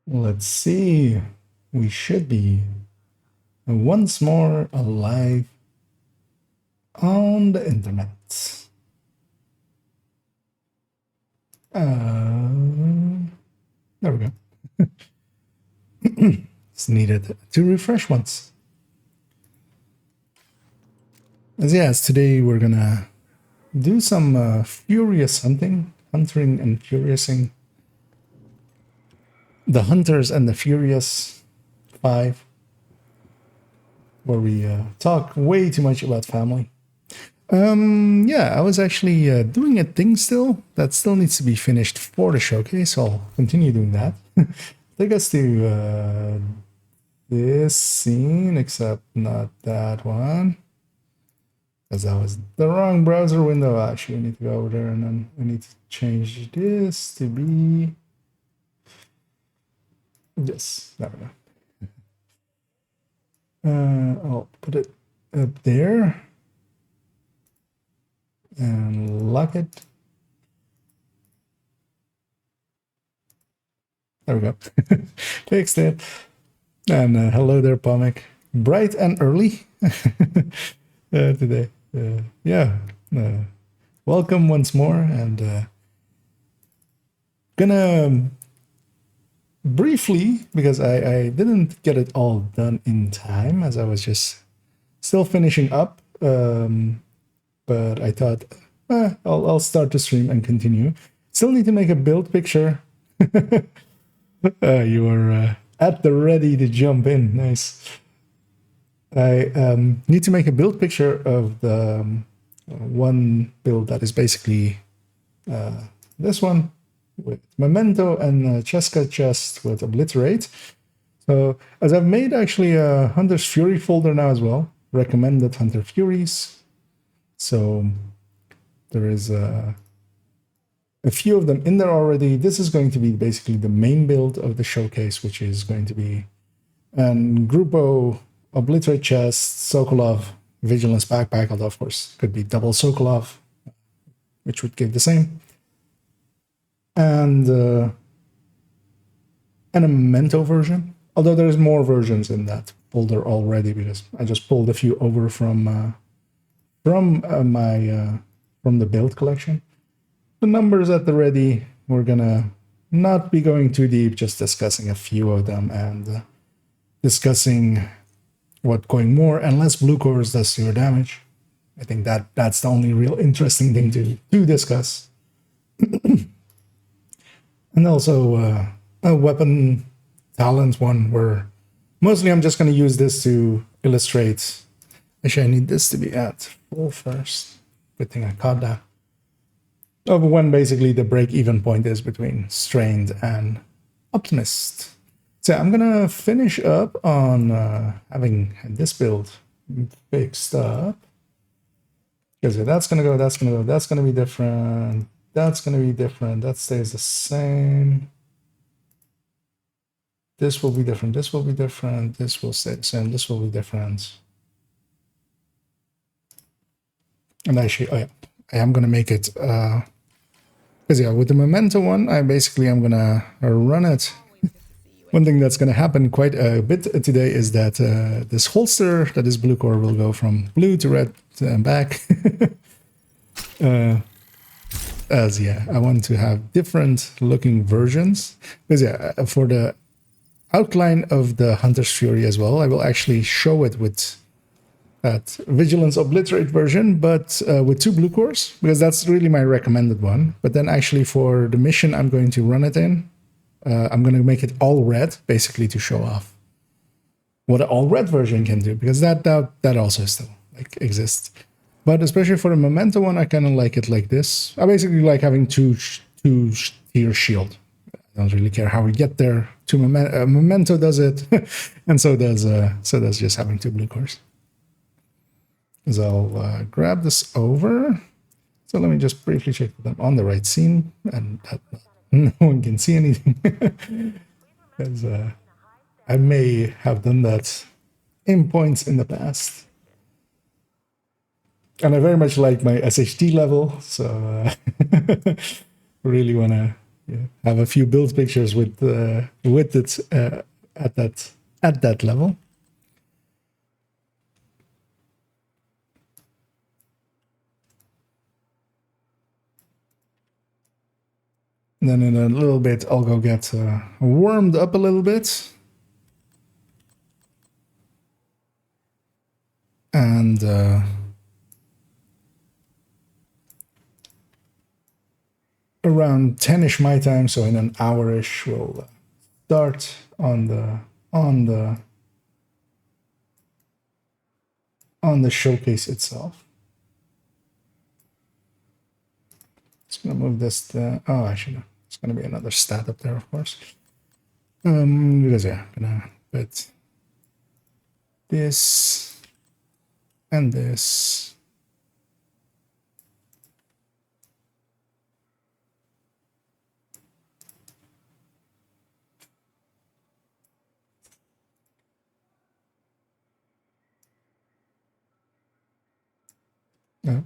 Let's see. We should be once more alive on the internet. There we go. It's needed to refresh once. As yes, today we're gonna do some furious hunting and furiousing. The Hunters and the Furious 5, where we talk way too much about family. Yeah, I was actually doing a thing still that still needs to be finished for the showcase, so I'll continue doing that. Take us to this scene, except not that one. Because that was the wrong browser window. Actually, we need to go over there and then we need to change this to be this. There we go. I'll put it up there and lock it. There we go. Fixed it. And hello there, Pomic. Bright and early today. Yeah. Welcome once more, and gonna briefly, because I didn't get it all done in time, as I was just still finishing up. But I thought I'll start the stream and continue. Still need to make a build picture. You are at the ready to jump in. Nice. I need to make a build picture of the one build that is basically this one with Memento and Cheska Chest with Obliterate. So as I've made actually a Hunter's Fury folder now as well, recommended Hunter Furies. So there is a few of them in there already. This is going to be basically the main build of the showcase, which is going to be an Grupo, Obliterate Chest, Sokolov, Vigilance Backpack, although of course could be double Sokolov, which would give the same. And a Memento version, although there's more versions in that folder already because I just pulled a few over from the build collection. The numbers at the ready, we're gonna not be going too deep, just discussing a few of them and discussing what going more and less blue cores does to your damage. I think that's the only real interesting thing to discuss. And also a weapon talent one where mostly I'm just going to use this to illustrate. Actually, I need this to be at full first. Good thing I caught that. Of when basically the break-even point is between Strained and Optimist. So I'm gonna finish up on having this build fixed up. Because that's gonna go, that's gonna go, that's gonna be different, that's gonna be different, that stays the same. This will be different, this will be different, this will stay the same, this will be different. And actually, oh yeah, I am gonna make it because yeah, with the Memento one, I basically am gonna run it. One thing that's gonna happen quite a bit today is that this holster that is blue core will go from blue to red and back. As yeah, I want to have different looking versions. Because yeah, for the outline of the Hunter's Fury as well, I will actually show it with that Vigilance Obliterate version, but with 2 blue cores, because that's really my recommended one. But then actually for the mission I'm going to run it in, I'm going to make it all red, basically to show off what an all red version can do, because that also still like exists. But especially for the Memento one, I kind of like it like this. I basically like having two tier shield. I don't really care how we get there. Memento does it, and so does just having 2 blue cores. So I'll grab this over. So let me just briefly check that I'm on the right scene and that no one can see anything. Because I may have done that in points in the past. And I very much like my SHD level, so really want to yeah, have a few build pictures with it at that level. And then in a little bit, I'll go get warmed up a little bit. And around 10ish my time, so in an hour-ish, we'll start on the showcase itself. Just gonna move this to, oh, actually, it's gonna be another stat up there, of course. Because yeah, gonna put this and this. Yeah.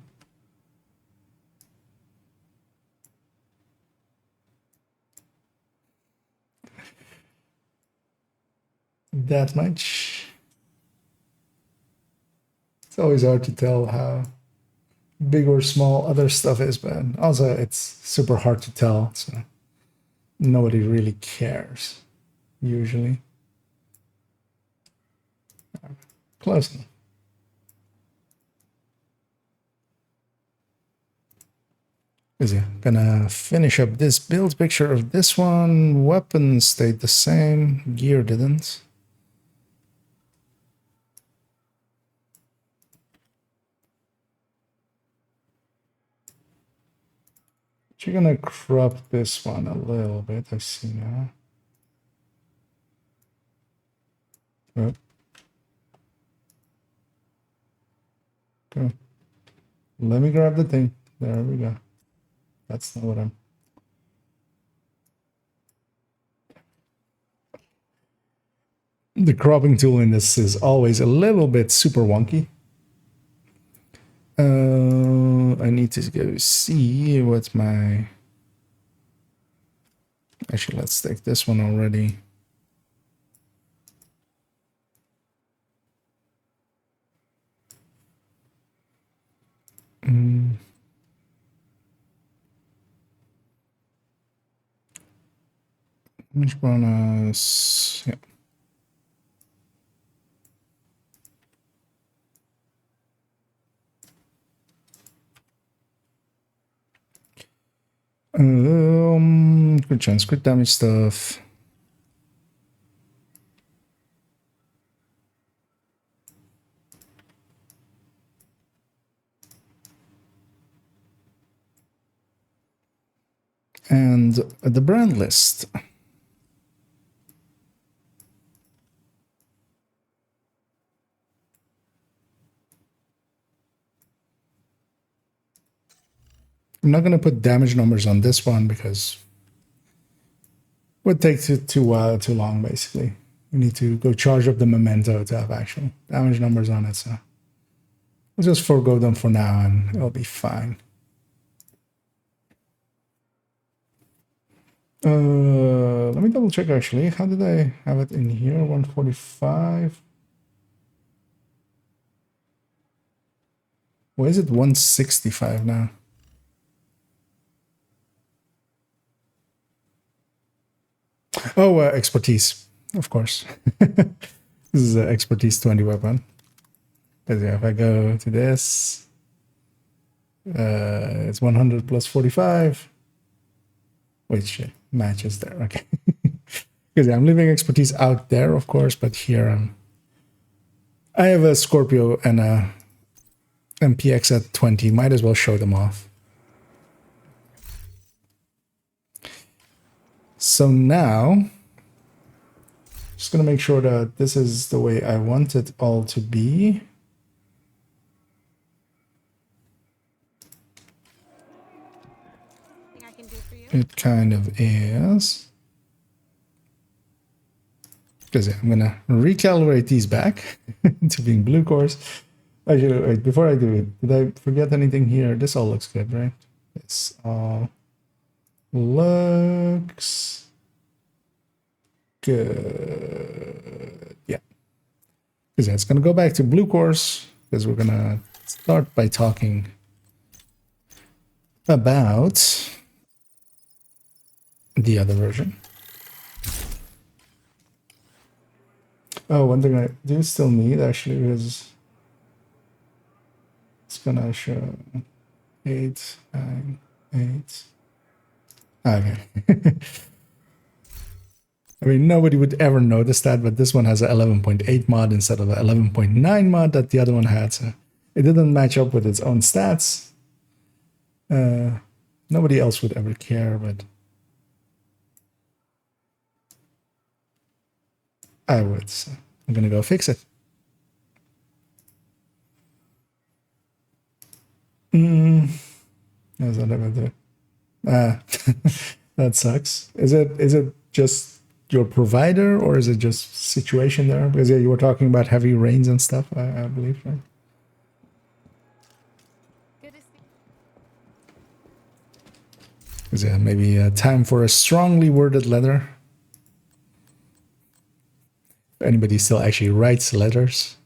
That much. It's always hard to tell how big or small other stuff is, but also it's super hard to tell, so nobody really cares usually. Close enough. Is yeah, gonna finish up this build picture of this one. Weapon stayed the same, gear didn't. You're gonna crop this one a little bit, I see now. Oh. Oh. Let me grab the thing. There we go. That's not what I'm... The cropping tool in this is always a little bit super wonky. I need to go see what my... Actually, let's take this one already. Which bonus? Yeah. Good chance, crit damage stuff. And the brand list. I'm not going to put damage numbers on this one because it would take too long, basically. You need to go charge up the memento to have actual damage numbers on it, so I'll just forego them for now and it'll be fine. Let me double check actually. How did I have it in here? 145. Why is it 165 now? Oh, expertise, of course. This is an expertise 20 weapon. Because yeah, if I go to this, it's 100 plus 45, which matches there. Okay. Because yeah, I'm leaving expertise out there, of course, but here I have a Scorpio and a MPX at 20. Might as well show them off. So now, just gonna make sure that this is the way I want it all to be. It kind of is. Because yeah, I'm gonna recalibrate these back to being blue cores. Actually, wait, before I do it, did I forget anything here? This all looks good, right? It's all Looks good. Yeah. Because it's going to go back to blue course, because we're going to start by talking about the other version. Oh, one thing I do still need actually is it's gonna show 8, 9, 8. Okay. I mean, nobody would ever notice that, but this one has an 11.8 mod instead of an 11.9 mod that the other one had. So it didn't match up with its own stats. Nobody else would ever care, but I would. So I'm gonna go fix it. How's that ever do? That sucks. Is it just your provider, or is it just situation there? Because yeah, you were talking about heavy rains and stuff, I believe, right? Because yeah, maybe time for a strongly worded letter. If anybody still actually writes letters.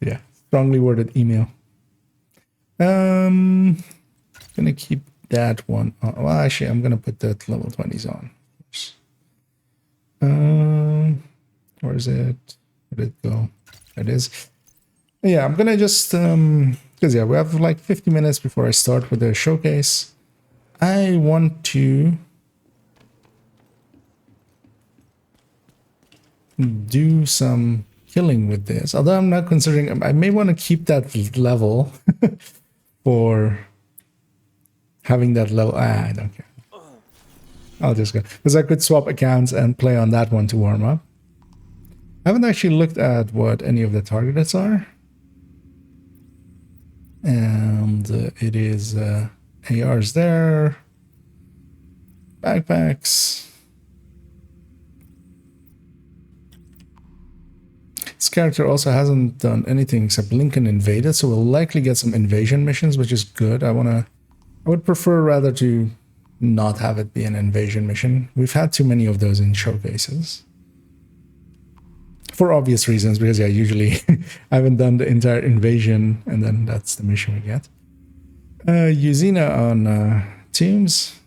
Yeah, strongly worded email. Gonna keep that one on. Well, actually, I'm gonna put that level 20s on. Where is it? Where did it go? There it is. Yeah, I'm gonna just because yeah, we have like 50 minutes before I start with the showcase. I want to do some killing with this, although I'm not considering. I may want to keep that level for having that level. I don't care. I'll just go because I could swap accounts and play on that one to warm up. I haven't actually looked at what any of the targets are, and it is ARs there, backpacks. This character also hasn't done anything except Lincoln invaded, so we'll likely get some invasion missions, which is good. I would prefer rather to not have it be an invasion mission. We've had too many of those in showcases. For obvious reasons, because yeah, usually I haven't done the entire invasion and then that's the mission we get. Yuzina on Teams.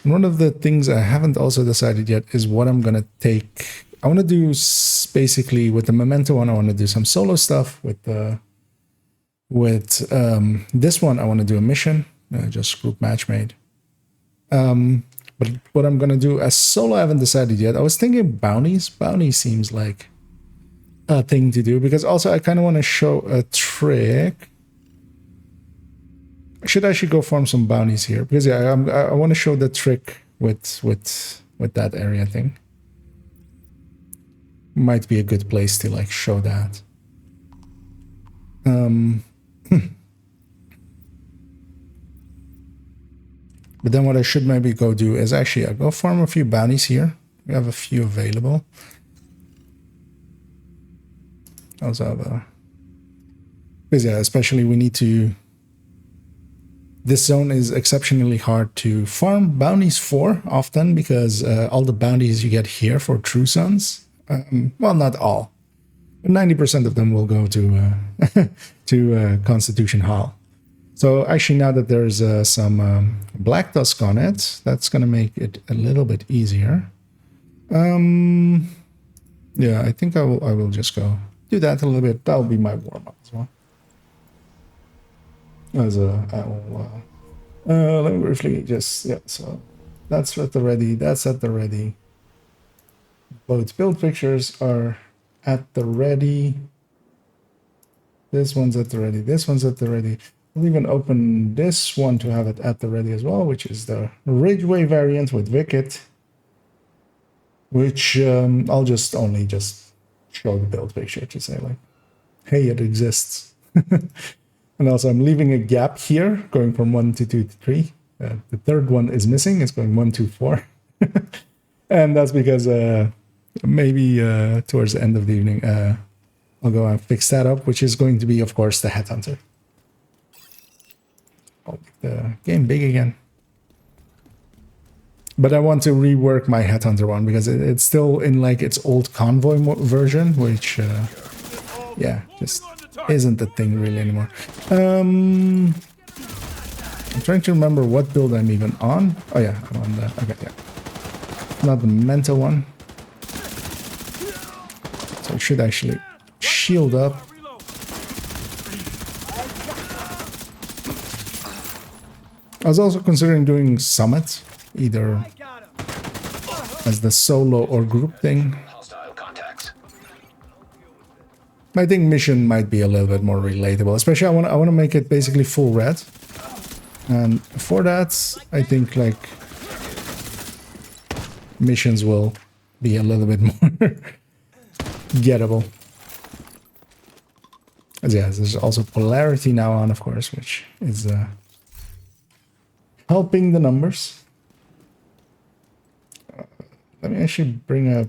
And one of the things I haven't also decided yet is what I'm gonna take. I want to do basically with the Memento one. I want to do some solo stuff with this one. I want to do a mission, just group match made. But what I'm gonna do as solo, I haven't decided yet. I was thinking bounties. Bounty seems like a thing to do because also I kind of want to show a trick. I should actually go farm some bounties here because yeah, I want to show the trick with that area thing. Might be a good place to like show that. But then what I should maybe go do is actually I'll go farm a few bounties here. We have a few available. Also have a... Because yeah, especially we need to... This zone is exceptionally hard to farm bounties for often because all the bounties you get here for true zones, well, not all, but 90% of them will go to to Constitution Hall. So actually now that there's some black dusk on it, that's going to make it a little bit easier. Yeah, I think I will just go do that a little bit. That'll be my warm-up as well. Let me briefly just, yeah, so that's at the ready, that's at the ready. Both build pictures are at the ready. This one's at the ready, this one's at the ready. We'll even open this one to have it at the ready as well, which is the Ridgeway variant with Wicket, which I'll just only show the build picture to say like, hey, it exists. And also I'm leaving a gap here, going from 1 to 2 to 3. The third one is missing, it's going 1, 2, 4. And that's because maybe towards the end of the evening, I'll go and fix that up, which is going to be, of course, the Headhunter. I'll make the game big again. But I want to rework my Headhunter one because it's still in like its old convoy version, which, yeah, just isn't the thing really anymore. I'm trying to remember what build I'm even on. Oh yeah, I'm on the, okay, yeah. Not the mental one. So I should actually shield up. I was also considering doing Summit, either as the solo or group thing. I think mission might be a little bit more relatable, especially I want to make it basically full red. And for that, I think like missions will be a little bit more gettable. As yeah, there's also polarity now on, of course, which is helping the numbers. Let me actually bring up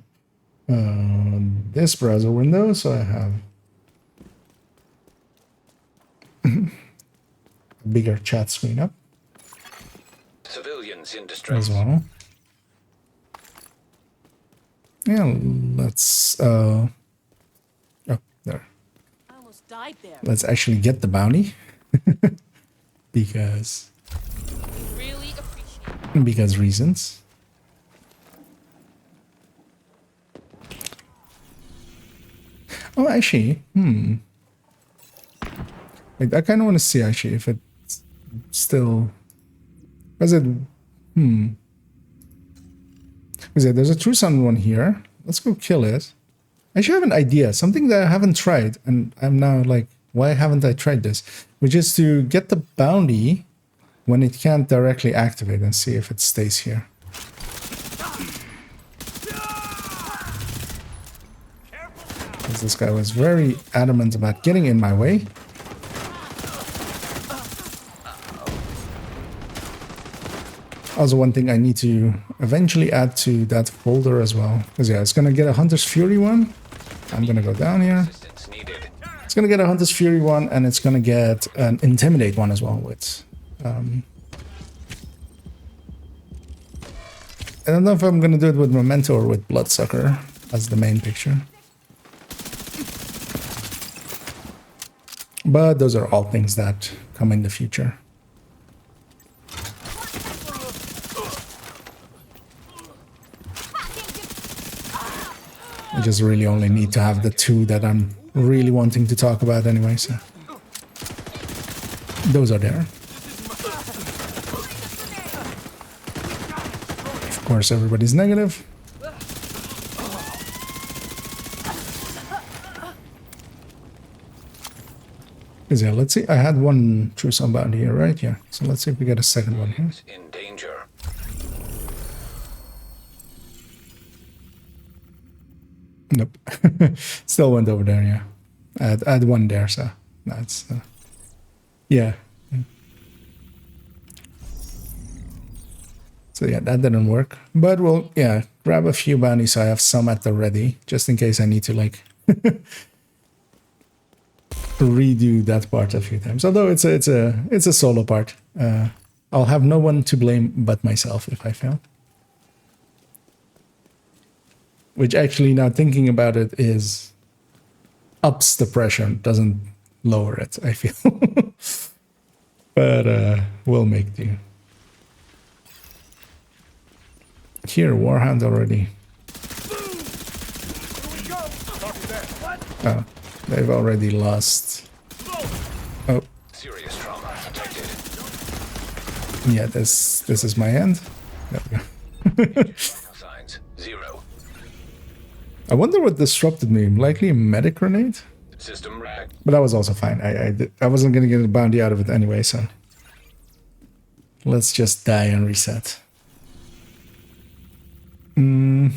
this browser window so I have a bigger chat screen up. Civilians in distress as well. Yeah, let's oh, there. I almost died there. Let's actually get the bounty. because Really appreciate because reasons. Oh, actually, Like, I kind of want to see actually if it's still. Is it? Is it? There's a True Sun one here. Let's go kill it. I should have an idea, something that I haven't tried, and I'm now like, why haven't I tried this? Which is to get the bounty when it can't directly activate and see if it stays here. Because this guy was very adamant about getting in my way. Also, one thing I need to eventually add to that folder as well. Because yeah, it's going to get a Hunter's Fury one. I'm going to go down here. It's going to get a Hunter's Fury one, and it's going to get an Intimidate one as well with... I don't know if I'm going to do it with Memento or with Bloodsucker as the main picture. But those are all things that come in the future. I just really only need to have the two that I'm really wanting to talk about anyway, so... Those are there. Of course, everybody's negative. Because yeah, let's see, I had one True Sun bounty here, right? Yeah, so let's see if we get a second one here. in danger. Nope. Still went over there, yeah. I had one there, so that's... yeah. So yeah, that didn't work. But we'll, yeah, grab a few bounties so I have some at the ready, just in case I need to, like... redo that part a few times. Although it's a solo part. I'll have no one to blame but myself if I fail. Which actually, now thinking about it, is ups the pressure, doesn't lower it, I feel. But we'll make do. Here, Warhound already. Oh, they've already lost. Oh. Serious trauma detected. Yeah, this is my end. There we go. Signs 0. I wonder what disrupted me. Likely a medic grenade? System rag. But that was also fine. I wasn't going to get a bounty out of it anyway, so... Let's just die and reset. I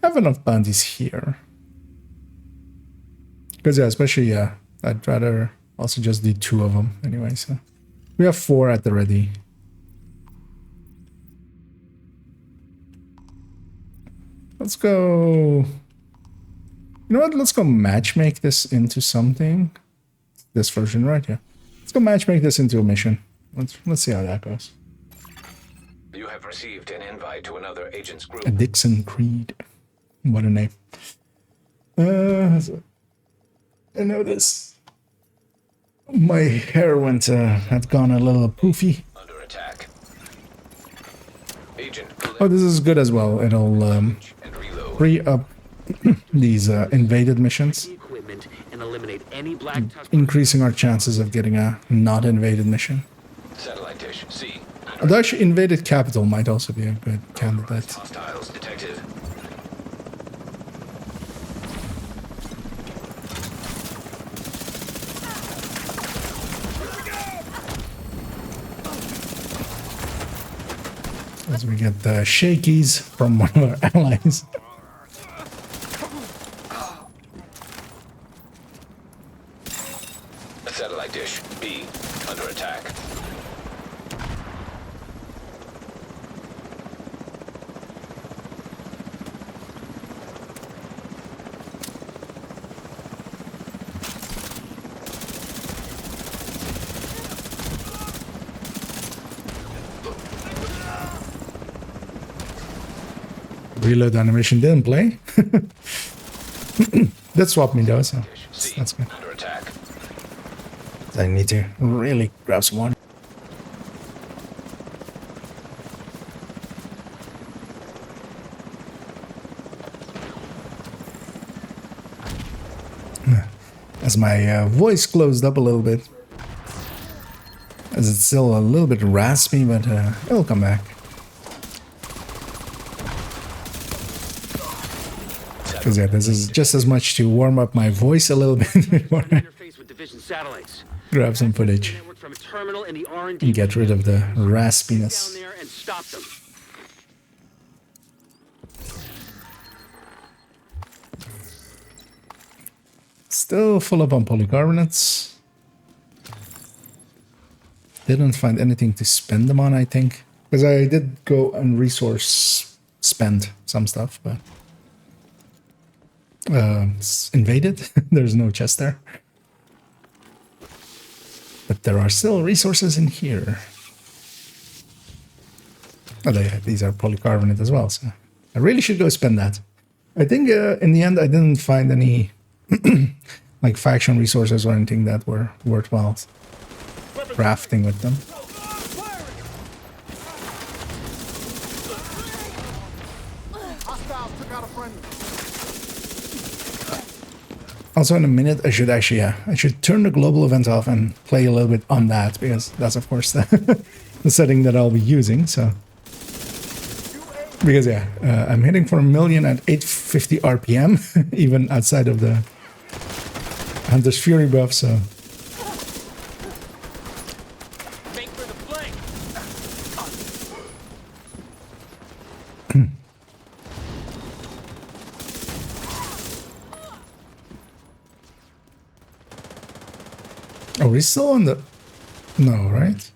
have enough bounties here. Because, yeah, especially, yeah, I'd rather also just do 2 of them anyway, so... We have 4 at the ready. Let's go... You know what? Let's go matchmake this into something. This version right here. Let's go matchmake this into a mission. Let's see how that goes. You have received an invite to another agent's group. A Dixon Creed. What a name. I noticed my hair had gone a little poofy. Under attack. Agent. Oh, this is good as well. It'll And reload. free up these invaded missions, Equipment and eliminate any black tusk. increasing our chances of getting a not invaded mission. Satellite dish. C. Although actually invaded capital might also be a good candidate. Hostiles detected. As we get the shakies from one of our allies. Satellite dish. B. Under attack. Reload animation didn't play. That swapped me though, so C. that's good. Under attack. I need to really grab some water. As my voice closed up a little bit, as it's still a little bit raspy, but it'll come back. Because yeah, this is just as much to warm up my voice a little bit before I Interface with division satellites. grab some footage Network from a terminal in the R&D and get rid of the down raspiness. there and stop them. Still full up on polycarbonates. Didn't find anything to spend them on, I think. Because I did go and resource spend some stuff, but... it's invaded. There's no chest there. But there are still resources in here. Oh, these are polycarbonate as well, so I really should go spend that. I think in the end I didn't find any like faction resources or anything that were worthwhile crafting with them. Also, in a minute, I should actually, I should turn the global event off and play a little bit on that, because that's, of course, the setting that I'll be using, so. Because, yeah, I'm hitting for 1,000,000 at 850 RPM, even outside of the Hunter's Fury buff, so. Make for the flank. Are we still on the... No, right?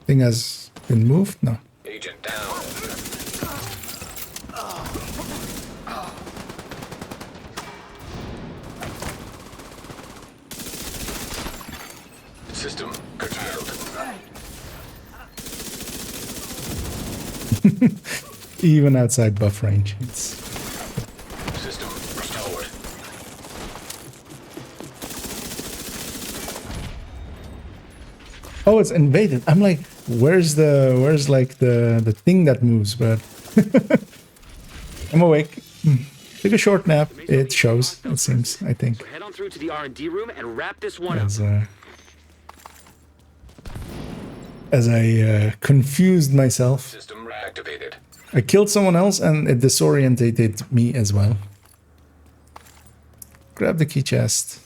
Thing has been moved? No. Agent down. System curtailed. Even outside buff range. It's... System restored. Oh, it's invaded. I'm like, where's like the thing that moves? But I'm awake. Took a short nap. It shows. It seems. I think. So head on through to the R&D room and wrap this one up. As I confused myself. System reactivated. I killed someone else and it disorientated me as well. Grab the key chest.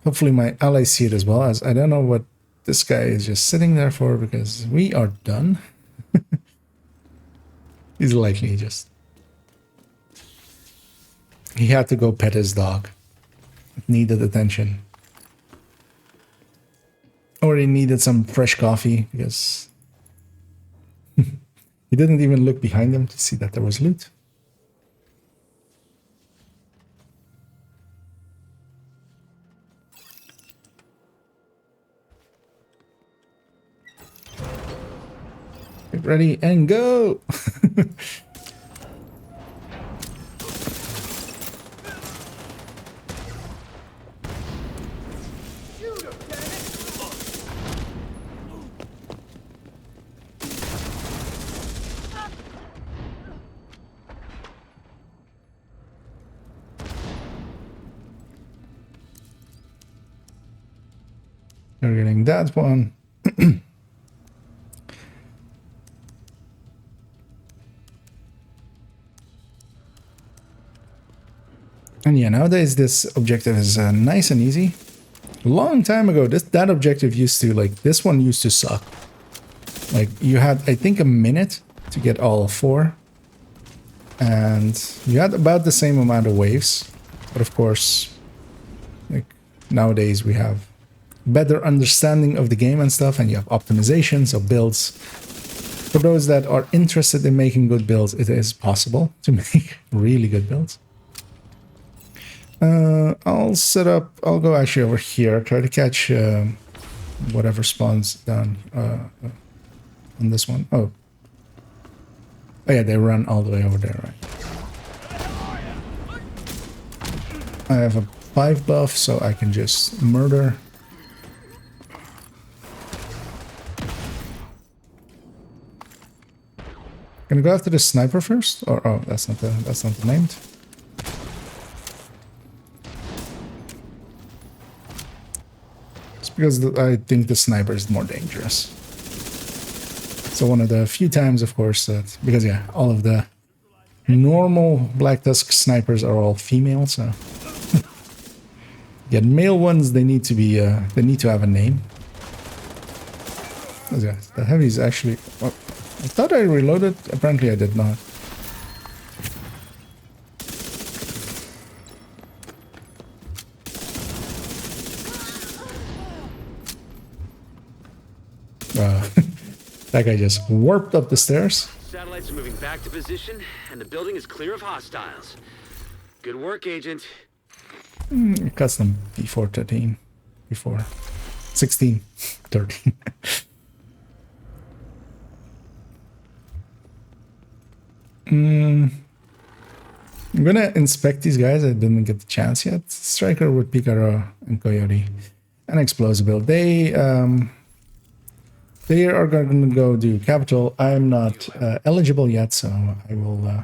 Hopefully my allies see it as well, as I don't know what this guy is just sitting there for, because we are done. He's likely just... He had to go pet his dog. It needed attention. Or he needed some fresh coffee, because... he didn't even look behind him to see that there was loot. Get ready and go. You're getting that one. And yeah, nowadays this objective is nice and easy. A long time ago, that objective used to, like, this one used to suck. Like, you had, I think, a minute to get all 4. And you had about the same amount of waves. But of course, like, nowadays we have better understanding of the game and stuff, and you have optimizations of builds. For those that are interested in making good builds, it is possible to make really good builds. I'll go actually over here, try to catch whatever spawns down on this one. Oh yeah, they run all the way over there, right? I have a 5 buff, so I can just murder. Gonna go after the sniper first, or oh, that's not the name. It's because I think the sniper is more dangerous. So one of the few times, of course, that because yeah, all of the normal Black Tusk snipers are all female, so yeah, male ones they need to be they need to have a name. Yeah, the heavy is actually. Well, I thought I reloaded. Apparently, I did not. That guy just warped up the stairs. Satellites are moving back to position, and the building is clear of hostiles. Good work, Agent. Custom before 13. Before 16. 13. I'm gonna inspect these guys. I didn't get the chance yet. Striker with Picaro and Coyote. And Explosive. They are going to go do Capital. I'm not eligible yet, so I will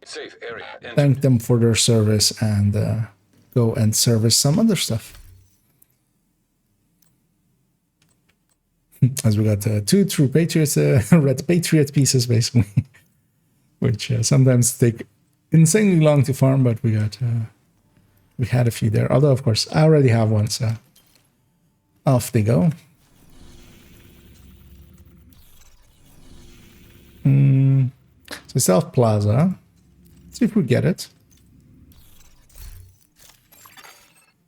Safe area. thank them for their service and go and service some other stuff. As we got 2 True Patriots, Red Patriot pieces, basically, which sometimes take insanely long to farm, but we had a few there. Although, of course, I already have one, so off they go. So South Plaza. Let's see if we get it.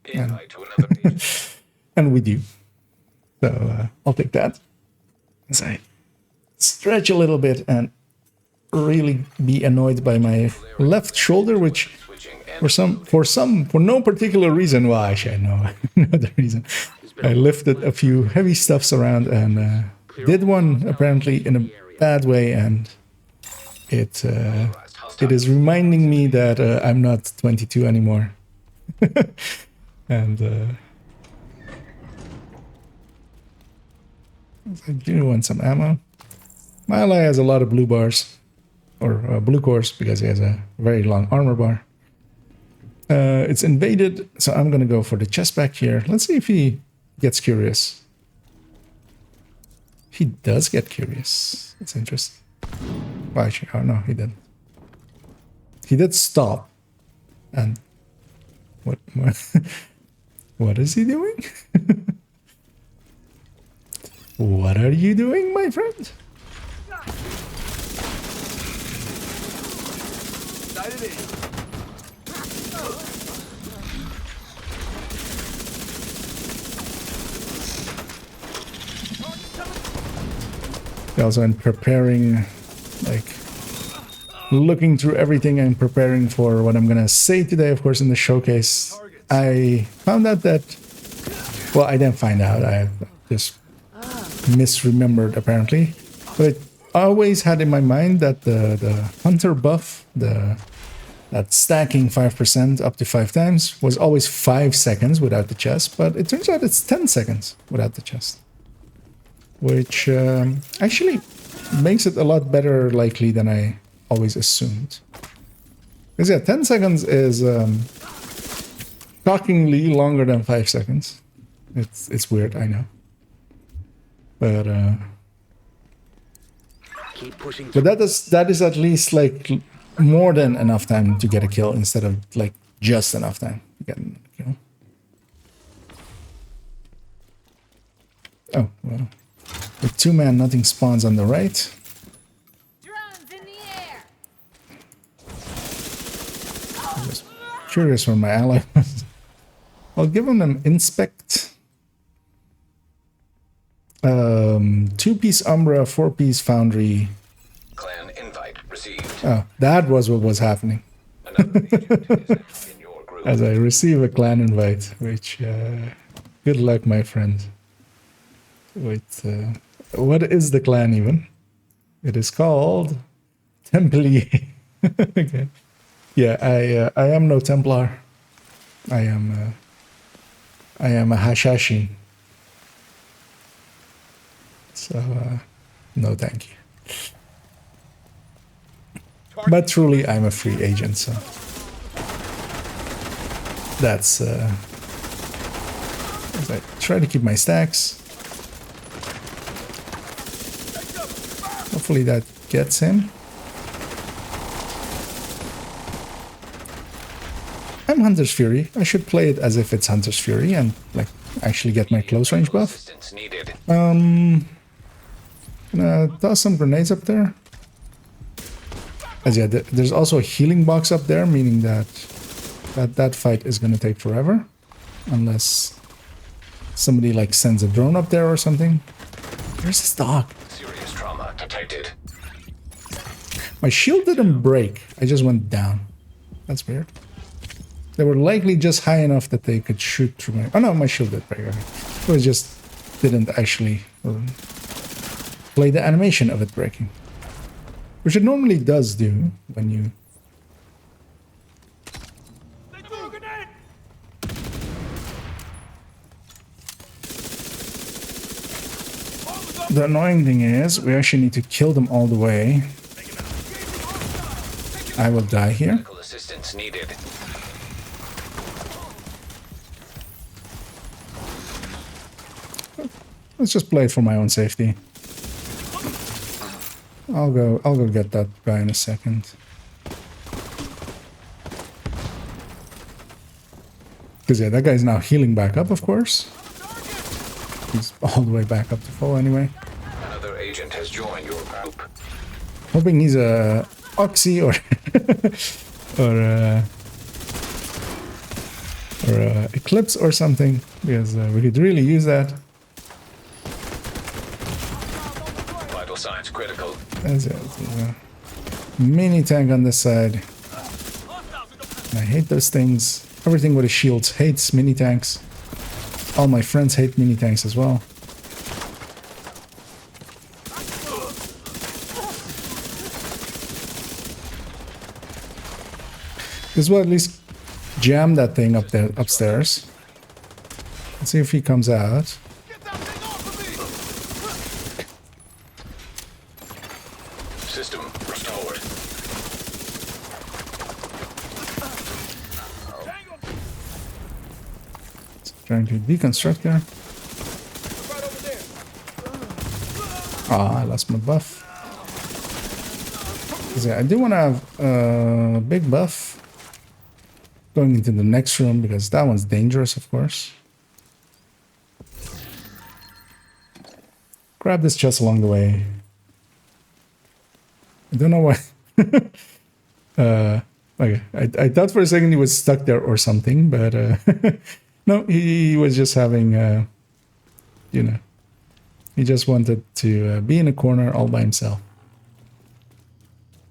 Invite to another page. And we do. So I'll take that as I stretch a little bit and really be annoyed by my left shoulder, which for no particular reason, well, actually, no other reason, I lifted a few heavy stuffs around and did one apparently in a bad way, and it is reminding me that I'm not 22 anymore. And I do want some ammo. My ally has a lot of blue bars, or blue cores, because he has a very long armor bar. It's invaded, so I'm gonna go for the chest back here. Let's see if he gets curious. He does get curious. That's interesting. Well, actually, oh no, he didn't. He did stop. And what what is he doing? What are you doing, my friend? Also, in preparing, like, looking through everything and preparing for what I'm gonna say today, of course, in the showcase, I found out that, well, I didn't find out, I just misremembered apparently. But I always had in my mind that the hunter buff, that stacking 5% up to 5 times, was always 5 seconds without the chest, but it turns out it's 10 seconds without the chest. Which actually makes it a lot better likely than I always assumed. Because yeah, 10 seconds is shockingly longer than 5 seconds. It's weird, I know. But Keep pushing. but that is at least like more than enough time to get a kill instead of like just enough time to get a kill. Oh, well. With 2-man, nothing spawns on the right. Drones in the air. I'm just curious where my ally was. I'll give him an inspect. 2-piece Umbra, 4-piece Foundry. Clan invite received. Oh, that was what was happening. Another agent is now in your group. As I receive a clan invite, which, good luck, my friend. With, what is the clan even? It is called Templier. Okay. Yeah, I am no Templar. I am a Hashashi. So, no thank you. But truly, I'm a free agent, so that's as I try to keep my stacks. Hopefully that gets him. I'm Hunter's Fury. I should play it as if it's Hunter's Fury and like actually get my close range buff. Assistance needed. Gonna toss some grenades up there. As yeah, there's also a healing box up there, meaning that that fight is gonna take forever, unless somebody like sends a drone up there or something. Where's this dog? Serious trauma detected. My shield didn't break. I just went down. That's weird. They were likely just high enough that they could shoot through my... Oh no, my shield did break. It was just didn't actually play the animation of it breaking. Which it normally does do when you... The annoying thing is, we actually need to kill them all the way. I will die here. Medical assistance needed. Let's just play it for my own safety. I'll go get that guy in a second. Because yeah, that guy's now healing back up, of course. He's all the way back up to full anyway. Another agent has joined your group. Hoping he's a Oxy or or Eclipse or something, because we could really use that. Vital signs critical. There's a mini tank on this side. I hate those things. Everything with a shield hates mini tanks. All my friends hate mini tanks as well. This will at least jam that thing up there upstairs. Let's see if he comes out. System restored. Trying to deconstruct there. Ah, I lost my buff. 'Cause yeah, I do want to have a big buff going into the next room, because that one's dangerous, of course. Grab this chest along the way. I don't know why. Okay, I thought for a second he was stuck there or something, but no, he was just having, you know, he just wanted to be in a corner all by himself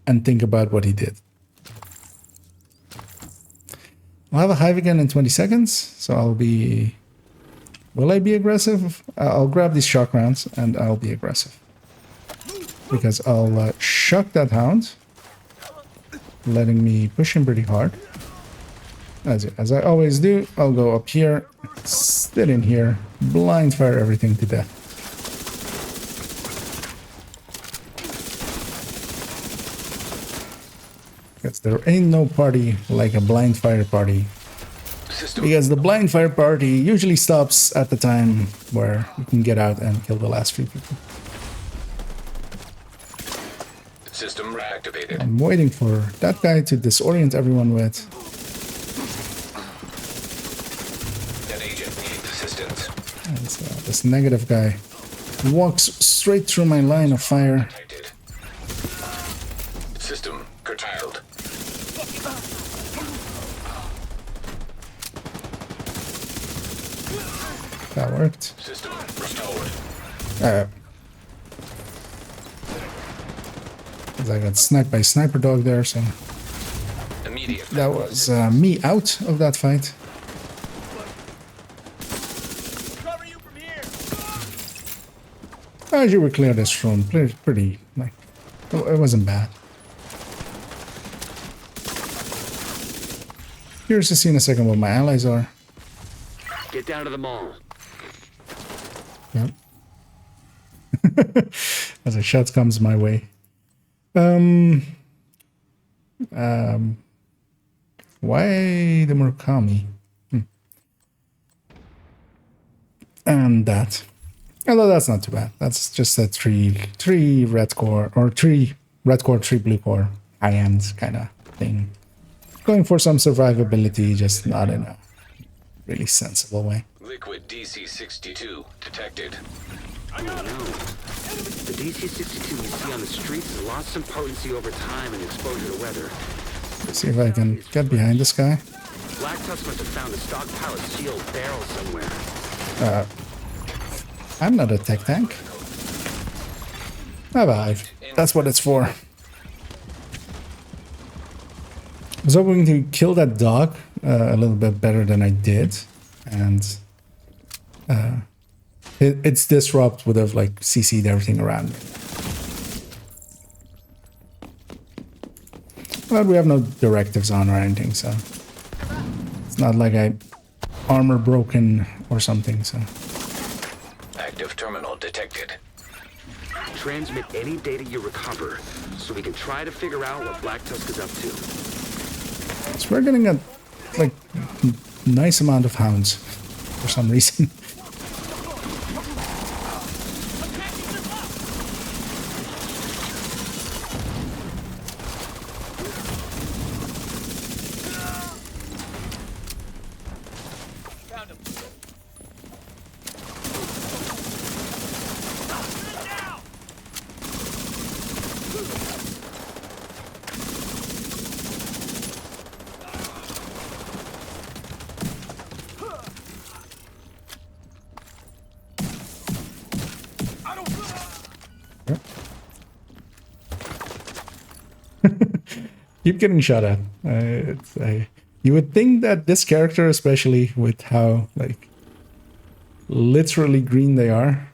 and think about what he did. I'll have a hive again in 20 seconds, so I'll be Will I be aggressive? I'll grab these shock rounds and I'll be aggressive. Because I'll shock that hound, letting me push him pretty hard. As I always do, I'll go up here, sit in here, blind fire everything to death. Because there ain't no party like a blind fire party. Because the blind fire party usually stops at the time where you can get out and kill the last few people. System reactivated. I'm waiting for that guy to disorient everyone with. That agent needs assistance. And, this negative guy walks straight through my line of fire. Detected. System curtailed. That worked. System restored. I got sniped by sniper dog there, so Immediate. that was me out of that fight. Cover you from here. As you were clear this room, pretty like it wasn't bad. Curious to see in a second what my allies are. Get down to the mall. Yep. As a shot comes my way. Why the Murakami? And that. Although that's not too bad. That's just a three red core, or three red core, three blue core high-end kind of thing. Going for some survivability, just not in a really sensible way. Liquid DC-62 detected. Oh no. The DC-62 you see on the streets has lost some potency over time and exposure to weather. See if I can get behind this guy. Black Tusk must have found a stockpile of sealed barrels somewhere. I'm not a tech tank. Bye-bye. That's what it's for. I was hoping to kill that dog a little bit better than I did. And its disrupt would have like CC'd everything around me. But we have no directives on or anything, so it's not like I armor broken or something, so. Active terminal detected. Transmit any data you recover, so we can try to figure out what Black Tusk is up to. So we're getting a like nice amount of hounds for some reason. Found him. Keep getting shot at. You would think that this character, especially with how like literally green they are,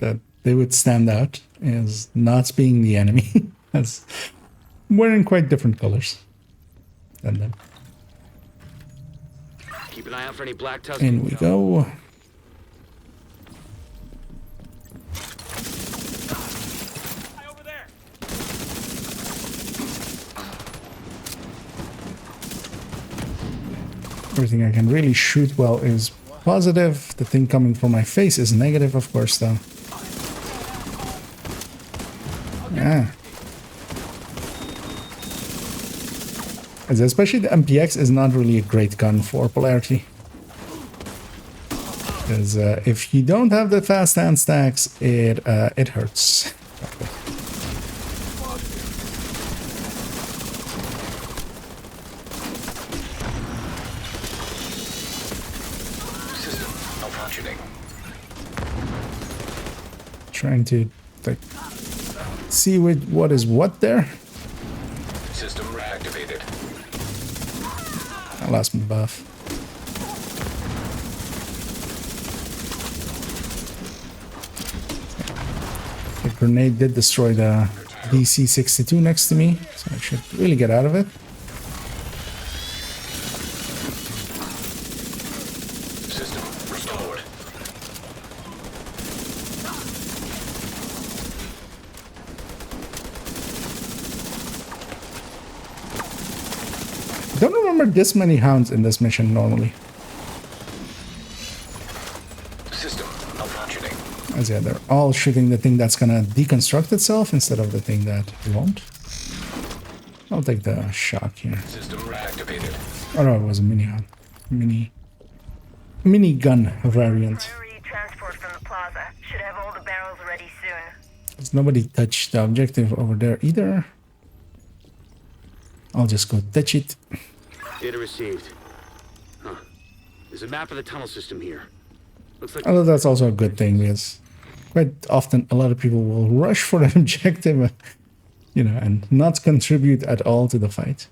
that they would stand out as not being the enemy, as wearing quite different colors than them. Keep an eye out for any Black Tusk. In we go. Over there. Everything I can really shoot well is positive. The thing coming from my face is negative, of course, though. Yeah. As especially the MPX is not really a great gun for polarity. Because if you don't have the fast hand stacks, it hurts. System malfunctioning. Trying to like see what is what there. System reactivated. I lost my buff. grenade did destroy the DC-62 next to me, so I should really get out of it. System restored. Don't remember this many hounds in this mission normally. System malfunctioning. As yeah, they're all shooting the thing that's gonna deconstruct itself instead of the thing that won't. I'll take the shock here. System reactivated. Oh no, it was a mini gun. Mini gun variant. Priority transport from the plaza. Should have all the barrels ready soon. Does nobody touch the objective over there either? I'll just go touch it. Data received. Huh. There's a map of the tunnel system here. Looks like Although that's also a good thing because quite often a lot of people will rush for an objective, you know, and not contribute at all to the fight.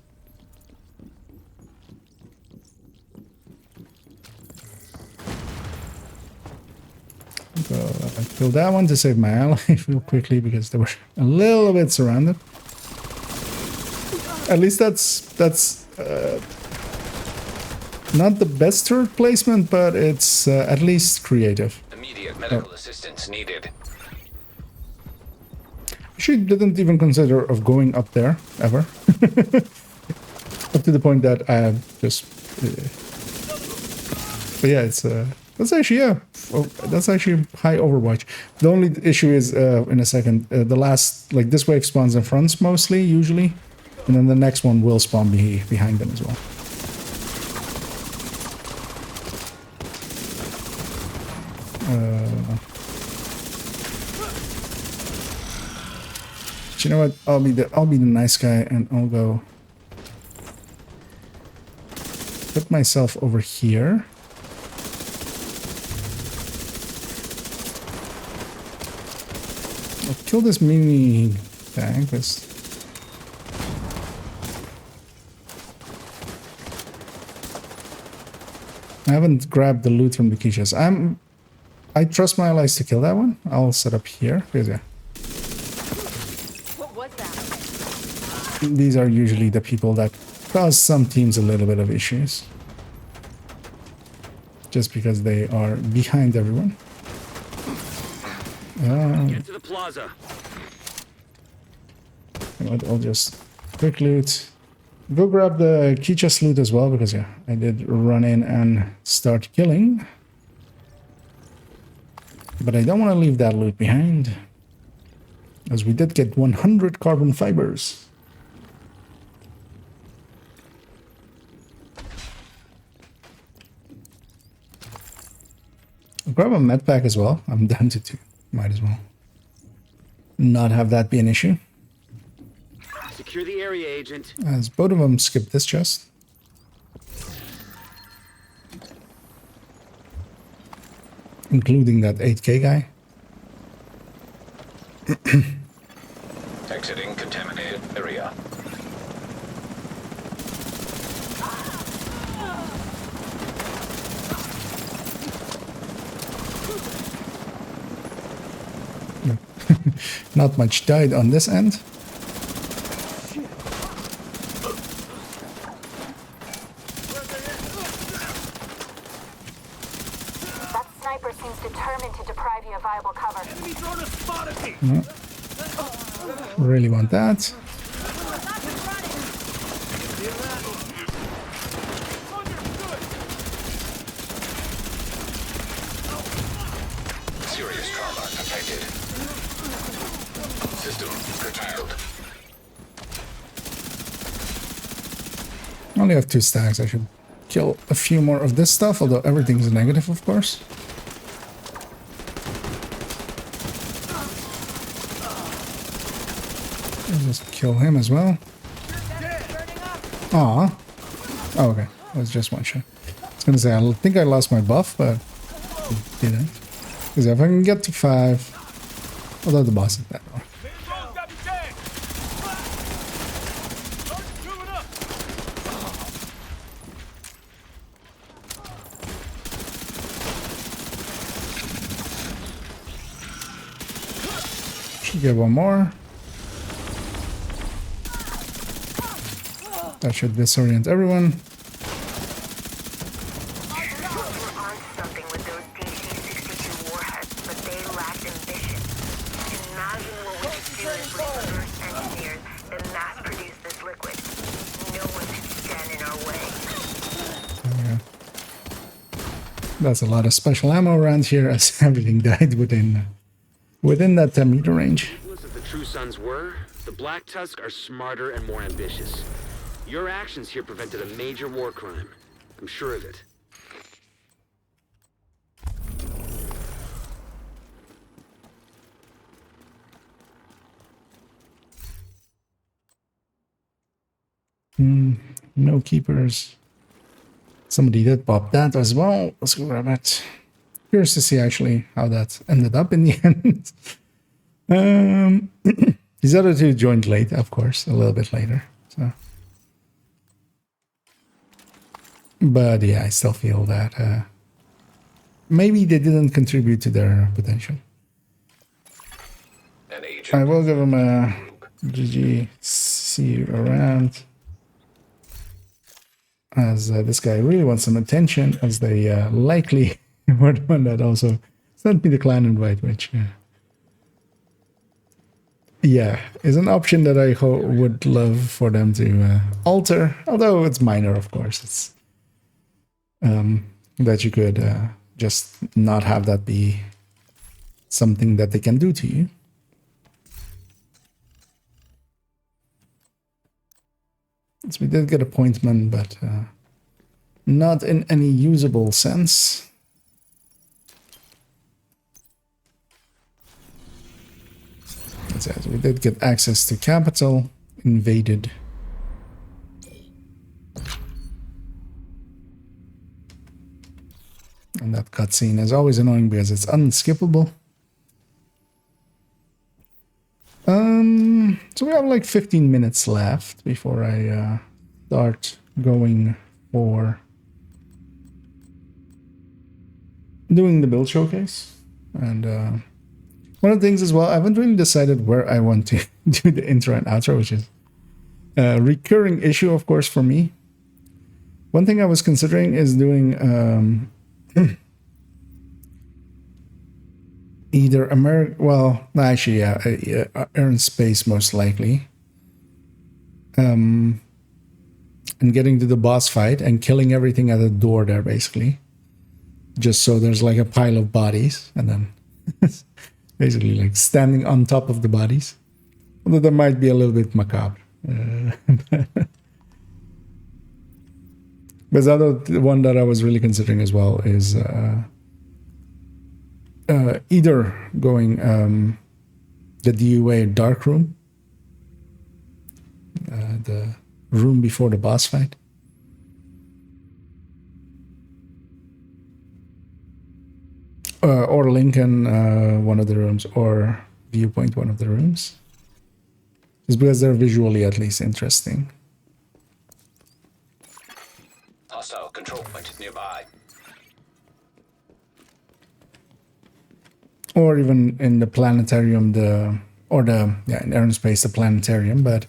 So I killed that one to save my ally real quickly because they were a little bit surrounded. At least that's not the best turret placement, but it's at least creative. Immediate medical assistance needed. She didn't even consider of going up there ever, up to the point that I just. But yeah, it's that's actually high Overwatch. The only issue is in a second the last like this wave spawns in fronts mostly usually, and then the next one will spawn behind them as well. But you know what? I'll be the nice guy and I'll go put myself over here. I'll kill this mini tank. I haven't grabbed the loot from the key chest. I trust my allies to kill that one. I'll set up here. Because, yeah. What was that? These are usually the people that cause some teams a little bit of issues. Just because they are behind everyone. get to the plaza. You know what, I'll just quick loot. Go grab the key chest loot as well, because yeah, I did run in and start killing. But I don't want to leave that loot behind, as we did get 100 carbon fibers. I'll grab a med pack as well. I'm down to 2. Might as well not have that be an issue. Secure the area, agent. As both of them skip this chest. Including that 8K guy. Exiting contaminated area. Not much died on this end. That sniper seems determined to deprive you of viable cover. Enemy drone has spotted me. Really want that. Serious trauma detected. System curtailed. I only have 2 stacks. I should kill a few more of this stuff, although everything's negative, of course. I'll just kill him as well. Aw. Oh, okay. That was just one shot. I was gonna say, I think I lost my buff, but I didn't. Because if I can get to 5, although the boss is that one. Drone's got me tagged. Target's moving up. Should get one more. That should disorient everyone. Something with those DC-62 warheads, but they lacked ambition. Imagine what we could do if reverse engineers then mass produce this liquid. No one could stand in our way. Yeah. That's a lot of special ammo around here, as everything died within that 10-meter range. As the True Sons were, the Black Tusk are smarter and more ambitious. Your actions here prevented a major war crime. I'm sure of it. No keepers. Somebody did pop that as well. Let's go grab it. Curious to see actually how that ended up in the end. These other two joined late, of course, a little bit later. So, but yeah, I still feel that maybe they didn't contribute to their potential. An agent. I will give them a GG. See you around. As this guy really wants some attention, as they likely were the one that also sent me the clan invite, which yeah, is an option that I would love for them to alter, although it's minor, of course. It's that you could just not have that be something that they can do to you. So we did get appointment, but not in any usable sense. So we did get access to capital, invaded. And that cutscene is always annoying because it's unskippable. So we have like 15 minutes left before I start going for doing the build showcase. And one of the things as well, I haven't really decided where I want to do the intro and outro, which is a recurring issue, of course, for me. One thing I was considering is doing either Earn Space most likely. And getting to the boss fight and killing everything at the door there, basically. Just so there's like a pile of bodies, and then basically like standing on top of the bodies. Although that might be a little bit macabre. But the other one that I was really considering as well is either going the DUA dark room, the room before the boss fight, or Lincoln, one of the rooms, or Viewpoint, one of the rooms, just because they're visually at least interesting. Hostile control point nearby. Or even in the planetarium, in Earn Space, the planetarium. But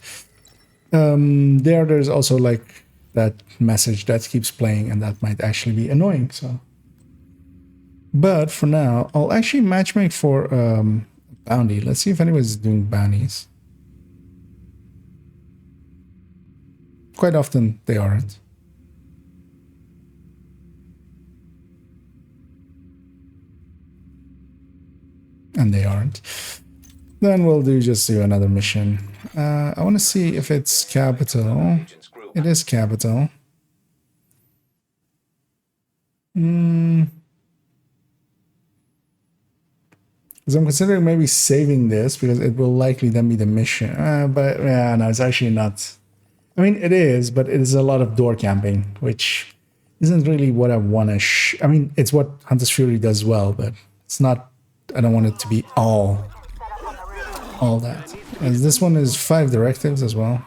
there's also like that message that keeps playing, and that might actually be annoying. So, but for now, I'll actually matchmake for bounty. Let's see if anyone's doing bounties. Quite often they aren't. And they aren't. Then we'll just do another mission. I want to see if it's capital. It is capital. Because I'm considering maybe saving this, because it will likely then be the mission. But yeah, no, it's actually not. I mean, it is, but it is a lot of door camping, which isn't really what I want to. I mean, it's what Hunter's Fury does well, but it's not. I don't want it to be all that. As this one is 5 directives as well.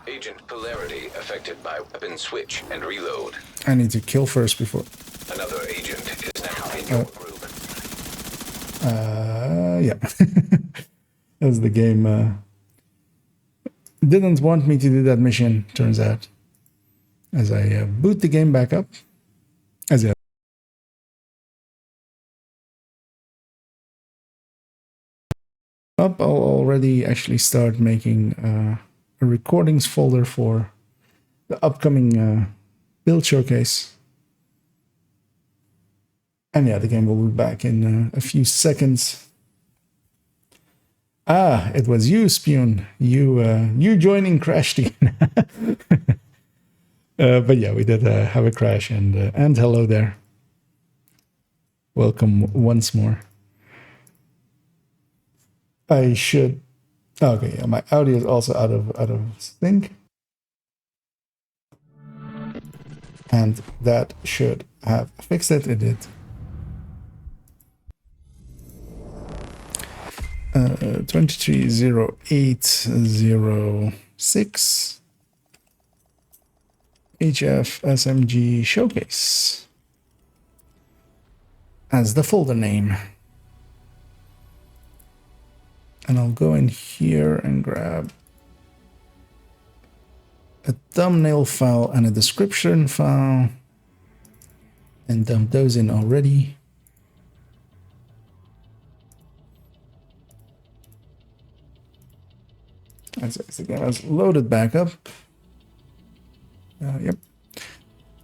Agent polarity affected by weapon switch and reload. I need to kill first before. Another agent is now in your group. Yeah. as the game didn't want me to do that mission, turns out. As I boot the game back up. As I I'll already actually start making a recordings folder for the upcoming build showcase. And yeah, the game will be back in a few seconds. Ah, it was you, Spoon. You joining crashed again. But yeah, we did have a crash, and hello there. Welcome once more. I should. Okay, yeah, my audio is also out of sync, and that should have fixed it. It did. Y23M08D06 HF SMG Showcase as the folder name. And I'll go in here and grab a thumbnail file and a description file and dump those in already. As the game has loaded back up. Yep.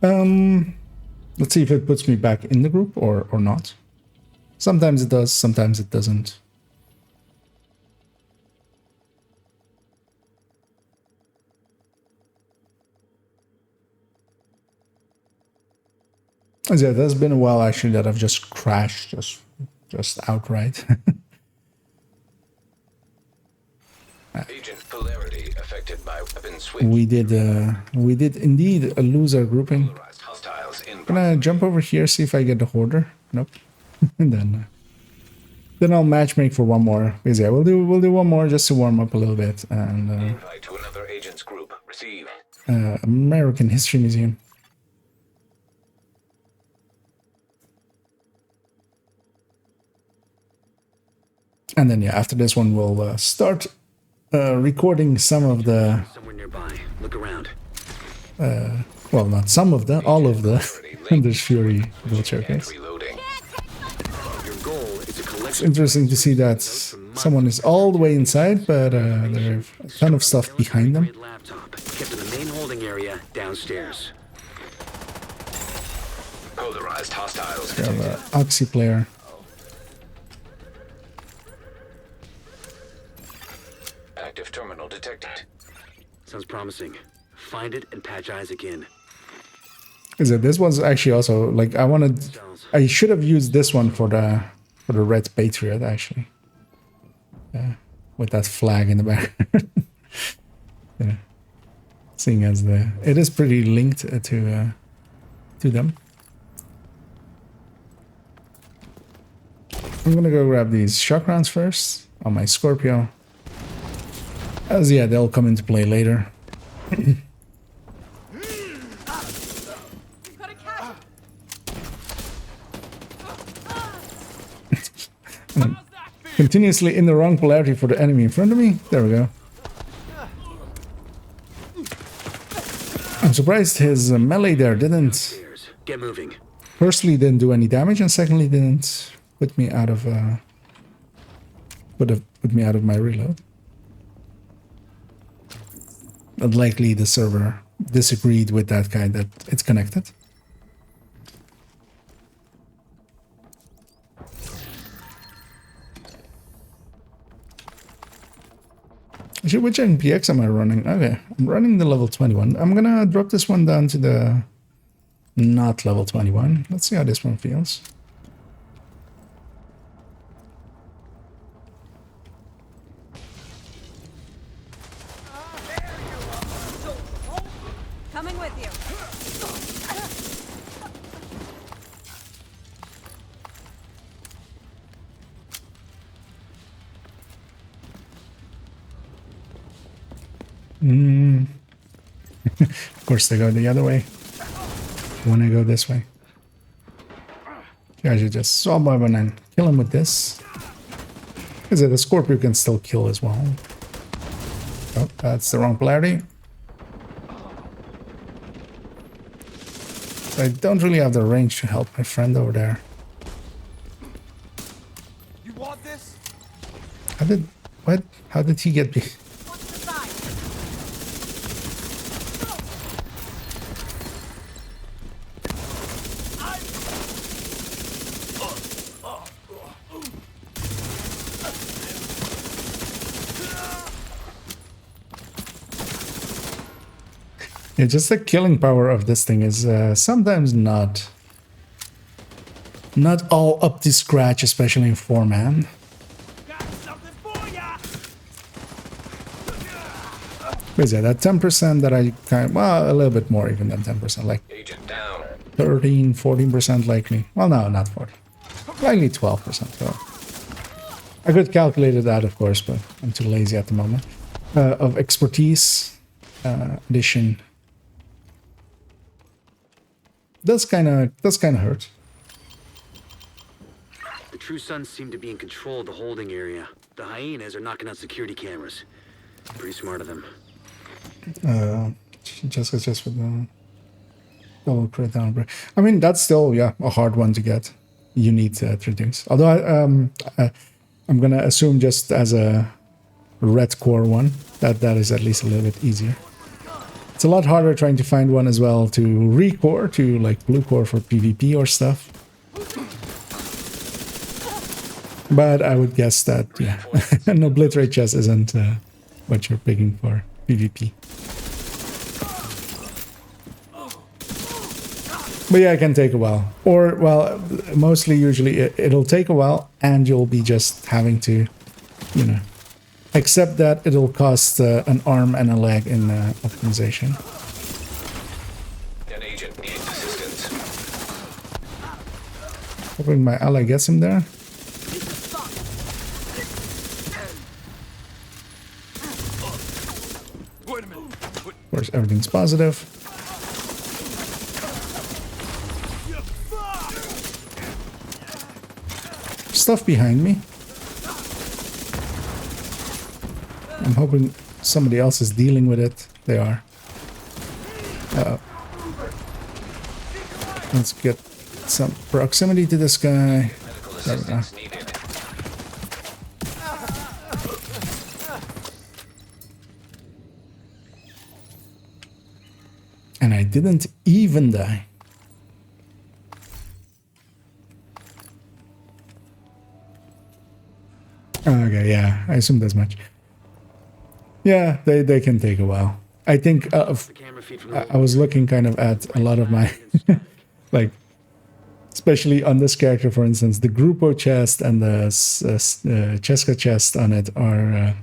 Let's see if it puts me back in the group or not. Sometimes it does, sometimes it doesn't. Yeah, that's been a while actually that I've just crashed, just outright. Agent polarity affected by weapon switch. We did indeed lose our grouping. Polarized hostiles in. Gonna jump over here, see if I get the hoarder. Nope. And then I'll matchmake for one more. Because yeah, we'll do one more just to warm up a little bit. And Invite to another agent's group. Receive. American History Museum. And then yeah, after this one we'll start recording some of the Somewhere nearby. Look around. well, not some of the, all of the Hunter's Fury build showcase. Reloading. Your goal is to collect. It's interesting to see that someone is all the way inside, but there are a ton of stuff behind them. Laptop kept in the main holding area downstairs. Polarized hostiles. We have an Oxy player. Active terminal detected. Sounds promising. Find it and patch eyes again. Is it? This one's actually also like I should have used this one for the Red Patriot actually. Yeah, with that flag in the back. Yeah, seeing as it is pretty linked to them. I'm gonna go grab these shock rounds first on my Scorpio. As yeah, they'll come into play later. Continuously in the wrong polarity for the enemy in front of me. There we go. I'm surprised his melee there didn't. Get moving. Firstly, didn't do any damage, and secondly, didn't put me out of put me out of my reload. But likely the server disagreed with that guy that it's connected. Actually, which NPX am I running? Okay, I'm running the level 21. I'm gonna drop this one down to the not level 21. Let's see how this one feels. Coming with you. Of course they go the other way. When I go this way. You guys should just swap by and kill him with this. Is it a Scorpio can still kill as well? Oh, that's the wrong polarity. I don't really have the range to help my friend over there. You want this? What? How did he get me? Watch the side. Yeah, just the killing power of this thing is sometimes not all up to scratch, especially in 4-man. Got something for ya! But yeah, that 10% that I kind of, well, a little bit more even than 10%, like Agent down. 13, 14% likely. Well, no, not 40. Likely 12%. So I could calculate it out, of course, but I'm too lazy at the moment. Of expertise, addition. Does kind of hurt. The True Sons seem to be in control of the holding area. The hyenas are knocking out security cameras. Pretty smart of them. Just with the double crit down. I mean, that's still, yeah, a hard one to get. You need 3 things. Although I'm gonna assume just as a red core one that is at least a little bit easier. It's a lot harder trying to find one as well to re-core to like blue core for PvP or stuff. But I would guess that, yeah, an obliterate chest isn't what you're picking for PvP. But yeah, it can take a while. Or, well, mostly usually it'll take a while and you'll be just having to, you know, accept that it'll cost an arm and a leg in optimization. An agent needs assistance. Hoping my ally gets him there. Wait a minute. Of course, everything's positive. Stuff behind me. I'm hoping somebody else is dealing with it. They are. Let's get some proximity to this guy. Medical There we go. assistance needed. And I didn't even die. Okay, yeah, I assumed as much. Yeah, they can take a while. I think The camera feed from I was looking kind of at a lot of my, like, especially on this character, for instance, the Grupo chest and the Cheska chest on it are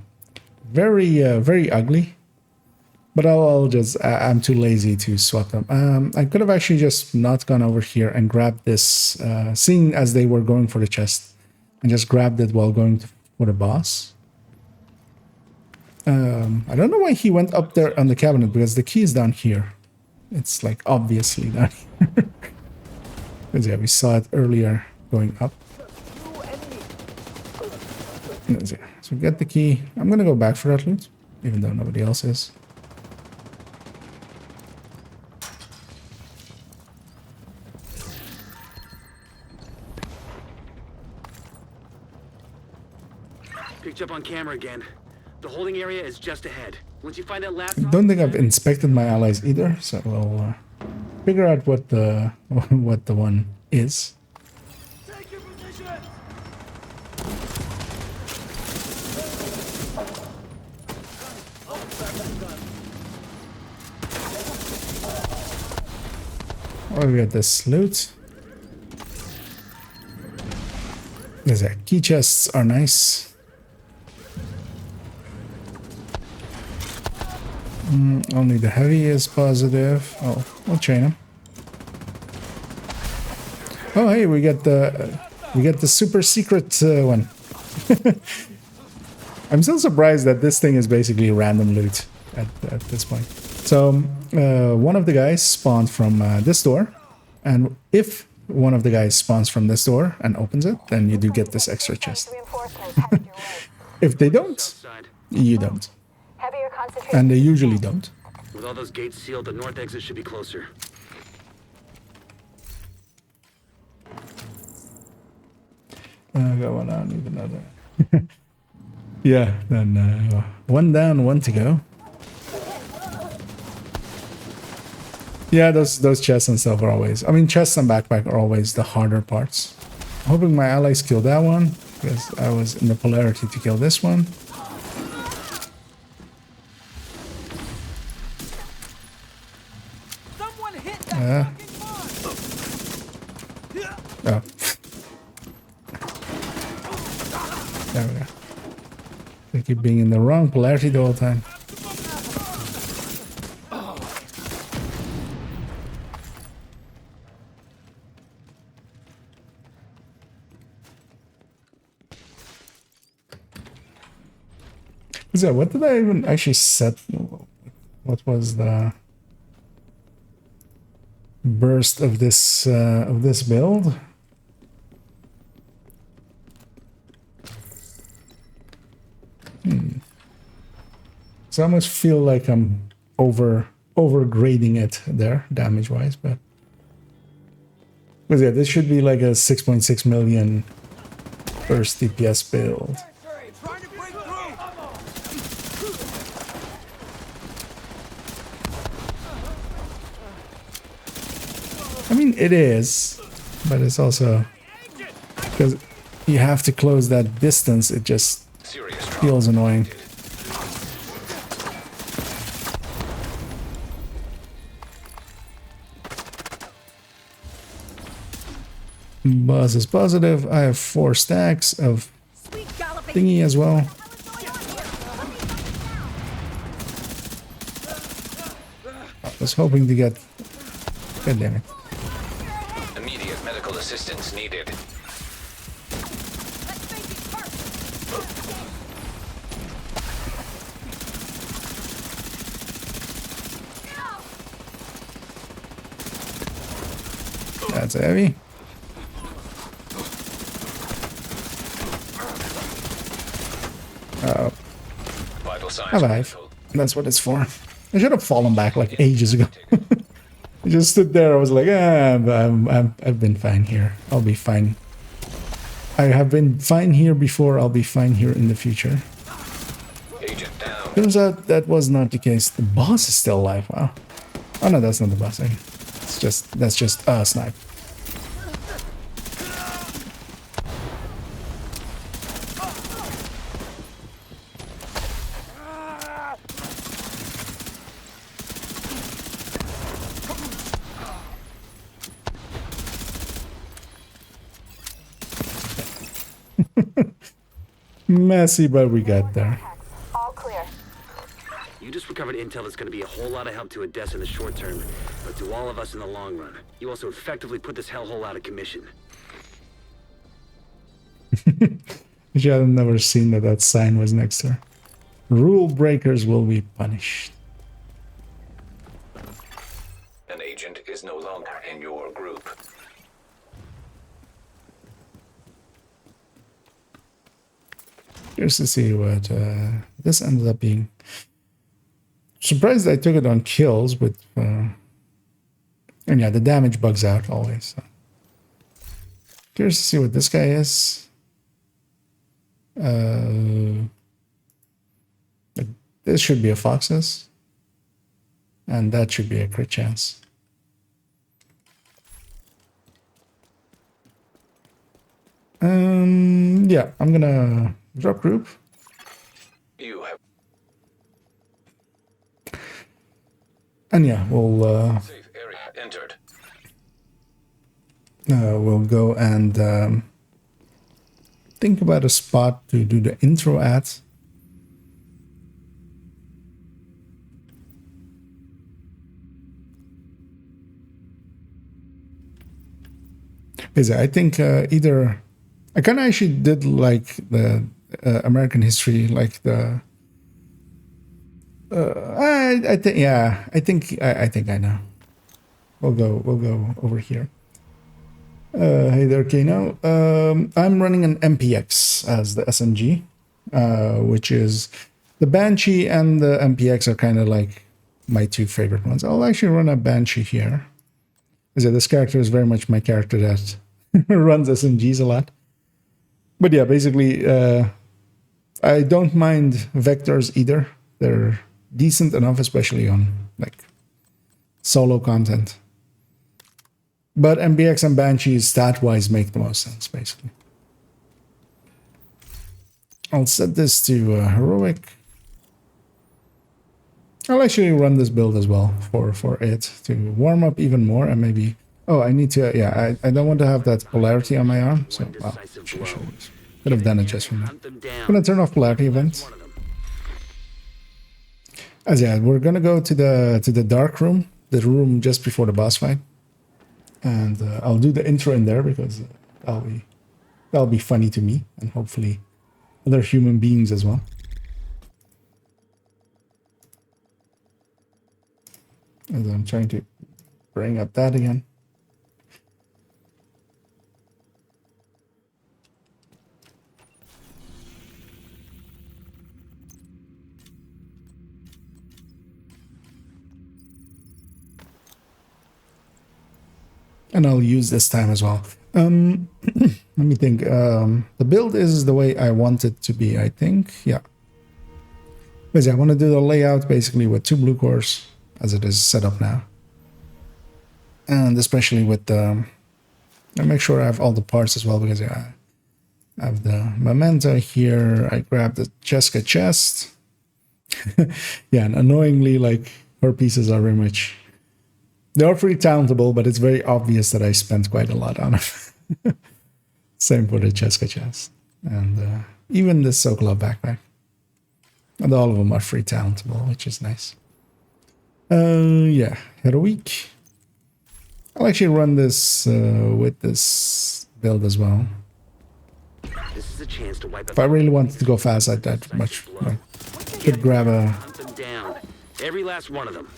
very ugly. But I'm too lazy to swap them. I could have actually just not gone over here and grabbed this, seeing as they were going for the chest, and just grabbed it while going for the boss. I don't know why he went up there on the cabinet, because the key is down here. It's like obviously down here. Because yeah, we saw it earlier going up. So get the key. I'm gonna go back for that loot, even though nobody else is. picked up on camera again. The holding area is just ahead. Once you find that last... I don't think I've inspected my allies either, so we'll figure out what the one is. Take your position! Oh, we got this loot. There's that. Key chests are nice. Only the heavy is positive. Oh, we'll chain him. Oh, hey, we get the super secret one. I'm still surprised that this thing is basically random loot at this point. So one of the guys spawned from this door, and if one of the guys spawns from this door and opens it, then you do get this extra chest. Reinforcements headed your way. If they don't, Outside. you don't. Heavier concentration. And they usually don't. With all those gates sealed, the north exit should be closer. Got one out, need another. Yeah, then one down, one to go. Yeah, those chests and stuff are always... I mean, chests and backpack are always the harder parts. I'm hoping my allies kill that one, because I was in the polarity to kill this one. Someone hit that fucking Oh. There we go. They keep being in the wrong polarity the whole time. So what did I even actually set? What was the burst of this build? So I almost feel like I'm overgrading it there, damage wise, but yeah, this should be like a 6.6 million burst DPS build. trying to break through. I mean, it is, but it's also because you have to close that distance. It just Serious trauma. feels annoying. Buzz is positive. I have 4 stacks of Sweet galloping. thingy as well. What the hell is going on here? Let me find it now. I was hoping to get... God damn it. Immediate medical assistance needed. Let's make it perfect. That's heavy. Vital signs. Alive. critical. That's what it's for. I should have fallen back like ages ago. I just stood there. I was like, I've been fine here. I'll be fine. I have been fine here before. I'll be fine here in the future. Agent down. Turns out that was not the case. The boss is still alive. Wow. Oh no, that's not the boss. That's just a snipe. Messy, but we got there. All clear. You just recovered intel that's going to be a whole lot of help to Odessa in the short term, but to all of us in the long run. You also effectively put this hellhole out of commission. Which I've never seen that sign was next to her. Rule breakers will be punished. An agent is no longer in your group. Curious to see what this ended up being. Surprised I took it on kills, but and yeah, the damage bugs out always. So. Curious to see what this guy is. This should be a Fox's, and that should be a crit chance. Yeah, I'm gonna drop group. You have And yeah, we'll safe area entered. we'll go and think about a spot to do the intro at. Because I think either I kind of actually did like the American history, like the. I think yeah, I think I know. We'll go over here. Hey there, Kano. I'm running an MPX as the SMG, which is the Banshee and the MPX are kind of like my two favorite ones. I'll actually run a Banshee here. Because this character is very much my character that runs SMGs a lot. But yeah, basically, I don't mind vectors either. They're decent enough, especially on like solo content. But MBX and Banshees stat-wise make the most sense, basically. I'll set this to heroic. I'll actually run this build as well for it to warm up even more and maybe. Oh, I need to. Yeah, I don't want to have that polarity on my arm. So well, could have done it just from now. I'm gonna turn off polarity events. As yeah, we're gonna go to the dark room, the room just before the boss fight, and I'll do the intro in there because that'll be funny to me and hopefully other human beings as well. As I'm trying to bring up that again. And I'll use this time as well. Let me think. The build is the way I want it to be, I think. Yeah. Because I want to do the layout basically with 2 blue cores as it is set up now. And especially with the... I make sure I have all the parts as well because yeah, I have the Memento here. I grab the Jessica chest. Yeah, and annoyingly, like, her pieces are very much... They're pretty countable, but it's very obvious that I spent quite a lot on it. Same for the Jessica chest. And even the Sokolov backpack. And all of them are free countable, which is nice. Yeah, heroic. I'll actually run this with this build as well. This is a chance to wipe if I really wanted to go fast, I'd that much. Like, could grab a. Hunt them down. Every last one of them.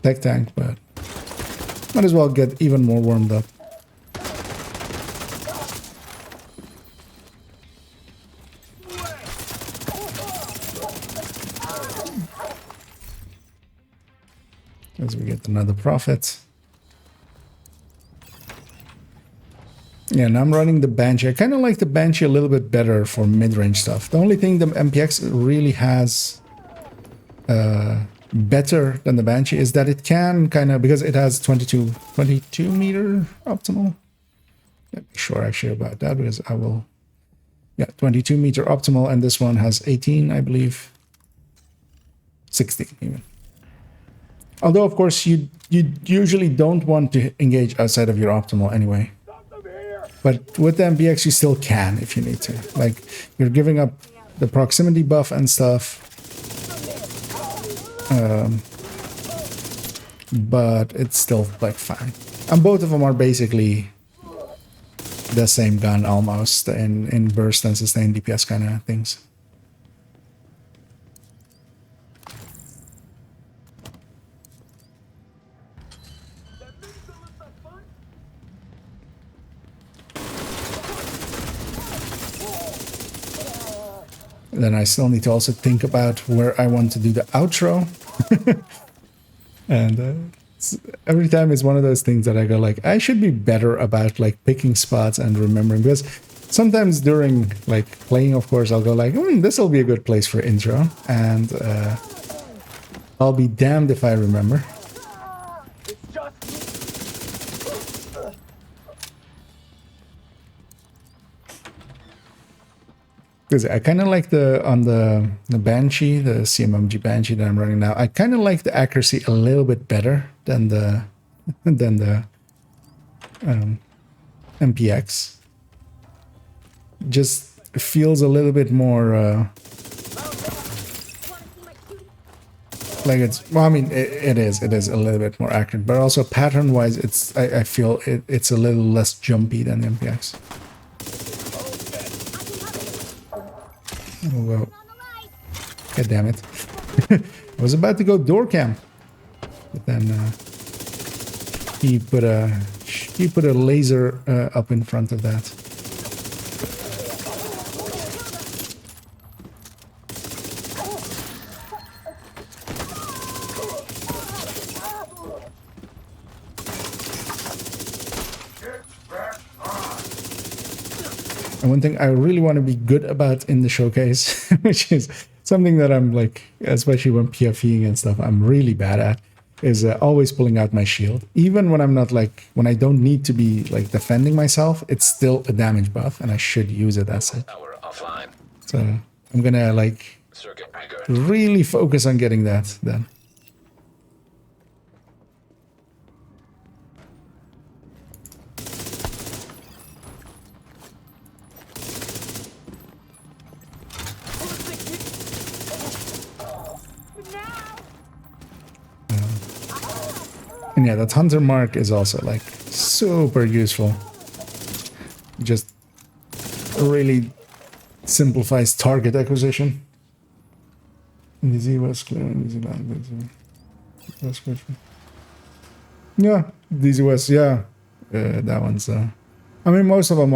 Tech tank, but might as well get even more warmed up. As we get another profit. Yeah, and I'm running the Banshee. I kind of like the Banshee a little bit better for mid-range stuff. The only thing the MPX really has better than the Banshee is that it can kind of, because it has 22 meter optimal. Let me be sure actually about that because I will, yeah, 22 meter optimal, and this one has 18, I believe, 16 even. Although, of course, you usually don't want to engage outside of your optimal anyway. But with the MPX, you still can if you need to. Like, you're giving up the proximity buff and stuff. But it's still, like, fine. And both of them are basically the same gun almost in burst and sustained DPS kind of things. Then I still need to also think about where I want to do the outro. And every time it's one of those things that I go like, I should be better about like picking spots and remembering, because sometimes during like playing, of course, I'll go like, this will be a good place for intro, and I'll be damned if I remember. Because I kind of like on the Banshee, the CMMG Banshee that I'm running now. I kind of like the accuracy a little bit better than the MPX. Just feels a little bit more like it's. Well, I mean, it is a little bit more accurate, but also pattern-wise, it's. I feel it's a little less jumpy than the MPX. Oh, well. God damn it. I was about to go door cam. but then he put a laser up in front of that. And one thing I really want to be good about in the showcase, which is something that I'm like, especially when PFEing and stuff, I'm really bad at, is always pulling out my shield. Even when I'm not like, when I don't need to be like defending myself, it's still a damage buff and I should use it as such. Power offline. So I'm gonna like Circuit breaker. really focus on getting that then. And yeah, that hunter mark is also like super useful. Just really simplifies target acquisition. DZ was clear and DZ language. Yeah, DZ was, yeah. That one's I mean, most of them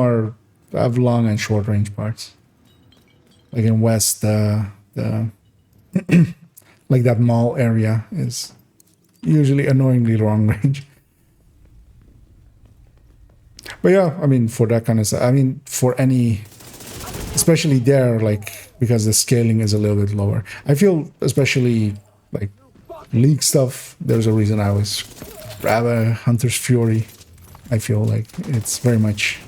have long and short range parts. Like in West, the like that mall area is usually annoyingly long range. But yeah, I mean, for that kind of stuff, I mean, for any, especially there, like, because the scaling is a little bit lower. I feel, especially, like, League stuff, there's a reason I always grab a Hunter's Fury. I feel like it's very much,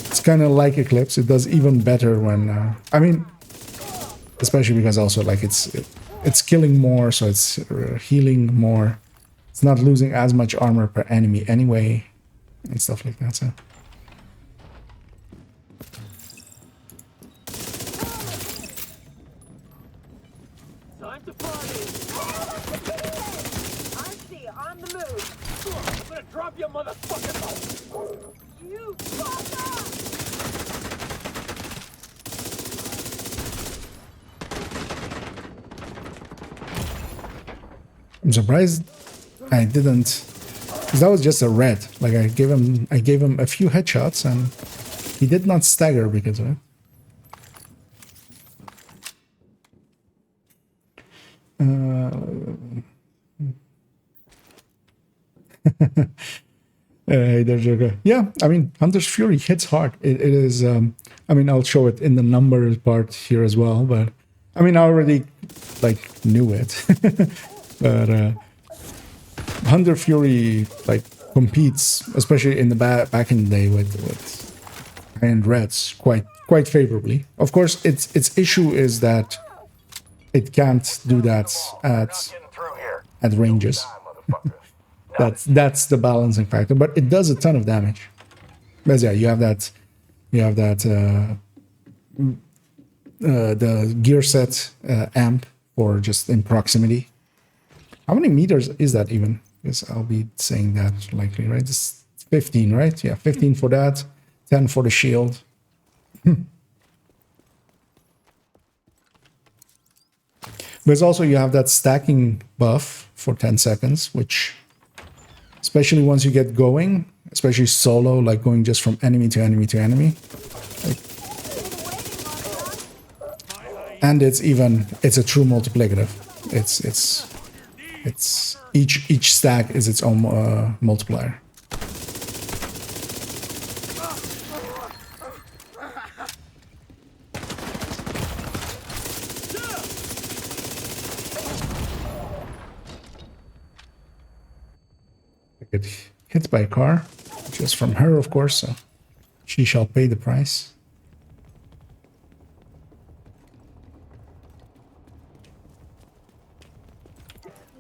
it's kind of like Eclipse. It does even better when, I mean, especially because also, like, it's killing more, so it's healing more. It's not losing as much armor per enemy anyway, and stuff like that, so. Time to party. I see you on the move. I'm gonna drop your motherfucking home. You fucker! I'm surprised I didn't, because that was just a red. Like I gave him a few headshots and he did not stagger because of it. Hey there, Joker. Yeah, I mean, Hunter's Fury hits hard. It is, I mean, I'll show it in the numbers part here as well, but I mean, I already, like, knew it. But Hunter Fury, like, competes, especially in the back in the day with high-end reds, quite favorably. Of course, its issue is that it can't do that at ranges. That's the balancing factor, but it does a ton of damage. But yeah, you have that the gear set amp for just in proximity. How many meters is that even? Because I'll be saying that likely, right? It's 15, right? Yeah, 15 for that, 10 for the shield. But also you have that stacking buff for 10 seconds, which, especially once you get going, especially solo, like going just from enemy to enemy to enemy. Like, and it's a true multiplicative. It's each stack is its own multiplier. Get hit by a car, just from her, of course, so she shall pay the price.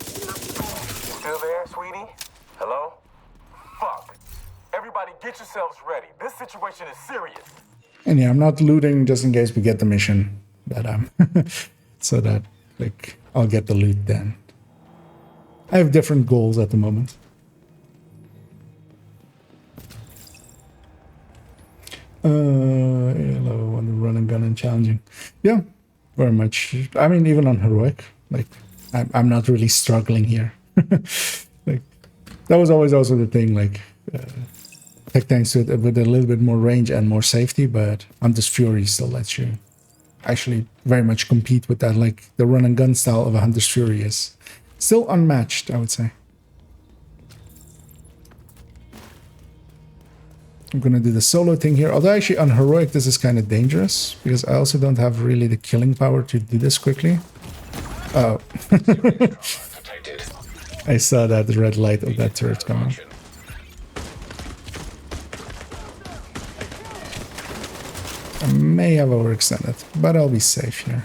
Still there, sweetie? Hello? Fuck. Everybody get yourselves ready. This situation is serious. And yeah, I'm not looting just in case we get the mission that so that, like, I'll get the loot then. I have different goals at the moment. Hello, on the run and gun and challenging. Yeah, very much. I mean, even on heroic, like, I'm not really struggling here. Like, that was always also the thing, like, tech tanks with a little bit more range and more safety, but Hunter's Fury still lets you actually very much compete with that. Like, the run and gun style of a Hunter's Fury is still unmatched, I would say. I'm gonna do the solo thing here, although actually on heroic this is kind of dangerous because I also don't have really the killing power to do this quickly. Oh. Detected. I saw that red light of that turret coming. I may have overextended, but I'll be safe here.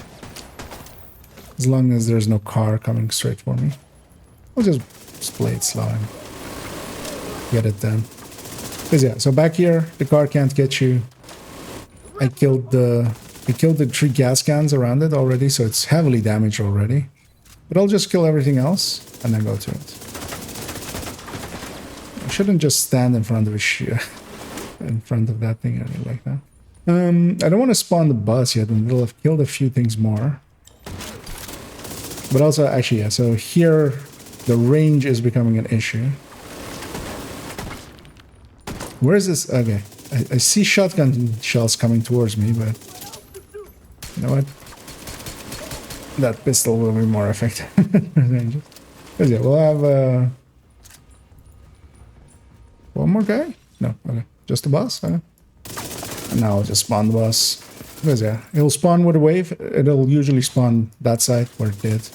As long as there's no car coming straight for me. I'll just play it slow and get it done. Because yeah, so back here, the car can't get you. I killed the 3 gas cans around it already, so it's heavily damaged already. But I'll just kill everything else and then go to it. I shouldn't just stand in front of in front of that thing like that. I don't want to spawn the bus yet, and we'll have killed a few things more. But also, actually, yeah, so here the range is becoming an issue. Where is this? Okay, I see shotgun shells coming towards me, but you know what? That pistol will be more effective. Because yeah, we'll have one more guy? No, okay, just the boss. Okay. And now I'll just spawn the boss. Because yeah, it'll spawn with a wave. It'll usually spawn that side where it did.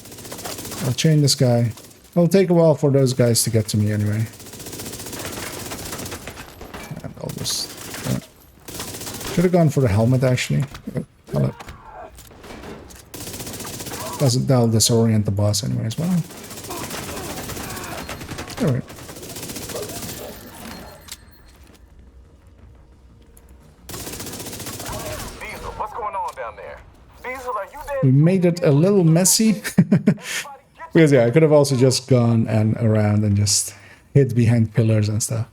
I'll chain this guy. It'll take a while for those guys to get to me anyway. And I'll just... should have gone for the helmet actually. Hello. That'll disorient the boss anyway as well. Alright. Diesel, what's going on down there? Diesel, are you there? We made it a little messy. Because yeah, I could have also just gone and around and just hid behind pillars and stuff.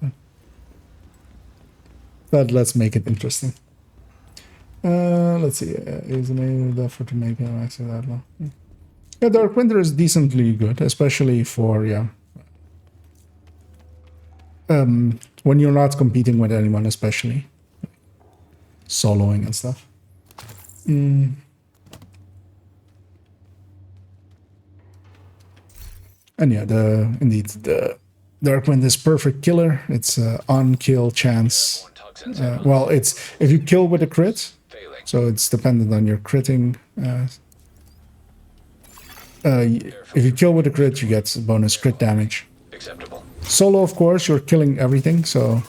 But let's make it interesting. Let's see. Is the main effort to make it actually that long? Yeah, Dark Winter is decently good, especially for when you're not competing with anyone, especially soloing and stuff. And yeah, indeed the Darkwind is perfect killer. It's on kill chance. Well, it's if you kill with a crit, so it's dependent on your critting. If you kill with a crit, you get bonus crit damage. Acceptable. Solo, of course, you're killing everything, so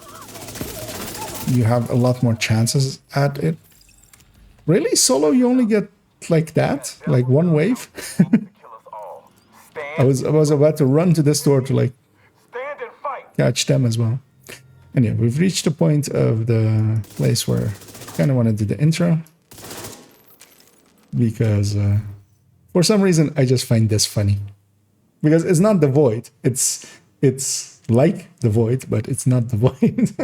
you have a lot more chances at it. Really, solo, you only get like that, like one wave. I was about to run to this door to like catch them as well. And yeah, we've reached the point of the place where I kind of want to do the intro. Because for some reason I just find this funny. Because it's not the Void. It's like the Void, but it's not the Void.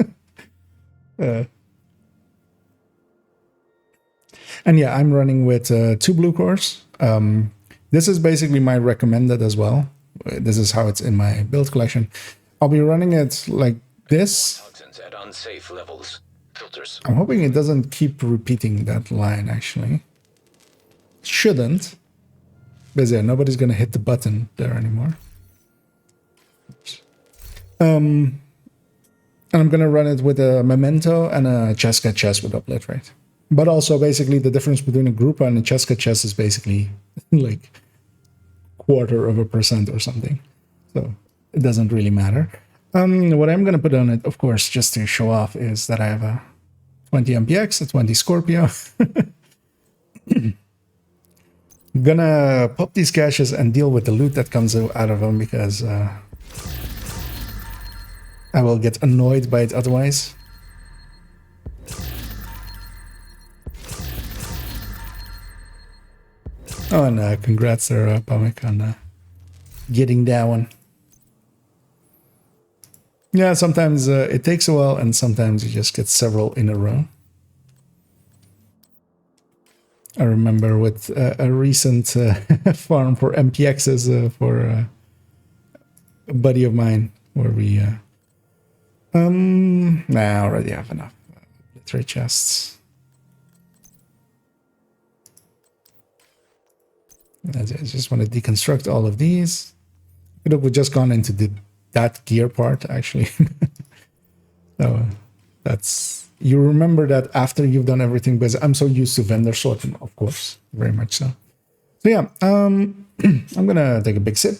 And yeah, I'm running with 2 blue cores. This is basically my recommended as well. This is how it's in my build collection. I'll be running it like this. Toxins at unsafe levels. Filters. I'm hoping it doesn't keep repeating that line, actually. Shouldn't. Because yeah, nobody's gonna hit the button there anymore. And I'm gonna run it with a Memento and a Cheska chest with uplit rate. But also, basically, the difference between a Grupa and a Cheska chest is basically like 0.25% or something. So it doesn't really matter. What I'm going to put on it, of course, just to show off, is that I have a 20 MPX, a 20 Scorpio. I'm gonna pop these caches and deal with the loot that comes out of them, because I will get annoyed by it otherwise. Oh, and congrats there, Pamek, on getting that one. Yeah, sometimes it takes a while, and sometimes you just get several in a row. I remember with a recent farm for MPXs for a buddy of mine where we I already have enough military chests. I just want to deconstruct all of these. Could have just gone into that gear part actually. So that's, you remember that after you've done everything, because I'm so used to vendor sorting, of course, very much so. So yeah, I'm gonna take a big sip.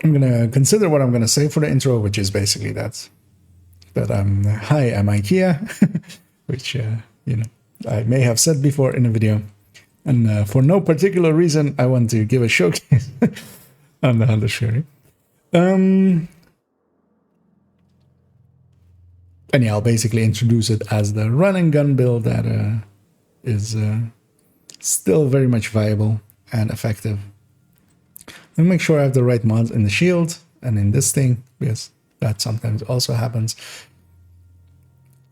I'm gonna consider what I'm gonna say for the intro, which is basically that hi, I'm IKEA, which you know, I may have said before in a video, and for no particular reason, I want to give a showcase on the Hunter Fury. And yeah, I'll basically introduce it as the run and gun build that is still very much viable and effective. Let me make sure I have the right mods in the shield and in this thing, because that sometimes also happens.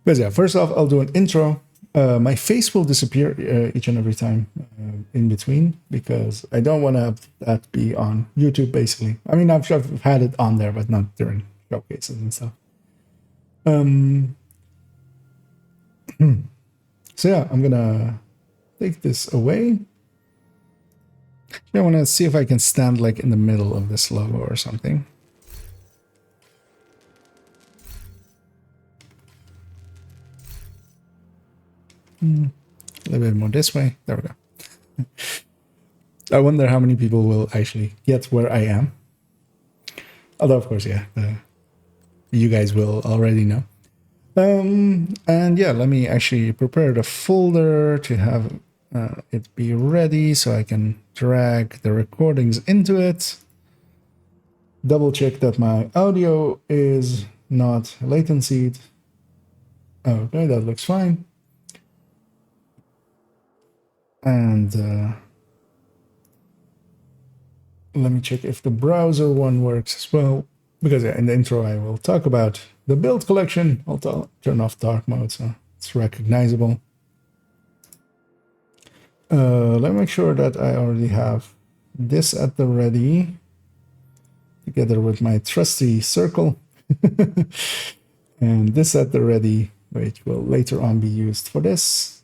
But yeah, first off, I'll do an intro. My face will disappear each and every time in between, because I don't want to have that be on YouTube, basically. I mean, I've had it on there, but not during showcases and stuff. So yeah, I'm gonna take this away. I want to see if I can stand like in the middle of this logo or something. A little bit more this way. There we go. I wonder how many people will actually get where I am. Although, of course, yeah, you guys will already know. And yeah, let me actually prepare the folder to have it be ready so I can drag the recordings into it. Double check that my audio is not latencyed. Okay, that looks fine. And let me check if the browser one works as well, because yeah, in the intro I will talk about the build collection. I'll turn off dark mode so it's recognizable. Let me make sure that I already have this at the ready, together with my trusty circle. And this at the ready, which will later on be used for this.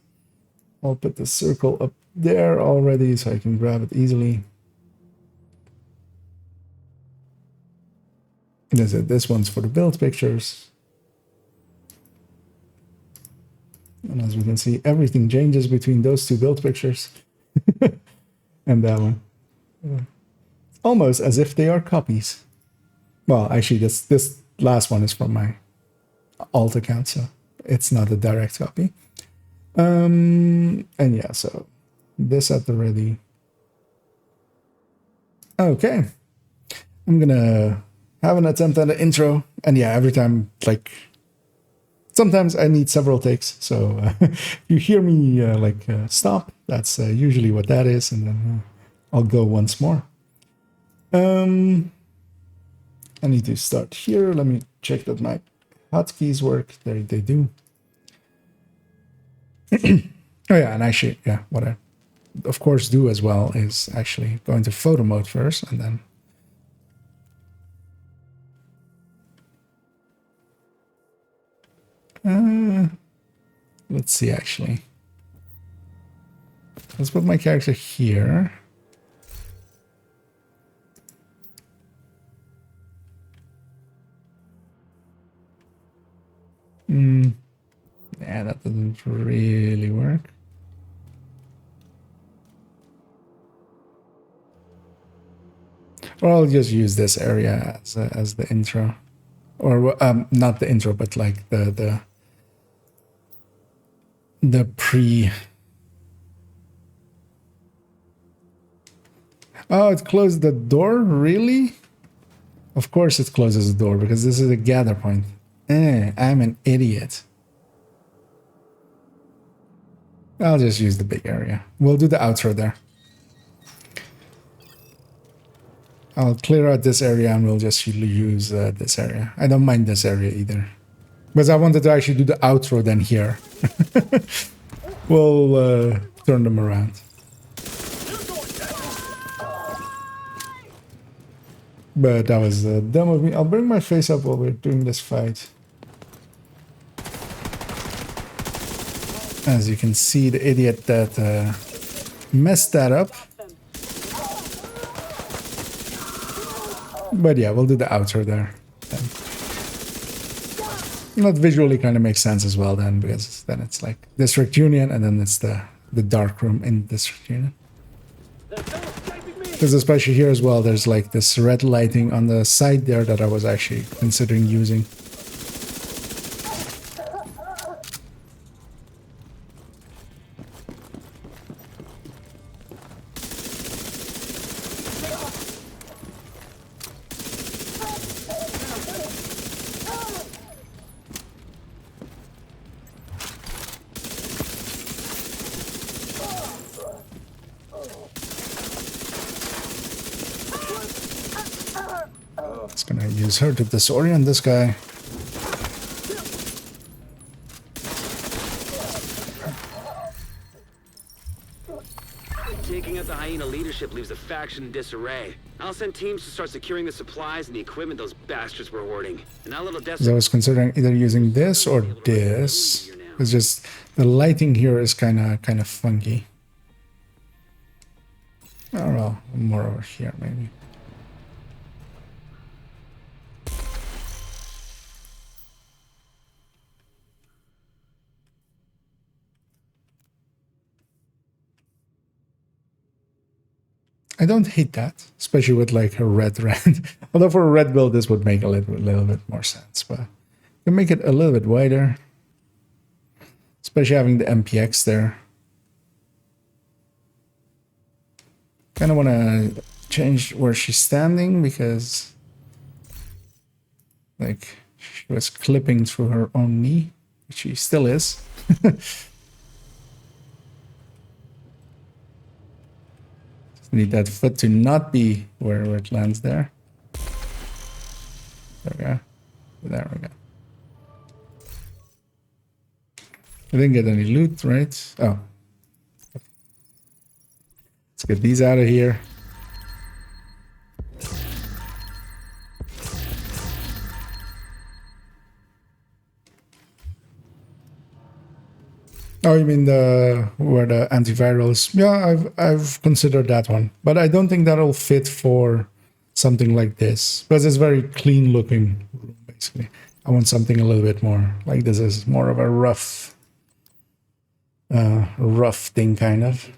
I'll put the circle up there already so I can grab it easily. That's it. This one's for the build pictures. And as we can see, everything changes between those two build pictures and that one. It's almost as if they are copies. Well, actually, this last one is from my alt account, so it's not a direct copy. And yeah, so this at the ready. Okay, I'm gonna have an attempt at an intro, and yeah, every time, like, sometimes I need several takes, so if you hear me stop, that's usually what that is, and then I'll go once more. I need to start here. Let me check that my hotkeys work. There they do. Oh yeah, and actually, yeah, what I of course do as well is actually go into photo mode first, and then let's see, actually. Let's put my character here. Yeah, that doesn't really work. Or I'll just use this area as the intro. Or not the intro, but like the pre. Oh, it closed the door? Really? Of course it closes the door, because this is a gather point. I'm an idiot. I'll just use the big area. We'll do the outro there. I'll clear out this area and we'll just use this area. I don't mind this area either. Because I wanted to actually do the outro then here. We'll turn them around. But that was dumb of me. I'll bring my face up while we're doing this fight. As you can see, the idiot that messed that up. But yeah, we'll do the outro there. That visually kind of makes sense as well then, because then it's like District Union and then it's the dark room in District Union. Because especially here as well, there's like this red lighting on the side there that I was actually considering using. It's gonna use her to disorient this guy. Taking out the hyena leadership leaves the faction in disarray. I'll send teams to start securing the supplies and the equipment those bastards were hoarding. And that little I was considering either using this or this. It's just the lighting here is kind of funky. Oh well, more over here maybe. I don't hate that, especially with like a red rand. Although for a red build, this would make a little bit more sense, but you can make it a little bit wider, especially having the MPX there. Kind of want to change where she's standing because like she was clipping through her own knee, which she still is. Need that foot to not be where it lands there. There we go. There we go. I didn't get any loot, right? Oh. Let's get these out of here. Oh, you mean where the antivirals? Yeah, I've considered that one, but I don't think that'll fit for something like this because it's very clean looking. Basically, I want something a little bit more like this. Is more of a rough thing, kind of.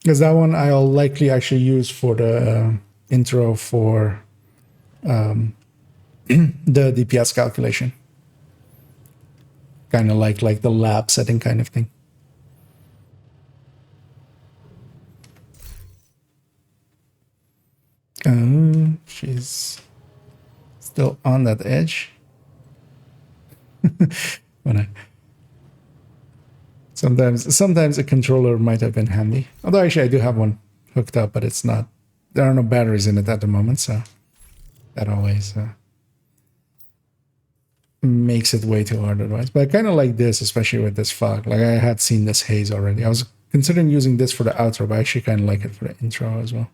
Because that one I'll likely actually use for the intro for. The DPS calculation, kind of like the lab setting kind of thing. She's still on that edge. Sometimes a controller might have been handy. Although actually I do have one hooked up, but it's not. There are no batteries in it at the moment, so. That always makes it way too hard otherwise. But I kind of like this, especially with this fog. Like I had seen this haze already. I was considering using this for the outro, but I actually kind of like it for the intro as well.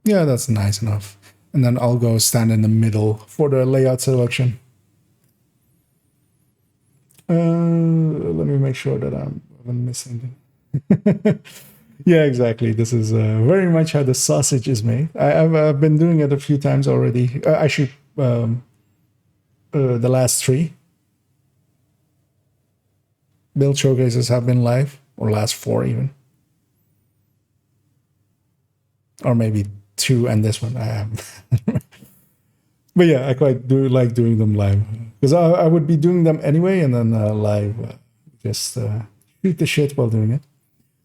Yeah, that's nice enough. And then I'll go stand in the middle for the layout selection. Let me make sure that I haven't missed anything. Yeah, exactly. This is very much how the sausage is made. I've been doing it a few times already. Actually, the last 3 build showcases have been live, or last 4 even. Or maybe 2 and this one I have. But yeah, I quite do like doing them live. Because I would be doing them anyway, and then live, just shoot the shit while doing it.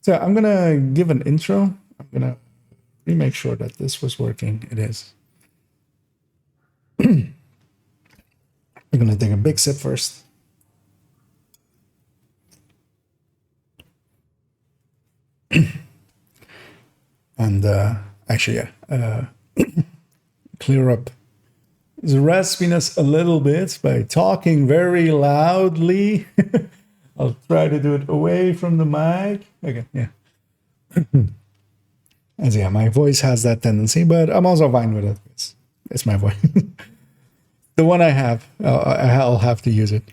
So I'm going to give an intro. I'm going to make sure that this was working. It is. I'm going to take a big sip first. and actually, clear up the raspiness a little bit by talking very loudly. I'll try to do it away from the mic. Okay, yeah. And yeah, my voice has that tendency, but I'm also fine with it. It's my voice. The one I have, I'll have to use it.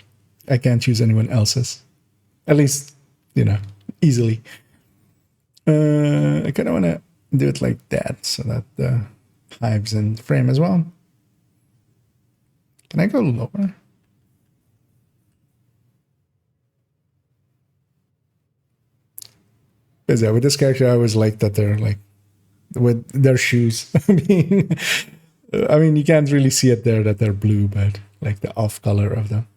I can't choose anyone else's. At least, easily. I kind of want to do it like that so that the hive's in frame as well. Can I go lower? Because yeah, with this character, I always like that they're like, with their shoes being, I mean, you can't really see it there that they're blue, but like the off color of them.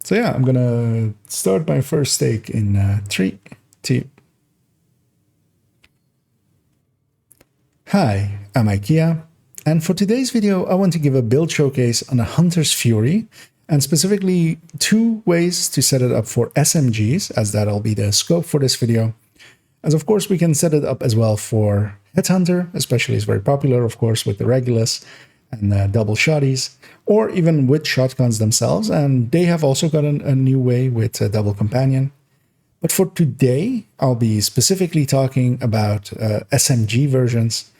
So yeah, I'm gonna start my first take in 3, 2. Hi, I'm IKEA, and for today's video, I want to give a build showcase on a Hunter's Fury, and specifically 2 ways to set it up for SMGs, as that'll be the scope for this video. As of course, we can set it up as well for Headhunter, especially it's very popular, of course, with the Regulus and double shotties, or even with shotguns themselves, and they have also got a new way with a double companion. But for today, I'll be specifically talking about SMG versions,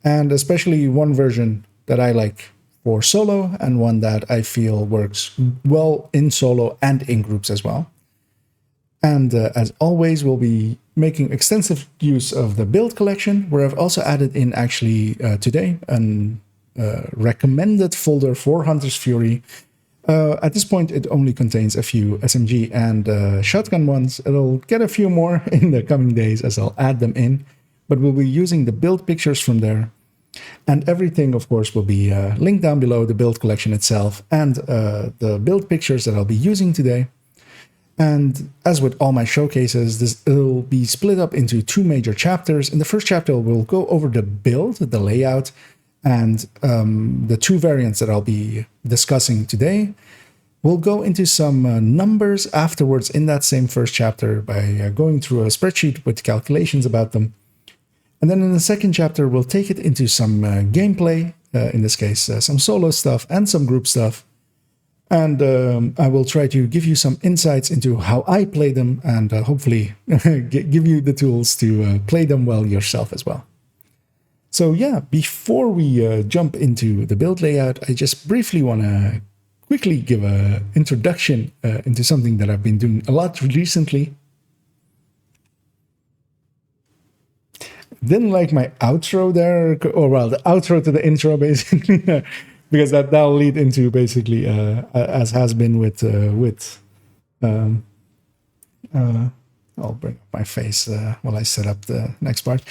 and especially one version that I like for solo, and one that I feel works well in solo and in groups as well. And as always, we'll be making extensive use of the build collection, where I've also added in actually today an recommended folder for Hunter's Fury. At this point, it only contains a few SMG and shotgun ones. It'll get a few more in the coming days as I'll add them in, but we'll be using the build pictures from there. And everything, of course, will be linked down below, the build collection itself and the build pictures that I'll be using today. And as with all my showcases, it'll be split up into 2 major chapters. In the first chapter, we'll go over the build, the layout, and the 2 variants that I'll be discussing today. We'll go into some numbers afterwards in that same first chapter by going through a spreadsheet with calculations about them. And then in the second chapter, we'll take it into some gameplay, in this case, some solo stuff and some group stuff. And I will try to give you some insights into how I play them, and hopefully give you the tools to play them well yourself as well. So yeah, before we jump into the build layout, I just briefly want to quickly give an introduction into something that I've been doing a lot recently. Didn't like my outro there, or well, the outro to the intro basically, because that'll lead into basically, as has been with I'll bring up my face while I set up the next part.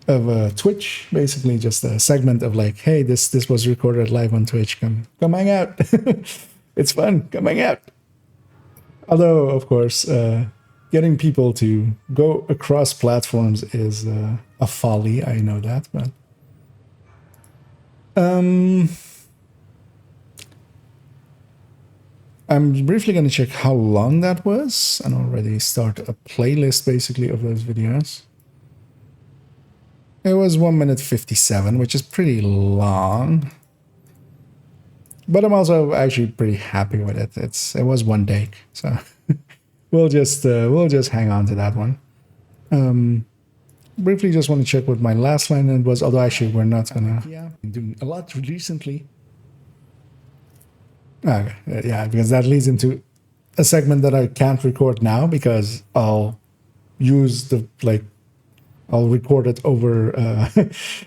Of Twitch, basically just a segment of like, hey, this was recorded live on Twitch. Come hang out. It's fun. Come hang out. Although, of course, getting people to go across platforms is a folly. I know that, but I'm briefly going to check how long that was and already start a playlist basically of those videos. It was 1 minute 57, which is pretty long, but I'm also actually pretty happy with it. It was 1 take, so we'll just hang on to that one. Briefly, just want to check what my last line was. Although actually, we're not gonna. Yeah, been doing a lot recently. Okay, yeah, because that leads into a segment that I can't record now because I'll use I'll record it over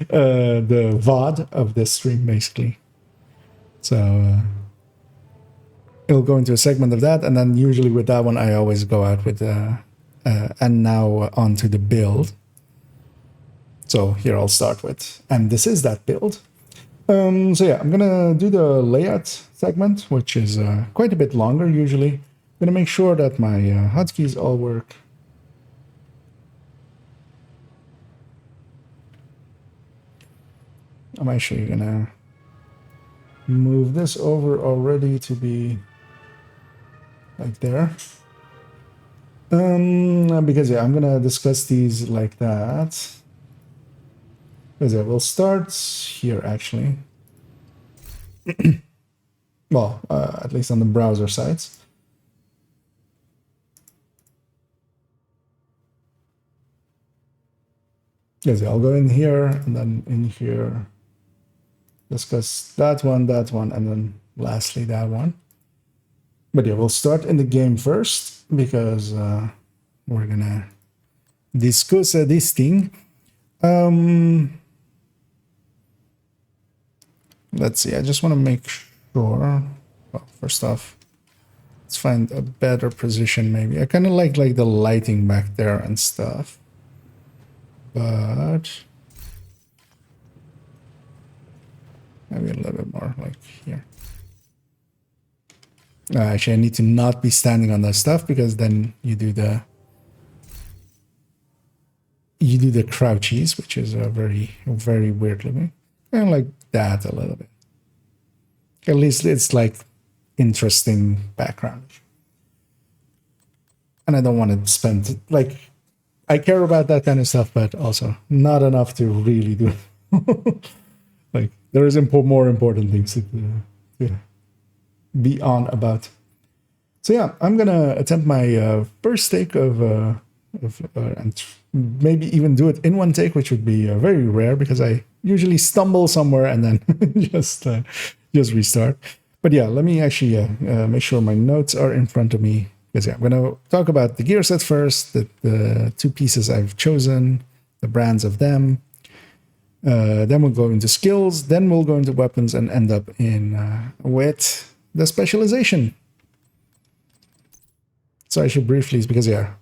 the VOD of this stream, basically. So it'll go into a segment of that, and then usually with that one, I always go out with and now onto the build. So here I'll start with, and this is that build. So yeah, I'm gonna do the layout segment, which is quite a bit longer usually. I'm gonna make sure that my hotkeys all work. I'm actually gonna move this over already to be like there. Because yeah, I'm gonna discuss these like that. Because yeah, we'll start here actually. Well, at least on the browser sites. Yes, yeah, I'll go in here and then in here, discuss that one, and then lastly that one. But yeah, we'll start in the game first because we're gonna discuss this thing. Let's see, I just want to make sure. Well, first off, let's find a better position maybe. I kind of like the lighting back there and stuff. But maybe a little bit more like here. Actually, I need to not be standing on that stuff because then you do the crouchies, which is a very weird looking. Kind of like that a little bit. At least it's like interesting background. And I don't want to spend like I care about that kind of stuff, but also not enough to really do. Like there is more important things to be on about. So yeah, I'm gonna attempt my first take of and maybe even do it in one take, which would be very rare because I usually stumble somewhere and then just restart. But yeah, let me actually make sure my notes are in front of me. Because yeah, I'm going to talk about the gear sets first, the two pieces I've chosen, the brands of them. Then we'll go into skills, then we'll go into weapons and end up in with the specialization. So I should briefly, because yeah,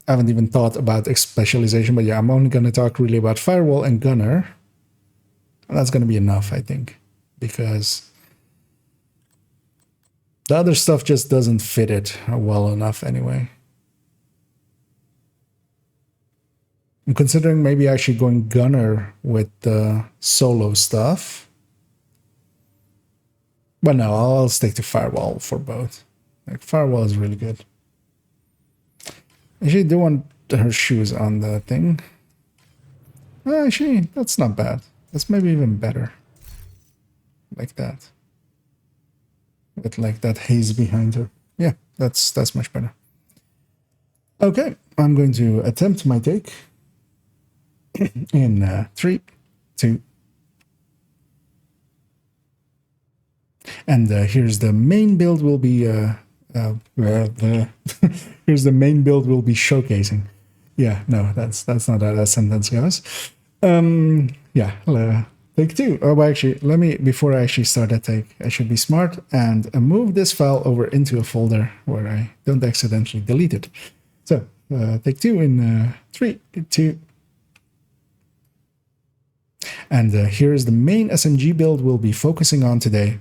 I haven't even thought about specialization, but yeah, I'm only going to talk really about firewall and gunner. And that's going to be enough, I think, because the other stuff just doesn't fit it well enough anyway. I'm considering maybe actually going gunner with the solo stuff. But no, I'll stick to firewall for both. Like firewall is really good. Actually, I do want her shoes on the thing. Actually, that's not bad. That's maybe even better. Like that. With like that haze behind her. Yeah, that's much better. Okay, I'm going to attempt my take in 3, 2, and here's the main build we'll be here's the main build we'll be showcasing. Yeah, no, that's not how that sentence goes. Yeah. Take 2. Oh, well, actually, let me, before I actually start that take, I should be smart and move this file over into a folder where I don't accidentally delete it. So, take 2 in 3, 2. And here's the main SMG build we'll be focusing on today.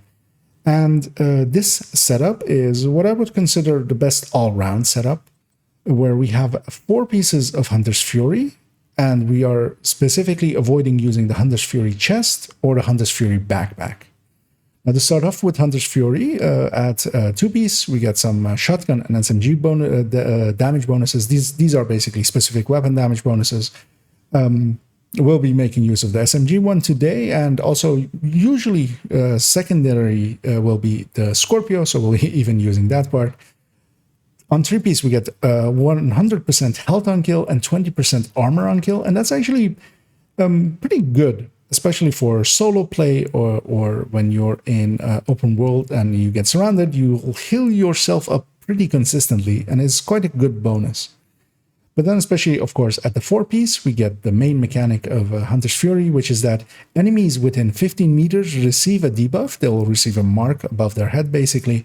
And this setup is what I would consider the best all-round setup, where we have 4 pieces of Hunter's Fury, and we are specifically avoiding using the Hunter's Fury chest or the Hunter's Fury backpack. Now to start off with Hunter's Fury, at 2-piece, we get some shotgun and SMG damage bonuses. These are basically specific weapon damage bonuses. We'll be making use of the SMG one today, and also usually secondary will be the Scorpio, so we'll be even using that part. On 3-piece, we get 100% health on kill and 20% armor on kill, and that's actually pretty good, especially for solo play or when you're in open world and you get surrounded, you will heal yourself up pretty consistently, and it's quite a good bonus. But then especially, of course, at the 4-piece, we get the main mechanic of Hunter's Fury, which is that enemies within 15 meters receive a debuff. They'll receive a mark above their head, basically.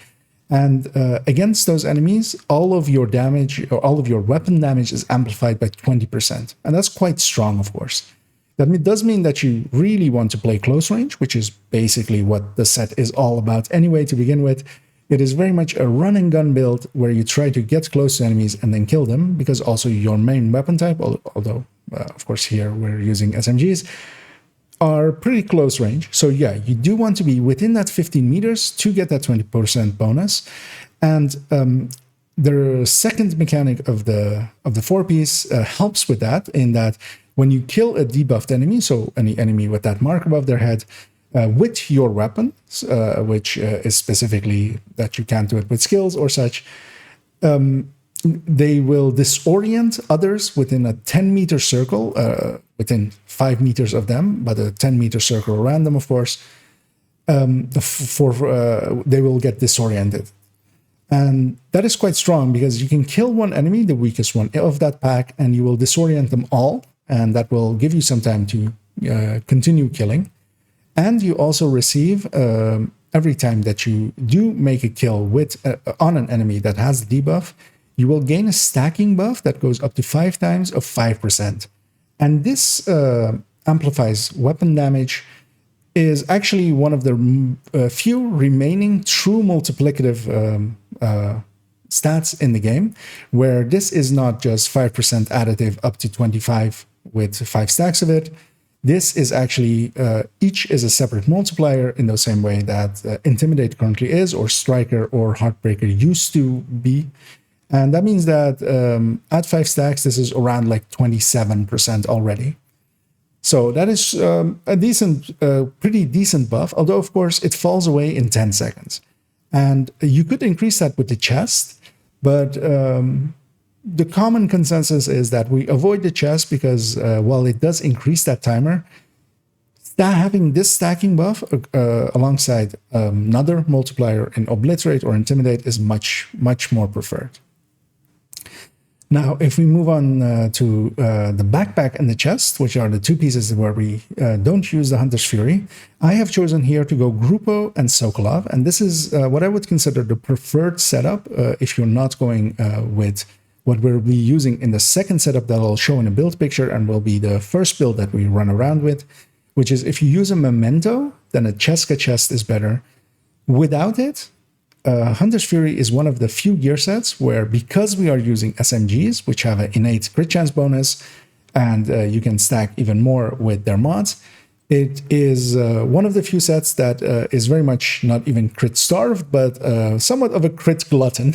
And against those enemies, all of your damage, or all of your weapon damage is amplified by 20%. And that's quite strong, of course. That does mean that you really want to play close range, which is basically what the set is all about anyway to begin with. It is very much a run and gun build where you try to get close to enemies and then kill them, because also your main weapon type, although of course here we're using SMGs, are pretty close range. So yeah, you do want to be within that 15 meters to get that 20% bonus. And the second mechanic of the 4-piece helps with that, in that when you kill a debuffed enemy, so any enemy with that mark above their head, with your weapon, which is specifically that you can't do it with skills or such, they will disorient others within a 10-meter circle, within 5 meters of them, but a 10-meter circle around them, of course. They will get disoriented. And that is quite strong, because you can kill one enemy, the weakest one of that pack, and you will disorient them all, and that will give you some time to continue killing. And you also receive, every time that you do make a kill with on an enemy that has the debuff, you will gain a stacking buff that goes up to 5 times of 5%. And this amplifies weapon damage, is actually one of the few remaining true multiplicative stats in the game, where this is not just 5% additive up to 25 with 5 stacks of it. This is actually, each is a separate multiplier in the same way that Intimidate currently is, or Striker or Heartbreaker used to be. And that means that at 5 stacks, this is around like 27% already. So that is a decent, pretty decent buff, although of course it falls away in 10 seconds. And you could increase that with the chest, but the common consensus is that we avoid the chest because while it does increase that timer, having this stacking buff alongside another multiplier in Obliterate or Intimidate is much, much more preferred. Now, if we move on to the backpack and the chest, which are the 2 pieces where we don't use the Hunter's Fury, I have chosen here to go Grupo and Sokolov, and this is what I would consider the preferred setup if you're not going with what we'll be using in the second setup that I'll show in a build picture and will be the first build that we run around with, which is if you use a Memento, then a Cheska chest is better. Without it, Hunter's Fury is one of the few gear sets where, because we are using SMGs, which have an innate crit chance bonus, and you can stack even more with their mods, it is one of the few sets that is very much not even crit starved, but somewhat of a crit glutton.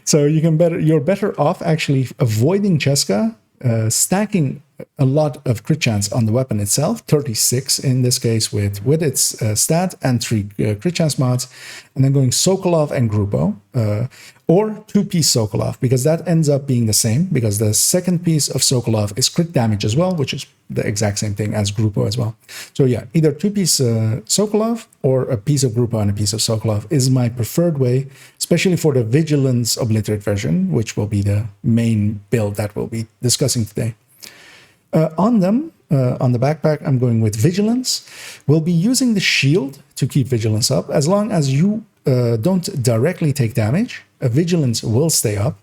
So you're better off actually avoiding Cheska, stacking a lot of crit chance on the weapon itself, 36 in this case with its stat and 3 crit chance mods, and then going Sokolov and Grupo, or 2-piece Sokolov, because that ends up being the same, because the second piece of Sokolov is crit damage as well, which is the exact same thing as Grupo as well. So yeah, either 2-piece Sokolov or a piece of Grupo and a piece of Sokolov is my preferred way, especially for the Vigilance Obliterate version, which will be the main build that we'll be discussing today. On the backpack, I'm going with Vigilance. We'll be using the shield to keep Vigilance up. As long as you don't directly take damage, Vigilance will stay up.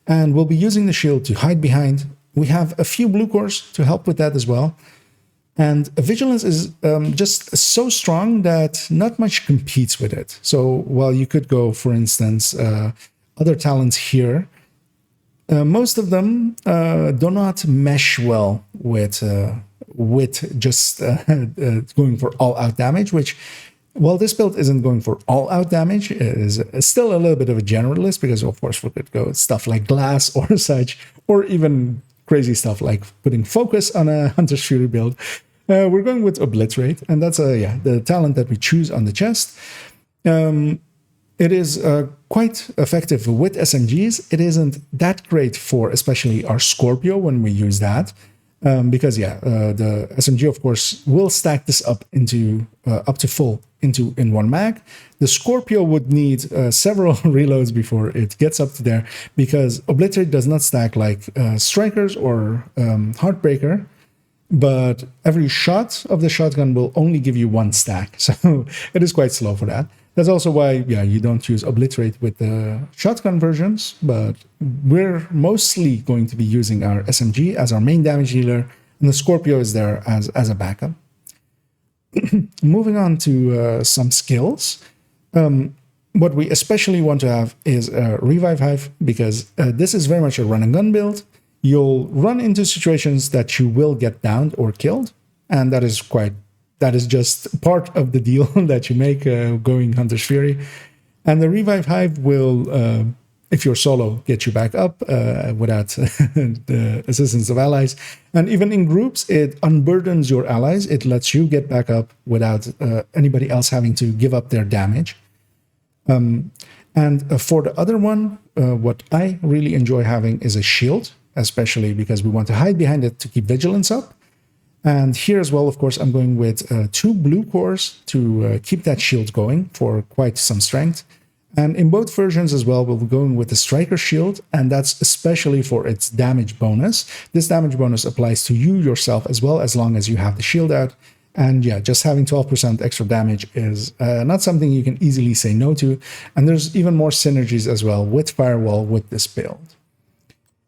And we'll be using the shield to hide behind. We have a few blue cores to help with that as well. And Vigilance is just so strong that not much competes with it. So while you could go, for instance, other talents here, most of them do not mesh well with just going for all-out damage, which, while this build isn't going for all-out damage, it is still a little bit of a generalist, because of course we could go stuff like glass or such, or even crazy stuff like putting focus on a Hunter's Fury build. We're going with Obliterate, and that's the talent that we choose on the chest. It is quite effective with SMGs. It isn't that great for especially our Scorpio when we use that, because the SMG of course will stack this up into up to full in one mag. The Scorpio would need several reloads before it gets up to there, because Obliterate does not stack like Strikers or Heartbreaker. But every shot of the shotgun will only give you 1 stack, so it is quite slow for that. That's also why, you don't use Obliterate with the shotgun versions, but we're mostly going to be using our SMG as our main damage dealer, and the Scorpio is there as a backup. Moving on to some skills. What we especially want to have is a Revive Hive, because this is very much a run-and-gun build. You'll run into situations that you will get downed or killed, and that is just part of the deal that you make going Hunter's Fury. And the Revive Hive will if you're solo, get you back up without the assistance of allies. And even in groups, it unburdens your allies. It lets you get back up without anybody else having to give up their damage. And for the other one, what I really enjoy having is a shield, especially because we want to hide behind it to keep vigilance up. And here as well, of course, I'm going with 2 blue cores to keep that shield going for quite some strength. And in both versions as well, we'll be going with the Striker Shield, and that's especially for its damage bonus. This damage bonus applies to you yourself as well, as long as you have the shield out. And yeah, just having 12% extra damage is not something you can easily say no to. And there's even more synergies as well with Firewall with this build.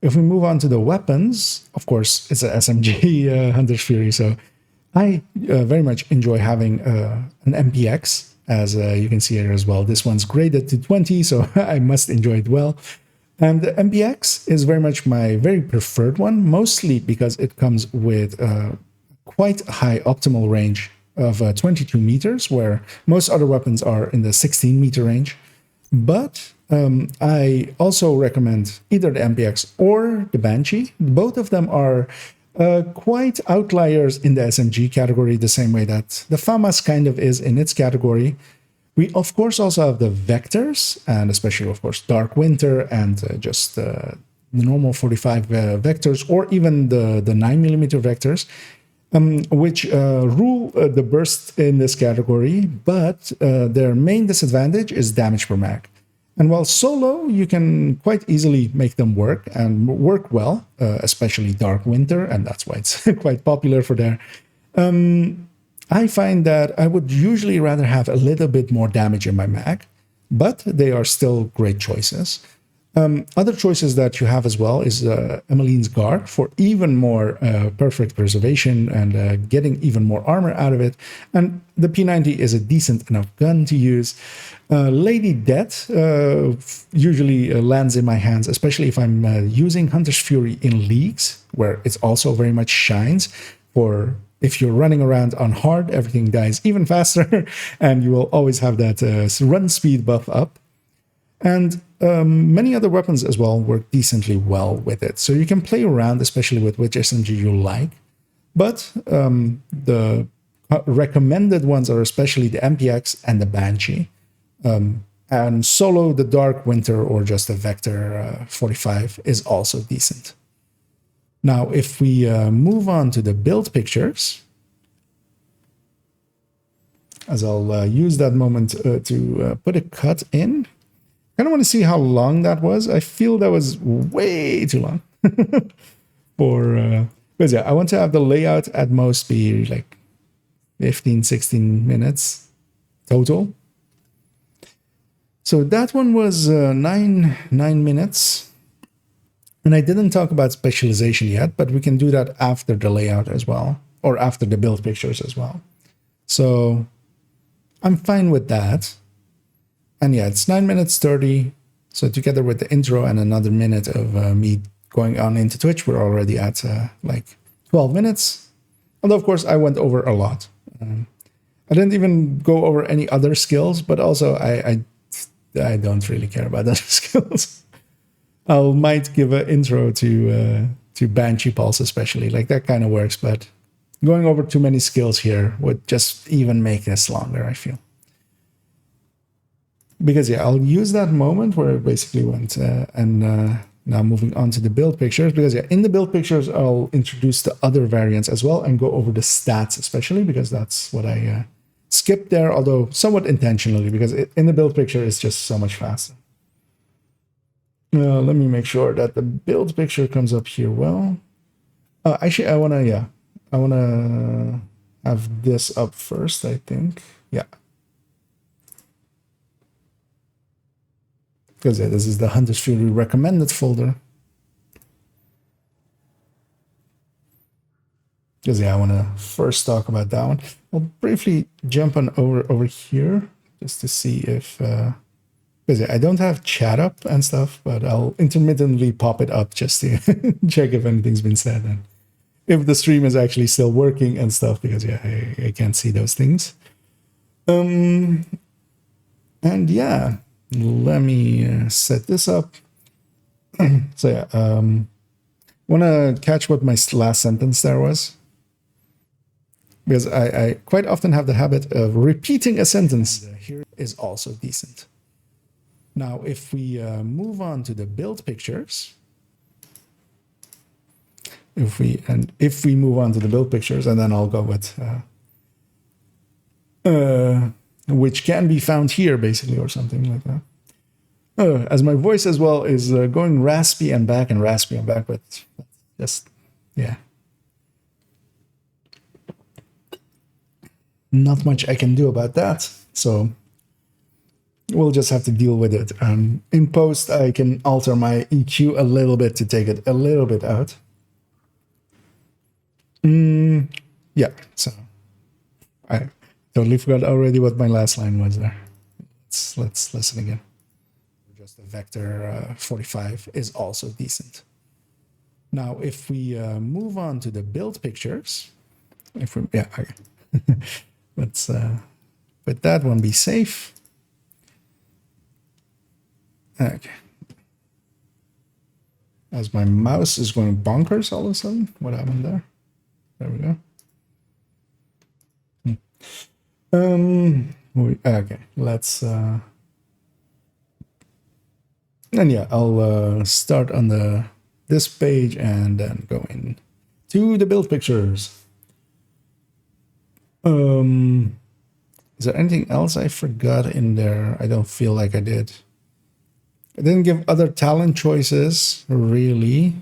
If we move on to the weapons, of course, it's a SMG Hunter's Fury, so I very much enjoy having an MPX. As you can see here as well. This one's graded to 20, so I must enjoy it well. And the MPX is very much my very preferred one, mostly because it comes with quite high optimal range of 22 meters, where most other weapons are in the 16-meter range. But I also recommend either the MPX or the Banshee. Both of them are quite outliers in the SMG category, the same way that the FAMAS kind of is in its category. We, of course, also have the Vectors, and especially, of course, Dark Winter and just the normal 45 Vectors, or even the 9mm Vectors, which rule the burst in this category, but their main disadvantage is damage per mag. And while solo, you can quite easily make them work and work well, especially Dark Winter, and that's why it's quite popular for there. I find that I would usually rather have a little bit more damage in my mag, but they are still great choices. Other choices that you have as well is Emmeline's Guard for even more perfect preservation and getting even more armor out of it. And the P90 is a decent enough gun to use. Lady Death usually lands in my hands, especially if I'm using Hunter's Fury in leagues, where it also very much shines. For if you're running around on hard, everything dies even faster, and you will always have that run speed buff up. And many other weapons as well work decently well with it. So you can play around, especially with which SMG you like. But the recommended ones are especially the MPX and the Banshee. And solo, the Dark Winter or just the Vector 45 is also decent. Now, if we move on to the build pictures, as I'll use that moment to put a cut in. I kind of want to see how long that was. I feel that was way too long because yeah, I want to have the layout at most be like 15, 16 minutes total. So that one was 9 minutes. And I didn't talk about specialization yet, but we can do that after the layout as well, or after the build pictures as well. So I'm fine with that. And yeah, it's 9 minutes 30. So together with the intro and another minute of me going on into Twitch, we're already at like 12 minutes. Although, of course, I went over a lot. I didn't even go over any other skills, but also I don't really care about other skills. I might give an intro to Banshee Pulse especially. Like that kind of works, but going over too many skills here would just even make this longer, I feel. Because yeah, I'll use that moment where it basically went now moving on to the build pictures, because yeah, in the build pictures, I'll introduce the other variants as well and go over the stats, especially because that's what I skipped there, although somewhat intentionally, because in the build picture, it's just so much faster. Let me make sure that the build picture comes up here well. Actually, I want to have this up first, I think. Yeah. Because yeah, this is the Hunter's Fury recommended folder. Because yeah, I want to first talk about that one. I'll briefly jump on over here just to see if... because yeah, I don't have chat up and stuff, but I'll intermittently pop it up just to check if anything's been said and if the stream is actually still working and stuff, because yeah, I can't see those things. And yeah, let me set this up. So yeah, want to catch what my last sentence there was? Because I quite often have the habit of repeating a sentence. Here is also decent. Now, if we move on to the build pictures, if we move on to the build pictures, and then I'll go with which can be found here, basically, or something like that. As my voice as well is going raspy and back, but just, yeah. Not much I can do about that, so we'll just have to deal with it. In post, I can alter my EQ a little bit to take it a little bit out. Yeah, so I totally forgot already what my last line was there. Let's listen again. Just the vector 45 is also decent. Now, if we move on to the build pictures, okay. Let's let that one be safe. Okay. As my mouse is going bonkers all of a sudden. What happened there? There we go. Okay, let's and yeah, I'll start on this page and then go in to the build pictures. Is there anything else I forgot in there? I don't feel like I did. I didn't give other talent choices, really,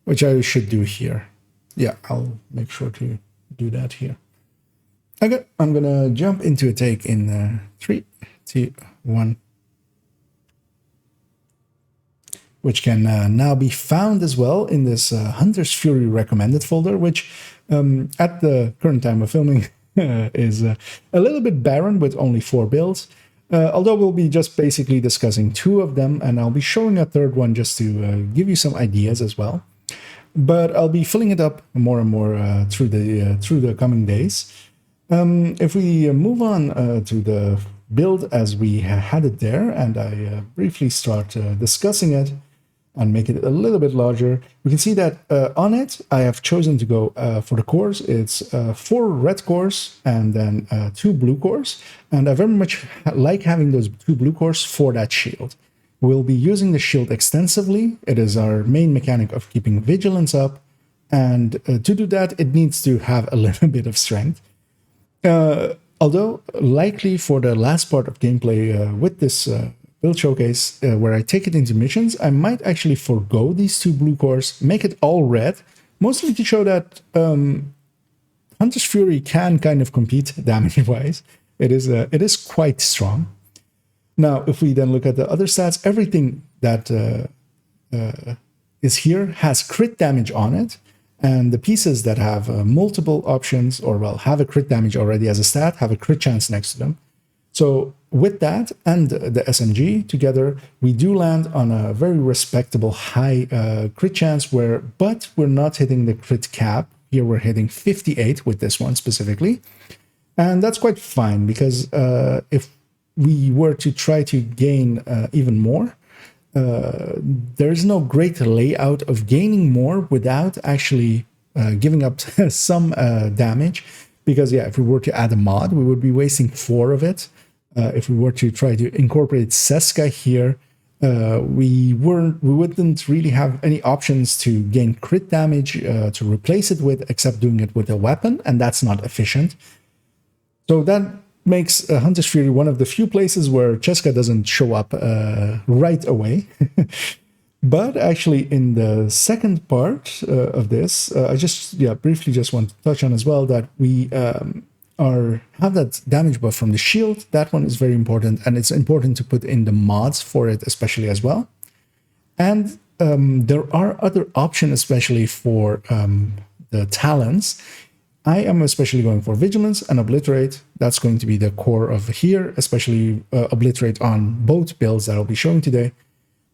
which I should do here. Yeah, I'll make sure to do that here. Okay, I'm gonna jump into a take in 3, 2, 1. Which can now be found as well in this Hunter's Fury recommended folder, which at the current time of filming is a little bit barren with only 4 builds. Although we'll be just basically discussing 2 of them, and I'll be showing a 3rd one just to give you some ideas as well. But I'll be filling it up more and more through the coming days. If we move on to the build as we had it there, and I briefly start discussing it and make it a little bit larger, we can see that on it, I have chosen to go for the cores. It's 4 red cores and then 2 blue cores. And I very much like having those 2 blue cores for that shield. We'll be using the shield extensively. It is our main mechanic of keeping vigilance up. And to do that, it needs to have a little bit of strength. Although likely for the last part of gameplay with this build showcase, where I take it into missions, I might actually forego these 2 blue cores, make it all red, mostly to show that Hunter's Fury can kind of compete damage-wise. It is quite strong. Now, if we then look at the other stats, everything that is here has crit damage on it, and the pieces that have multiple options, or well, have a crit damage already as a stat, have a crit chance next to them. So with that and the SMG together, we do land on a very respectable high crit chance but we're not hitting the crit cap. Here we're hitting 58 with this one specifically. And that's quite fine, because if we were to try to gain even more, there's no great layout of gaining more without actually giving up some damage. Because yeah, if we were to add a mod, we would be wasting 4 of it. If we were to try to incorporate Seska here, we wouldn't really have any options to gain crit damage to replace it with, except doing it with a weapon, and that's not efficient. So that makes Hunter's Fury one of the few places where Cheska doesn't show up right away. But actually, in the second part of this, I briefly want to touch on as well that we have that damage buff from the shield. That one is very important, and it's important to put in the mods for it, especially as well. And there are other options, especially for the talents. I am especially going for Vigilance and Obliterate. That's going to be the core of here, especially Obliterate on both builds that I'll be showing today.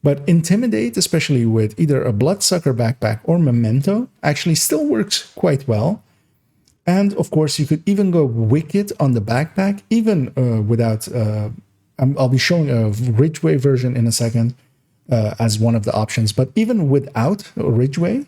But Intimidate, especially with either a Bloodsucker backpack or Memento, actually still works quite well. And of course, you could even go Wicked on the backpack, even without... I'll be showing a Ridgeway version in a second. as one of the options. But even without Ridgeway,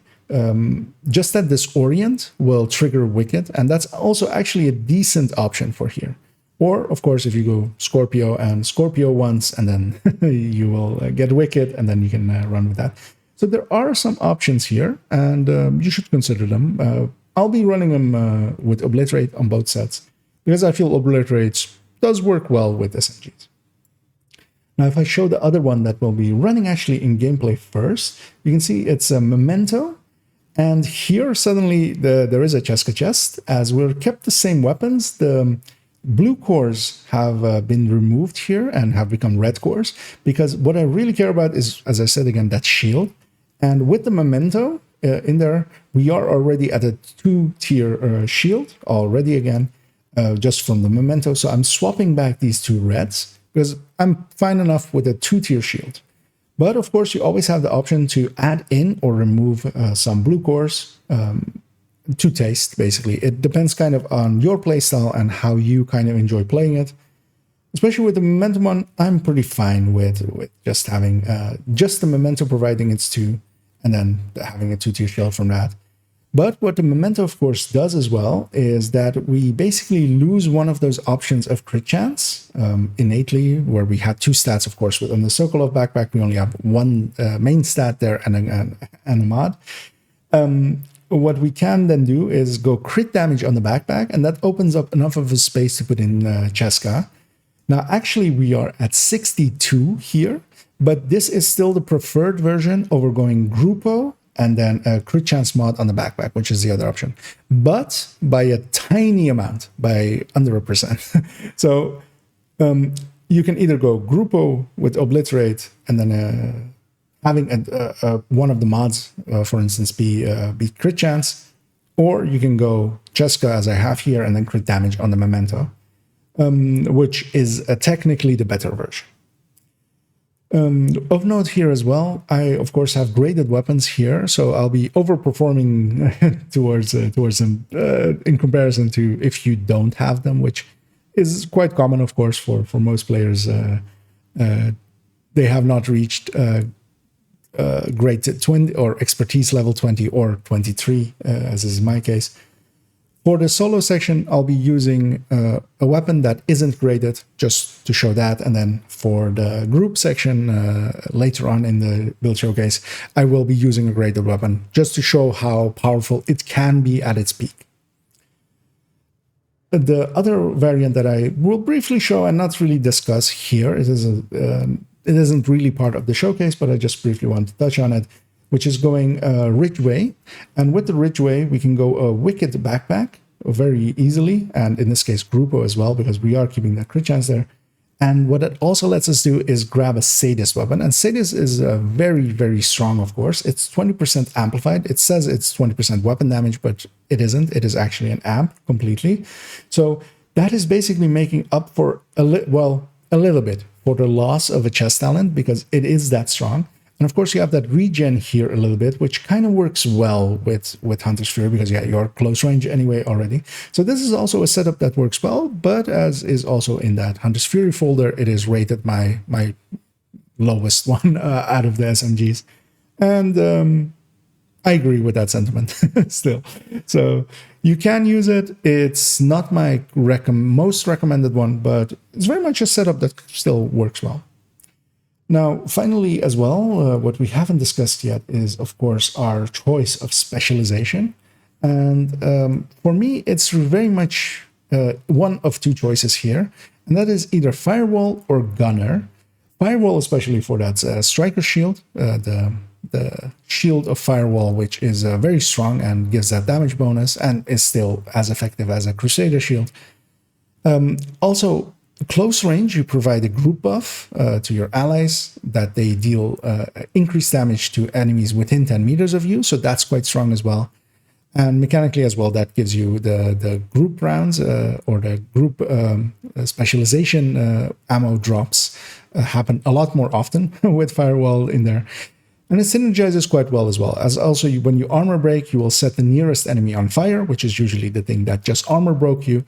just that disorient will trigger Wicked, and that's also actually a decent option for here. Or, of course, if you go Scorpio and Scorpio once, and then you will get Wicked, and then you can run with that. So there are some options here, and you should consider them. I'll be running them with Obliterate on both sets, because I feel Obliterate does work well with SMGs. Now, if I show the other one that will be running actually in gameplay first, you can see it's a Memento. And here, suddenly, there is a Cheska chest. As we're kept the same weapons, the blue cores have been removed here and have become red cores, because what I really care about is, as I said again, that shield. And with the Memento in there, we are already at a 2-tier shield already again, just from the Memento. So I'm swapping back these 2 reds, because I'm fine enough with a 2-tier shield. But of course, you always have the option to add in or remove some blue cores to taste, basically. It depends kind of on your playstyle and how you kind of enjoy playing it. Especially with the Momentum one, I'm pretty fine with just having just the Memento providing its 2, and then having a 2-tier shield from that. But what the Memento, of course, does as well is that we basically lose one of those options of crit chance innately, where we had 2 stats, of course. With on the Circle of Backpack, we only have 1 main stat there and a mod. What we can then do is go crit damage on the backpack, and that opens up enough of a space to put in Cheska. Now, actually, we are at 62 here, but this is still the preferred version over going Grupo and then a crit chance mod on the backpack, which is the other option, but by a tiny amount, by under a percent. So you can either go Grupo with Obliterate and then having one of the mods, for instance, be crit chance, or you can go Cheska as I have here and then crit damage on the Memento, which is technically the better version. Of note here as well, I of course have graded weapons here, so I'll be overperforming towards them in comparison to if you don't have them, which is quite common, of course, for most players. They have not reached grade 20 or expertise level 20 or 23, as is my case. For the solo section, I'll be using a weapon that isn't graded, just to show that. And then for the group section, later on in the build showcase, I will be using a graded weapon, just to show how powerful it can be at its peak. The other variant that I will briefly show and not really discuss here, it isn't really part of the showcase, but I just briefly want to touch on it, which is going Ridgeway. And with the Ridgeway, we can go a Wicked Backpack very easily, and in this case, Grupo as well, because we are keeping that crit chance there. And what it also lets us do is grab a Sadist weapon. And Sadist is very, very strong, of course. It's 20% amplified. It says it's 20% weapon damage, but it isn't. It is actually an amp completely. So that is basically making up for a little bit for the loss of a chest talent, because it is that strong. And of course, you have that regen here a little bit, which kind of works well with Hunter's Fury, because yeah, you're close range anyway already. So this is also a setup that works well, but as is also in that Hunter's Fury folder, it is rated my lowest one out of the SMGs. And I agree with that sentiment still. So you can use it. It's not my most recommended one, but it's very much a setup that still works well. Now, finally, as well, what we haven't discussed yet is, of course, our choice of specialization. And for me, it's very much one of 2 choices here, and that is either Firewall or Gunner. Firewall, especially for that Striker Shield, the Shield of Firewall, which is very strong and gives that damage bonus and is still as effective as a Crusader Shield. Also, close range, you provide a group buff to your allies that they deal increased damage to enemies within 10 meters of you, so that's quite strong as well. And mechanically as well, that gives you the group rounds or the group specialization ammo drops happen a lot more often with Firewall in there. And it synergizes quite well as well. As also, when you armor break, you will set the nearest enemy on fire, which is usually the thing that just armor broke you,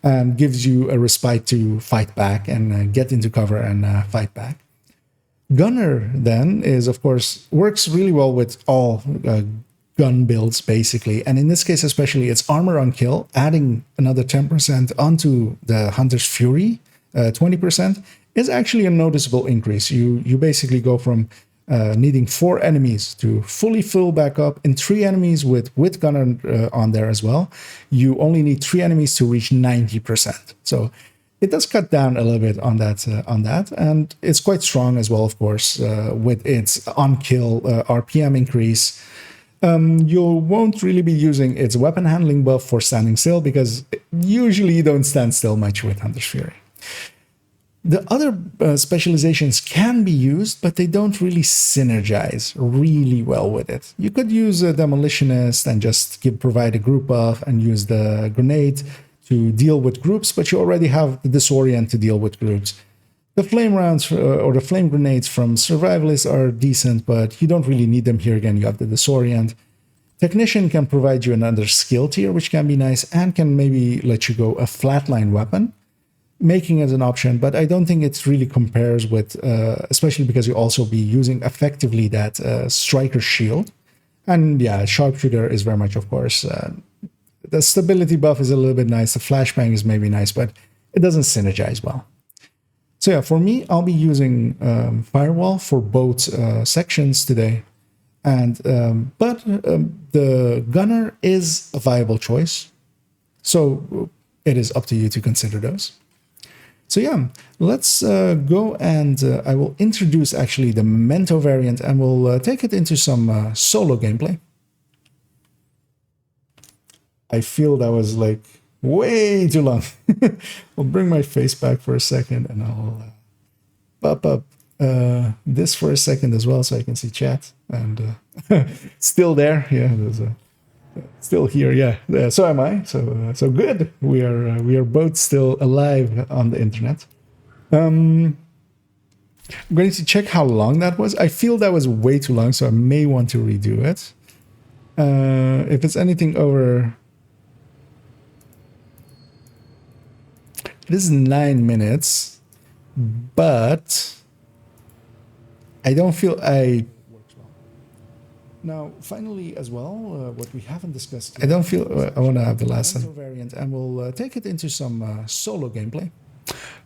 and gives you a respite to fight back and get into cover and fight back. Gunner then is, of course, works really well with all gun builds basically, and in this case especially, it's armor on kill, adding another 10% onto the Hunter's Fury, 20%, is actually a noticeable increase. You basically go from needing 4 enemies to fully fill back up, and 3 enemies with Gunner on there as well. You only need 3 enemies to reach 90%. So it does cut down a little bit on that, and it's quite strong as well, of course, with its on-kill RPM increase. You won't really be using its weapon handling buff for standing still, because usually you don't stand still much with Hunter's Fury. The other specializations can be used, but they don't really synergize really well with it. You could use a Demolitionist and just provide a group buff and use the Grenade to deal with groups, but you already have the Disorient to deal with groups. The Flame Rounds or the Flame Grenades from Survivalists are decent, but you don't really need them here. Again, you have the Disorient. Technician can provide you another skill tier, which can be nice, and can maybe let you go a flatline weapon, making it an option, but I don't think it really compares with, especially because you also be using effectively that Striker Shield. And yeah, Sharpshooter is very much, of course, the stability buff is a little bit nice, the flashbang is maybe nice, but it doesn't synergize well. So yeah, for me, I'll be using Firewall for both sections today. And the Gunner is a viable choice, so it is up to you to consider those. So yeah, let's go and I will introduce actually the Mento variant, and we'll take it into some solo gameplay. I feel that was like way too long. I'll bring my face back for a second, and I'll pop up this for a second as well, so I can see chat. And still there, yeah. There's still here, yeah. So am I. So good. We are both still alive on the internet. I'm going to check how long that was. I feel that was way too long, so I may want to redo it. If it's anything over, this is 9 minutes, but I don't feel Now, finally, as well, what we haven't discussed yet, I don't feel I want to have the last variant, and we'll take it into some solo gameplay.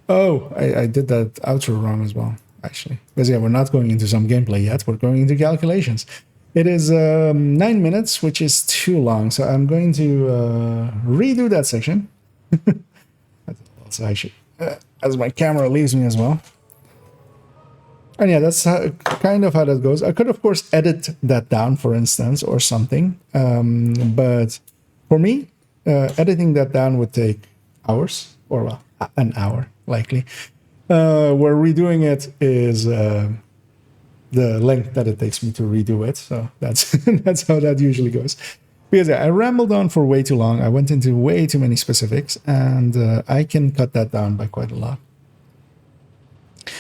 Oh, I did that outro wrong as well, actually. Because yeah, we're not going into some gameplay yet. We're going into calculations. It is 9 minutes, which is too long, so I'm going to redo that section. So I should, as my camera leaves me as well. And yeah, that's kind of how that goes. I could, of course, edit that down, for instance, or something. But for me, editing that down would take hours, or well, an hour, likely. Where redoing it is the length that it takes me to redo it. So that's that's how that usually goes. Because yeah, I rambled on for way too long. I went into way too many specifics, and I can cut that down by quite a lot.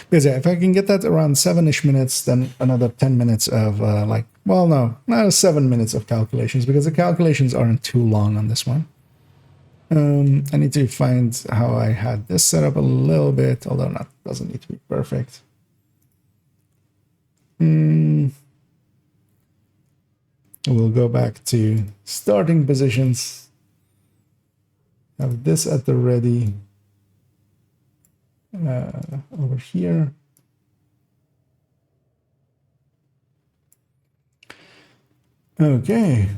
Because yeah, if I can get that around 7-ish minutes, then another 10 minutes of not 7 minutes of calculations, because the calculations aren't too long on this one. I need to find how I had this set up a little bit, although that doesn't need to be perfect. We'll go back to starting positions. Have this at the ready. Over here. Okay.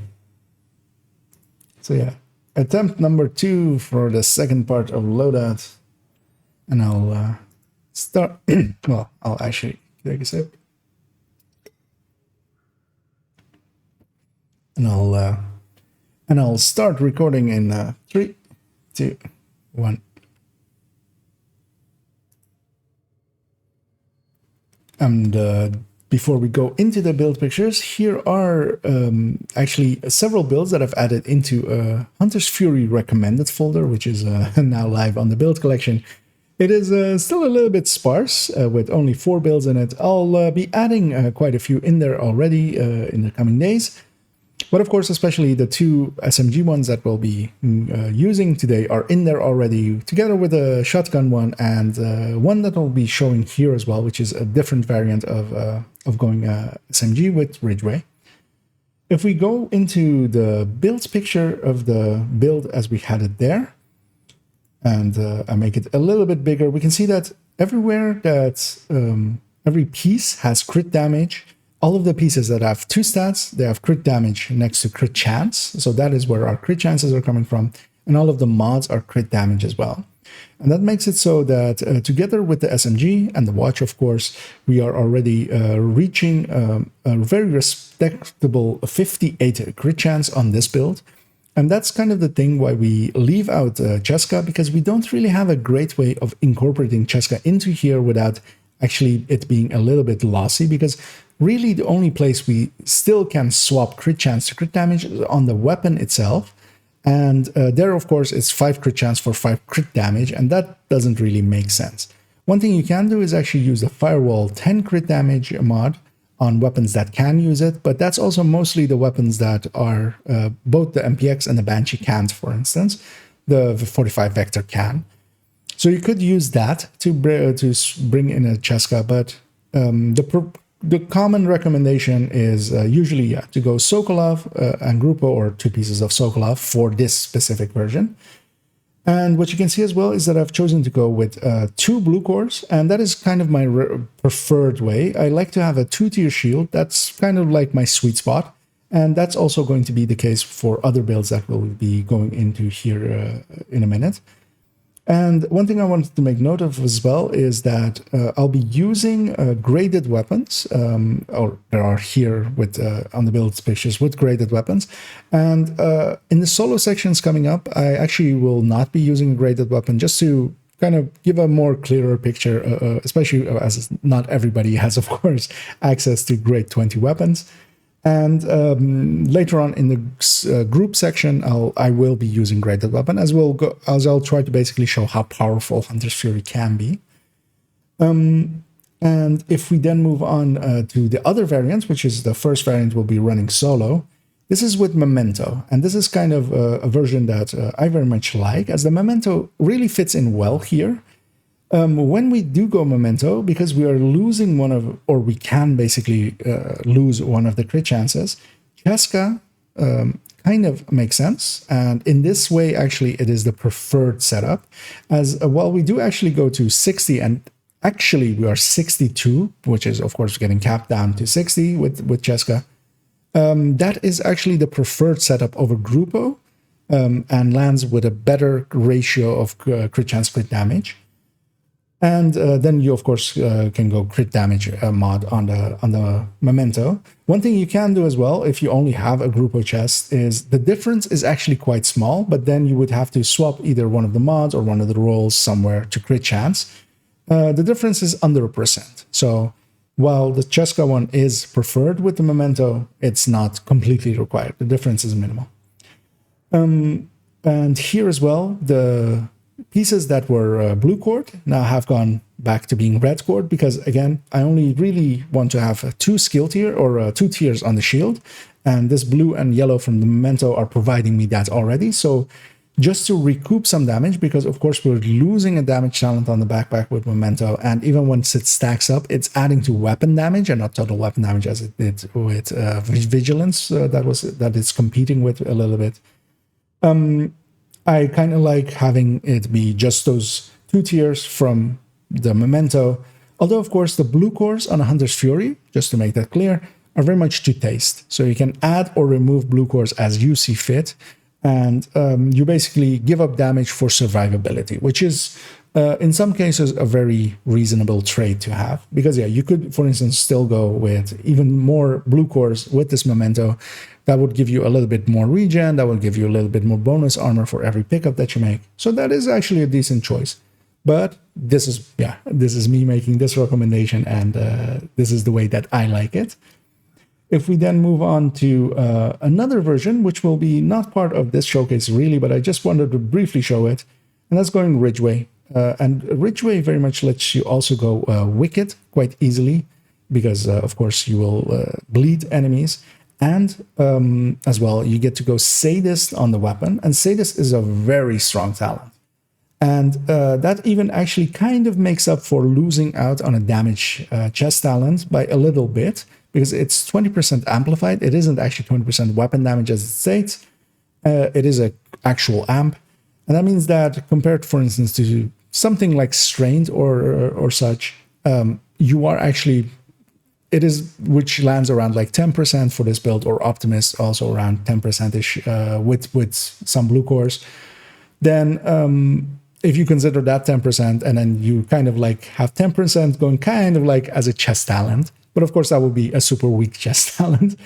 So yeah, attempt number 2 for the second part of loadout. And I'll start, well, I'll actually take a sip. And I'll start recording in 3, 2, 1. And before we go into the build pictures, here are actually several builds that I've added into Hunter's Fury recommended folder, which is now live on the build collection. It is still a little bit sparse with only 4 builds in it. I'll be adding quite a few in there already in the coming days. But of course, especially the two SMG ones that we'll be using today are in there already, together with a shotgun one and one that I'll be showing here as well, which is a different variant of going SMG with Ridgeway. If we go into the build picture of the build as we had it there, and I make it a little bit bigger, we can see that everywhere that every piece has crit damage. All of the pieces that have 2 stats, they have crit damage next to crit chance. So that is where our crit chances are coming from. And all of the mods are crit damage as well. And that makes it so that together with the SMG and the watch, of course, we are already reaching a very respectable 58 crit chance on this build. And that's kind of the thing why we leave out Cheska, because we don't really have a great way of incorporating Cheska into here without actually it being a little bit lossy, because really the only place we still can swap crit chance to crit damage is on the weapon itself. And there, of course, it's 5 crit chance for 5 crit damage, and that doesn't really make sense. One thing you can do is actually use the Firewall 10 crit damage mod on weapons that can use it, but that's also mostly the weapons that are both the MPX and the Banshee can't, for instance. The 45 Vector can. So you could use that to bring in a Cheska, but the common recommendation is usually to go Sokolov and Grupo, or 2 pieces of Sokolov for this specific version. And what you can see as well is that I've chosen to go with 2 blue cores, and that is kind of my preferred way. I like to have a 2-tier shield. That's kind of like my sweet spot. And that's also going to be the case for other builds that we'll be going into here in a minute. And one thing I wanted to make note of as well is that I'll be using graded weapons, or there are here with on the build pages with graded weapons. And in the solo sections coming up, I actually will not be using a graded weapon, just to kind of give a more clearer picture, especially as not everybody has, of course, access to grade 20 weapons. And later on in the group section, I will be using graded weapon, as I'll try to basically show how powerful Hunter's Fury can be. And if we then move on to the other variants, which is the first variant we'll be running solo, this is with Memento. And this is kind of a version that I very much like, as the Memento really fits in well here. When we do go Memento, because we are losing we can basically lose one of the crit chances, Cheska kind of makes sense. And in this way, actually, it is the preferred setup. As while we do actually go to 60, and actually we are 62, which is, of course, getting capped down to 60 with Cheska. That is actually the preferred setup over Grupo, and lands with a better ratio of crit chance, crit damage. And then you, of course, can go crit damage mod on the Memento. One thing you can do as well, if you only have a Grupo chest, is the difference is actually quite small, but then you would have to swap either one of the mods or one of the rolls somewhere to crit chance. The difference is under 1%. So while the Cheska one is preferred with the Memento, it's not completely required. The difference is minimal. And here as well, the pieces that were blue cord now have gone back to being red cord, because again, I only really want to have 2 skill tier or 2 tiers on the shield, and this blue and yellow from the Memento are providing me that already. So just to recoup some damage, because of course we're losing a damage talent on the backpack with Memento, and even once it stacks up, it's adding to weapon damage and not total weapon damage as it did with Vigilance that it's competing with a little bit. I kind of like having it be just those 2 tiers from the Memento. Although, of course, the blue cores on a Hunter's Fury, just to make that clear, are very much to taste. So you can add or remove blue cores as you see fit. And you basically give up damage for survivability, which is, in some cases, a very reasonable trade to have. Because, yeah, you could, for instance, still go with even more blue cores with this Memento. That would give you a little bit more regen. That would give you a little bit more bonus armor for every pickup that you make. So that is actually a decent choice. But this is me making this recommendation, and this is the way that I like it. If we then move on to another version, which will be not part of this showcase really, but I just wanted to briefly show it, and that's going Ridgeway. And Ridgeway very much lets you also go Wicked quite easily, because of course you will bleed enemies. And as well, you get to go Sadist on the weapon. And Sadist is a very strong talent. And that even actually kind of makes up for losing out on a damage chest talent by a little bit, because it's 20% amplified. It isn't actually 20% weapon damage as it states. It is an actual amp. And that means that compared, for instance, to something like Strained or such, you are actually, it is, which lands around like 10% for this build, or Optimist also around 10%-ish with some blue cores. Then if you consider that 10%, and then you kind of like have 10% going kind of like as a chest talent, but of course that would be a super weak chest talent.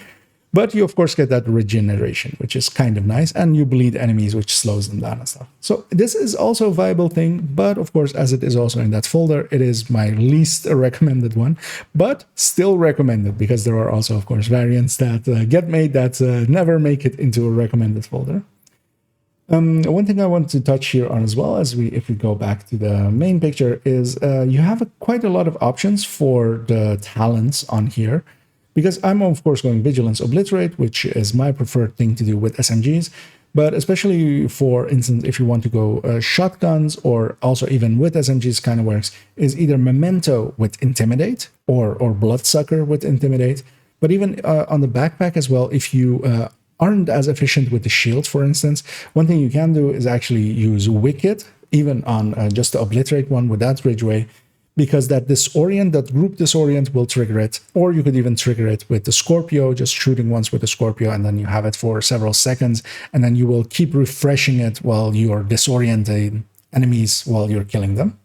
But you, of course, get that regeneration, which is kind of nice, and you bleed enemies, which slows them down and stuff. So this is also a viable thing, but of course, as it is also in that folder, it is my least recommended one, but still recommended, because there are also, of course, variants that get made that never make it into a recommended folder. One thing I want to touch here on as well, as if we go back to the main picture, is you have quite a lot of options for the talents on here. Because I'm, of course, going Vigilance Obliterate, which is my preferred thing to do with SMGs. But especially, for instance, if you want to go shotguns, or also even with SMGs kind of works, is either Memento with Intimidate or Bloodsucker with Intimidate. But even on the backpack as well, if you aren't as efficient with the shield, for instance, one thing you can do is actually use Wicked, even on just the Obliterate one with that Ridgeway, because that disorient, that group disorient will trigger it, or you could even trigger it with the Scorpio, just shooting once with the Scorpio, and then you have it for several seconds, and then you will keep refreshing it while you're disorienting enemies while you're killing them.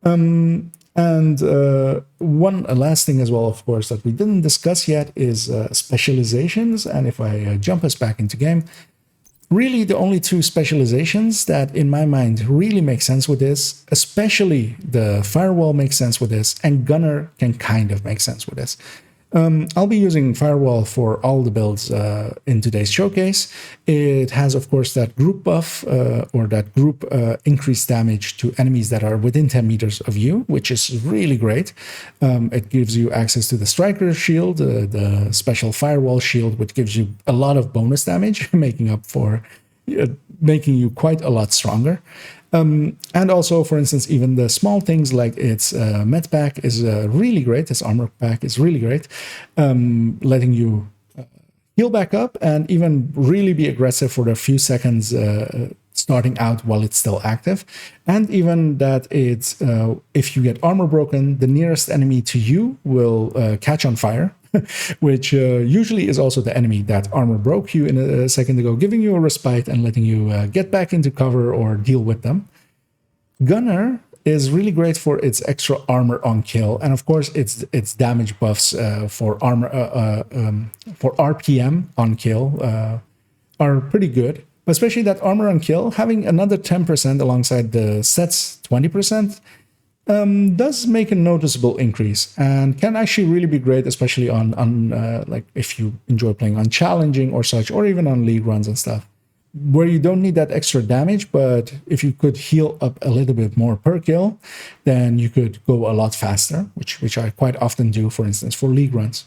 One last thing as well, of course, that we didn't discuss yet is specializations. And if I jump us back into game, really the only two specializations that in my mind really make sense with this, especially the Firewall makes sense with this, and Gunner can kind of make sense with this. I'll be using Firewall for all the builds in today's showcase. It has, of course, that group buff, or that group increased damage to enemies that are within 10 meters of you, which is really great. It gives you access to the Striker Shield, the special Firewall Shield, which gives you a lot of bonus damage, making up for making you quite a lot stronger. And also, for instance, even the small things like its med pack is really great. Its armor pack is really great, letting you heal back up and even really be aggressive for the few seconds starting out while it's still active. And even that it's, if you get armor broken, the nearest enemy to you will catch on fire, which usually is also the enemy that armor broke you in a second ago, giving you a respite and letting you get back into cover or deal with them. Gunner is really great for its extra armor on kill, and of course its damage buffs for armor for RPM on kill are pretty good. Especially that armor on kill, having another 10% alongside the set's 20%. Does make a noticeable increase and can actually really be great, especially on like if you enjoy playing on challenging or such, or even on league runs and stuff, where you don't need that extra damage. But if you could heal up a little bit more per kill, then you could go a lot faster, which I quite often do, for instance, for league runs.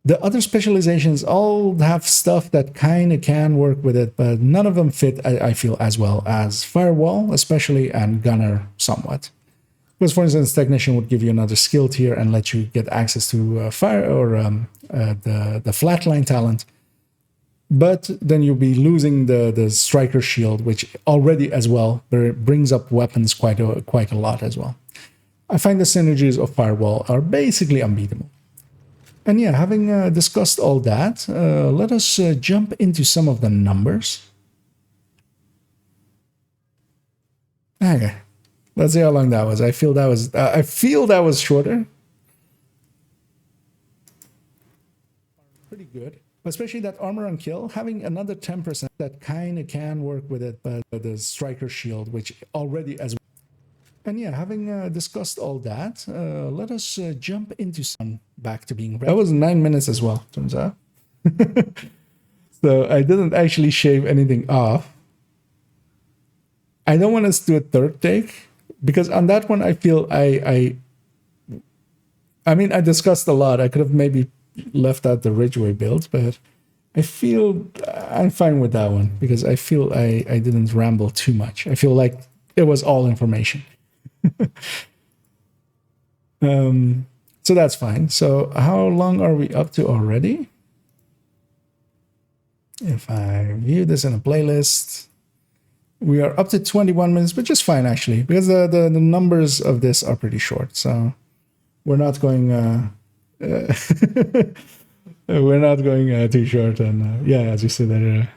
The other specializations all have stuff that kind of can work with it, but none of them fit, I feel, as well as Firewall, especially, and Gunner somewhat. Because, for instance, Technician would give you another skill tier and let you get access to fire or the flatline talent. But then you'll be losing the Striker Shield, which already as well brings up weapons quite a lot as well. I find the synergies of Firewall are basically unbeatable. And yeah, having discussed all that, let us jump into some of the numbers. Okay. Let's see how long that was. I feel that was shorter. Pretty good. Especially that armor on kill, having another 10% that kind of can work with it, but the Striker Shield, which already as well. And yeah, having discussed all that, let us jump into some back to being ready. That was 9 minutes as well, turns out. So I didn't actually shave anything off. I don't want us to do a third take, because on that one, I feel I mean, I discussed a lot. I could have maybe left out the Ridgeway build, but I feel I'm fine with that one because I feel I didn't ramble too much. I feel like it was all information. So that's fine. So how long are we up to already? If I view this in a playlist, we are up to 21 minutes, which is fine actually, because the numbers of this are pretty short. So we're not going we're not going too short. And yeah, as you said, that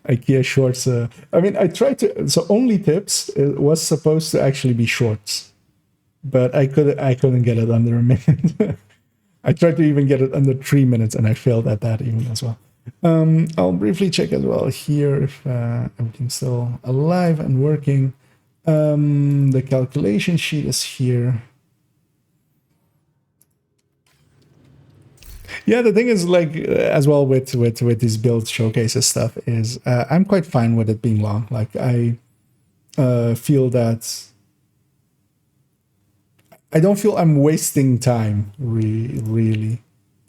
IKEA shorts. I mean, I tried to. So only tips it was supposed to actually be shorts, but I couldn't get it under a minute. I tried to even get it under 3 minutes, and I failed at that even as well. I'll briefly check as well here if everything's still alive and working. The calculation sheet is here. Yeah, the thing is, like, as well with these build showcases stuff is I'm quite fine with it being long. Like, I feel that I don't feel I'm wasting time, really.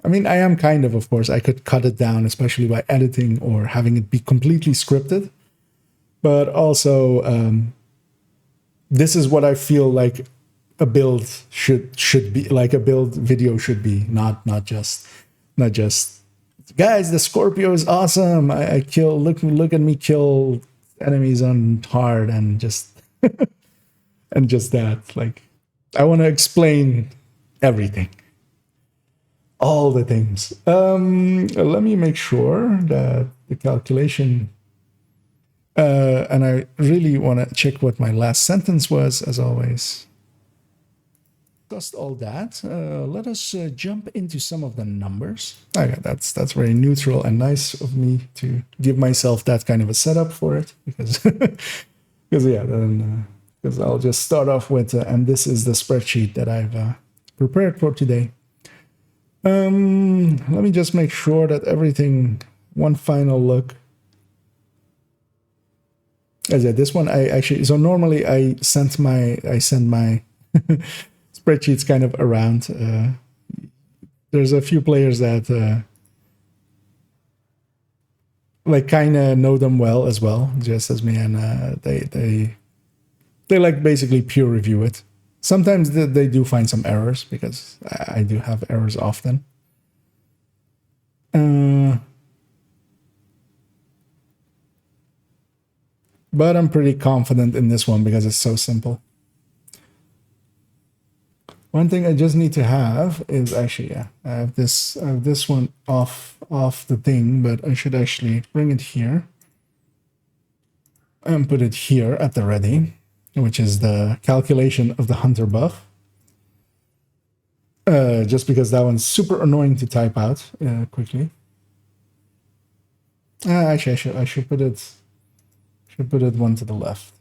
I mean, I am kind of course. I could cut it down, especially by editing or having it be completely scripted. But also, this is what I feel like a build should be, like a build video should be, not just guys, the Scorpio is awesome. I kill, look at me kill enemies on hard and just and just that. Like, I want to explain everything. All the things. Let me make sure that the calculation, and I really want to check what my last sentence was, as always. Discussed all that. Let us jump into some of the numbers. Okay, that's very neutral and nice of me to give myself that kind of a setup for it, because because I'll just start off with, and this is the spreadsheet that I've prepared for today. Let me just make sure that everything, one final look. As I said, this one I actually, so normally I send my spreadsheets kind of around. There's a few players that like kind of know them well as well, just as me, and they like basically peer review it. Sometimes they do find some errors, because I do have errors often. But I'm pretty confident in this one because it's so simple. One thing I just need to have is actually, I have this one off the thing, but I should actually bring it here and put it here at the ready, which is the calculation of the hunter buff. Just because that one's super annoying to type out quickly. Actually, I should put it one to the left.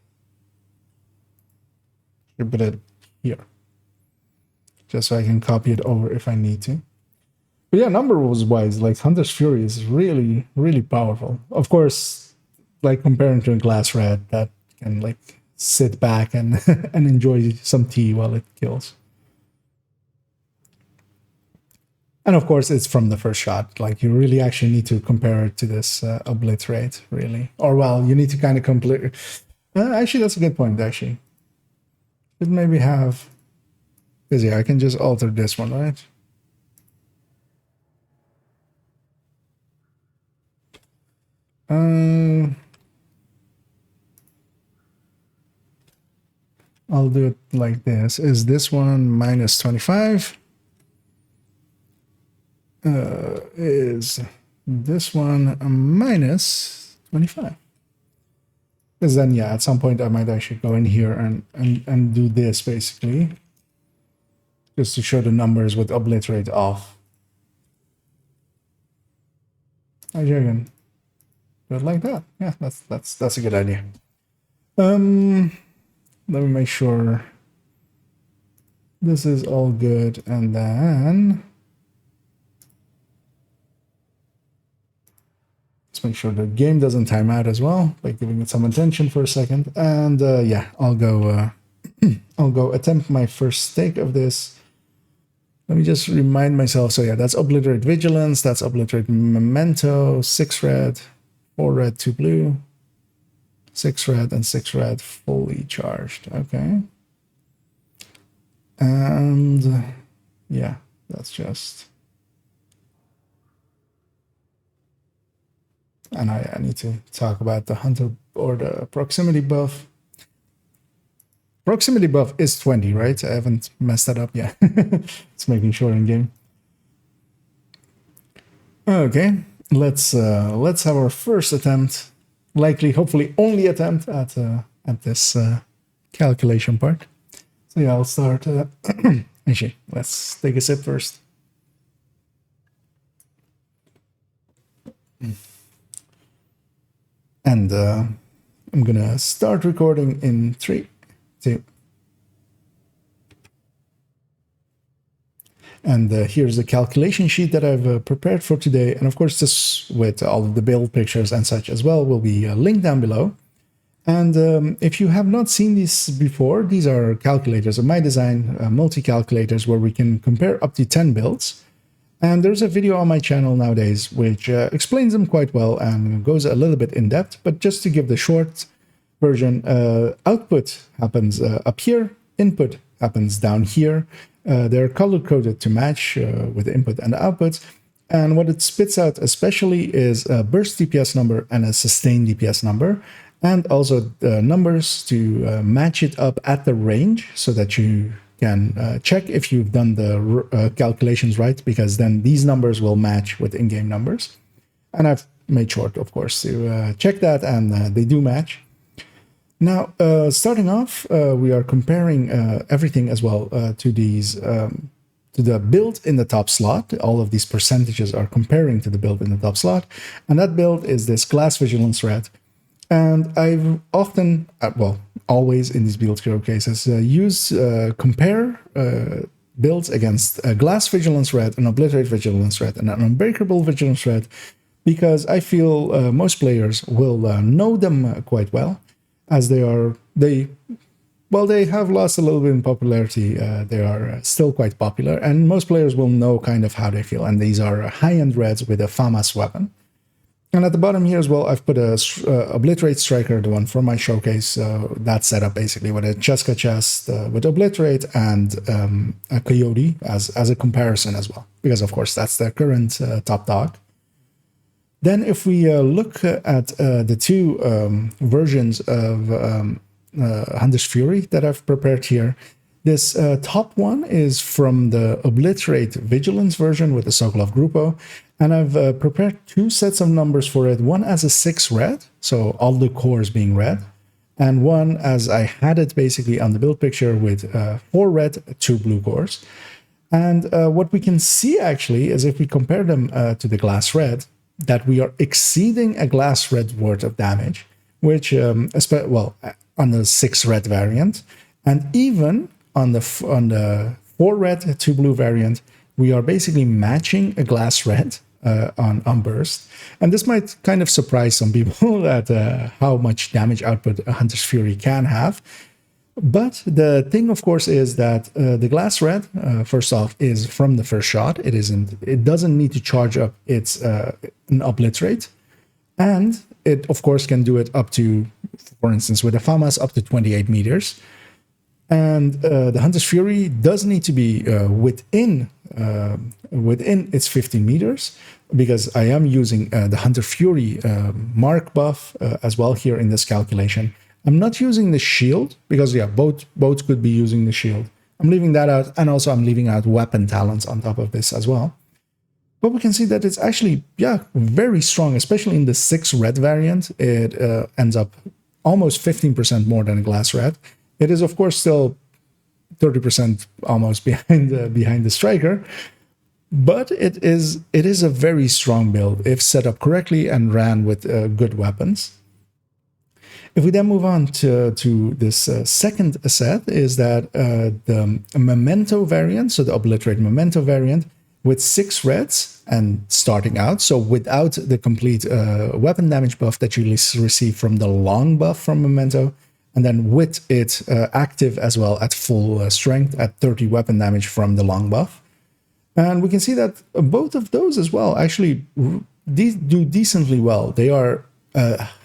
Should put it here, just so I can copy it over if I need to. But yeah, numbers-wise, like Hunter's Fury is really, really powerful. Of course, like comparing to a Glass Red that can like sit back and and enjoy some tea while it kills. And of course, it's from the first shot. Like, you really actually need to compare it to this obliterate, really. Or, well, you need to kind of complete. Actually, that's a good point, actually. Should maybe have. Because, yeah, I can just alter this one, right? I'll do it like this. Is this one minus 25? Is this one a minus 25? Because then, yeah, at some point I might actually go in here and do this, basically. Just to show the numbers with obliterate off. Actually, I can do it like that. Yeah, that's a good idea. Let me make sure this is all good, and then let's make sure the game doesn't time out as well by giving it some attention for a second. And yeah, I'll go I'll go attempt my first stake of this. Let me just remind myself. So yeah, that's Obliterate Vigilance, that's Obliterate Memento, 6 red, 4 red, 2 blue, 6 red, and 6 red fully charged. Okay. And yeah, that's just... And I need to talk about the hunter or the proximity buff. Proximity buff is 20, right? I haven't messed that up yet. It's making sure in game. Okay, let's have our first attempt, likely, hopefully, only attempt at this calculation part. So yeah, I'll start. Actually, let's take a sip first. And I'm gonna start recording in 3, 2. And here's the calculation sheet that I've prepared for today. And of course, this with all of the build pictures and such as well will be linked down below. And if you have not seen these before, these are calculators of my design, multi-calculators where we can compare up to 10 builds. And there's a video on my channel nowadays which explains them quite well and goes a little bit in depth. But just to give the short version, output happens up here, input happens down here. They're color-coded to match with the input and the outputs. And what it spits out especially is a burst DPS number and a sustained DPS number. And also numbers to match it up at the range so that you can check if you've done the calculations right, because then these numbers will match with in-game numbers. And I've made sure, of course, to check that, and they do match. Now, starting off, we are comparing everything as well to these to the build in the top slot. All of these percentages are comparing to the build in the top slot, and that build is this Glass Vigilance Red. And I've often, well, always in these build showcases, compare builds against a Glass Vigilance Red, an Obliterate Vigilance Red, and an Unbreakable Vigilance Red, because I feel most players will know them quite well, as they have lost a little bit in popularity. They are still quite popular, and most players will know kind of how they feel. And these are high-end reds with a FAMAS weapon. And at the bottom here as well, I've put a Obliterate Striker, the one from my showcase. That's set up basically with a Cheska chest, with Obliterate, and a Coyote as a comparison as well, because of course that's the current top dog. Then if we look at the two versions of Hunter's Fury that I've prepared here, this top one is from the Obliterate Vigilance version with the Sokolov Grupo, and I've prepared 2 sets of numbers for it, one as a 6 red, so all the cores being red, and one as I had it basically on the build picture with 4 red, 2 blue cores. And what we can see actually is if we compare them to the Glass Red, that we are exceeding a Glass Red worth of damage, which, well, on the 6 red variant, and even on the 4 red, 2 blue variant, we are basically matching a Glass Red on burst. And this might kind of surprise some people at how much damage output a Hunter's Fury can have. But the thing, of course, is that the Glass Red, first off, is from the first shot. It doesn't need to charge up its an Obliterate. And it, of course, can do it up to, for instance, with a FAMAS, up to 28 meters. And the Hunter's Fury does need to be within its 15 meters, because I am using the Hunter Fury mark buff as well here in this calculation. I'm not using the shield, because yeah, both could be using the shield. I'm leaving that out, and also I'm leaving out weapon talents on top of this as well. But we can see that it's actually, yeah, very strong, especially in the 6 red variant. It ends up almost 15% more than a Glass Red. It is, of course, still 30% almost behind the Striker, but it is a very strong build if set up correctly and ran with good weapons. If we then move on to this second set, is that the Memento variant, so the Obliterate Memento variant, with 6 reds and starting out, so without the complete weapon damage buff that you receive from the long buff from Memento, and then with it active as well at full strength at 30 weapon damage from the long buff. And we can see that both of those as well actually do decently well. They are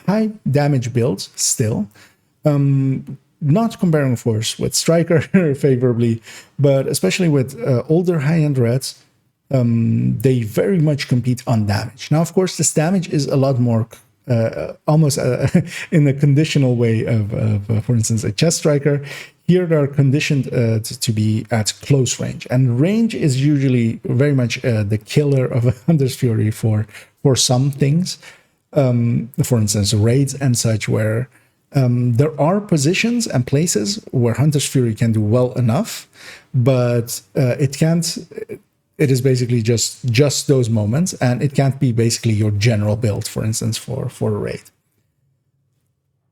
high damage builds still. Not comparing, of course, with Striker favorably, but especially with older high-end Reds, they very much compete on damage. Now, of course, this damage is a lot more almost in a conditional way of for instance, a chest striker. Here they are conditioned to be at close range, and range is usually very much the killer of a Hunter's Fury for some things. For instance, raids and such, where there are positions and places where Hunter's Fury can do well enough, but it can't. It is basically just those moments, and it can't be basically your general build, for instance, for a raid.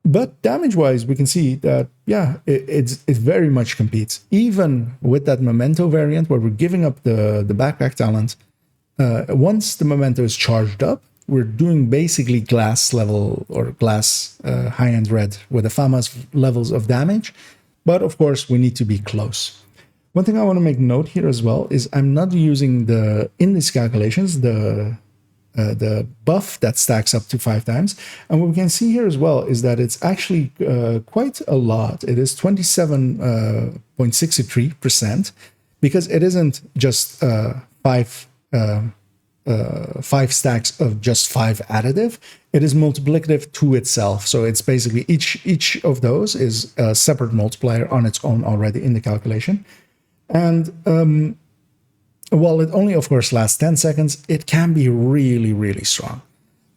But damage-wise, we can see that, yeah, it very much competes. Even with that Memento variant, where we're giving up the backpack talent, once the Memento is charged up, we're doing basically glass level or glass high-end red with the FAMAS levels of damage. But of course, we need to be close. One thing I want to make note here as well is I'm not using in these calculations the buff that stacks up to 5 times. And what we can see here as well is that it's actually quite a lot. It is 27.63%, because it isn't just 5 stacks of just 5 additive. It is multiplicative to itself. So it's basically each of those is a separate multiplier on its own already in the calculation. And while it only, of course, lasts 10 seconds, it can be really, really strong.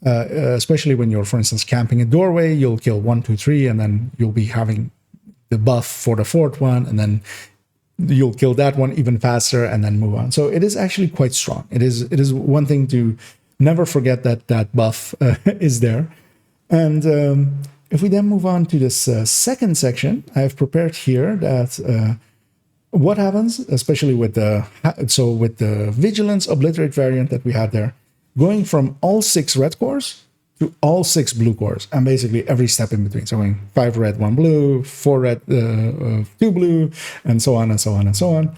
Especially when you're, for instance, camping a doorway, you'll kill 1, 2, 3, and then you'll be having the buff for the 4th one, and then you'll kill that one even faster and then move on. So it is actually quite strong. It is one thing to never forget that buff is there. And if we then move on to this second section, I have prepared here that what happens, especially with the Vigilance Obliterate variant that we had there, going from all 6 red cores to all 6 blue cores, and basically every step in between. So going 5 red, 1 blue, 4 red, 2 blue, and so on and so on and so on.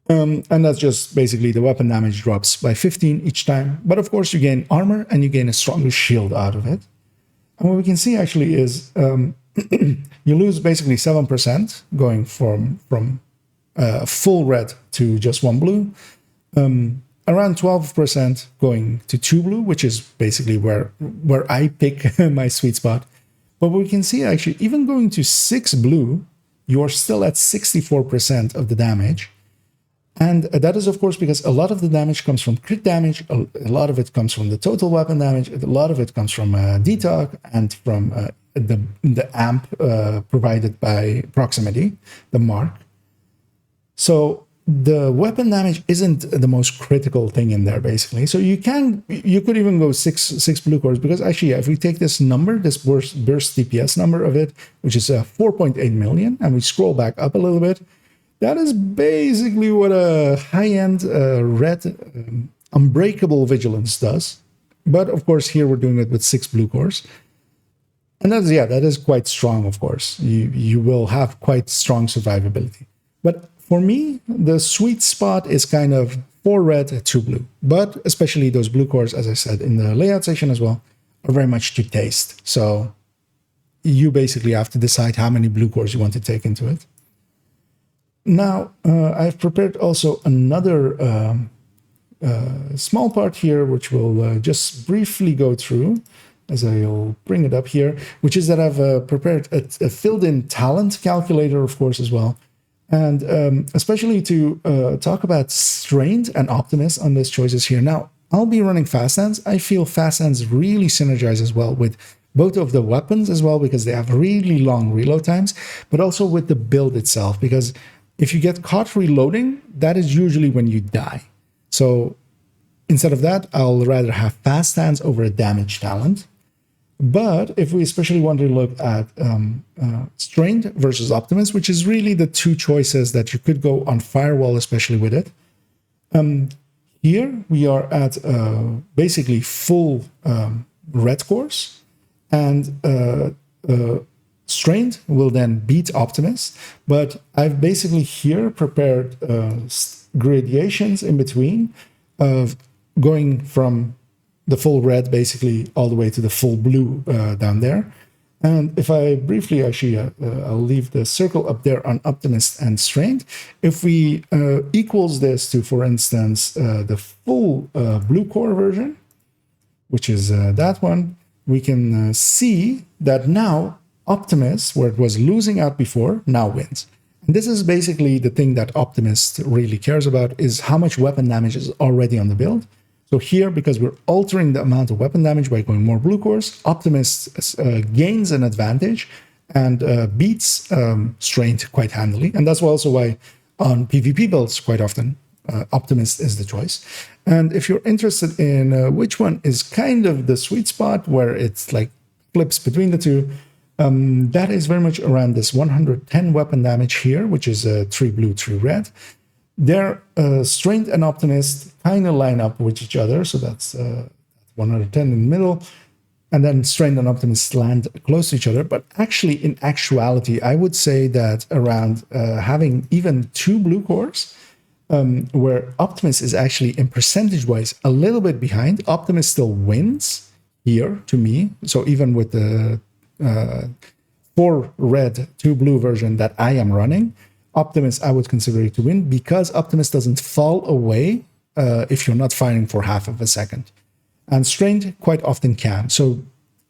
And that's just basically the weapon damage drops by 15 each time. But of course, you gain armor and you gain a stronger shield out of it. And what we can see actually is you lose basically 7% going from full red to just 1 blue. Around 12% going to 2 blue, which is basically where I pick my sweet spot. But we can see actually, even going to 6 blue, you are still at 64% of the damage. And that is, of course, because a lot of the damage comes from crit damage, a lot of it comes from the total weapon damage, a lot of it comes from detox and from the amp provided by proximity, the mark. So the weapon damage isn't the most critical thing in there, basically. So you could even go six blue cores, because actually, if we take this number, this burst DPS number of it, which is 4.8 million, and we scroll back up a little bit, that is basically what a high-end red unbreakable vigilance does. But of course, here we're doing it with 6 blue cores. And that is quite strong, of course. You will have quite strong survivability. But for me, the sweet spot is kind of 4 red, 2 blue. But especially those blue cores, as I said in the layout section as well, are very much to taste. So you basically have to decide how many blue cores you want to take into it. Now, I've prepared also another small part here, which we'll just briefly go through as I'll bring it up here, which is that I've prepared a filled-in talent calculator, of course, as well. And especially to talk about Strained and Optimist on those choices here. Now, I'll be running Fast Hands. I feel Fast Hands really synergize as well with both of the weapons as well, because they have really long reload times, but also with the build itself, because if you get caught reloading, that is usually when you die. So instead of that, I'll rather have Fast Hands over a damage talent. But if we especially want to look at Strained versus Optimist, which is really the two choices that you could go on Firewall, especially with it. Here we are at basically full red cores, and Strained will then beat Optimist. But I've basically here prepared gradations in between of going from the full red basically all the way to the full blue down there. And if I briefly, actually, I'll leave the circle up there on Optimist and Strained. If we equals this to, for instance, the full blue core version, which is that one, we can see that now Optimist, where it was losing out before, now wins. And this is basically the thing that Optimist really cares about, is how much weapon damage is already on the build. So here, because we're altering the amount of weapon damage by going more blue cores, Optimist gains an advantage and beats Strained quite handily. And that's also why on PvP builds quite often Optimist is the choice. And if you're interested in which one is kind of the sweet spot where it's like flips between the two, that is very much around this 110 weapon damage here, which is 3 blue, 3 red. Their Strained and Optimist kind of line up with each other, so that's 110 in the middle, and then Strained and Optimist land close to each other. But actually, in actuality, I would say that around having even 2 blue cores, where Optimist is actually in percentage-wise a little bit behind, Optimist still wins here to me. So even with the 4 red, 2 blue version that I am running, Optimist I would consider it to win, because Optimist doesn't fall away if you're not firing for half of a second. And Strained quite often can. So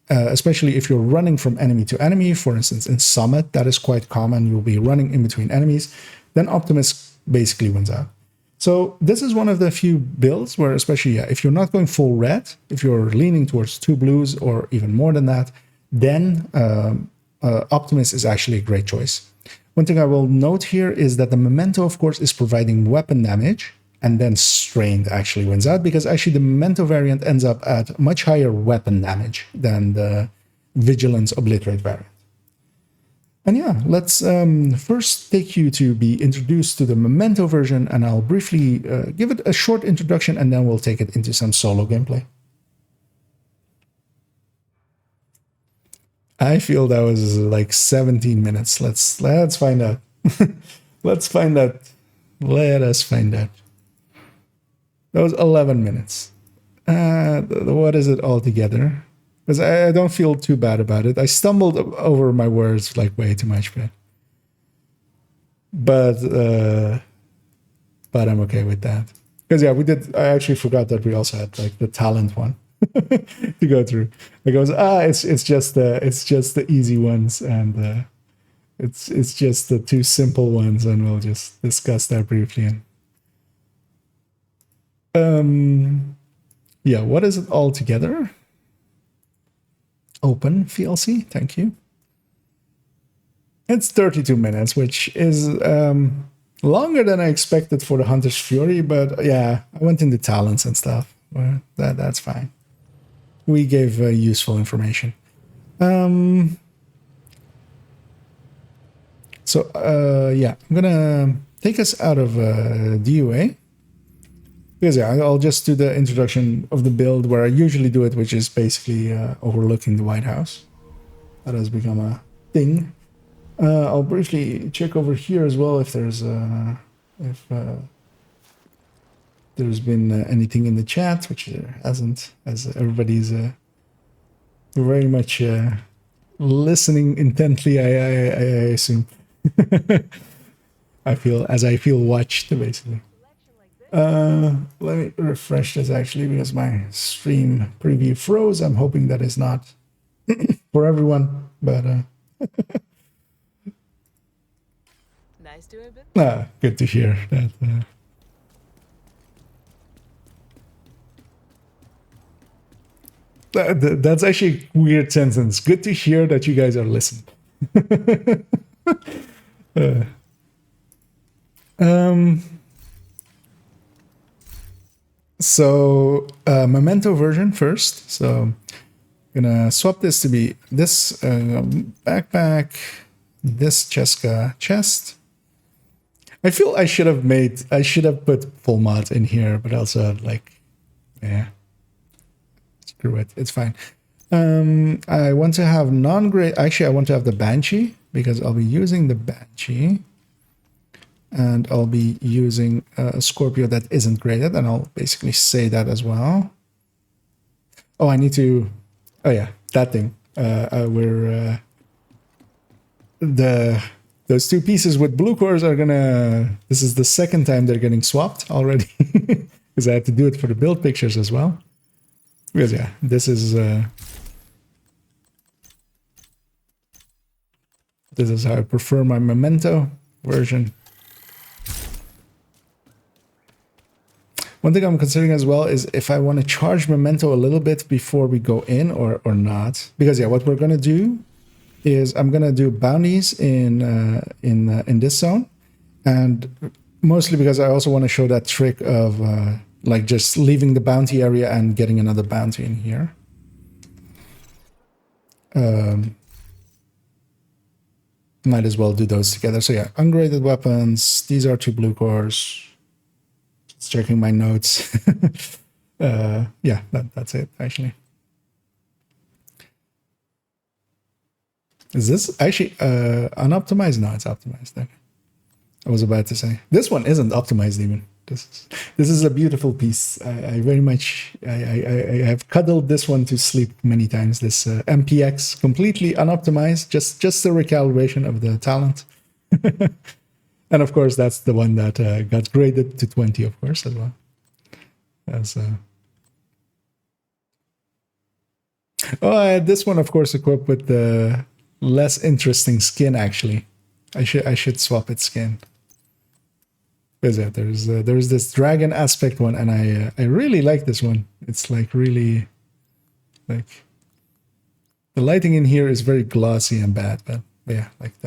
especially if you're running from enemy to enemy, for instance, in Summit, that is quite common. You'll be running in between enemies. Then Optimist basically wins out. So this is one of the few builds where, especially if you're not going full red, if you're leaning towards 2 blues or even more than that, then Optimist is actually a great choice. One thing I will note here is that the Memento, of course, is providing weapon damage, and then Strained actually wins out, because actually the Memento variant ends up at much higher weapon damage than the Vigilance Obliterate variant. And yeah, let's first take you to be introduced to the Memento version, and I'll briefly give it a short introduction, and then we'll take it into some solo gameplay. I feel that was like 17 minutes. Let's find out. Let's find out. Let us find out. That was 11 minutes. What is it altogether? Because I don't feel too bad about it. I stumbled over my words like way too much, but I'm okay with that. Because yeah, we did. I actually forgot that we also had like the talent one to go through. Like I was, it's just the easy ones, and it's just the 2 simple ones, and we'll just discuss that briefly. Yeah, what is it all together? Open VLC, thank you. It's 32 minutes, which is longer than I expected for the Hunter's Fury, but yeah, I went into talents and stuff. Well, that's fine. We gave useful information. Yeah, I'm gonna take us out of DUA. Because yeah, I'll just do the introduction of the build where I usually do it, which is basically overlooking the White House. That has become a thing. I'll briefly check over here as well if there's been anything in the chat, which there hasn't, as everybody's very much listening intently. I assume. I feel watched basically. Let me refresh this actually, because my stream preview froze. I'm hoping that is not for everyone, but Nice doing it. Good to hear that. That's actually a weird sentence. Good to hear that you guys are listening. So Memento version first. So I'm gonna swap this to be this backpack, this Cheska chest. I feel I should have put full mod in here, but also like, yeah, screw it, it's fine. I want to have non-gray. Actually, I want to have the Banshee because I'll be using the Banshee. and I'll be using a Scorpio that isn't graded, and I'll basically say that as well. Oh, I need to, oh yeah, that thing. Those two pieces with blue cores are gonna, this is the second time they're getting swapped already, because I had to do it for the build pictures as well. Because yeah, this is how I prefer my Memento version. One thing I'm considering as well is if I want to charge Memento a little bit before we go in or not. Because yeah, what we're gonna do is I'm gonna do bounties in this zone, and mostly because I also want to show that trick of like just leaving the bounty area and getting another bounty in here. Might as well do those together. So yeah, ungraded weapons. These are 2 blue cores. Just checking my notes. Yeah, that's it actually. Is this actually unoptimized? No, it's optimized. Okay. I was about to say this one isn't optimized even. This is a beautiful piece. I very much I have cuddled this one to sleep many times. This MPX completely unoptimized, just a recalibration of the talent. And of course that's the one that got graded to 20, of course, as well. As this one of course equipped with the less interesting skin. Actually, I should swap its skin. Because yeah, there's this dragon aspect one, and I really like this one. It's like really, like, the lighting in here is very glossy and bad, but yeah, like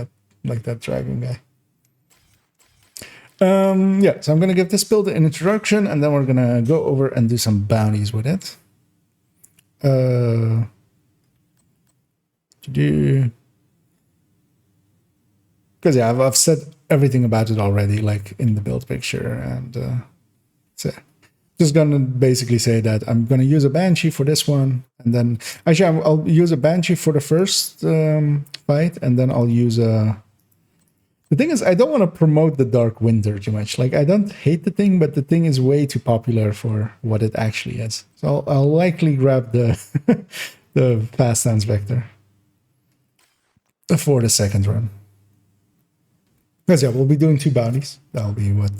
that dragon guy. Yeah, so I'm gonna give this build an introduction, and then we're gonna go over and do some bounties with it. Because yeah, I've said everything about it already, like in the build picture, and so just gonna basically say that I'm gonna use a Banshee for this one, and then actually I'll use a Banshee for the first fight, and then I'll use a. The thing is, I don't want to promote the Dark Winter too much. Like, I don't hate the thing, but the thing is way too popular for what it actually is. So I'll likely grab the the Fast Dance Vector for the second run. Because yeah, we'll be doing 2 bounties. That'll be what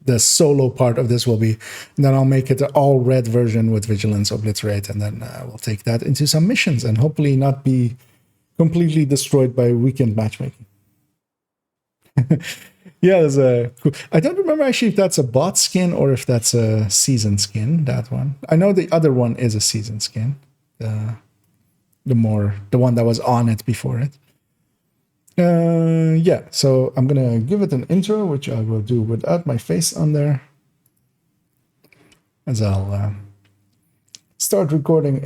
the solo part of this will be. And then I'll make it an all red version with Vigilance, Obliterate, and then we'll take that into some missions and hopefully not be completely destroyed by weekend matchmaking. Yeah, there's a cool. I don't remember actually if that's a bot skin or if that's a season skin. That one. I know the other one is a season skin. The one that was on it before it. Yeah, so I'm gonna give it an intro, which I will do without my face on there, as I'll start recording.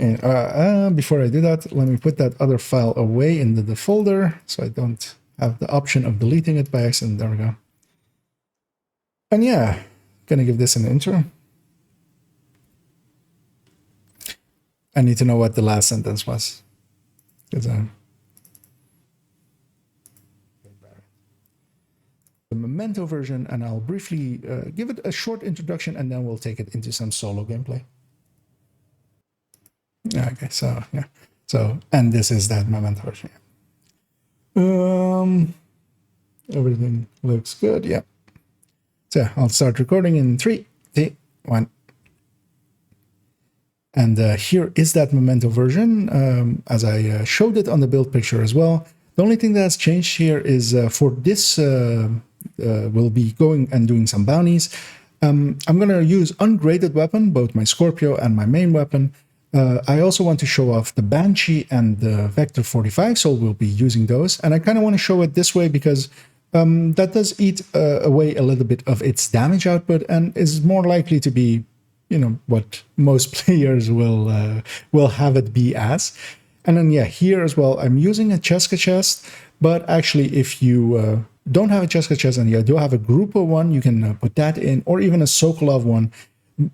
Before I do that, let me put that other file away into the folder so I don't have the option of deleting it by accident. There we go. And yeah, gonna give this an intro. I need to know what the last sentence was, because the Memento version, and I'll briefly give it a short introduction, and then we'll take it into some solo gameplay. Okay, so yeah, so and this is that Memento version. Everything looks good. Yeah. So I'll start recording in 3, 2, 1. And here is that Memento version, as I showed it on the build picture as well. The only thing that's changed here is for this, we'll be going and doing some bounties. I'm going to use ungraded weapon, both my Scorpio and my main weapon. I also want to show off the Banshee and the Vector 45, so we'll be using those. And I kind of want to show it this way because that does eat away a little bit of its damage output and is more likely to be, you know, what most players will have it be as. And then, yeah, here as well, I'm using a Cheska chest, but actually if you don't have a Cheska chest and you do have a Grupo one, you can put that in, or even a Sokolov one.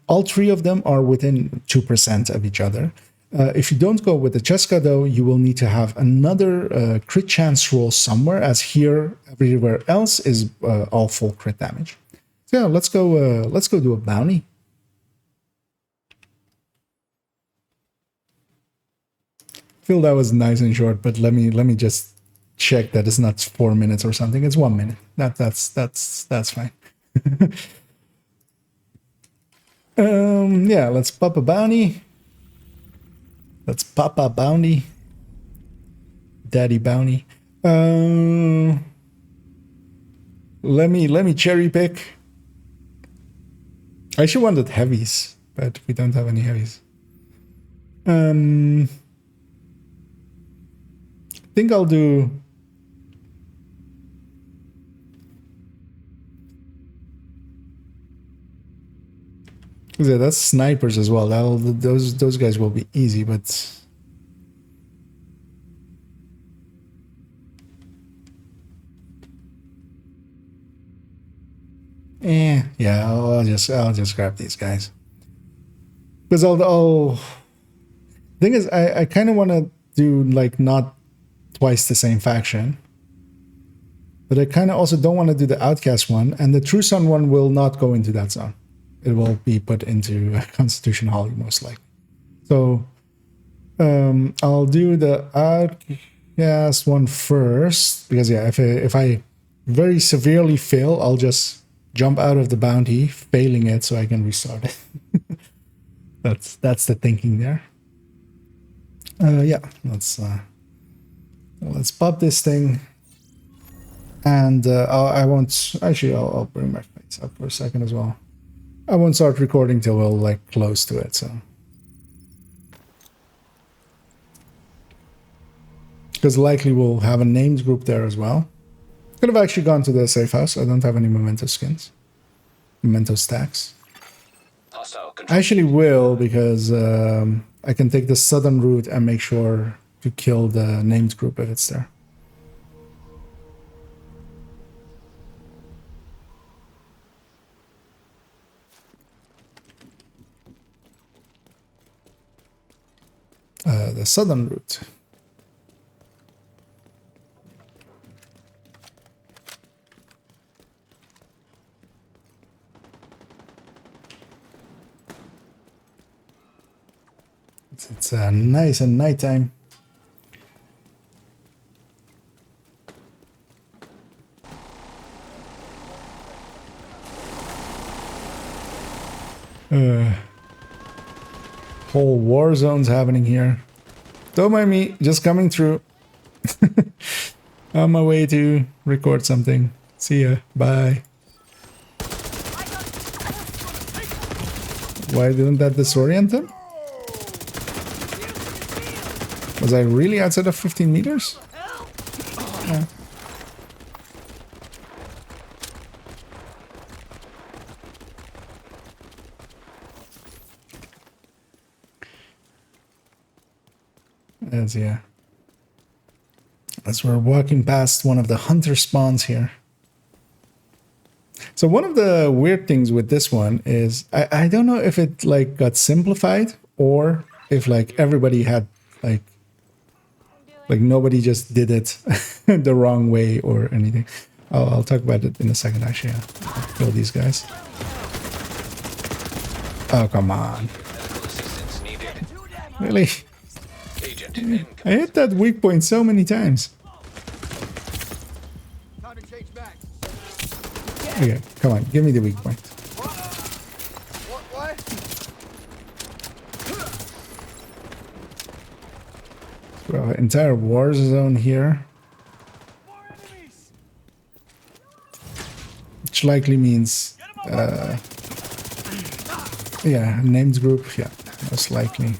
All 3 of them are within 2% of each other. If you don't go with the Cheska, though, you will need to have another crit chance roll somewhere, as here, everywhere else is all full crit damage. So yeah, let's go do a bounty. I feel that was nice and short, but let me just check that it's not 4 minutes or something. It's 1 minute. That's fine. Yeah, let's pop a bounty. Let's pop a bounty. Daddy bounty. Let me cherry pick. I actually wanted heavies, but we don't have any heavies. I think I'll do. Yeah, that's snipers as well. Those guys will be easy, but yeah, I'll just grab these guys because thing is, I kind of want to do like not twice the same faction, but I kind of also don't want to do the Outcast one, and the True Sun one will not go into that zone. It will be put into Constitution Holly most likely. So I'll do the Outcast one first because yeah, if I very severely fail, I'll just jump out of the bounty, failing it, so I can restart it. that's the thinking there. Yeah, let's pop this thing, and I won't actually. I'll bring my face up for a second as well. I won't start recording till we're like close to it, so. Because likely we'll have a named group there as well. Could have actually gone to the safe house. I don't have any memento skins. Memento stacks. I actually will, because I can take the southern route and make sure to kill the named group if it's there. The southern route. It's nice and nighttime. Whole war zones happening here. Don't mind me, just coming through. On my way to record something. See ya. Bye. Why didn't that disorient him? Was I really outside of 15 meters? Yeah. Yeah. As we're walking past one of the hunter spawns here. So one of the weird things with this one is I don't know if it like got simplified or if like everybody had like nobody just did it the wrong way or anything. I'll talk about it in a second actually. I'll kill these guys. Oh, come on. Really? I hit that weak point so many times. Okay, come on, give me the weak point. We have an entire war zone here. Which likely means, yeah, named group, yeah, most likely.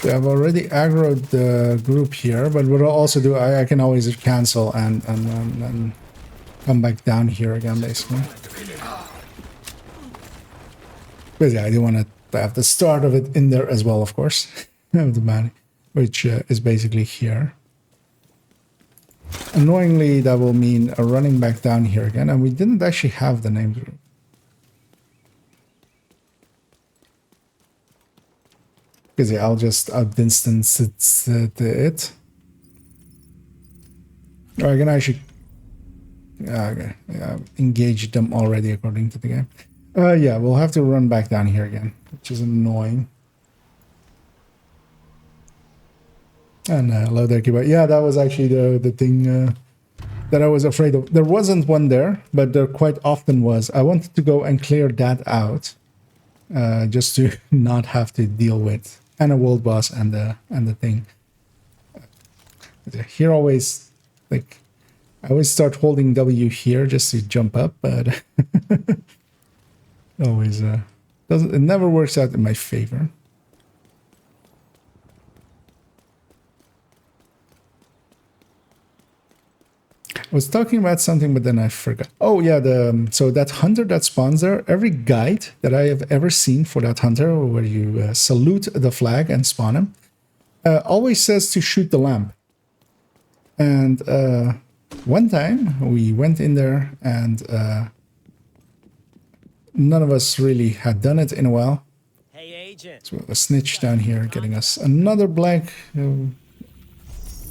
I've already aggroed the group here, but what I'll also do, I can always cancel and come back down here again, basically. But yeah, I do want to have the start of it in there as well, of course, of the bounty, which is basically here. Annoyingly, that will mean running back down here again, and we didn't actually have the names group. Because yeah, I'll just out-distance it. Or I can actually engage them already according to the game. Yeah, we'll have to run back down here again, which is annoying. And hello there, Kiba. Yeah, that was actually the thing that I was afraid of. There wasn't one there, but there quite often was. I wanted to go and clear that out, just to not have to deal with and a world boss and the thing. Here always, like, I always start holding W here just to jump up, but always doesn't. It never works out in my favor. I was talking about something, but then I forgot. Oh yeah, so that hunter that spawns there, every guide that I have ever seen for that hunter, where you salute the flag and spawn him, always says to shoot the lamp. And one time we went in there, and none of us really had done it in a while. Hey, agent. So a snitch down here getting us another blank.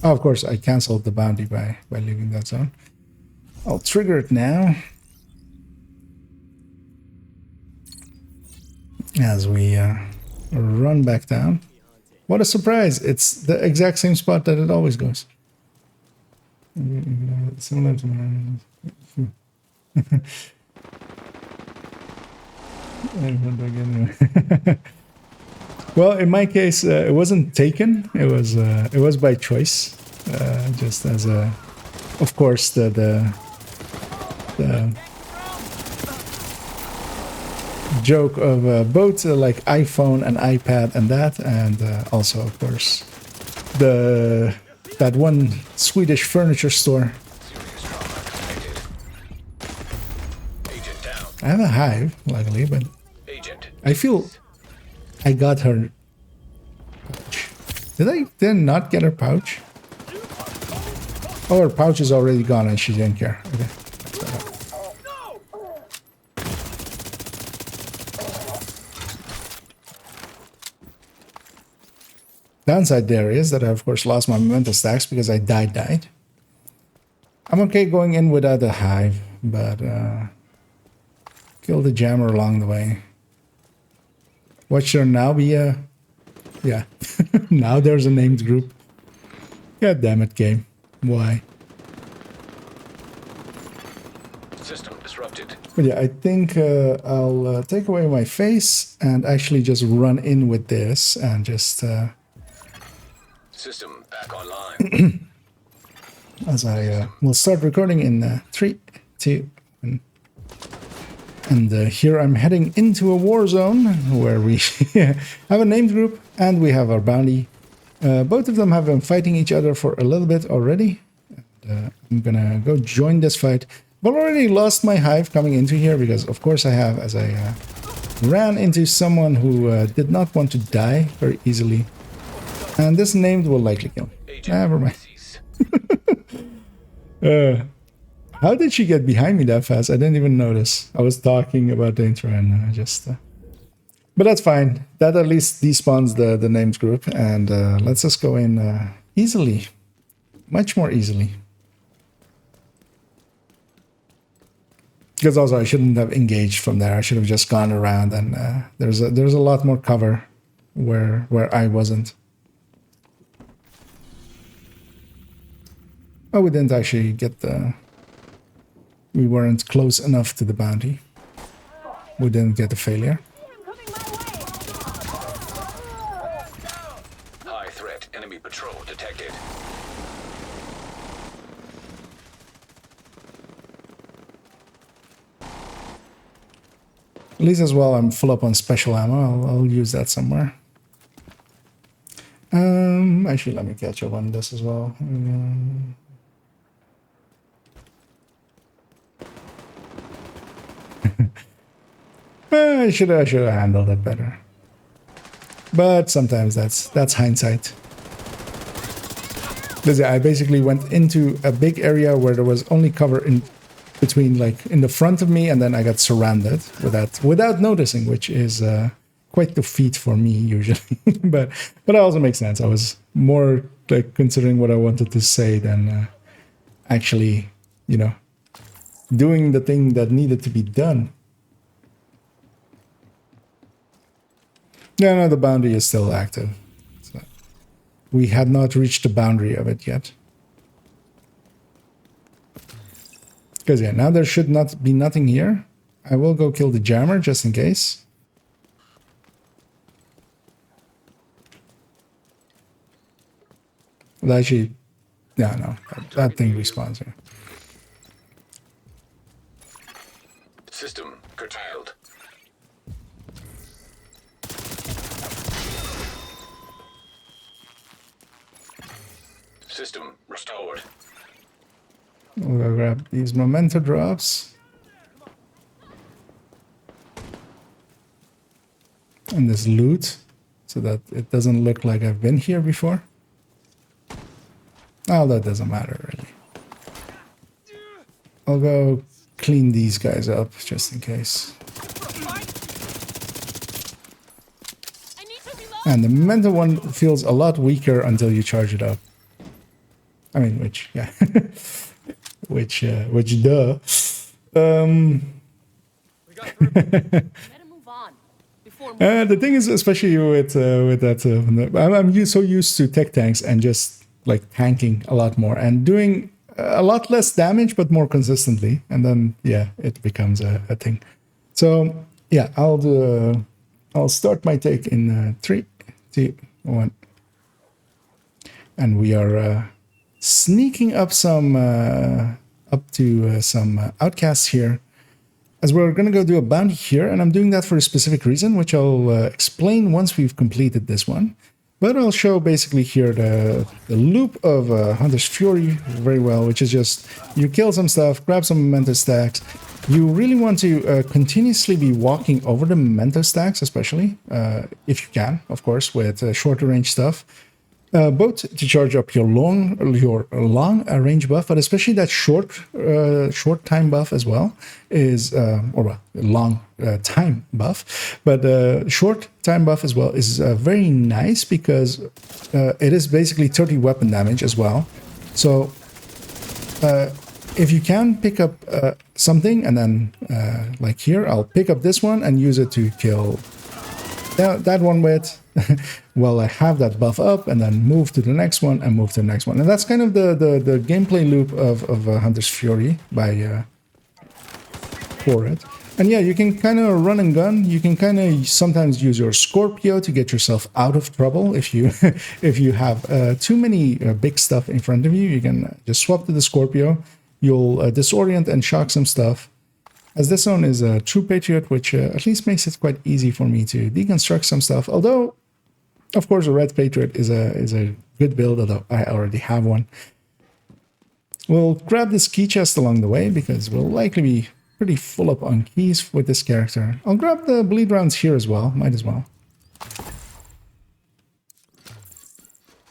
Oh, of course, I canceled the bounty by leaving that zone. I'll trigger it now. As we run back down. What a surprise! It's the exact same spot that it always goes. Similar to mine. Well, in my case, it wasn't taken. It was by choice, just as a, of course, the joke of both like iPhone and iPad and that, and also, of course, that one Swedish furniture store. Agent down. I have a hive, luckily, but Agent. I feel I got her pouch. Did I then not get her pouch? Oh, her pouch is already gone and she didn't care. Okay. Downside there is that I, of course, lost my memento stacks because I died. I'm okay going in without a hive, but kill the jammer along the way. What should now be a... Yeah, now there's a named group. God damn it, game. Why? System disrupted. But yeah, I think I'll take away my face and actually just run in with this and just... System back online. as I will start recording in 3, 2, 1. And here I'm heading into a war zone where we have a named group and we have our bounty. Both of them have been fighting each other for a little bit already. And, I'm gonna go join this fight. I've already lost my hive coming into here because, of course, I have, as I ran into someone who did not want to die very easily. And this named will likely kill me. Never mind. How did she get behind me that fast? I didn't even notice. I was talking about the intro and just... But that's fine. That at least despawns the names group. And let's just go in easily. Much more easily. Because also I shouldn't have engaged from there. I should have just gone around. And there's a lot more cover where I wasn't. Oh, we didn't actually get the... We weren't close enough to the bounty. We didn't get the failure. High threat enemy patrol detected. At least as well, I'm full up on special ammo. I'll use that somewhere. Actually, let me catch up on this as well. I should have handled it better. But sometimes that's hindsight. Because I basically went into a big area where there was only cover in between, like in the front of me, and then I got surrounded without noticing, which is quite the feat for me usually. but it also makes sense. I was more like considering what I wanted to say than actually, you know, doing the thing that needed to be done. No, the boundary is still active. So we had not reached the boundary of it yet. Because yeah, now there should not be nothing here. I will go kill the jammer just in case. Well, actually, no, that thing respawns here. System curtailed. System restored. We'll grab these memento drops. And this loot, so that it doesn't look like I've been here before. Oh, that doesn't matter, really. I'll go clean these guys up, just in case. And the memento one feels a lot weaker until you charge it up. I mean, which, yeah. which, duh. The thing is, especially with that, I'm so used to tech tanks and just like tanking a lot more and doing a lot less damage, but more consistently. And then, yeah, it becomes a thing. So, yeah, I'll start my take in 3, 2, 1. And we are sneaking up some outcasts here, as we're going to go do a bounty here, and I'm doing that for a specific reason, which I'll explain once we've completed this one. But I'll show basically here the loop of Hunter's Fury very well, which is just you kill some stuff, grab some memento stacks. You really want to continuously be walking over the memento stacks, especially if you can, of course, with shorter range stuff. Both to charge up your long range buff, but especially that short time buff as well is, long time buff, but short time buff as well is very nice because it is basically 30 weapon damage as well. So if you can pick up something, and then like here, I'll pick up this one and use it to kill that one with. Well, I have that buff up, and then move to the next one and move to the next one. And that's kind of the gameplay loop of Hunter's Fury for it. And yeah, you can kind of run and gun. You can kind of sometimes use your Scorpio to get yourself out of trouble. If you if you have too many big stuff in front of you, you can just swap to the Scorpio. You'll disorient and shock some stuff. As this one is a True Patriot, which at least makes it quite easy for me to deconstruct some stuff. Although, of course, a Red Patriot is a good build, although I already have one. We'll grab this key chest along the way, because we'll likely be pretty full up on keys with this character. I'll grab the bleed rounds here as well, might as well.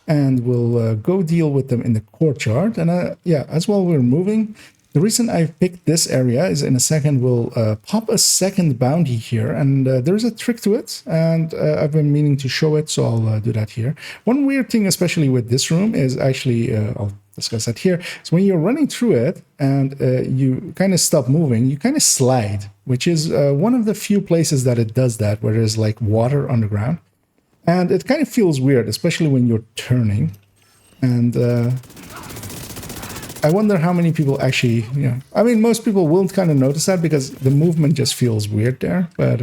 And we'll go deal with them in the courtyard. And yeah, as well we're moving. The reason I've picked this area is in a second we'll pop a second bounty here, and there's a trick to it, and I've been meaning to show it, so I'll do that here. One weird thing, especially with this room, is actually, I'll discuss that here, is when you're running through it and you kind of stop moving, you kind of slide, which is one of the few places that it does that, where there's like water underground. And it kind of feels weird, especially when you're turning. And I wonder how many people actually, you know, I mean, most people will kind of notice that because the movement just feels weird there. But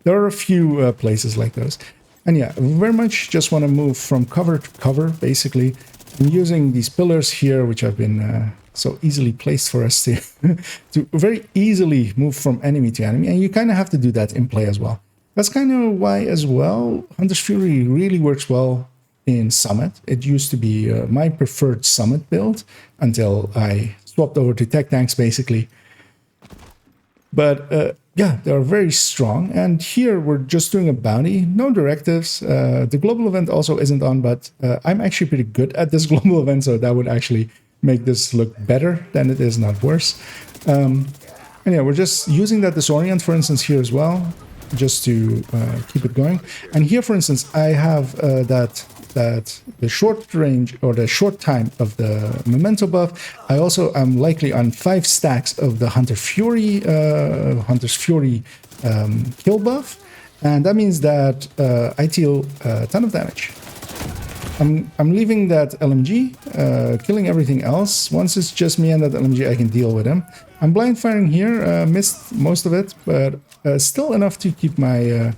there are a few places like those. And yeah, very much just want to move from cover to cover, basically. I'm using these pillars here, which have been so easily placed for us to, to very easily move from enemy to enemy. And you kind of have to do that in play as well. That's kind of why, as well, Hunter's Fury really works well in Summit. It used to be my preferred Summit build until I swapped over to Tech Tanks, basically. But yeah, they are very strong. And here we're just doing a bounty, no directives. The global event also isn't on, but I'm actually pretty good at this global event, so that would actually make this look better than it is, not worse. And yeah, we're just using that disorient, for instance, here as well, just to keep it going. And here, for instance, I have that the short range or the short time of the memento buff. I also am likely on 5 stacks of the Hunter's Fury kill buff, and that means that I deal a ton of damage. I'm leaving that LMG, killing everything else. Once it's just me and that LMG, I can deal with him. I'm blind firing here, missed most of it, but still enough to keep my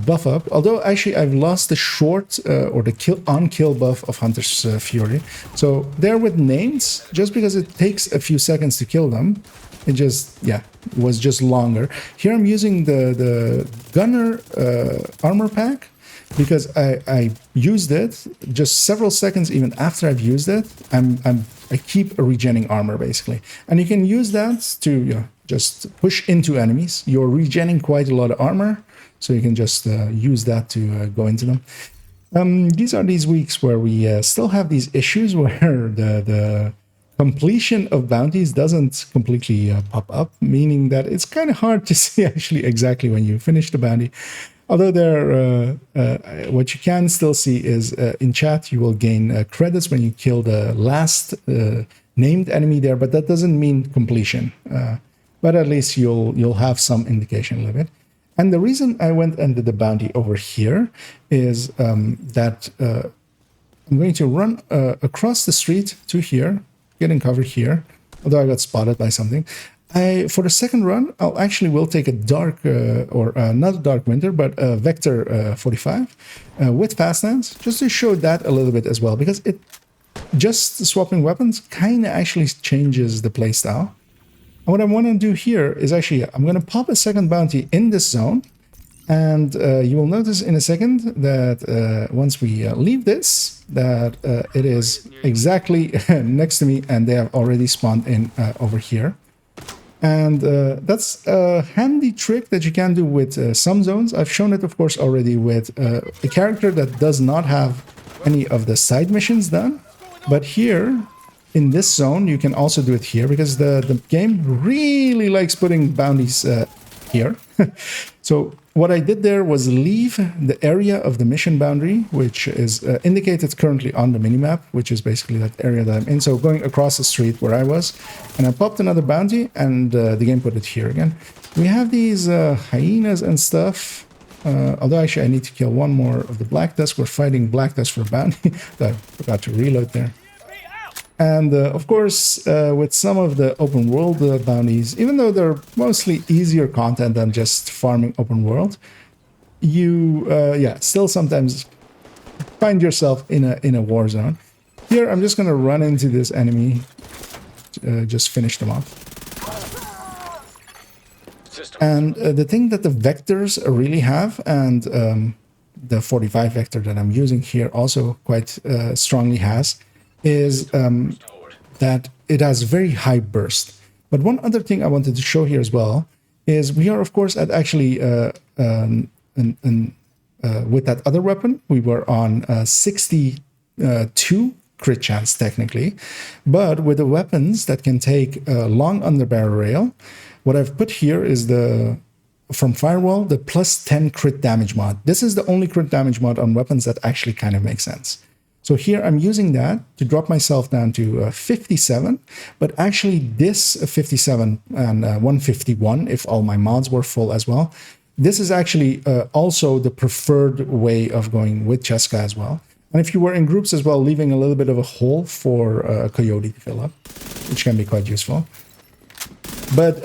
buff up. Although actually I've lost the short or the kill buff of Hunter's Fury. So they're with names, just because it takes a few seconds to kill them. It just, yeah, was just longer. Here I'm using the Gunner armor pack, because I used it just several seconds even after I've used it. I keep regenning armor basically, and you can use that to just push into enemies. You're regenning quite a lot of armor, so you can just use that to go into them. These are these weeks where we still have these issues where the completion of bounties doesn't completely pop up, meaning that it's kind of hard to see actually exactly when you finish the bounty. Although there, what you can still see is in chat, you will gain credits when you kill the last named enemy there, but that doesn't mean completion. But at least you'll have some indication of it. And the reason I went and did the bounty over here is that I'm going to run across the street to here, getting covered here, although I got spotted by something. For the second run, I'll will take a dark, or not a dark winter, but a Vector 45 with fast hands, just to show that a little bit as well, because it just swapping weapons kind of actually changes the playstyle. And what I want to do here is I'm going to pop a second bounty in this zone, and you will notice in a second that once we leave this, that it is exactly next to me, and they have already spawned in over here. And that's a handy trick that you can do with some zones. I've shown it, of course, already with a character that does not have any of the side missions done. But here, in this zone, you can also do it here, because the game really likes putting bounties here. So what I did there was leave the area of the mission boundary, which is indicated currently on the minimap, which is basically that area that I'm in. So going across the street where I was, and I popped another bounty, and the game put it here again. We have these hyenas and stuff. Although I need to kill one more of the Black Tusk. We're fighting Black Tusk for a bounty. I forgot to reload there. And of course, with some of the open world bounties, even though they're mostly easier content than just farming open world, you still sometimes find yourself in a war zone. Here, I'm just going to run into this enemy, just finish them off. And the thing that the vectors really have, and the 45 vector that I'm using here also quite strongly has, is that it has very high burst. But one other thing I wanted to show here as well is we are, of course, at actually with that other weapon, we were on 62 crit chance technically. But with the weapons that can take long underbarrel rail, what I've put here is from Firewall, the plus 10 crit damage mod. This is the only crit damage mod on weapons that actually kind of makes sense. So here I'm using that to drop myself down to 57, but actually this 57 and 151, if all my mods were full as well, this is actually also the preferred way of going with Cheska as well. And if you were in groups as well, leaving a little bit of a hole for a Coyote to fill up, which can be quite useful. But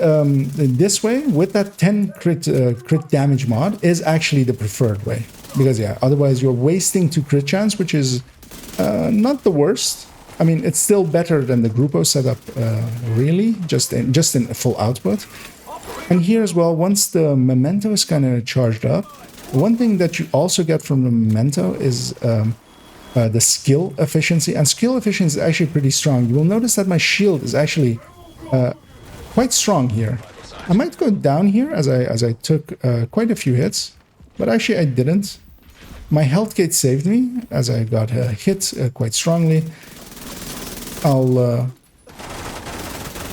this way, with that 10 crit damage mod, is actually the preferred way. Because otherwise you're wasting 2 crit chance, which is not the worst. I mean, it's still better than the Grupo setup, really, just in full output. And here as well, once the memento is kind of charged up, one thing that you also get from the memento is the skill efficiency. And skill efficiency is actually pretty strong. You will notice that my shield is actually quite strong here. I might go down here as I took quite a few hits, but actually I didn't. My health gate saved me as I got hit quite strongly. I'll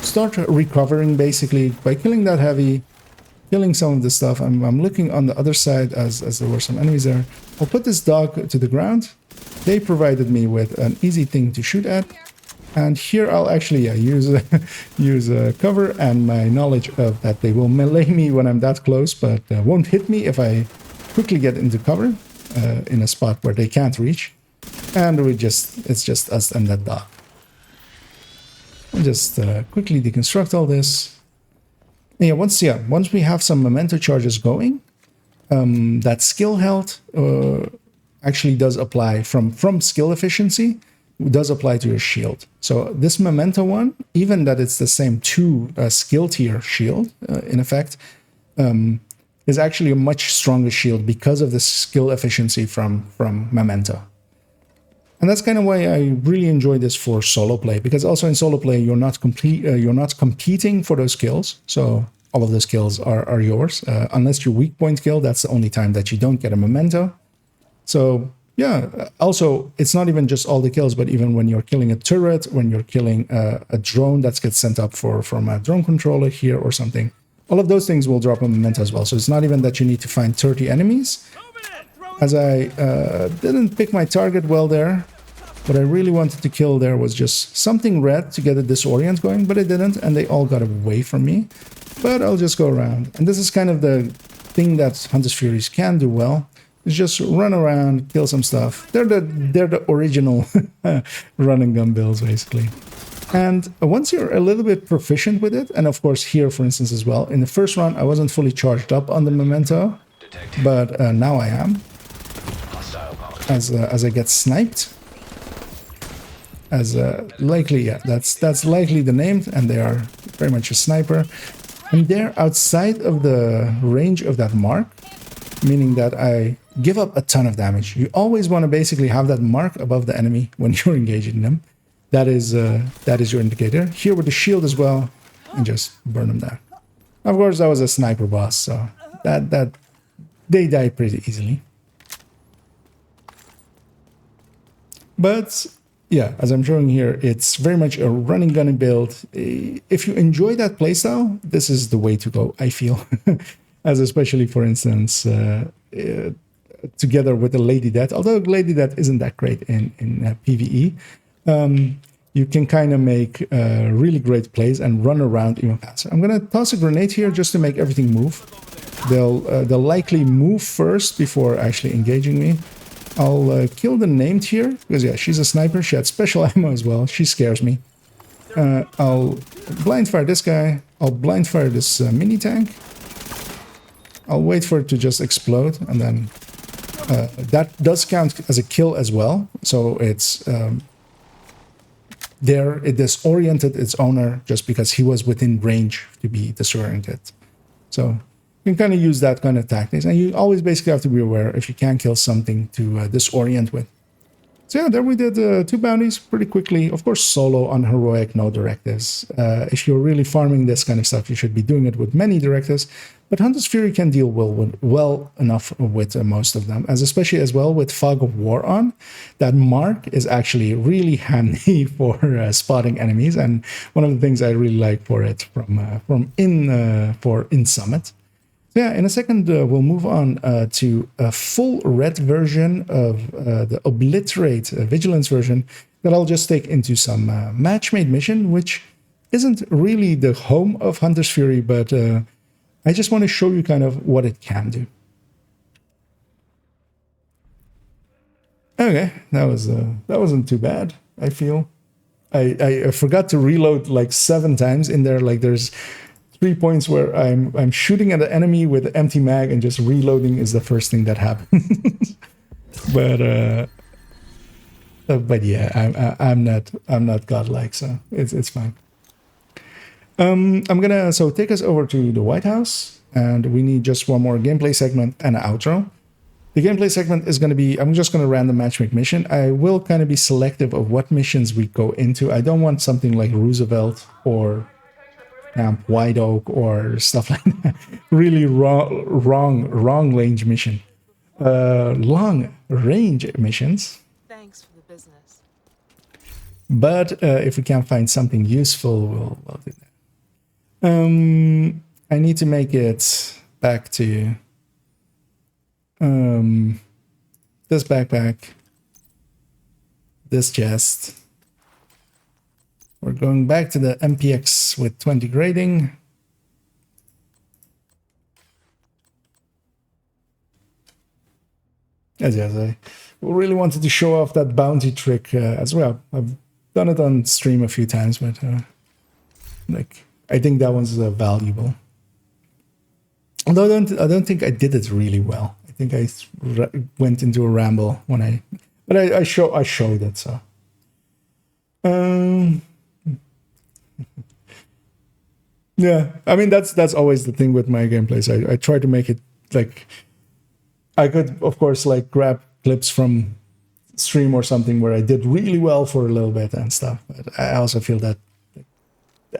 start recovering basically by killing that heavy, killing some of the stuff. I'm looking on the other side as there were some enemies there. I'll put this dog to the ground. They provided me with an easy thing to shoot at. And here I'll actually use cover and my knowledge of that they will melee me when I'm that close, but won't hit me if I quickly get into cover in a spot where they can't reach. And it's just us and that dog. I'll just quickly deconstruct all this. And once we have some memento charges going, that skill health actually does apply from skill efficiency. Does apply to your shield. So this memento one, even that it's the same 2 skill tier shield, in effect, is actually a much stronger shield because of the skill efficiency from memento. And that's kind of why I really enjoy this for solo play, because also in solo play you're not competing for those kills. So all of those kills are yours, unless your weak point kill. That's the only time that you don't get a memento. So yeah, also, it's not even just all the kills, but even when you're killing a turret, when you're killing a drone that gets sent up from a drone controller here or something, all of those things will drop a memento as well. So it's not even that you need to find 30 enemies. As I didn't pick my target well there, what I really wanted to kill there was just something red to get a disorient going, but it didn't, and they all got away from me. But I'll just go around. And this is kind of the thing that Hunter's Furies can do well. Is just run around, kill some stuff. They're the original run and gun builds, basically. And once you're a little bit proficient with it, and of course here, for instance, as well, in the first run, I wasn't fully charged up on the memento, but now I am. As I get sniped, as likely, yeah, that's likely the name, and they are very much a sniper. And they're outside of the range of that mark, meaning that I give up a ton of damage. You always want to basically have that mark above the enemy when you're engaging them. That is your indicator. Here with the shield as well, and just burn them down. Of course, that was a sniper boss, so that they die pretty easily. But yeah, as I'm showing here, it's very much a running gunning build. If you enjoy that playstyle, this is the way to go, I feel. As especially, for instance, together with the Lady Death, although Lady Death isn't that great in PvE, you can kind of make really great plays and run around even faster. I'm going to toss a grenade here just to make everything move. They'll likely move first before actually engaging me. I'll kill the named here, because yeah, she's a sniper. She had special ammo as well. She scares me. I'll blind fire this guy. I'll blind fire this mini tank. I'll wait for it to just explode, and then that does count as a kill as well. So it's it disoriented its owner just because he was within range to be disoriented. So you can kind of use that kind of tactics, and you always basically have to be aware if you can kill something to disorient with. So yeah, there we did 2 bounties pretty quickly. Of course, solo on heroic, no directives. If you're really farming this kind of stuff, you should be doing it with many directives. But Hunter's Fury can deal well enough with most of them, as especially as well with Fog of War on. That mark is actually really handy for spotting enemies, and one of the things I really like for it from in Summit. So yeah, in a second we'll move on to a full red version of the Obliterate Vigilance version that I'll just take into some match-made mission, which isn't really the home of Hunter's Fury, but I just want to show you kind of what it can do. Okay, that wasn't too bad, I feel. I forgot to reload like 7 times in there. Like there's 3 points where I'm shooting at the enemy with an empty mag, and just reloading is the first thing that happens. but yeah, I'm not godlike, so it's fine. I'm gonna take us over to the White House, and we need just one more gameplay segment and an outro. The gameplay segment is going to be, I'm just going to random matchmake mission. I will kind of be selective of what missions we go into. I don't want something like Roosevelt or White Oak, or stuff like that. Really wrong range mission. Long range missions. Thanks for the business. But if we can't find something useful, we'll do that. I need to make it back to this backpack, this chest. We're going back to the MPX with 20 grading. Yes, I really wanted to show off that bounty trick as well. I've done it on stream a few times, but like I think that one's valuable. Although I don't think I did it really well. I think I went into a ramble when but I showed it. So, yeah. I mean that's always the thing with my gameplays. I try to make it like I could, of course, like grab clips from stream or something where I did really well for a little bit and stuff. But I also feel that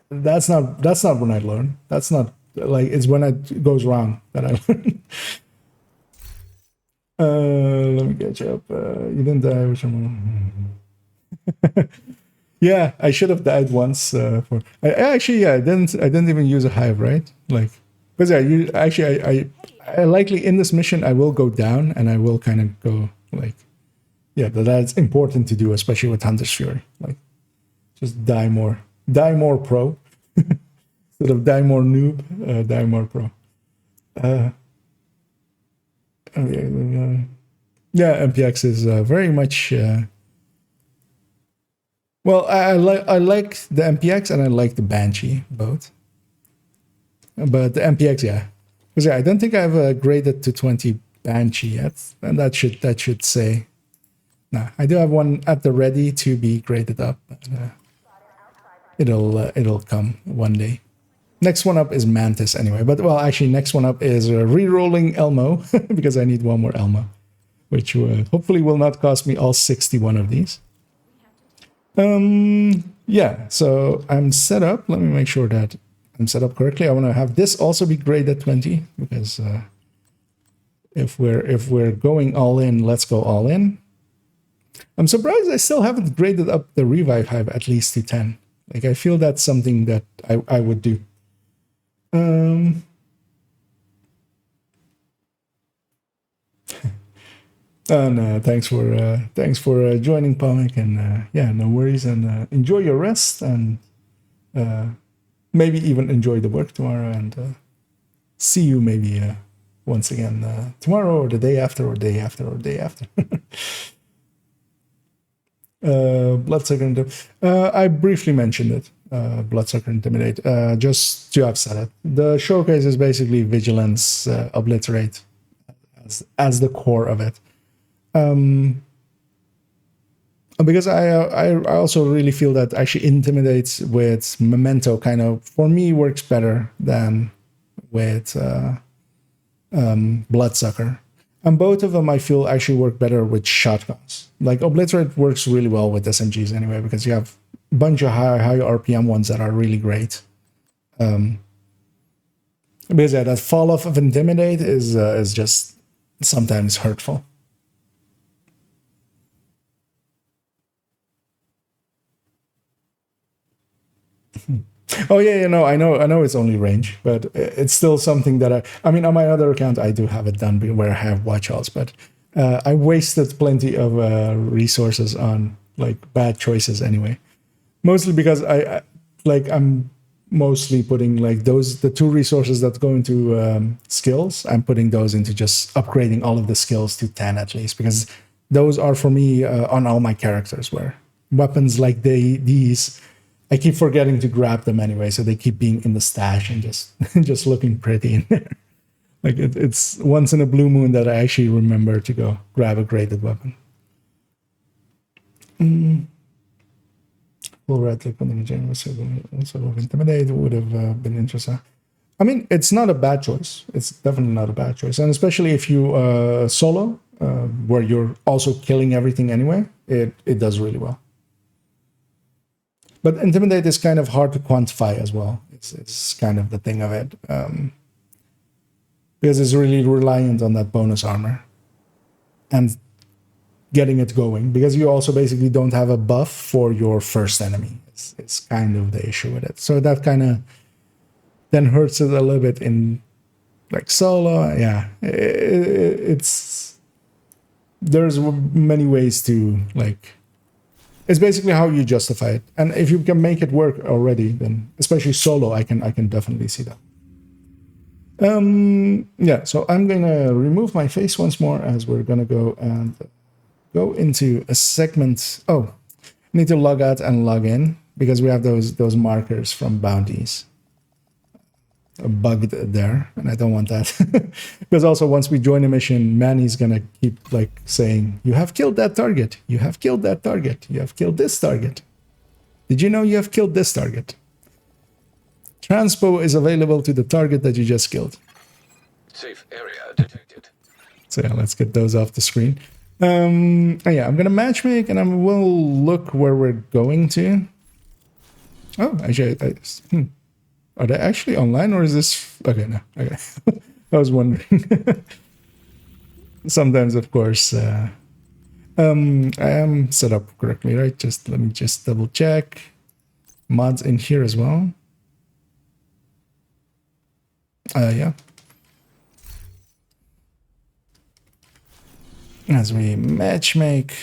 that's not when I learn. That's not like it's when it goes wrong that I learn. Let me get you up. You didn't die, which I'm. Yeah, I should have died once. I didn't even use a hive, right? Like, because I likely in this mission I will go down and I will kind of go like, yeah, that's important to do, especially with Hunter's Fury. Like, just die more pro instead of die more noob, die more pro. Yeah, MPX is very much. Well, I like the MPX and I like the Banshee both, but the MPX, yeah. Because I don't think I've graded to 20 Banshee yet, and that should say. No, I do have one at the ready to be graded up. But, it'll come one day. Next one up is Mantis anyway. But well, actually, next one up is re-rolling Elmo because I need one more Elmo, which hopefully will not cost me all 61 of these. Yeah. So I'm set up. Let me make sure that I'm set up correctly. I want to have this also be graded 20 because if we're going all in, let's go all in. I'm surprised I still haven't graded up the Revive Hive at least to 10. Like I feel that's something that I would do. And thanks for joining, Pomic, and yeah, no worries, and enjoy your rest and. Maybe even enjoy the work tomorrow and see you maybe once again tomorrow or the day after or day after or day after. Bloodsucker I briefly mentioned it. Bloodsucker Intimidate, just to have said it. The showcase is basically Vigilance Obliterate as the core of it. Because I also really feel that actually Intimidates with Memento kind of, for me, works better than with Bloodsucker. And both of them I feel actually work better with shotguns. Like Obliterate works really well with SMGs anyway, because you have a bunch of high RPM ones that are really great. Because yeah, that fall off of Intimidate is just sometimes hurtful. Oh yeah, I know it's only range, but it's still something that I mean, on my other account, I do have it done where I have watch outs, but I wasted plenty of resources on like bad choices anyway. Mostly because I'm mostly putting like the 2 resources that go into skills. I'm putting those into just upgrading all of the skills to 10 at least, because those are for me on all my characters. Where weapons like these. I keep forgetting to grab them anyway, so they keep being in the stash and just looking pretty in there. Like it's once in a blue moon that I actually remember to go grab a graded weapon. Full red click on the general also Intimidate would have been interesting. I mean, it's not a bad choice. It's definitely not a bad choice, and especially if you solo, where you're also killing everything anyway, it does really well. But intimidate is kind of hard to quantify as well. It's kind of the thing of it. Because it's really reliant on that bonus armor. And getting it going. Because you also basically don't have a buff for your first enemy. It's kind of the issue with it. So that kind of then hurts it a little bit in like solo. Yeah. There's many ways to like... It's basically how you justify it. And if you can make it work already, then especially solo, I can definitely see that. Yeah, so I'm gonna remove my face once more as we're gonna go and go into a segment. Oh, I need to log out and log in because we have those markers from bounties bugged there, and I don't want that. Because also once we join a mission, Manny's gonna keep like saying, you have killed that target, you have killed that target, you have killed this target. Did you know you have killed this target? Transpo is available to the target that you just killed. Safe area detected. So yeah, let's get those off the screen. Yeah, I'm gonna matchmake and I will look where we're going to. Oh, actually, are they actually online or is this... Okay, no. Okay. I was wondering. Sometimes, of course, I am set up correctly, right? Let me double check. Mods in here as well. Yeah. As we matchmake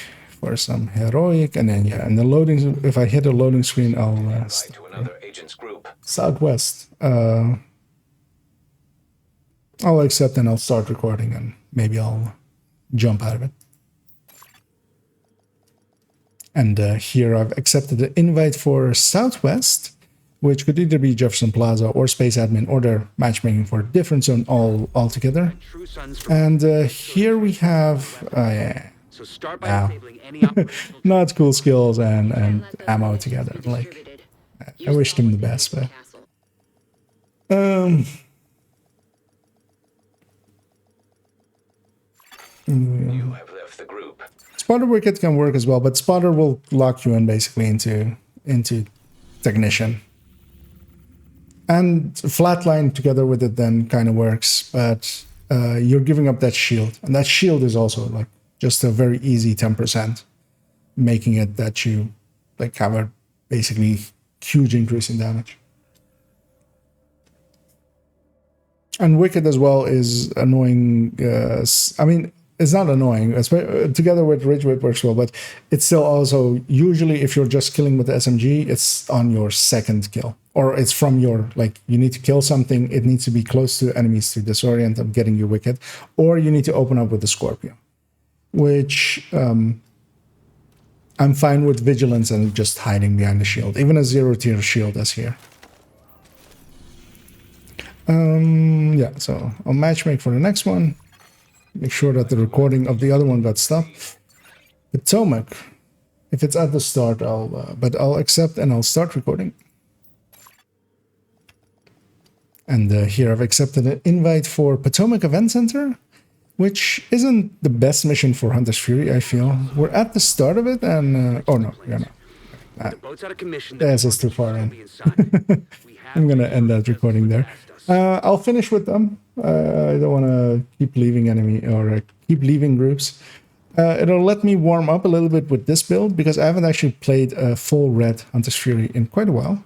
for some heroic, and then yeah, and the loading. If I hit a loading screen, I'll To another agent's group. Southwest. I'll accept and I'll start recording, and maybe I'll jump out of it. And here I've accepted the invite for Southwest, which could either be Jefferson Plaza or Space Admin, or they're matchmaking for a different zone altogether. And here we have yeah. So start by disabling any operational Not cool skills and ammo together. Like, I wish them the best, but You have left the group. Spotter Wicket can work as well, but Spotter will lock you in basically into Technician. And Flatline together with it then kind of works, but you're giving up that shield. And that shield is also like just a very easy 10%, making it that you like have a basically huge increase in damage. And Wicked as well is annoying. I mean, it's not annoying. Together with Ridge Whip works well, but it's still also usually if you're just killing with the SMG, it's on your second kill. Or it's from your, like, you need to kill something, it needs to be close to enemies to disorient them, getting you Wicked. Or you need to open up with the Scorpio. Which I'm fine with Vigilance and just hiding behind the shield. Even a 0-tier shield as here. Yeah, so I'll matchmake for the next one. Make sure that the recording of the other one got stopped. Potomac. If it's at the start, but I'll accept and I'll start recording. And here I've accepted an invite for Potomac Event Center, which isn't the best mission for Hunter's Fury, I feel. We're at the start of it, and... oh, no, you're not. This is too far in. I'm going to end that recording there. I'll finish with them. I don't want to keep leaving keep leaving groups. It'll let me warm up a little bit with this build, because I haven't actually played a full red Hunter's Fury in quite a while.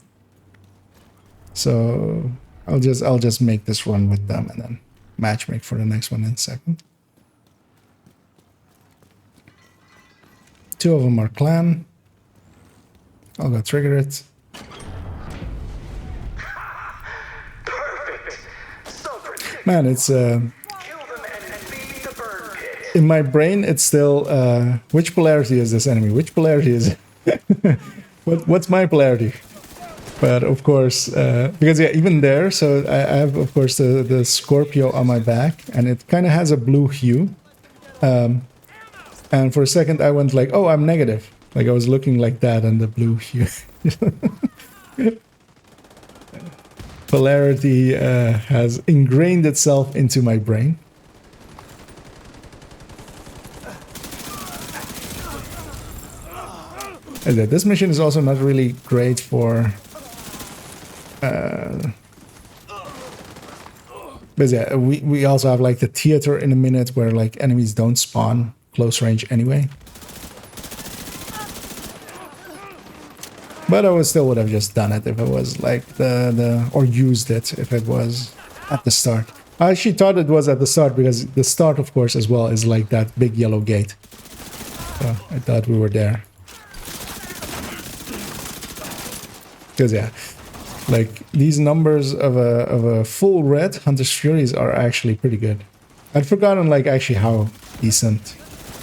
So I'll just make this run with them and then matchmake for the next one in a second. Two of them are clan. I'll go trigger it. Man, it's in my brain it's still which polarity is this enemy? Which polarity is it? What's my polarity? But of course, because yeah, even there, so I have of course the Scorpio on my back, and it kind of has a blue hue. And for a second I went like, oh, I'm negative. Like I was looking like that and the blue hue. Polarity has ingrained itself into my brain. And this mission is also not really great for... but yeah, we also have like the theater in a minute where like enemies don't spawn close range anyway. But I still would have just done it if it was like or used it if it was at the start. I actually thought it was at the start because the start, of course, as well is like that big yellow gate. So I thought we were there. Because yeah, like these numbers of a full red Hunter's Furies are actually pretty good. I'd forgotten like actually how decent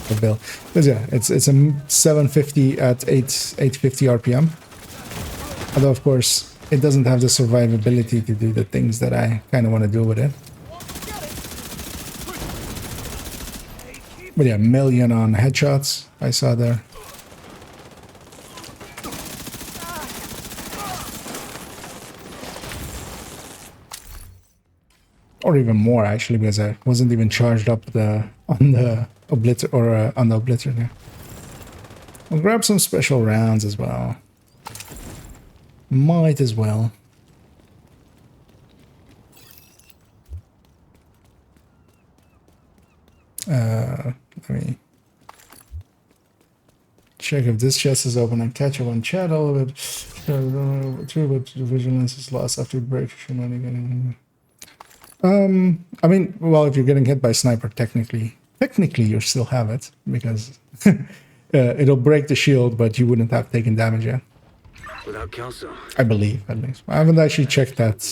the build. Because yeah, it's a 750 at 850 RPM. Although of course it doesn't have the survivability to do the things that I kind of want to do with it. But yeah, million on headshots I saw there. Or even more actually, because I wasn't even charged up on the obliterator. I'll grab some special rounds as well. Might as well. Let me check if this chest is open and catch up on chat a little bit. True, but the vigilance is lost after break. I mean, well, if you're getting hit by sniper, technically you still have it because it'll break the shield, but you wouldn't have taken damage yet. Without Kelso. I believe, at least. I haven't actually checked that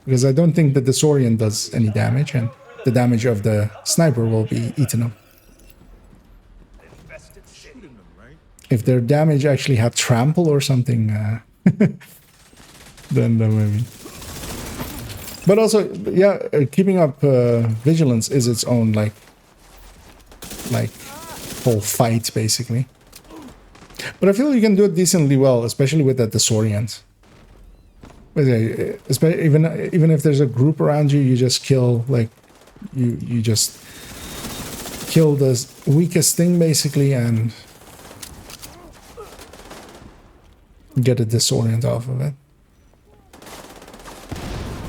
because I don't think the disorient does any damage, and the damage of the sniper will be eaten up. If their damage actually had trample or something, then maybe. But also, yeah, keeping up vigilance is its own like whole fight basically. But I feel you can do it decently well, especially with that disorient. But yeah, even if there's a group around you, you just kill like you just kill the weakest thing basically and get a disorient off of it.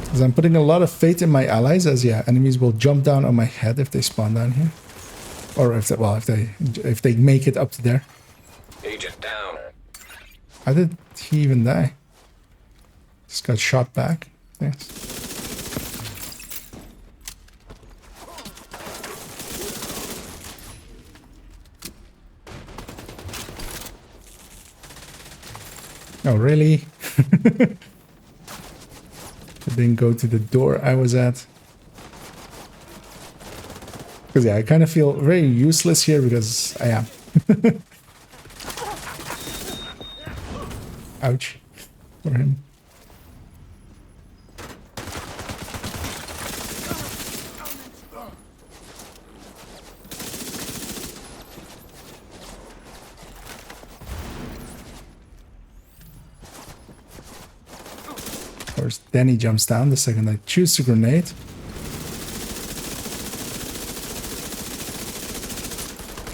Because I'm putting a lot of faith in my allies, as yeah, enemies will jump down on my head if they spawn down here, or if they make it up to there. Agent down. How did he even die? Just got shot back. Thanks. Oh, really? I didn't go to the door I was at. Because yeah, I kind of feel very useless here because I am. Ouch. For him. Of course, then he jumps down the second I choose to grenade.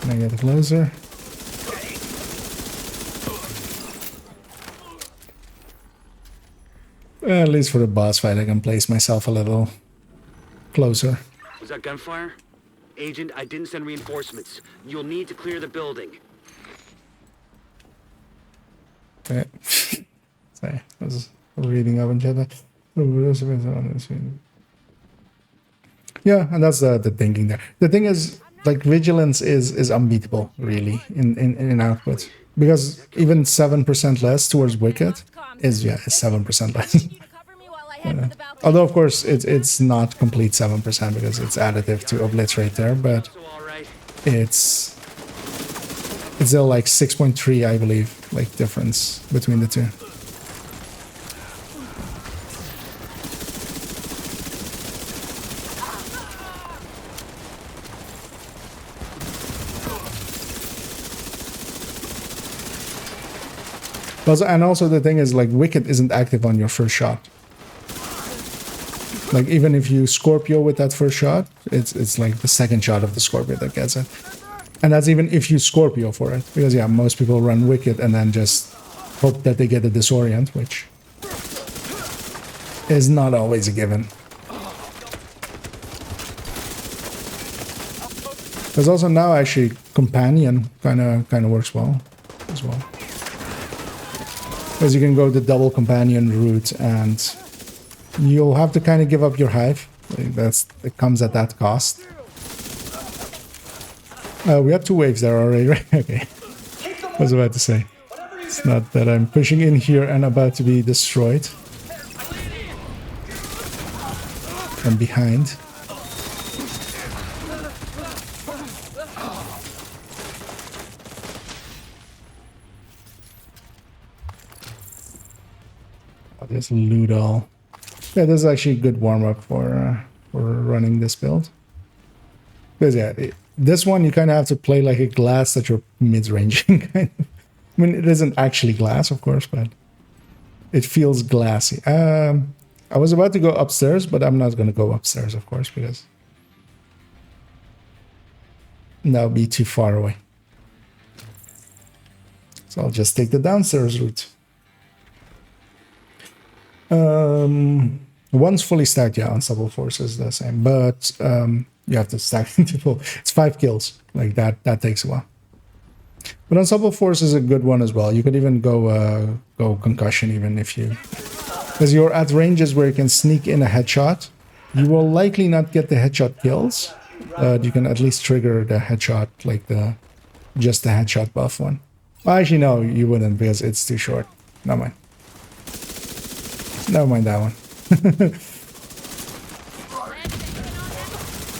Can I get closer? At least for the boss fight, I can place myself a little closer. Was that gunfire? Agent, I didn't send reinforcements. You'll need to clear the building. Okay. Sorry, I was reading up in chat. Yeah, and that's the thinking there. The thing is, like, vigilance is unbeatable, really, in output. Because even 7% less towards Wicked is 7% less. Although, of course, it's not complete 7% because it's additive to Obliterate there, but it's still like 6.3, I believe, like, difference between the two. And also the thing is, like, Wicked isn't active on your first shot. Like, even if you Scorpio with that first shot, it's like the second shot of the Scorpio that gets it. And that's even if you Scorpio for it. Because, yeah, most people run Wicked and then just hope that they get a Disorient, which is not always a given. There's also now actually Companion kind of works well as well. Because you can go the double Companion route and you'll have to kind of give up your Hive. It comes at that cost. We have 2 waves there already, right? Okay. I was about to say. It's not that I'm pushing in here and about to be destroyed. From behind. I'll just loot all. Yeah, this is actually a good warm-up for running this build. Because yeah, this one you kind of have to play like a glass that you're mid-ranging. Kind of. I mean, it isn't actually glass, of course, but it feels glassy. I was about to go upstairs, but I'm not going to go upstairs, of course, because that would be too far away. So I'll just take the downstairs route. Once fully stacked, yeah, Unstoppable Force is the same, but you have to stack into full. It's 5 kills, like that takes a while. But Unstoppable Force is a good one as well. You could even go Concussion, even if you, because you're at ranges where you can sneak in a headshot. You will likely not get the headshot kills, but you can at least trigger the headshot, like just the headshot buff one. Well, actually, no, you wouldn't because it's too short. Never mind. Never mind that one.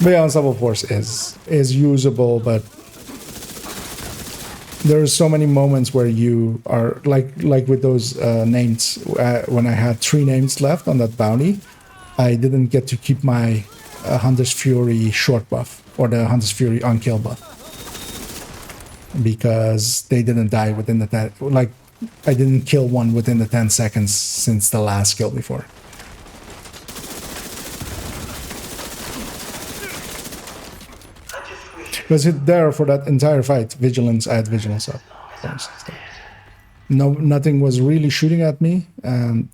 But yeah, Unstoppable Force is usable, but there's so many moments where you are like with those names. When I had 3 names left on that bounty, I didn't get to keep my Hunter's Fury short buff or the Hunter's Fury on kill buff because they didn't die within the 10. Like I didn't kill one within the 10 seconds since the last kill before. Was it there for that entire fight? Vigilance, I had vigilance up. No, nothing was really shooting at me, and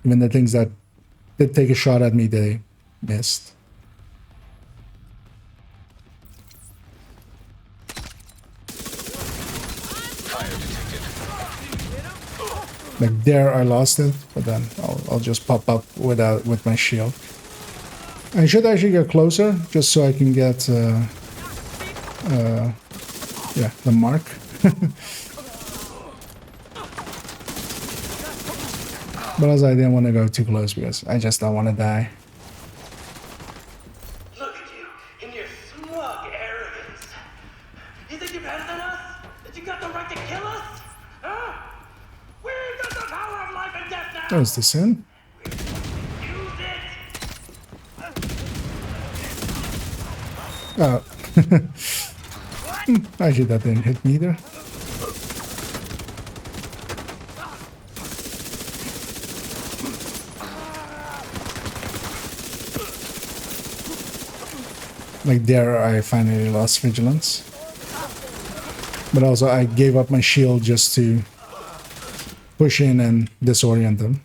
even the things that did take a shot at me, they missed. Like there, I lost it, but then I'll just pop up with my shield. I should actually get closer, just so I can get. Yeah, the mark. But also I didn't want to go too close because I just don't want to die. Look at you in your smug arrogance. You think you're better than us? That you got the right to kill us? Huh? We got the power of life and death now. There's the sin. Use it. Oh. Actually, that didn't hit me either. Like there, I finally lost vigilance. But also, I gave up my shield just to push in and disorient them.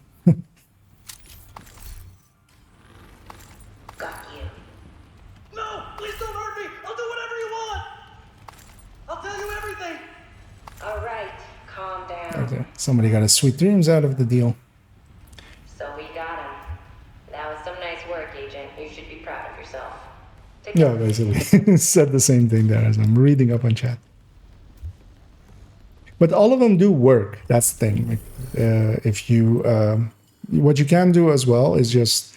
Somebody got his sweet dreams out of the deal. So we got him. That was some nice work, Agent. You should be proud of yourself. Yeah, basically. Said the same thing there as I'm reading up on chat. But all of them do work. That's the thing. Like, if you... what you can do as well is just...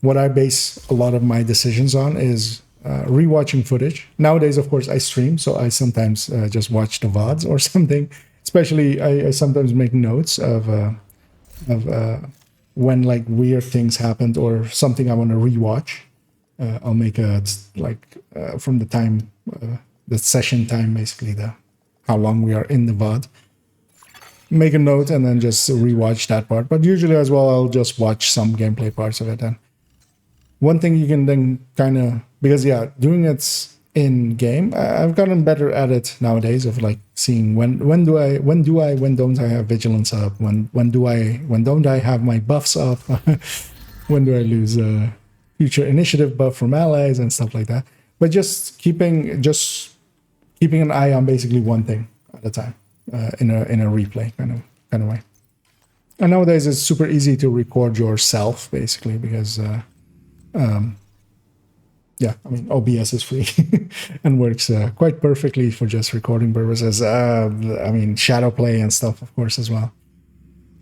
what I base a lot of my decisions on is rewatching footage. Nowadays, of course, I stream, so I sometimes just watch the VODs or something. Especially, I sometimes make notes of when like weird things happened or something I want to rewatch. I'll make a from the time, the session time, basically how long we are in the VOD. Make a note and then just rewatch that part. But usually as well, I'll just watch some gameplay parts of it. And one thing you can then kind of, because yeah, doing it in game. I've gotten better at it nowadays of like seeing when don't I have vigilance up, when don't I have my buffs up, when do I lose a future initiative buff from allies and stuff like that. But just keeping an eye on basically one thing at a time in a replay kind of way. And nowadays it's super easy to record yourself basically because yeah, I mean, OBS is free and works quite perfectly for just recording purposes. I mean, shadow play and stuff, of course, as well.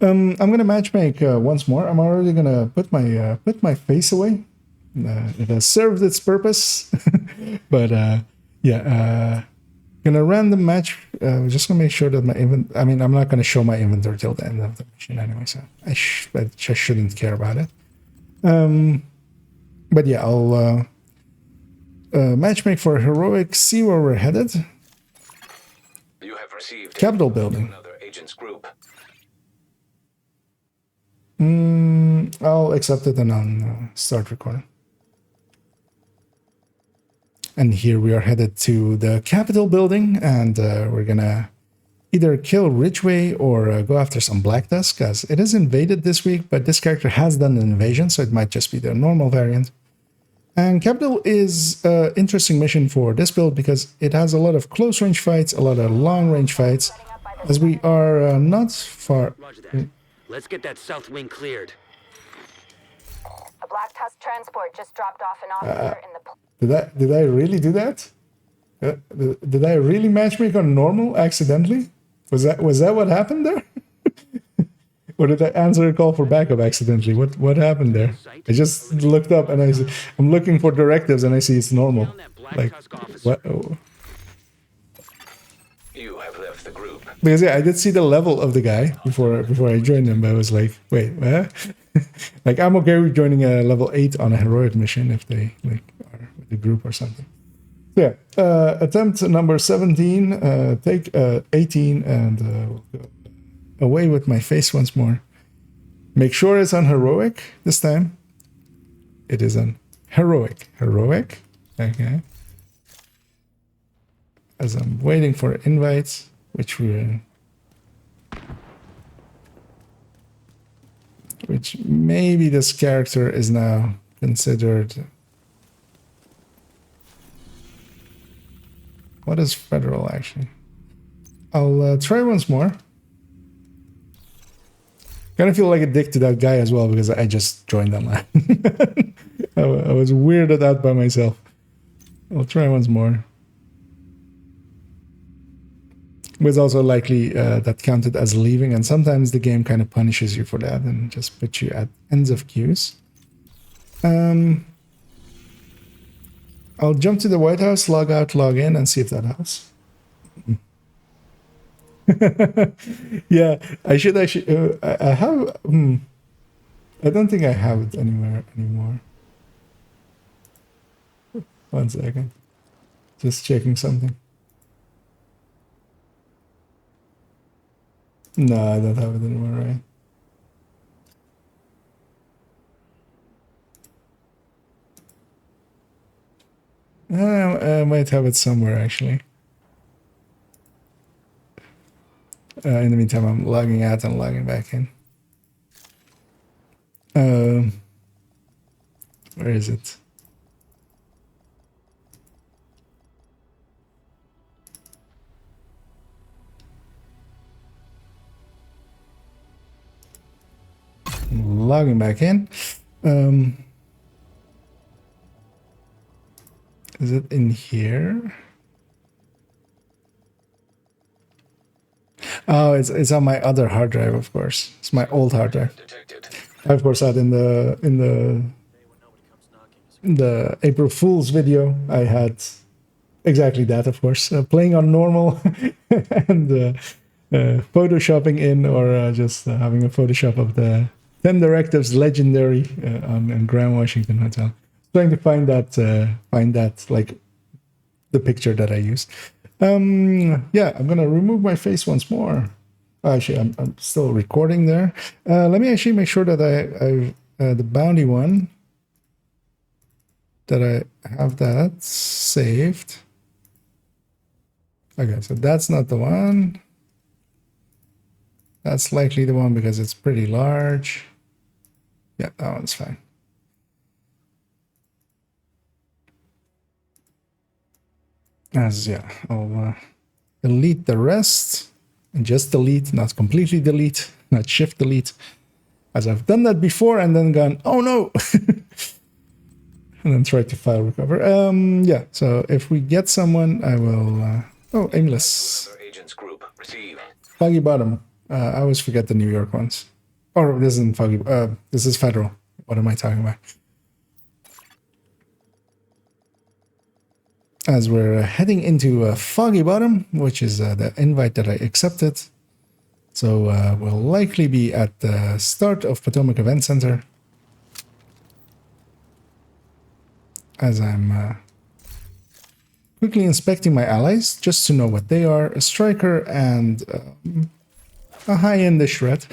I'm gonna matchmake once more. I'm already gonna put my face away. It has served its purpose, but yeah, gonna random match. Just gonna make sure that my I mean, I'm not gonna show my inventory till the end of the mission anyway, so I just shouldn't care about it. But yeah, I'll matchmake for heroic. See where we're headed. You have received Capitol building. Another agent's group. I'll accept it and I'll start recording. And here we are headed to the Capitol building, and we're gonna either kill Ridgeway or go after some Black Tusk, as it is invaded this week, but this character has done an invasion, so it might just be the normal variant. And Capitol is an interesting mission for this build because it has a lot of close range fights, a lot of long range fights, as we are not far. Roger that. Let's get that south wing cleared. A Black Tusk transport just dropped off an officer in the... Did I really do that? Did I really matchmake on normal accidentally? Was that what happened there? Or did I answer a call for backup accidentally? What happened there? I just looked up and I'm looking for directives and I see it's normal. Like what? Oh. You have left the group. Because yeah, I did see the level of the guy before I joined him, but I was like, wait, what? Like I'm okay with joining a level 8 on a heroic mission if they like are with the group or something. So yeah, attempt number 17, take 18 and we'll go away with my face once more. Make sure it's on heroic this time. It is on heroic. Heroic. Okay. As I'm waiting for invites, which maybe this character is now considered. What is federal actually? I'll try once more. Kind of feel like a dick to that guy as well because I just joined online. I was weirded out by myself. I'll try once more. But it's also likely that counted as leaving, and sometimes the game kind of punishes you for that and just puts you at ends of queues. I'll jump to the White House, log out, log in, and see if that helps. Yeah, I should actually. I have. I don't think I have it anywhere anymore. 1 second. Just checking something. No, I don't have it anymore, right? I might have it somewhere actually. In the meantime, I'm logging out and logging back in. Where is it? I'm logging back in. Is it in here? Oh, it's on my other hard drive, of course. It's my old hard drive. Detected. I of course had in the April Fool's video. I had exactly that, of course, playing on normal and photoshopping in, or just having a Photoshop of the 10 Directives Legendary on Grand Washington Hotel. Trying to find that like the picture that I used. Yeah, I'm gonna remove my face once more. Actually, I'm still recording there. Let me actually make sure that I the bounty one that I have that saved. Okay, so that's not the one. That's likely the one because it's pretty large. Yeah, that one's fine. As yeah, I'll delete the rest and just delete, not completely delete, not shift delete, as I've done that before and then gone, oh no, and then try to file recover. Yeah, so if we get someone, I will. Oh, aimless. Agents group receive. Foggy Bottom. I always forget the New York ones. Oh, this isn't Foggy. This is Federal. What am I talking about? As we're heading into Foggy Bottom, which is the invite that I accepted. So we'll likely be at the start of Potomac Event Center. As I'm quickly inspecting my allies, just to know what they are. A striker and a high-end shred.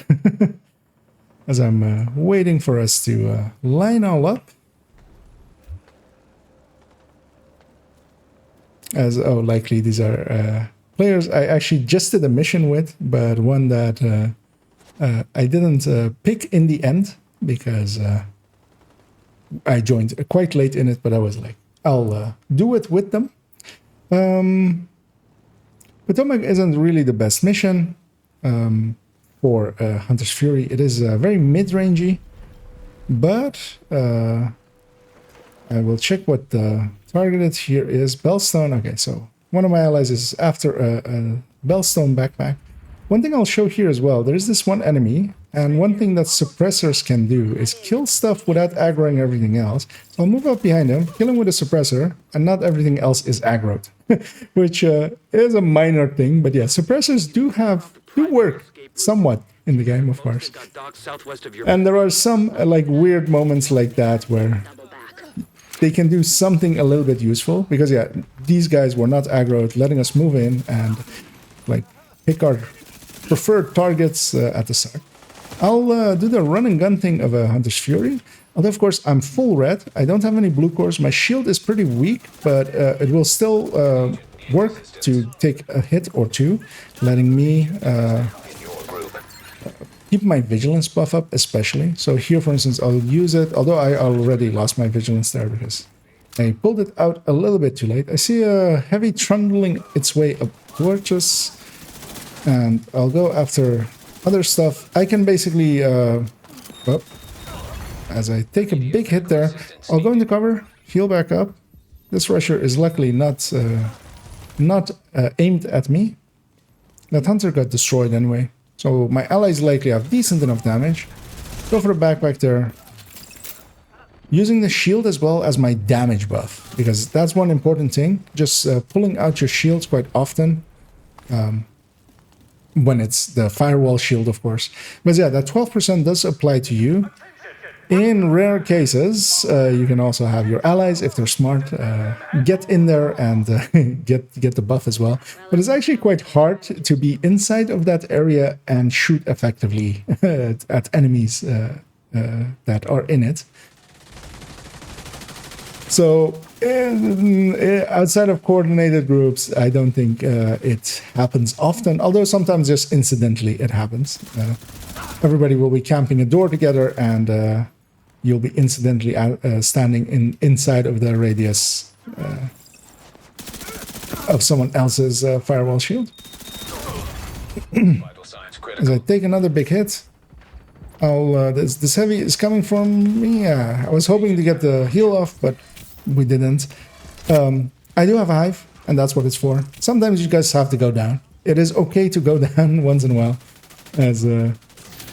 As I'm waiting for us to line all up. As, oh, likely these are players I actually just did a mission with, but one that I didn't pick in the end because I joined quite late in it, but I was like, I'll do it with them. Potomac isn't really the best mission for Hunter's Fury. It is very mid-rangey, but I will check what the targeted here is. Bellstone. Okay, so one of my allies is after a Bellstone backpack. One thing I'll show here as well, there's this one enemy, and one thing that suppressors can do is kill stuff without aggroing everything else. So I'll move up behind him, kill him with a suppressor, and not everything else is aggroed. Which is a minor thing, but yeah, suppressors do work somewhat in the game, of course. And there are some like weird moments like that where they can do something a little bit useful, because yeah, these guys were not aggroed, letting us move in and like pick our preferred targets at the start. I'll do the run and gun thing of a Hunter's Fury. Although, of course, I'm full red. I don't have any blue cores. My shield is pretty weak, but it will still work to take a hit or two, letting me keep my vigilance buff up, especially. So here, for instance, I'll use it, although I already lost my vigilance there because I pulled it out a little bit too late. I see a heavy trundling its way up towards us, and I'll go after other stuff. I can basically, as I take a big hit there, I'll go into cover, heal back up. This rusher is luckily not aimed at me. That hunter got destroyed anyway. So my allies likely have decent enough damage. Go for the backpack there. Using the shield as well as my damage buff, because that's one important thing. Just pulling out your shields quite often. When it's the firewall shield, of course. But yeah, that 12% does apply to you. In rare cases, you can also have your allies, if they're smart, get in there and get the buff as well. But it's actually quite hard to be inside of that area and shoot effectively at enemies that are in it. So outside of coordinated groups, I don't think it happens often, although sometimes just incidentally it happens. Everybody will be camping a door together and you'll be incidentally standing inside of the radius of someone else's firewall shield. As I take another big hit, this heavy is coming from me. I was hoping to get the heal off, but we didn't. I do have a hive, and that's what it's for. Sometimes you guys have to go down. It is okay to go down once in a while, as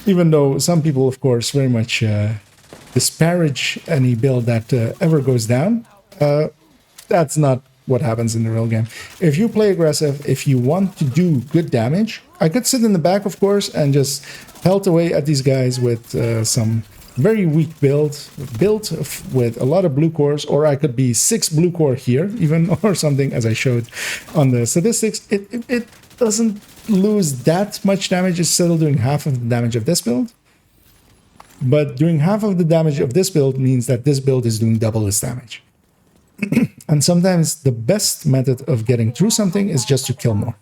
even though some people, of course, very much disparage any build that ever goes down. That's not what happens in the real game. If you play aggressive, if you want to do good damage, I could sit in the back, of course, and just pelt away at these guys with some very weak built with a lot of blue cores, or I could be 6 blue core here even, or something, as I showed on the statistics. It doesn't lose that much damage. It's still doing half of the damage of this build, but doing half of the damage of this build means that this build is doing double its damage. And sometimes the best method of getting through something is just to kill more.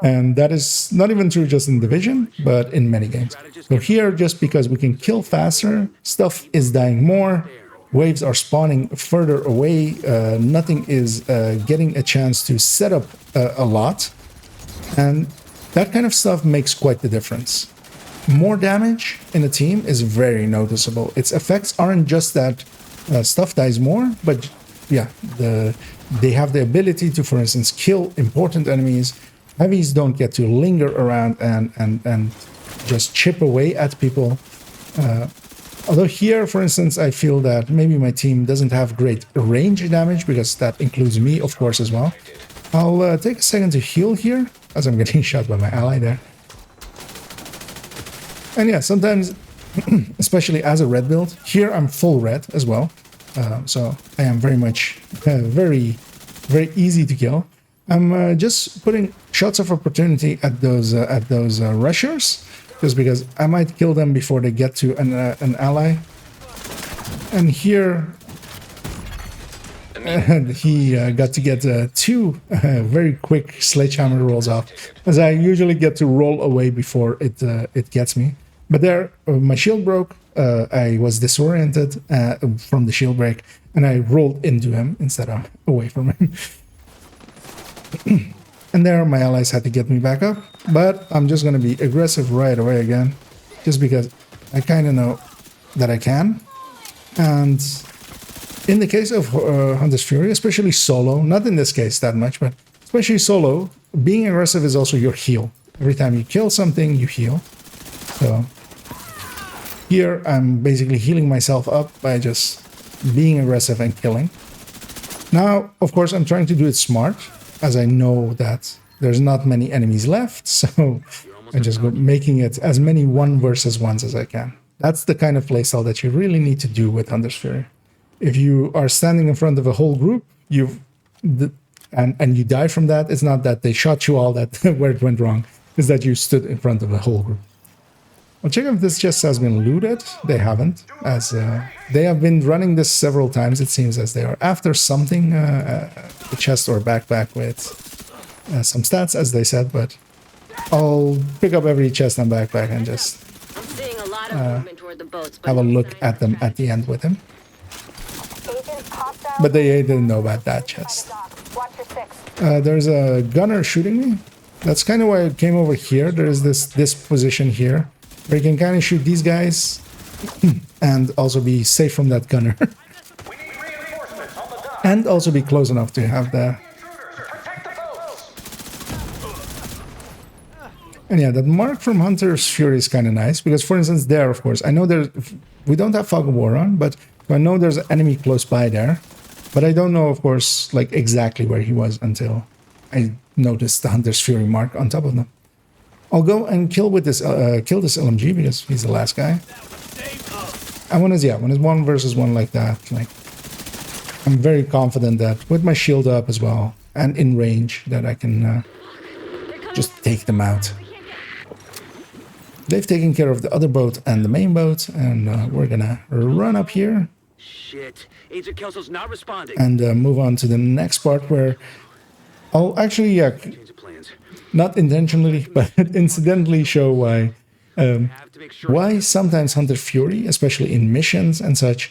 And that is not even true just in Division, but in many games. So here, just because we can kill faster, stuff is dying more, waves are spawning further away, nothing is getting a chance to set up a lot. And that kind of stuff makes quite the difference. More damage in a team is very noticeable. Its effects aren't just that stuff dies more, but yeah, they have the ability to, for instance, kill important enemies. Heavies don't get to linger around and just chip away at people. Although here, for instance, I feel that maybe my team doesn't have great range damage, because that includes me, of course, as well. I'll take a second to heal here, as I'm getting shot by my ally there. And yeah, sometimes, especially as a red build, here I'm full red as well. So I am very much, very easy to kill. I'm just putting shots of opportunity at those rushers, just because I might kill them before they get to an ally. And here, he got to get two very quick sledgehammer rolls off, as I usually get to roll away before it gets me. But there, my shield broke. I was disoriented from the shield break, and I rolled into him instead of away from him. And there, my allies had to get me back up. But I'm just going to be aggressive right away again, just because I kind of know that I can. And in the case of Hunter's Fury, especially solo, not in this case that much, but especially solo, being aggressive is also your heal. Every time you kill something, you heal. So here, I'm basically healing myself up by just being aggressive and killing. Now, of course, I'm trying to do it smart, as I know that there's not many enemies left, so I just go making it as many 1 versus 1s as I can. That's the kind of playstyle that you really need to do with Hunter's Fury. If you are standing in front of a whole group, and you die from that, it's not that they shot you all that where it went wrong, it's that you stood in front of a whole group. I'll check if this chest has been looted. They haven't, as they have been running this several times. It seems as they are after something, a chest or backpack with some stats, as they said. But I'll pick up every chest and backpack and just have a look at them at the end with him. But they didn't know about that chest. There's a gunner shooting me. That's kind of why I came over here. There's this position here, where you can kind of shoot these guys and also be safe from that gunner. And also be close enough to have the... And yeah, that mark from Hunter's Fury is kind of nice, because for instance there, of course, I know we don't have Fog of War on, but I know there's an enemy close by there. But I don't know, of course, like exactly where he was until I noticed the Hunter's Fury mark on top of them. I'll go and kill this LMG, because he's the last guy. And when it's 1 versus 1 like that, like, I'm very confident that with my shield up as well and in range, that I can just take them out. They've taken care of the other boat and the main boat, and we're gonna run up here. Shit, Agent Kelso's not responding. And move on to the next part, where I'll actually, not intentionally, but incidentally show why sometimes Hunter Fury, especially in missions and such,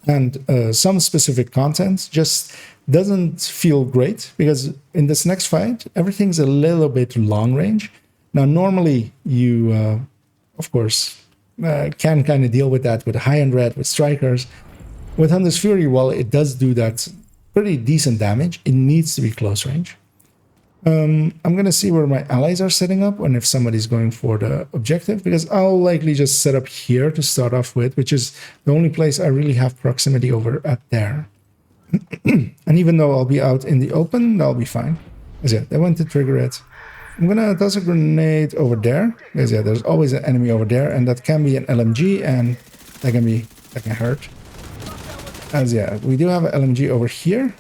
and some specific content, just doesn't feel great, because in this next fight, everything's a little bit long range. Now, normally you, of course, can kind of deal with that with high-end red, with strikers. With Hunter's Fury, while it does do that pretty decent damage, it needs to be close range. I'm going to see where my allies are setting up and if somebody's going for the objective, because I'll likely just set up here to start off with, which is the only place I really have proximity over at there. And even though I'll be out in the open, that'll be fine. Because yeah, they went to trigger it. I'm going to toss a grenade over there, because yeah, there's always an enemy over there, and that can be an LMG, and that can hurt. As yeah, we do have an LMG over here.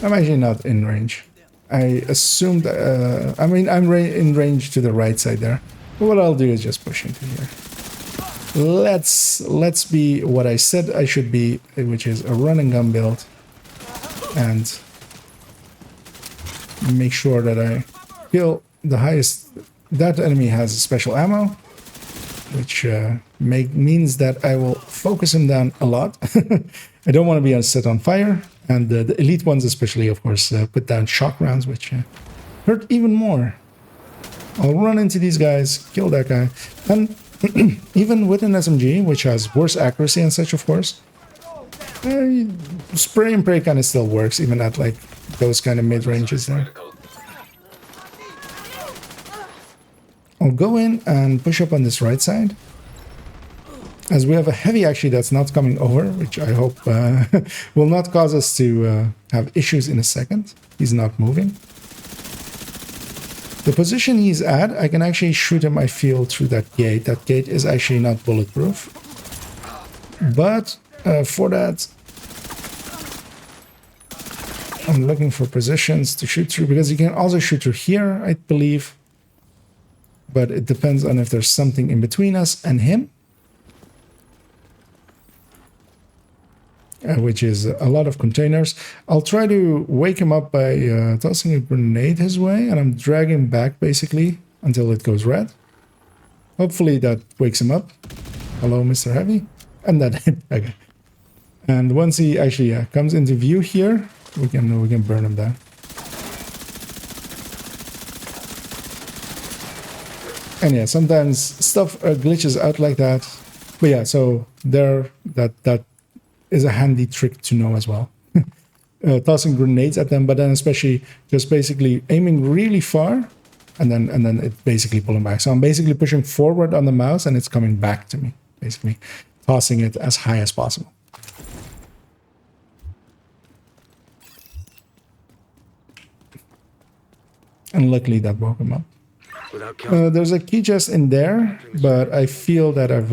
I'm actually not in range. I assumed, I'm in range to the right side there. But what I'll do is just push into here. let's be what I said I should be, which is a run and gun build, and make sure that I kill the highest. That enemy has special ammo, which means that I will focus him down a lot. I don't want to be set on fire, and the elite ones especially, of course, put down shock rounds, which hurt even more. I'll run into these guys, kill that guy, and even with an SMG, which has worse accuracy and such, of course, spray and pray kind of still works, even at like those kind of mid ranges there. I'll go in and push up on this right side, as we have a heavy actually that's not coming over, which I hope will not cause us to have issues in a second. He's not moving. The position he's at, I can actually shoot him, I feel, through that gate. That gate is actually not bulletproof. But for that, I'm looking for positions to shoot through, because you can also shoot through here, I believe. But it depends on if there's something in between us and him. Which is a lot of containers. I'll try to wake him up by tossing a grenade his way, and I'm dragging him back basically until it goes red. Hopefully that wakes him up. Hello, Mr. Heavy. And that okay. And once he actually comes into view here, we can burn him down. And yeah, sometimes stuff glitches out like that. But yeah, so there that is a handy trick to know as well. Tossing grenades at them, but then especially just basically aiming really far, and then it basically pulling back. So I'm basically pushing forward on the mouse, and it's coming back to me, basically tossing it as high as possible. And luckily that woke him up. There's a key chest in there, but I feel that I've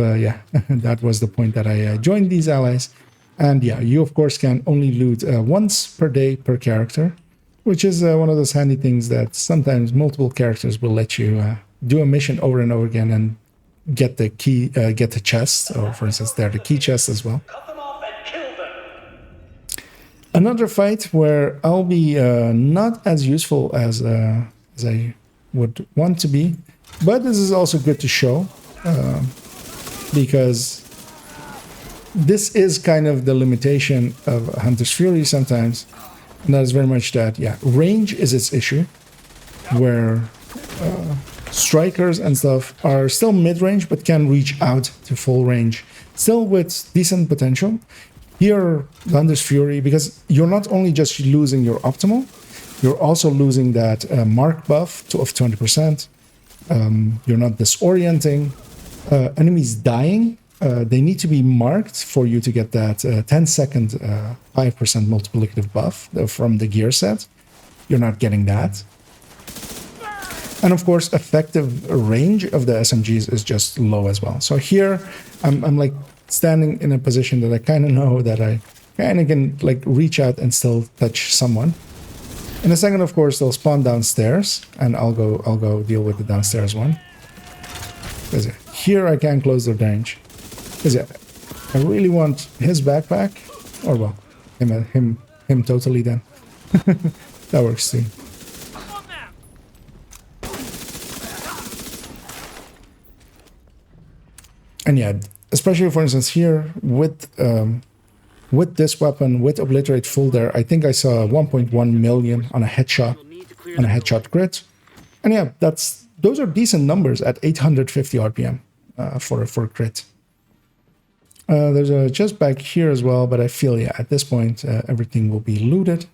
that was the point that I joined these allies. And yeah, you of course can only loot once per day per character, which is one of those handy things that sometimes multiple characters will let you do a mission over and over again and get the key, get the chest. Or for instance, there the key chest as well. Cut them off and kill them. Another fight where I'll be not as useful as I would want to be, but this is also good to show because this is kind of the limitation of Hunter's Fury sometimes, and that is very much that, yeah, range is its issue, where strikers and stuff are still mid-range but can reach out to full range, still with decent potential. Here, Hunter's Fury, because you're not only just losing your optimal, you're also losing that mark buff of 20%. You're not disorienting. Enemies dying, they need to be marked for you to get that 10-second 5% multiplicative buff from the gear set. You're not getting that. And of course, effective range of the SMGs is just low as well. So here, I'm like standing in a position that I kind of know that I kind of can like reach out and still touch someone. In a second, of course, they'll spawn downstairs, and I'll go deal with the downstairs one. Because here I can close their range. Because yeah, I really want his backpack, or well, him totally then. That works too. And yeah, especially for instance here with this weapon, with Obliterate Full there, I think I saw 1.1 million on a headshot crit. And yeah, those are decent numbers at 850 RPM for a crit. There's a chest back here as well, but I feel, yeah, at this point, everything will be looted.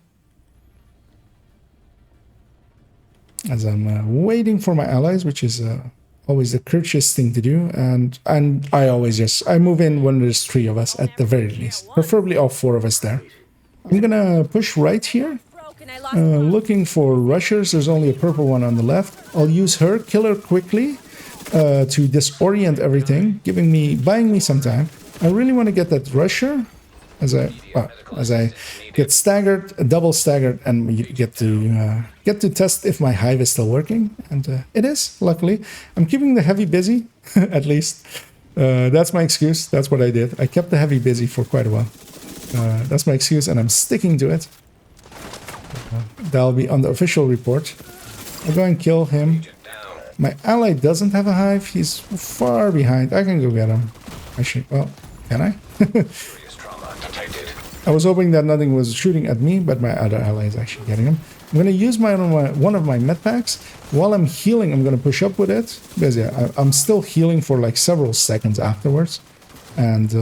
As I'm waiting for my allies, which is always the courteous thing to do, and I move in when there's 3 of us at the very least, preferably all 4 of us there. I'm gonna push right here, looking for rushers. There's only a purple one on the left. I'll use her, kill her quickly to disorient everything, buying me some time. I really want to get that rusher as I get staggered, double staggered, and get to test if my hive is still working, and it is. Luckily, I'm keeping the heavy busy at least, That's my excuse. That's what I did. I kept the heavy busy for quite a while. That's my excuse, and I'm sticking to it. That'll be on the official report. I'll go and kill him. My ally doesn't have a hive. He's far behind. I can go get him. Actually, well, can I? Serious trauma detected. I was hoping that nothing was shooting at me, but my other ally is actually getting him. I'm going to use one of my med packs. While I'm healing, I'm going to push up with it. Because, yeah, I'm still healing for like several seconds afterwards. And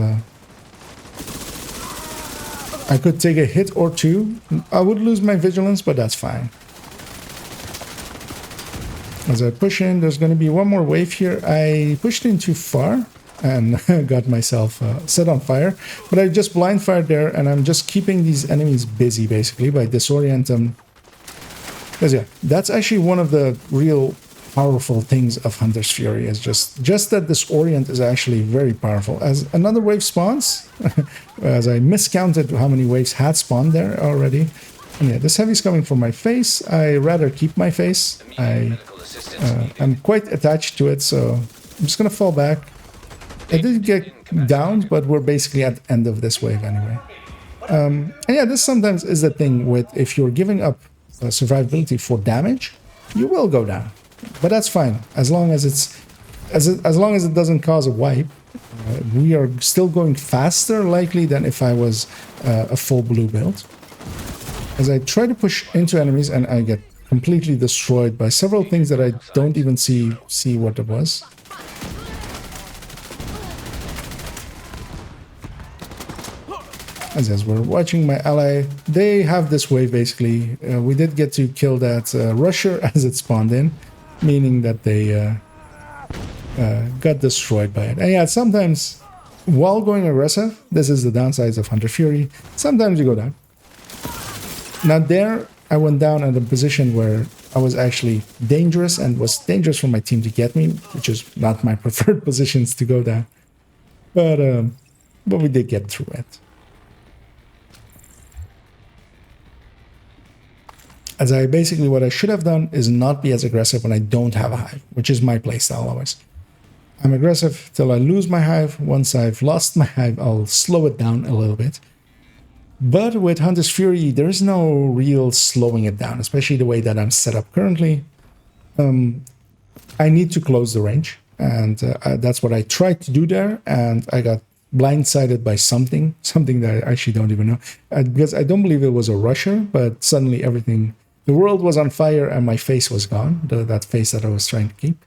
I could take a hit or two. I would lose my vigilance, but that's fine. As I push in, there's going to be one more wave here. I pushed in too far and got myself set on fire. But I just blind fired there, and I'm just keeping these enemies busy, basically, by disorient them. Because, yeah, that's actually one of the real powerful things of Hunter's Fury, is just that disorient is actually very powerful. As another wave spawns, as I miscounted how many waves had spawned there already. And yeah, this heavy's coming from my face. I rather keep my face. I'm quite attached to it, so I'm just gonna fall back. I did get downed, but we're basically at the end of this wave anyway. And yeah, this sometimes is the thing with, if you're giving up survivability for damage, you will go down. But that's fine, as long as as long as it doesn't cause a wipe. We are still going faster likely than if I was a full blue build. As I try to push into enemies, and I get completely destroyed by several things that I don't even see what it was. As we're watching my ally, they have this wave basically. We did get to kill that rusher as it spawned in, meaning that they got destroyed by it. And yeah, sometimes while going aggressive, this is the downsides of Hunter Fury, sometimes you go down. Now there, I went down at a position where I was actually dangerous, and was dangerous for my team to get me, which is not my preferred positions to go down. But we did get through it. As I basically, what I should have done is not be as aggressive when I don't have a hive, which is my playstyle always. I'm aggressive till I lose my hive. Once I've lost my hive, I'll slow it down a little bit. But with Hunter's Fury, there is no real slowing it down, especially the way that I'm set up currently. I need to close the range, and that's what I tried to do there, and I got blindsided by something that I actually don't even know. Because I don't believe it was a rusher, but suddenly everything, the world was on fire and my face was gone, that face that I was trying to keep.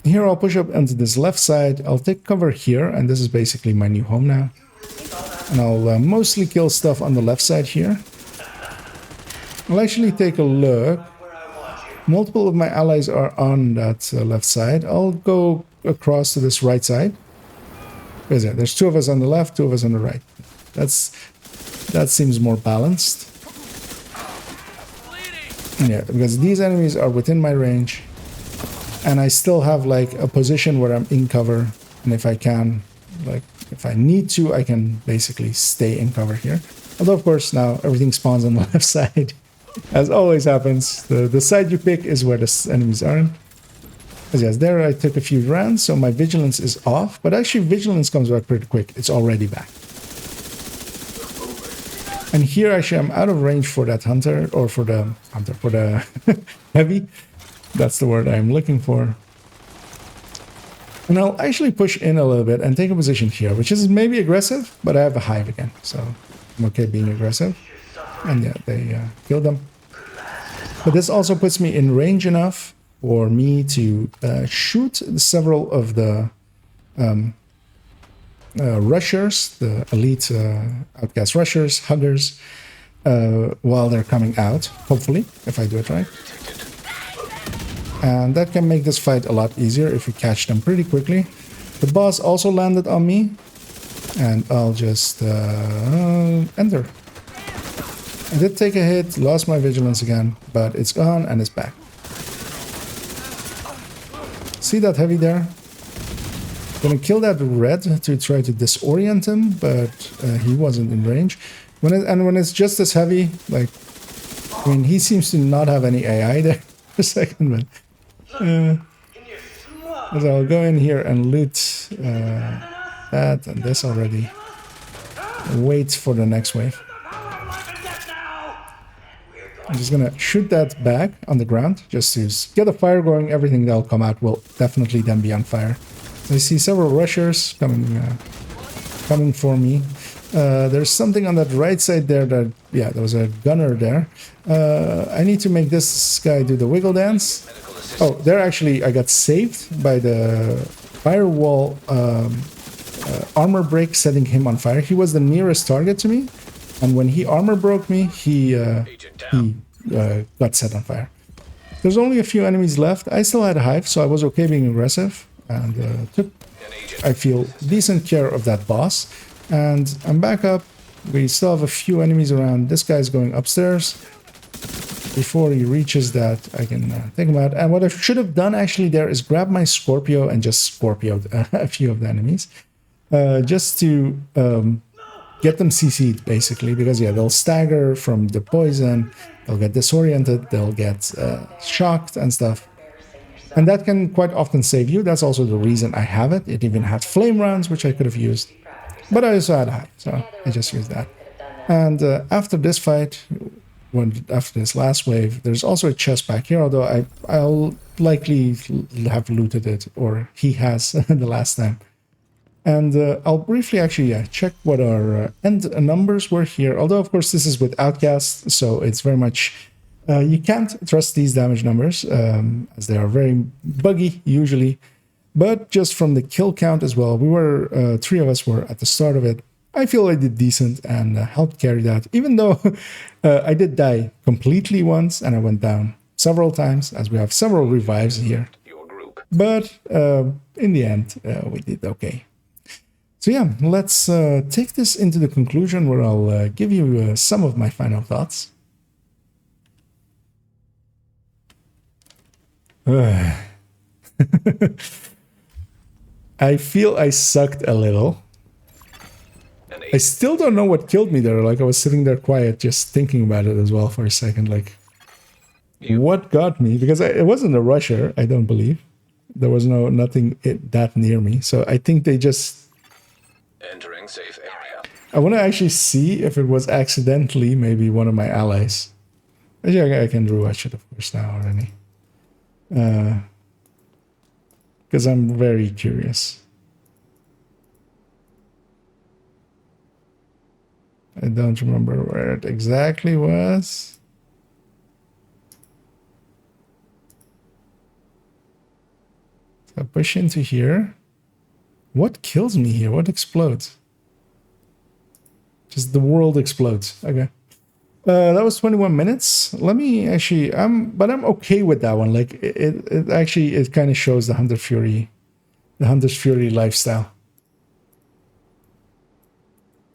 Here I'll push up onto this left side, I'll take cover here, and this is basically my new home now. And I'll mostly kill stuff on the left side here. I'll actually take a look. Multiple of my allies are on that left side. I'll go across to this right side. There's two of us on the left, two of us on the right. That seems more balanced. Yeah, because these enemies are within my range. And I still have like a position where I'm in cover. And if I can, like, if I need to, I can basically stay in cover here. Although, of course, now everything spawns on the left side. As always happens, the side you pick is where the enemies aren't. Because yes, there I took a few rounds, so my vigilance is off. But actually, vigilance comes back pretty quick. It's already back. And here, actually, I'm out of range for that hunter, or for the heavy. That's the word I'm looking for. And I'll actually push in a little bit and take a position here, which is maybe aggressive, but I have a hive again, so I'm okay being aggressive. And yeah, they killed them. But this also puts me in range enough for me to shoot several of the rushers, the elite outcast rushers, huggers, while they're coming out, hopefully, if I do it right. And that can make this fight a lot easier if we catch them pretty quickly. The boss also landed on me, and I'll just enter. I did take a hit, lost my vigilance again, but it's gone and it's back. See that heavy there? Gonna kill that red to try to disorient him, but he wasn't in range. When it's just as heavy, like, I mean, he seems to not have any AI there for a second, but In your smug So I'll go in here and loot that and this already. Wait for the next wave. I'm just gonna shoot that back on the ground just to get a fire going. Everything that'll come out will definitely then be on fire. So I see several rushers coming for me. There's something on that right side there that, yeah, there was a gunner there. I need to make this guy do the wiggle dance. Oh, there actually I got saved by the firewall armor break setting him on fire. He was the nearest target to me, and when he armor broke me, he got set on fire. There's only a few enemies left. I still had a hive, so I was okay being aggressive, and took, I feel, decent care of that boss. And I'm back up. We still have a few enemies around. This guy's going upstairs. Before he reaches that, I can take him out. And what I should have done actually there is grab my Scorpio and just Scorpio'd a few of the enemies. Just to get them CC'd, basically. Because, yeah, they'll stagger from the poison. They'll get disoriented. They'll get shocked and stuff. And that can quite often save you. That's also the reason I have it. It even had flame rounds, which I could have used. But I also had high, so I just used that. And after this fight... after this last wave, there's also a chest back here, although I'll likely have looted it, or he has the last time. And I'll briefly actually check what our end numbers were here, although of course this is with Outcast, so it's very much... you can't trust these damage numbers, as they are very buggy usually, but just from the kill count as well, we were, 3 of us were at the start of it. I feel I did decent and helped carry that, even though I did die completely once and I went down several times, as we have several revives here. But in the end, we did okay. So yeah, let's take this into the conclusion where I'll give you some of my final thoughts. I feel I sucked a little. I still don't know what killed me there. Like, I was sitting there quiet, just thinking about it as well for a second. Like, what got me? Because it wasn't a rusher, I don't believe. There was nothing that near me. So I think they just... Entering safe area. I want to actually see if it was accidentally maybe one of my allies. Actually, I can rush it, of course, now already. Because I'm very curious. I don't remember where it exactly was. So I push into here. What kills me here? What explodes? Just the world explodes. Okay. That was 21 minutes. Let me actually... But I'm okay with that one. Like, it actually... It kind of shows the Hunter's Fury lifestyle.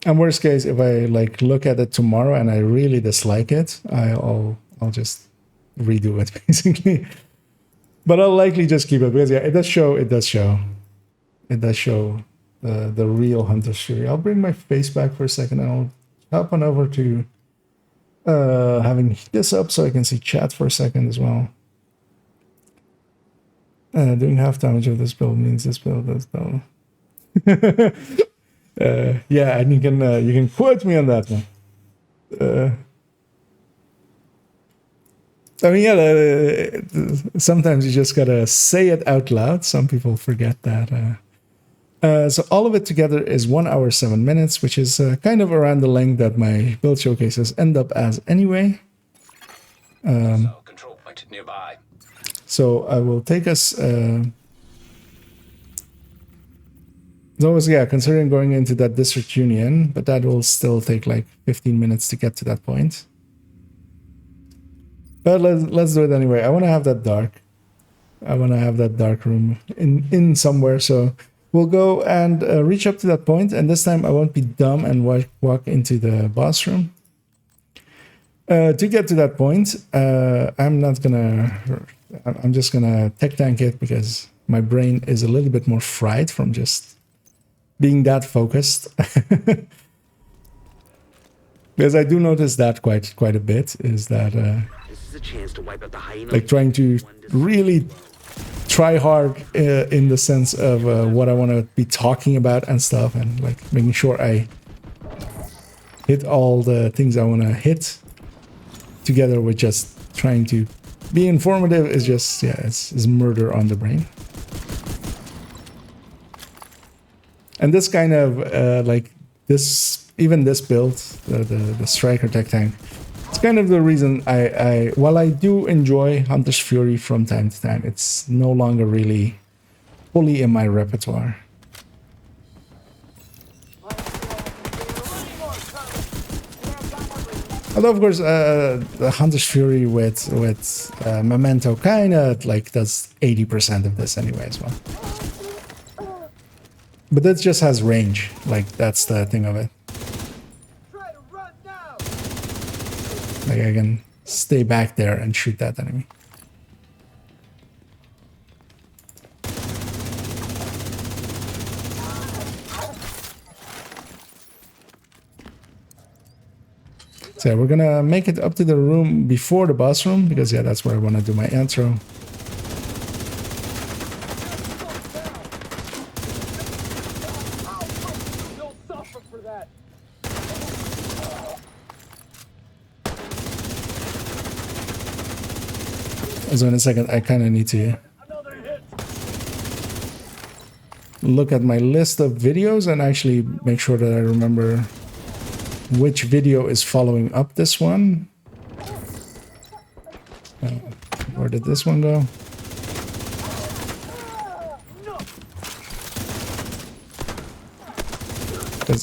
And worst case, if I like look at it tomorrow and I really dislike it, I'll just redo it basically. But I'll likely just keep it because yeah, it does show the real Hunter's Fury. I'll bring my face back for a second and I'll hop on over to having this up so I can see chat for a second as well. Doing half damage of this build means this build does double. Yeah, and you can quote me on that one. I mean, yeah, sometimes you just gotta say it out loud. Some people forget that. So all of it together is 1 hour 7 minutes, which is kind of around the length that my build showcases end up as anyway. Control point nearby. So I will take us... So, yeah, considering going into that district union, but that will still take like 15 minutes to get to that point. But let's do it anyway. I want to have that dark. I want to have that dark room in somewhere. So we'll go and reach up to that point, and this time I won't be dumb and walk into the boss room. To get to that point, I'm just gonna tech tank it because my brain is a little bit more fried from just being that focused. Because I do notice that quite a bit, is that This is a chance to wipe out the hyena. like trying to really try hard in the sense of what I want to be talking about and stuff, and like making sure I hit all the things I want to hit together with just trying to be informative is just, yeah, it's murder on the brain. And this kind of like this, even this build, the Striker Tech Tank, it's kind of the reason while I do enjoy Hunter's Fury from time to time, it's no longer really fully in my repertoire. Although, of course, the Hunter's Fury with Memento kind of like does 80% of this anyway as well. But that just has range, like that's the thing of it. Like I can stay back there and shoot that enemy. So yeah, we're gonna make it up to the room before the boss room, because yeah, that's where I want to do my intro. So in a second, I kind of need to look at my list of videos and actually make sure that I remember which video is following up this one. Where did this one go?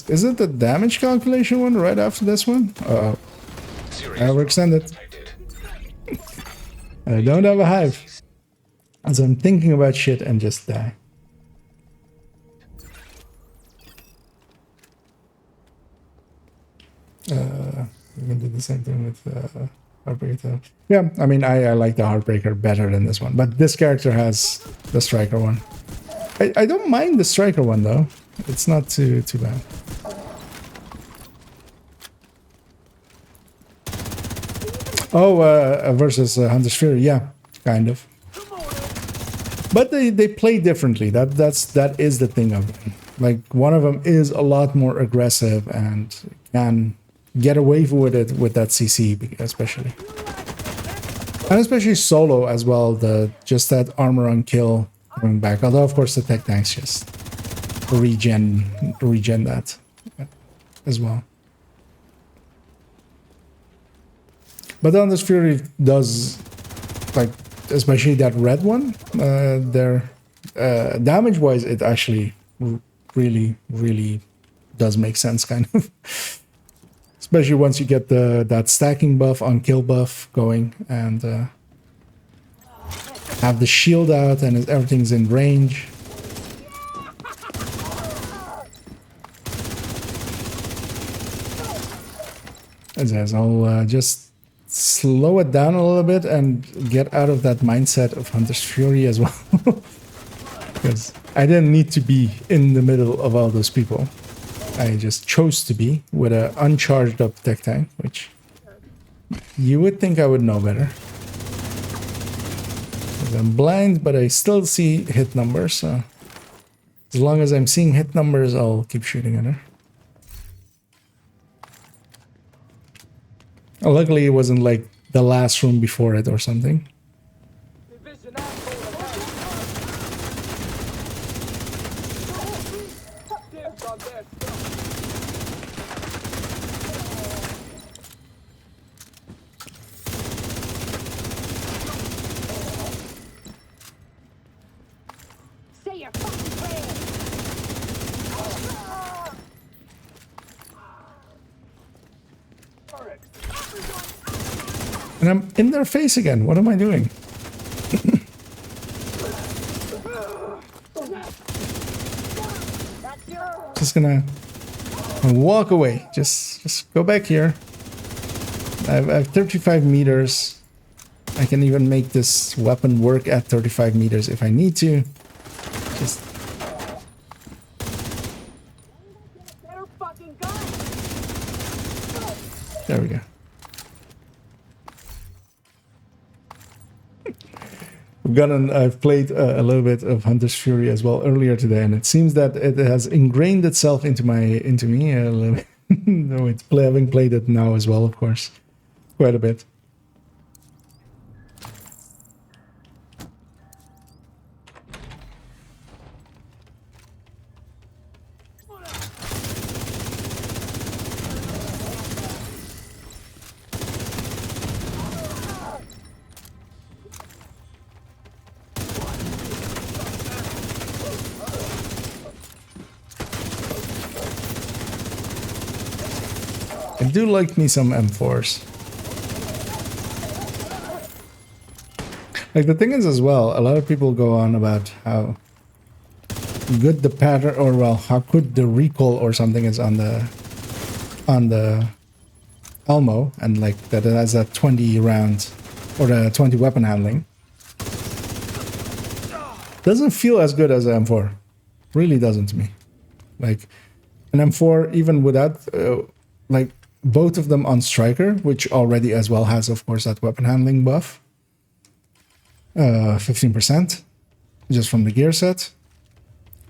Isn't the damage calculation one right after this one? Uh-oh. I overextended. I don't have a hive. As I'm thinking about shit and just die. We can do the same thing with Heartbreaker. Yeah, I mean, I like the Heartbreaker better than this one, but this character has the Striker one. I don't mind the Striker one though. It's not too bad. Oh, versus Hunter's Fury, yeah, kind of. But they play differently. That is the thing of them. Like one of them is a lot more aggressive and can get away with it with that CC, especially, and especially solo as well. Just that armor on kill coming back. Although of course the tech tanks just regen that as well. But the Hunter's Fury does, like, especially that red one, damage-wise, it actually really does make sense, kind of. Especially once you get that stacking buff on kill buff going, and have the shield out and everything's in range. As I'll just slow it down a little bit and get out of that mindset of Hunter's Fury as well. Because I didn't need to be in the middle of all those people. I just chose to be with an uncharged up tech tank, which you would think I would know better. I'm blind, but I still see hit numbers, so as long as I'm seeing hit numbers, I'll keep shooting at her. Luckily, it wasn't like the last room before it or something. And I'm in their face again. What am I doing? Just gonna walk away. Just go back here. I have 35 meters. I can even make this weapon work at 35 meters if I need to. Just there we go. I've played a little bit of Hunter's Fury as well earlier today, and it seems that it has ingrained itself into me a little bit. Though having played it now as well, of course, quite a bit. I do like me some M4s. Like, the thing is as well, a lot of people go on about how good the pattern, or well, how good the recoil or something is on the Elmo, and like that it has that 20 round or the 20 weapon handling. Doesn't feel as good as an M4. Really doesn't to me. Like an M4, even without like both of them on Striker, which already as well has, of course, that weapon handling buff. 15% just from the gear set.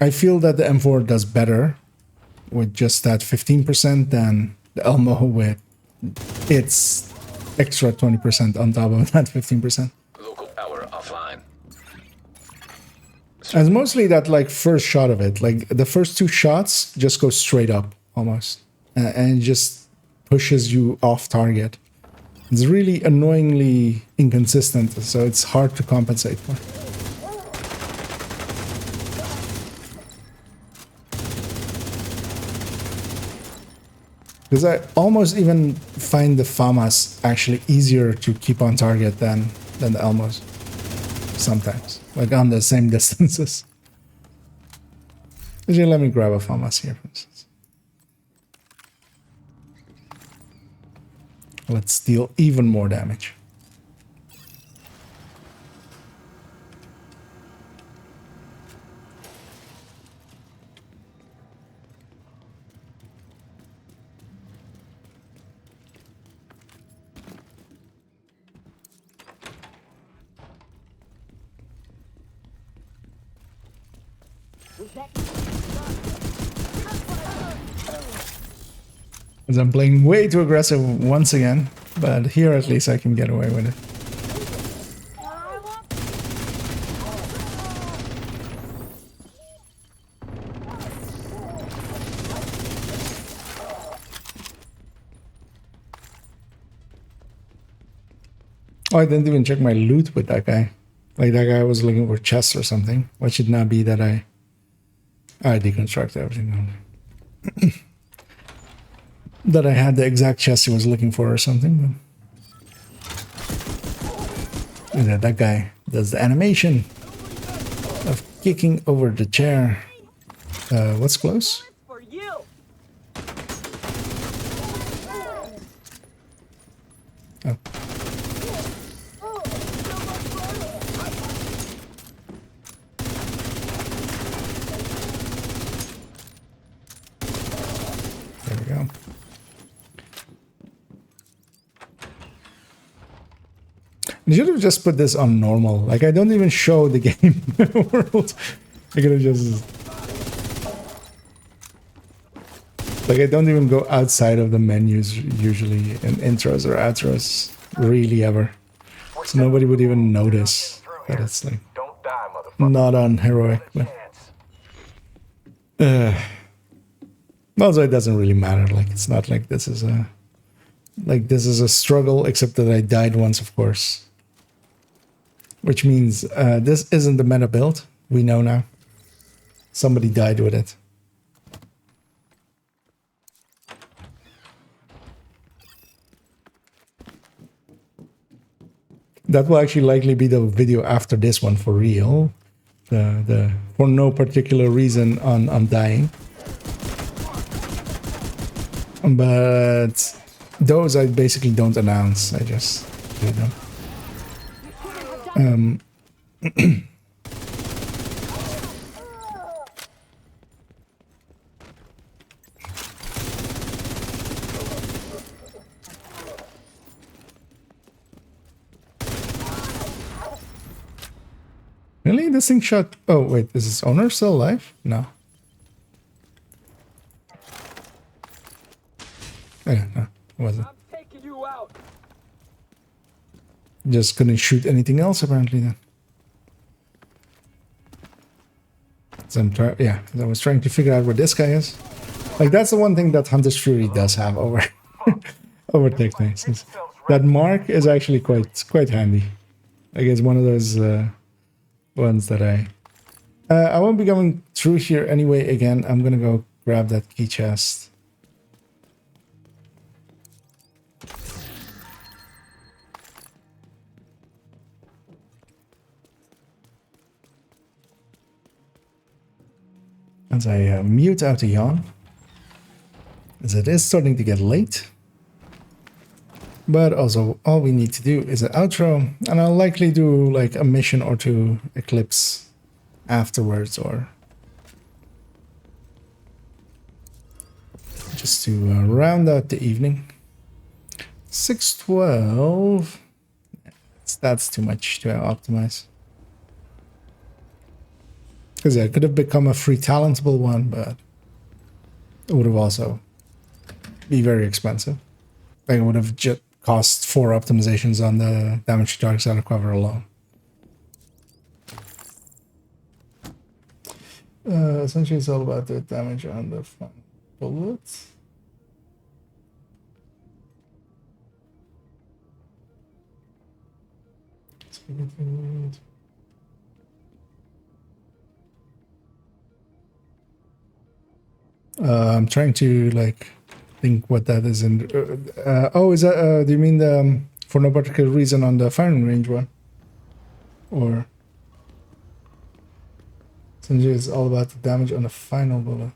I feel that the M4 does better with just that 15% than the Elmo with its extra 20% on top of that 15%. Local power offline. And it's mostly that like first shot of it, like the first two shots just go straight up almost, and it just pushes you off target. It's really annoyingly inconsistent, so it's hard to compensate for. Because I almost even find the FAMAS actually easier to keep on target than the Elmos. Sometimes. Like on the same distances. Actually, let me grab a FAMAS here, for instance. Let's deal even more damage. As I'm playing way too aggressive once again, but here at least I can get away with it. Oh, I didn't even check my loot with that guy. Like, that guy was looking for chests or something. Why should not be that I deconstructed everything. That I had the exact chest he was looking for or something. But that guy does the animation of kicking over the chair. What's close? Oh. There we go. You should have just put this on normal. Like, I don't even show the game world. I could have just... Like, I don't even go outside of the menus usually in intros or outros. Really, ever. So nobody would even notice that it's, like, not on heroic. But... also, it doesn't really matter. Like, it's not like this is a... Like, this is a struggle, except that I died once, of course. Which means this isn't the meta build. We know now. Somebody died with it. That will actually likely be the video after this one for real. The for no particular reason on dying. But those I basically don't announce. I just do them. Really? This thing shot... Oh, wait. Is its owner still alive? No. Oh, yeah, no. It wasn't. I'm taking you out. Just couldn't shoot anything else, apparently, then. So yeah, I was trying to figure out where this guy is. Like, that's the one thing that Hunter's Fury does have over over techniques. That mark is actually quite handy. I guess one of those ones that I won't be going through here anyway. Again, I'm gonna go grab that key chest. As I mute out the yawn, as it is starting to get late. But also, all we need to do is an outro, and I'll likely do like a mission or two Eclipse afterwards, or just to round out the evening. 6:12. That's too much to optimize. Because yeah, it could have become a free talentable one, but it would have also be very expensive. Like, it would have just cost 4 optimizations on the damage to dark side of cover alone. Essentially, it's all about the damage on the front bullets. I'm trying to like think what that is in. Oh, is that? Do you mean the for no particular reason on the firing range one, or essentially it's all about the damage on the final bullet?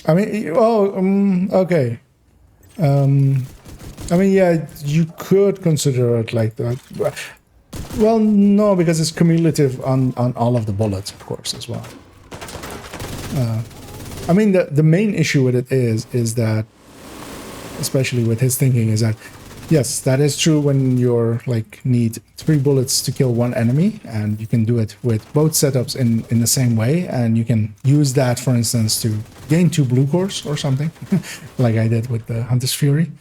I mean, okay. I mean, yeah, you could consider it like that. Well, no, because it's cumulative on all of the bullets, of course, as well. I mean, the main issue with it is that, especially with his thinking, is that, yes, that is true when you're like need 3 bullets to kill 1 enemy, and you can do it with both setups in the same way, and you can use that, for instance, to gain 2 blue cores or something, like I did with the Hunter's Fury.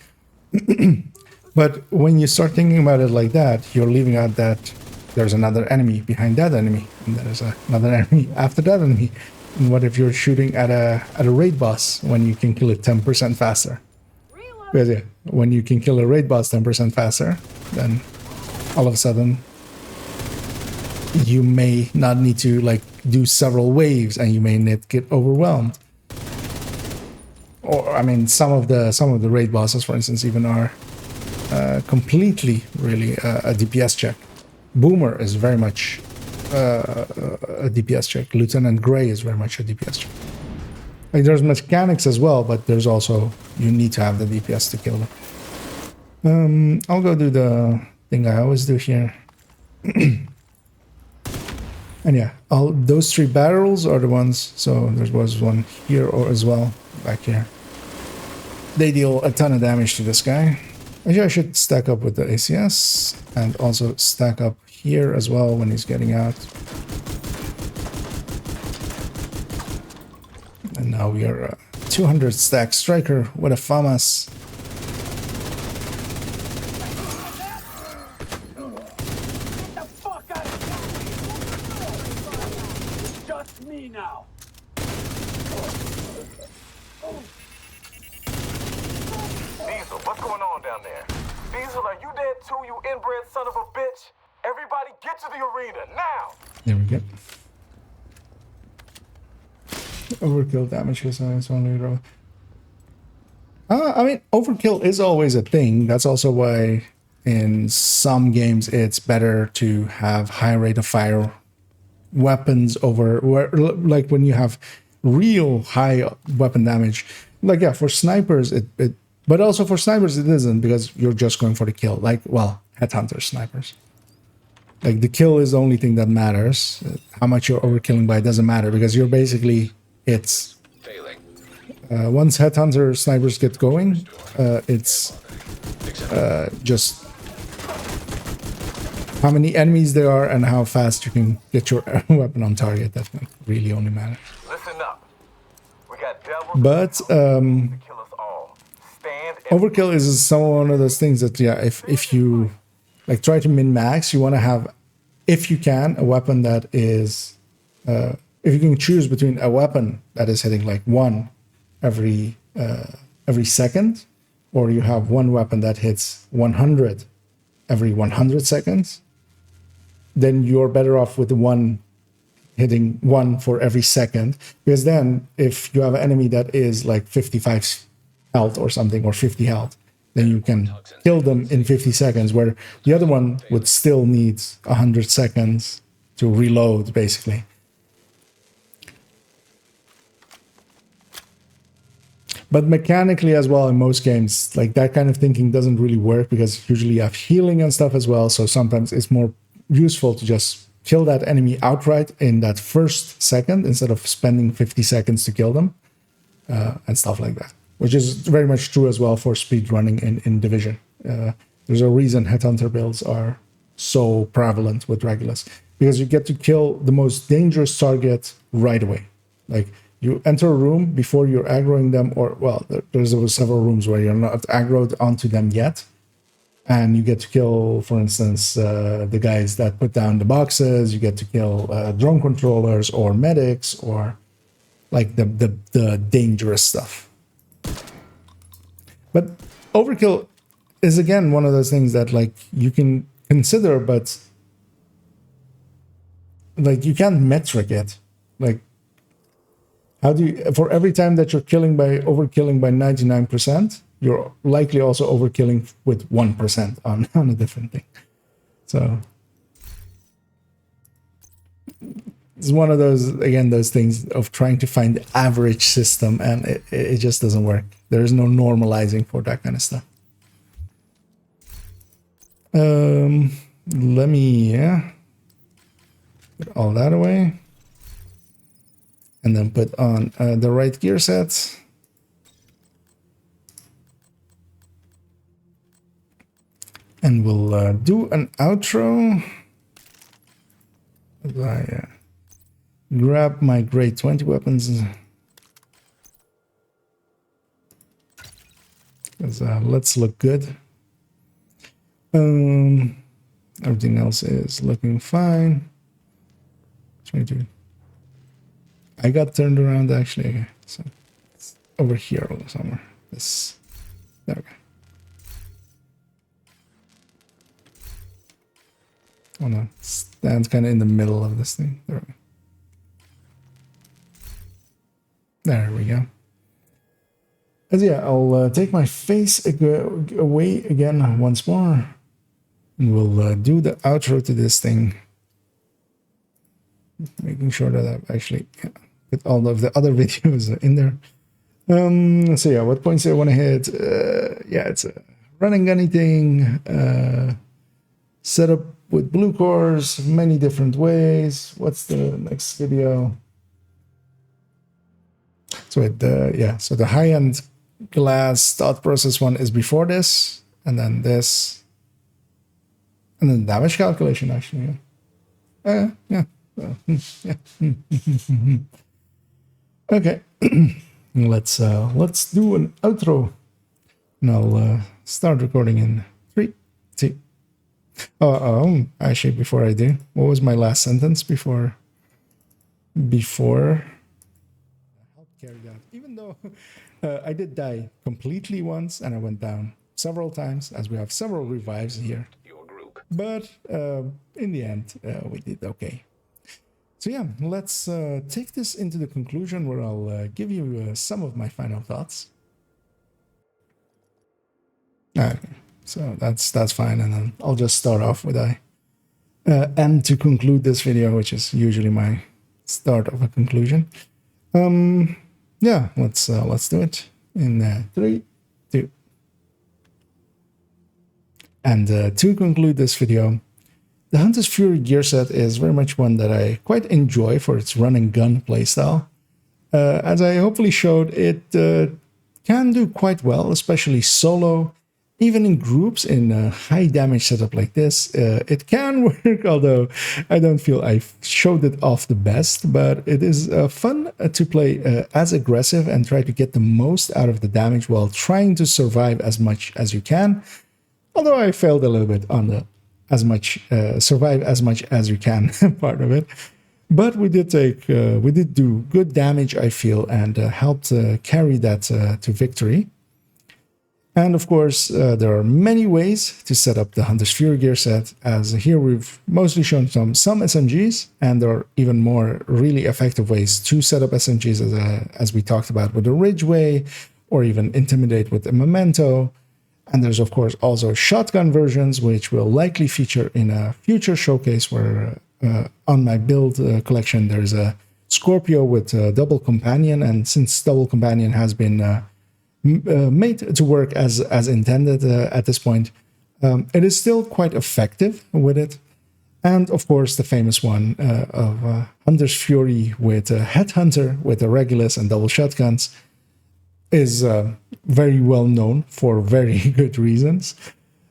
But when you start thinking about it like that, you're leaving out that there's another enemy behind that enemy, and there's another enemy after that enemy. And what if you're shooting at a raid boss when you can kill it 10% faster? Because yeah, when you can kill a raid boss 10% faster, then all of a sudden you may not need to like do several waves, and you may not get overwhelmed. Or I mean, some of the raid bosses, for instance, even are completely really a DPS check. Boomer is very much a DPS check. Lieutenant Gray is very much a DPS check. Like, there's mechanics as well, but there's also, you need to have the DPS to kill them. I'll go do the thing I always do here. And yeah, those 3 barrels are the ones, so there was one here or as well, back here. They deal a ton of damage to this guy. Actually, I should stack up with the ACS, and also stack up here as well when he's getting out. And now we are a 200 stack striker with a FAMAS. Get the fuck out of here! It's just me now. Diesel, what's going on down there? Diesel, are you dead too, you inbred son of a bitch? Everybody get to the arena, now! There we go. Overkill damage is only row. I mean, overkill is always a thing. That's also why in some games it's better to have high rate of fire weapons over, like when you have real high weapon damage. Like, yeah, for snipers, but also for snipers it isn't, because you're just going for the kill. Like, well, headhunter snipers. Like, the kill is the only thing that matters. How much you're overkilling by doesn't matter, because you're basically it's Failing. once headhunter snipers get going, it's just how many enemies there are and how fast you can get your weapon on target. That really only matters. Listen up. We got devils But to kill us all. Stand and overkill is one of those things that, yeah, if you like try to min max, you want to have, if you can, a weapon that is, if you can choose between a weapon that is hitting like one every second, or you have one weapon that hits 100 every 100 seconds, then you're better off with the one hitting one for every second. Because then if you have an enemy that is like 55 health or something, or 50 health, then you can kill them in 50 seconds, where the other one would still need 100 seconds to reload, basically. But mechanically as well, in most games, like that kind of thinking doesn't really work, because usually you have healing and stuff as well. So sometimes it's more useful to just kill that enemy outright in that first second instead of spending 50 seconds to kill them, and stuff like that. Which is very much true as well for speed running in Division. There's a reason headhunter builds are so prevalent with Regulus, because you get to kill the most dangerous target right away. Like, you enter a room before you're aggroing them, or, well, there's several rooms where you're not aggroed onto them yet, and you get to kill, for instance, the guys that put down the boxes. You get to kill drone controllers or medics, or like the dangerous stuff. But overkill is, again, one of those things that, like, you can consider, but like you can't metric it. Like, how do you, for every time that you're overkilling by 99%, you're likely also overkilling with 1% on a different thing. So it's one of those, again, those things of trying to find the average system, and it just doesn't work. There is no normalizing for that kind of stuff. Let me, put all that away. And then put on the right gear sets. And we'll do an outro. As I grab my grade 20 weapons. Let's look good. Everything else is looking fine. 22. I got turned around, actually. Okay, so it's over here somewhere. This, there we go. Oh no, it stands kind of in the middle of this thing. There we go. There we go. As yeah, I'll take my face away again once more, and we'll do the outro to this thing. Making sure that I've actually put all of the other videos in there. So yeah, what points do I want to hit? Yeah, it's a run and gunny thing. Set up with blue cores, many different ways. What's the next video? So so the high-end glass thought process one is before this, and then this, and then damage calculation, actually. Yeah. Okay. Let's do an outro, and I'll start recording in 3, 2. Actually, before I do, what was my last sentence before help carried out? Even though I did die completely once, and I went down several times, as we have several revives here. Your group. But in the end, we did okay. So yeah, let's take this into the conclusion, where I'll give you some of my final thoughts. Okay, so that's fine, and then I'll just start off with and to conclude this video, which is usually my start of a conclusion. Yeah, let's do it in 3, 2. And to conclude this video, the Hunter's Fury gear set is very much one that I quite enjoy for its run and gun playstyle. As I hopefully showed, it can do quite well, especially solo. Even in groups, in a high damage setup like this, it can work, although I don't feel I showed it off the best, but it is fun to play as aggressive and try to get the most out of the damage while trying to survive as much as you can. Although I failed a little bit on the survive as much as you can part of it. But we did do good damage, I feel, and helped carry that to victory. And of course, there are many ways to set up the Hunter's Fury gear set, as here we've mostly shown some SMGs, and there are even more really effective ways to set up SMGs, as we talked about with the Ridgeway, or even Intimidate with the Memento. And there's of course also shotgun versions, which will likely feature in a future showcase where on my build collection there's a Scorpio with double companion, and since double companion has been made to work as intended at this point, it is still quite effective with it. And of course the famous one of Hunter's Fury with Headhunter with the Regulus and double shotguns is very well known for very good reasons,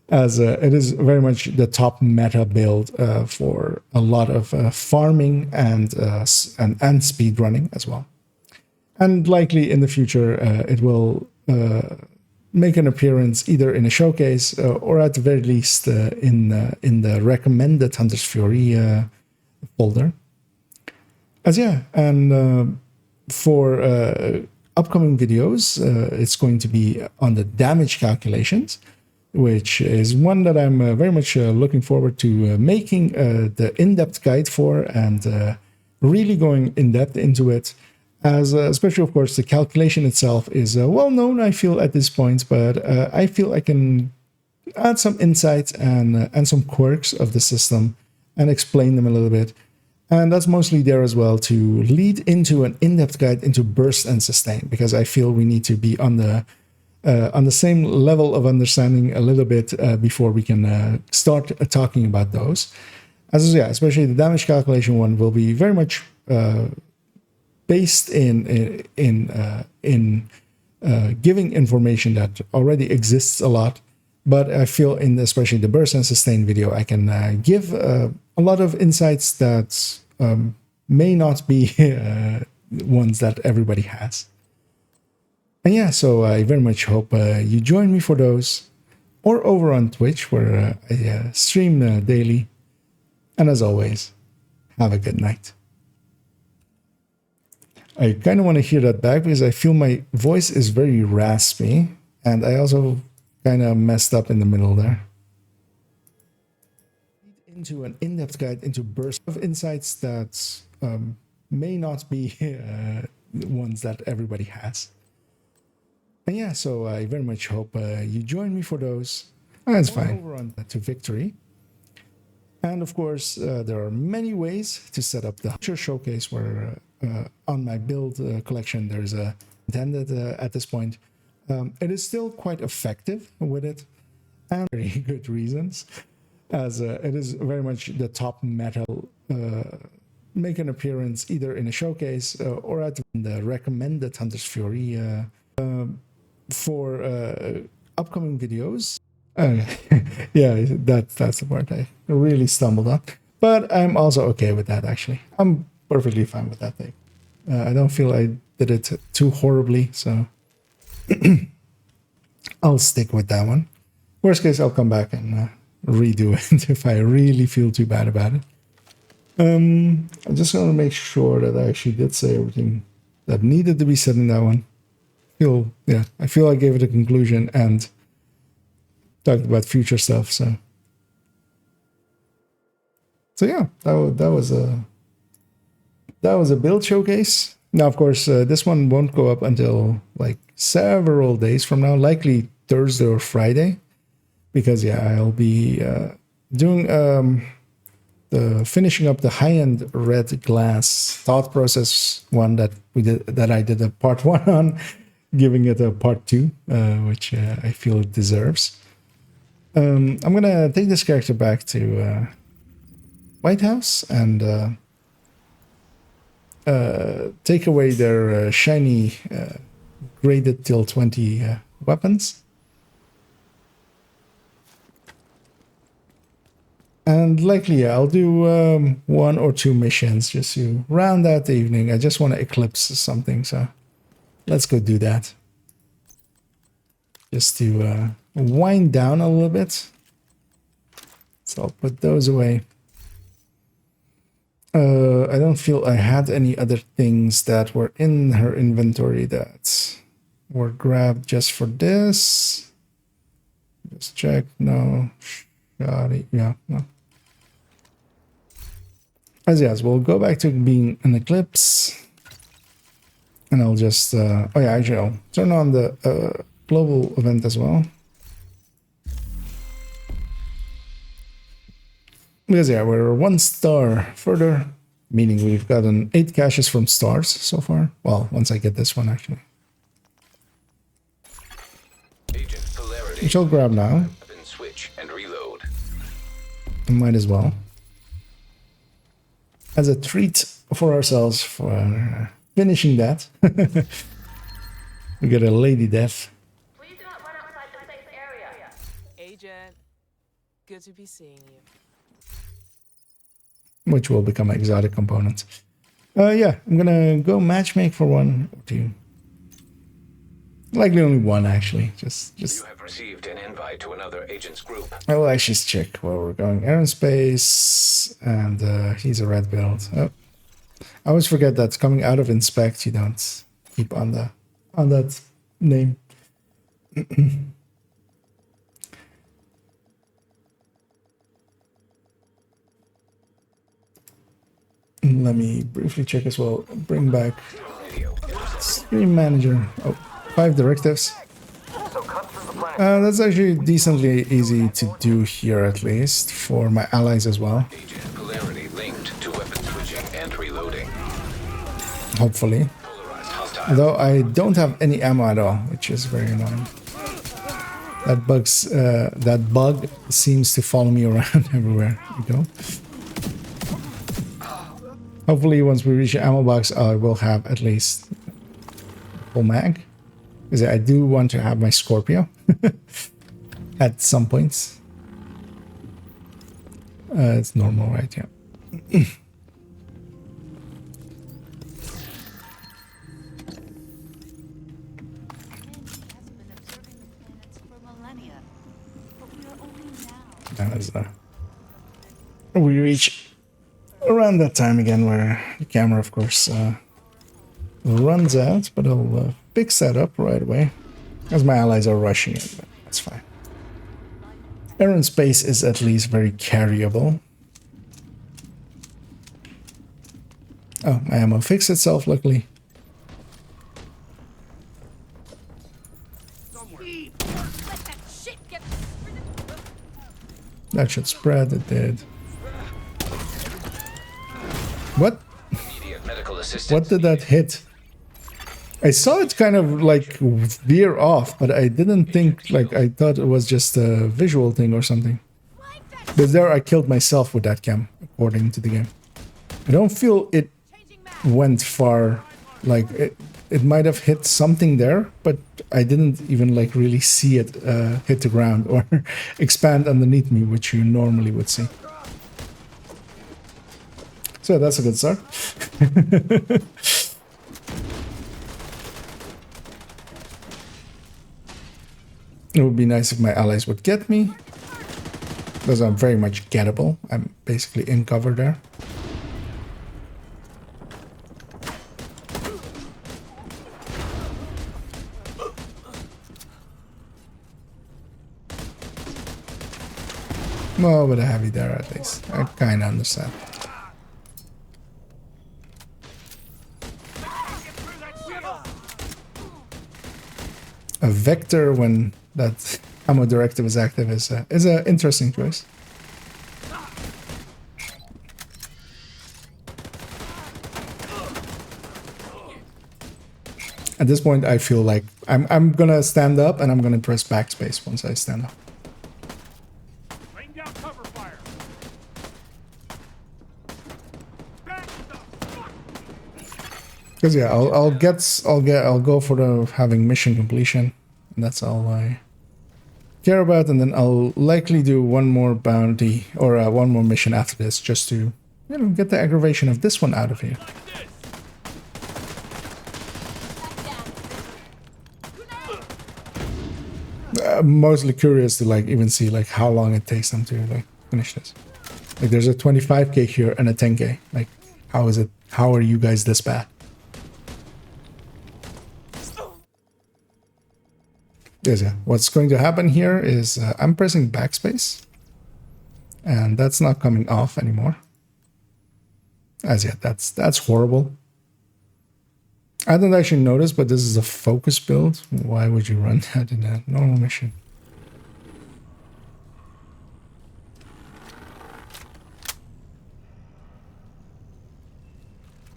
as it is very much the top meta build for a lot of farming and speed running as well. And likely in the future it will make an appearance either in a showcase or at the very least in the recommended Hunter's Fury folder. For upcoming videos, it's going to be on the damage calculations, which is one that I'm very much looking forward to making the in-depth guide for, and really going in-depth into it, as especially of course the calculation itself is well known, I feel, at this point, but I feel I can add some insights and some quirks of the system and explain them a little bit. And that's mostly there as well to lead into an in-depth guide into burst and sustain, because I feel we need to be on the same level of understanding a little bit before we can start talking about those. Especially the damage calculation one will be very much based in giving information that already exists a lot. But I feel in especially the burst and sustain video, I can give a lot of insights that may not be ones that everybody has. And yeah, so I very much hope you join me for those, or over on Twitch where I stream daily. And as always, have a good night. I kind of want to hear that back because I feel my voice is very raspy, and I also kind of messed up in the middle there. Into an in-depth guide into bursts of insights that may not be ones that everybody has. And yeah, so I very much hope you join me for those. That's fine. Over on to victory. And of course, there are many ways to set up the Hunter showcase where on my build collection there's a intended at this point. It is still quite effective with it, and very good reasons, as it is very much the top meta. Make an appearance either in a showcase or at the recommended Hunter's Fury for upcoming videos. Yeah, that's the part I really stumbled on. But I'm also okay with that, actually. I'm perfectly fine with that thing. I don't feel I did it too horribly, so I'll stick with that one. Worst case, I'll come back and redo it if I really feel too bad about it. I'm just going to make sure that I actually did say everything that needed to be said in that one. I feel I gave it a conclusion and talked about future stuff. So yeah, that was a build showcase. Now, of course, this one won't go up until like several days from now, likely Thursday or Friday, because yeah, I'll be doing the finishing up the high-end red glass thought process one that I did a part 1 on, giving it a part 2, which I feel it deserves. I'm gonna take this character back to White House and take away their shiny graded till 20 weapons. And likely, yeah, I'll do 1 or 2 missions just to round out the evening. I just want to eclipse something, so let's go do that. Just to wind down a little bit. So I'll put those away. I don't feel I had any other things that were in her inventory that were grabbed just for this. Just check. No. Shoddy. Yeah, no. As yes, we'll go back to being an eclipse. And I'll just... oh yeah, actually I'll turn on the global event as well. Because yeah, we're 1 star further, meaning we've gotten 8 caches from stars so far. Well, once I get this one, actually. Agent Polarity. Which I'll grab now. Weapon switch and reload. Might as well. As a treat for ourselves for finishing that. We got a lady death. Please do not run outside the safe area. Agent, good to be seeing you. Which will become an exotic component. Yeah, I'm gonna go matchmake for 1 or 2. Likely only 1 actually. Just You have received an invite to another agent's group. I will actually check where we're going. Aerospace, and he's a red build. Oh. I always forget that coming out of inspect, you don't keep on that name. Let me briefly check as well. Bring back stream manager. Oh, 5 directives. That's actually decently easy to do here, at least for my allies as well. Agent Polarity linked to weapon switching and reloading. Hopefully. Polarized hostile. Although I don't have any ammo at all, which is very annoying. That bug seems to follow me around everywhere I go. Hopefully, once we reach the ammo box, I will have at least full mag. Because I do want to have my Scorpio at some points. It's normal, right? Yeah. As we reach around that time again where the camera, of course, runs out, but I'll fix that up right away as my allies are rushing it, but that's fine. Air space is at least very carryable. Oh, my ammo fixed itself, luckily. That should spread, it did. What? Immediate medical assistance. What did that hit? I saw it kind of like veer off, but I didn't think, like, I thought it was just a visual thing or something. But there I killed myself with that cam, according to the game. I don't feel it went far, like, it might have hit something there, but I didn't even, like, really see it hit the ground or expand underneath me, which you normally would see. So that's a good start. It would be nice if my allies would get me, because I'm very much gettable. I'm basically in cover there. Well, with a heavy there at least. I kind of understand. A vector when that ammo directive is active is an interesting choice. At this point, I feel like I'm gonna stand up and I'm gonna press backspace once I stand up. Laying down cover fire. Back Because yeah, I'll go for the having mission completion, and that's all I care about. And then I'll likely do one more bounty or one more mission after this, just to get the aggravation of this one out of here. I'm mostly curious to like even see like how long it takes them to like finish this. Like there's a 25k here and a 10k. Like how is it? How are you guys this bad? Yes, yeah. What's going to happen here is I'm pressing backspace, and that's not coming off anymore. As yet, that's horrible. I don't actually notice, but this is a focus build. Why would you run that in a normal mission?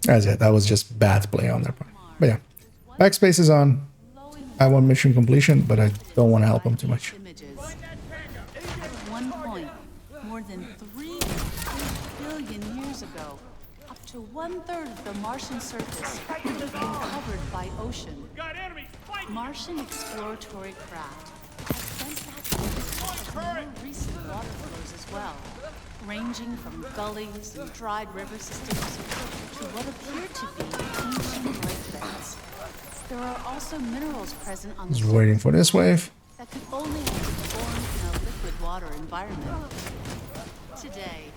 As yet, that was just bad play on their part. But yeah, backspace is on. I want mission completion, but I don't want to help them too much. At one point, more than 3 billion years ago, up to 1/3 of the Martian surface would have been covered by ocean. Martian exploratory craft have sent back images of more recent water flows as well, ranging from gullies and dried river systems to what appear to be ancient lake beds. There are also minerals present on the Just waiting for this wave. that could only have been formed in a liquid water environment. Today,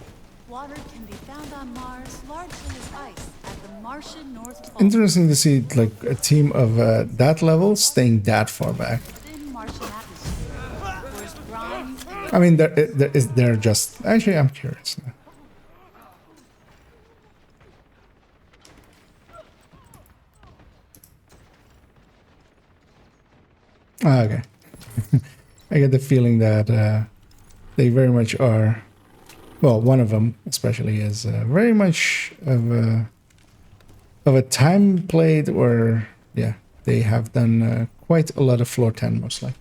water can be found on Mars largely as ice at the Martian North Pole. Interesting to see like a team of that level staying that far back. Within Martian atmosphere, whereas brine and I mean, they're just actually. I'm curious now. Ah, okay. I get the feeling that they very much are. Well, one of them especially is very much of a time played, or yeah, they have done quite a lot of floor 10 most likely.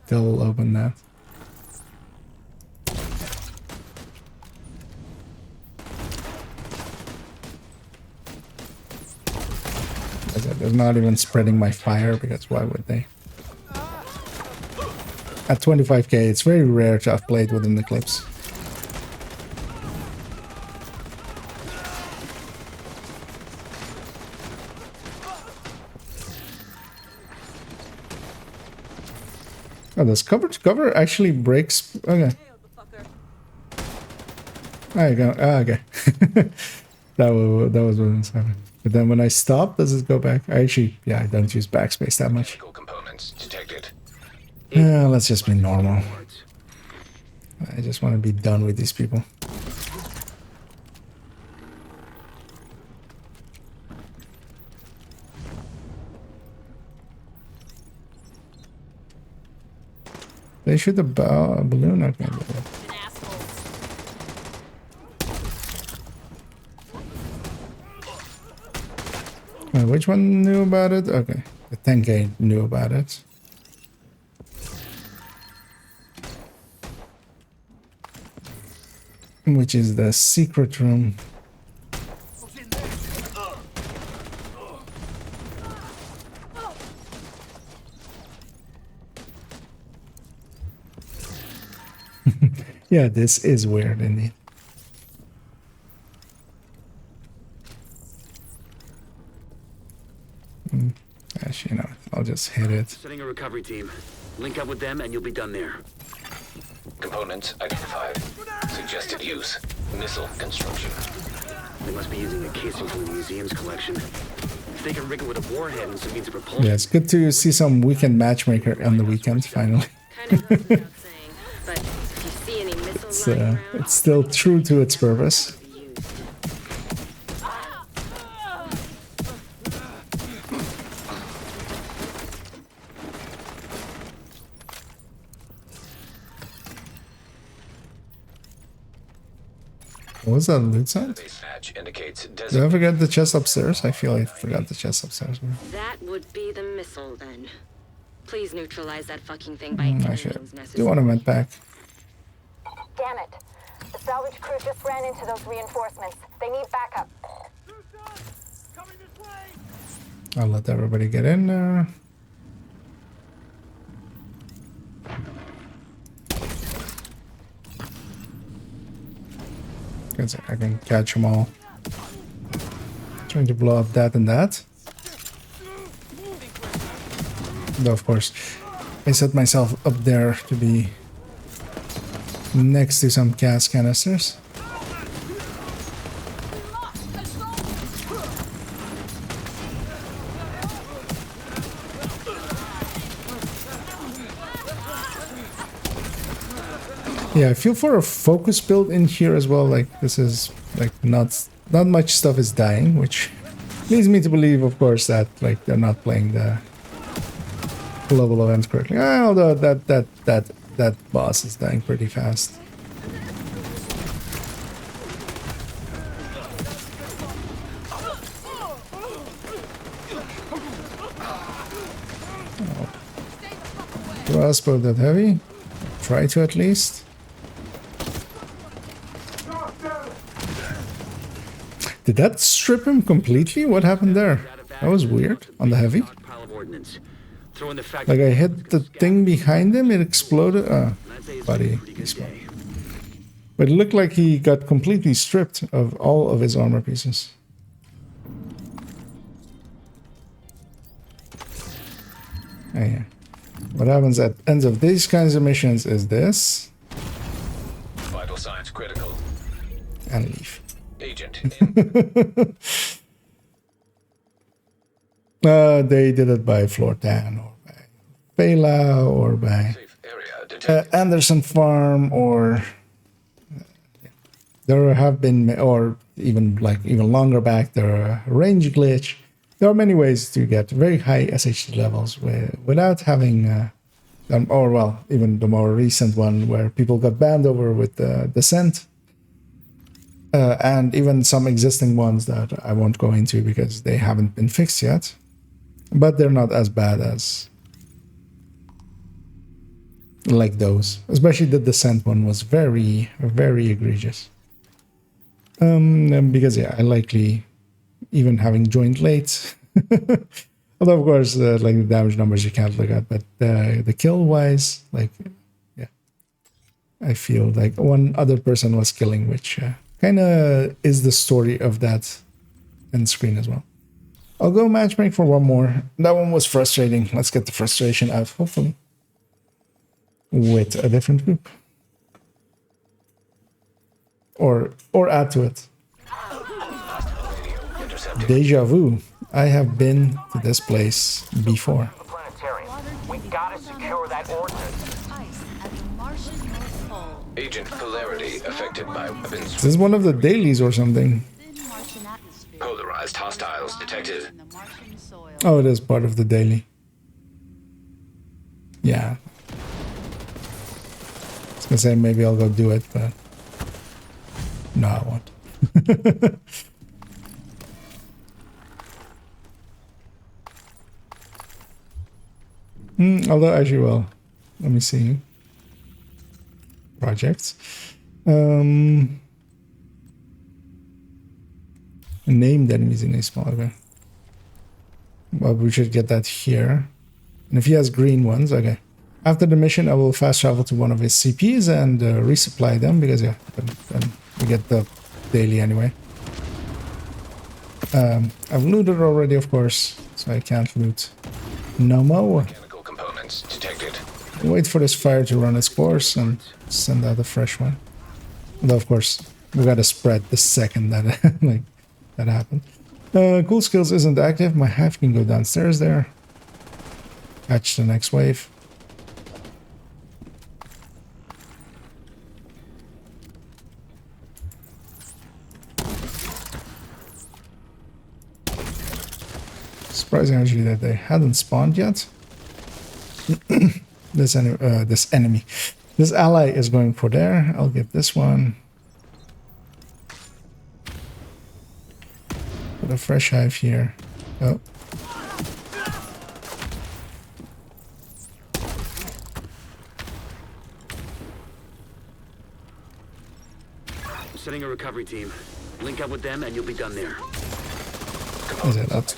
They'll open that. They're not even spreading my fire, because why would they? At 25k, it's very rare to have played within the clips. Oh, this cover actually breaks. Okay. There you go. Ah, okay. that was what was happening. But then when I stop, does it go back? I actually, yeah, I don't use backspace that much. Components detected. Yeah, let's just be normal. I just want to be done with these people. They shoot a balloon. Okay. Which one knew about it? Okay, the 10k knew about it. Which is the secret room. Yeah, this is weird indeed. Actually, you know, I'll just hit it. Setting a recovery team. Link up with them and you'll be done there. Components identified. Suggested use. Missile construction. They must be using a casing from the museum's collection. If they can rig it with a warhead and some means of propulsion. Yeah, it's good to see some weekend matchmaker on the weekend finally. Kind of goes without saying, but if you see any missiles lying around, It's still true to its purpose. What was that loot sound? Base match indicates Did I forget the chest upstairs? I feel I forgot the chest upstairs. That would be the missile then. Please neutralize that fucking thing by I any should means do necessary. want a med pack. Damn it. The salvage crew just ran into those reinforcements. They need backup. I'll let everybody get in there. I can catch them all. Trying to blow up that and that. Though, of course, I set myself up there to be next to some gas canisters. Yeah, I feel for a focus build in here as well. Like this is like not much stuff is dying, which leads me to believe, of course, that like they're not playing the global events correctly. Although that boss is dying pretty fast. Crossbow that heavy. Try to at least. Did that strip him completely? What happened there? That was weird on the heavy. Like I hit the thing behind him, it exploded. Buddy. But it looked like he got completely stripped of all of his armor pieces. Oh, yeah. What happens at ends of these kinds of missions is this. Vital signs critical. And leave. Agent in. They did it by floor 10 or by Bela or by Safe area detected. Anderson Farm or there have been, or even longer back, there are a range glitch. There are many ways to get very high SHD levels without having, or well, even the more recent one where people got banned over with Descent. And even some existing ones that I won't go into because they haven't been fixed yet. But they're not as bad as like those. Especially the Descent one was very, very egregious. Because yeah, I likely even having joined late. Although of course, like the damage numbers you can't look at, but the kill wise, like yeah, I feel like one other person was killing, which kind of is the story of that end screen as well. I'll go matchmake for one more. That one was frustrating. Let's get the frustration out, hopefully, with a different group. Or add to it. Deja vu. I have been to this place before. We gotta secure that ordnance. Ice at the Martian North Pole. Agent polarity affected by weapons. This is one of the dailies or something. Thin Martian atmosphere. Polarized hostiles detected. In the Martian soil. Oh, it is part of the daily. Yeah. I was gonna say maybe I'll go do it, but no, I won't. Although actually, well, let me see. Projects. Named enemies in a smaller. Well, we should get that here. And if he has green ones, okay. After the mission, I will fast travel to one of his CPs and resupply them because yeah, then we get the daily anyway. I've looted already, of course, so I can't loot no more. Mechanical components detected. Wait for this fire to run its course and send out a fresh one. Although, of course, we gotta spread the second that like that happened. Cool skills isn't active. My half can go downstairs there. Catch the next wave. Surprising actually that they hadn't spawned yet. This enemy, this ally is going for there. I'll get this one. Put a fresh hive here. Oh. I'm setting a recovery team. Link up with them and you'll be done there. Is it not?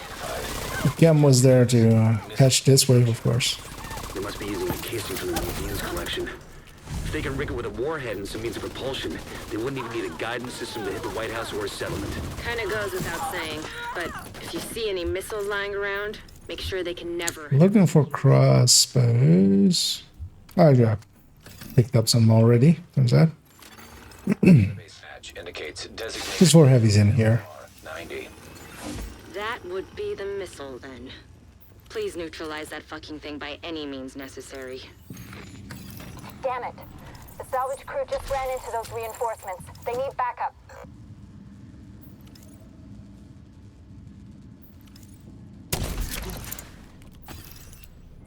The cam was there to catch this wave, of course. They must be using a casing from the museum's collection. If they can rig it with a warhead and some means of propulsion, they wouldn't even need a guidance system to hit the White House or a settlement. Kinda goes without saying, but if you see any missiles lying around, make sure they can never... Looking for crossbows. Oh yeah, picked up some already. Turns out. Base match indicates designated There's 4 heavies in here. 90. That would be the missile, then. Please neutralize that fucking thing by any means necessary. Damn it. The salvage crew just ran into those reinforcements. They need backup.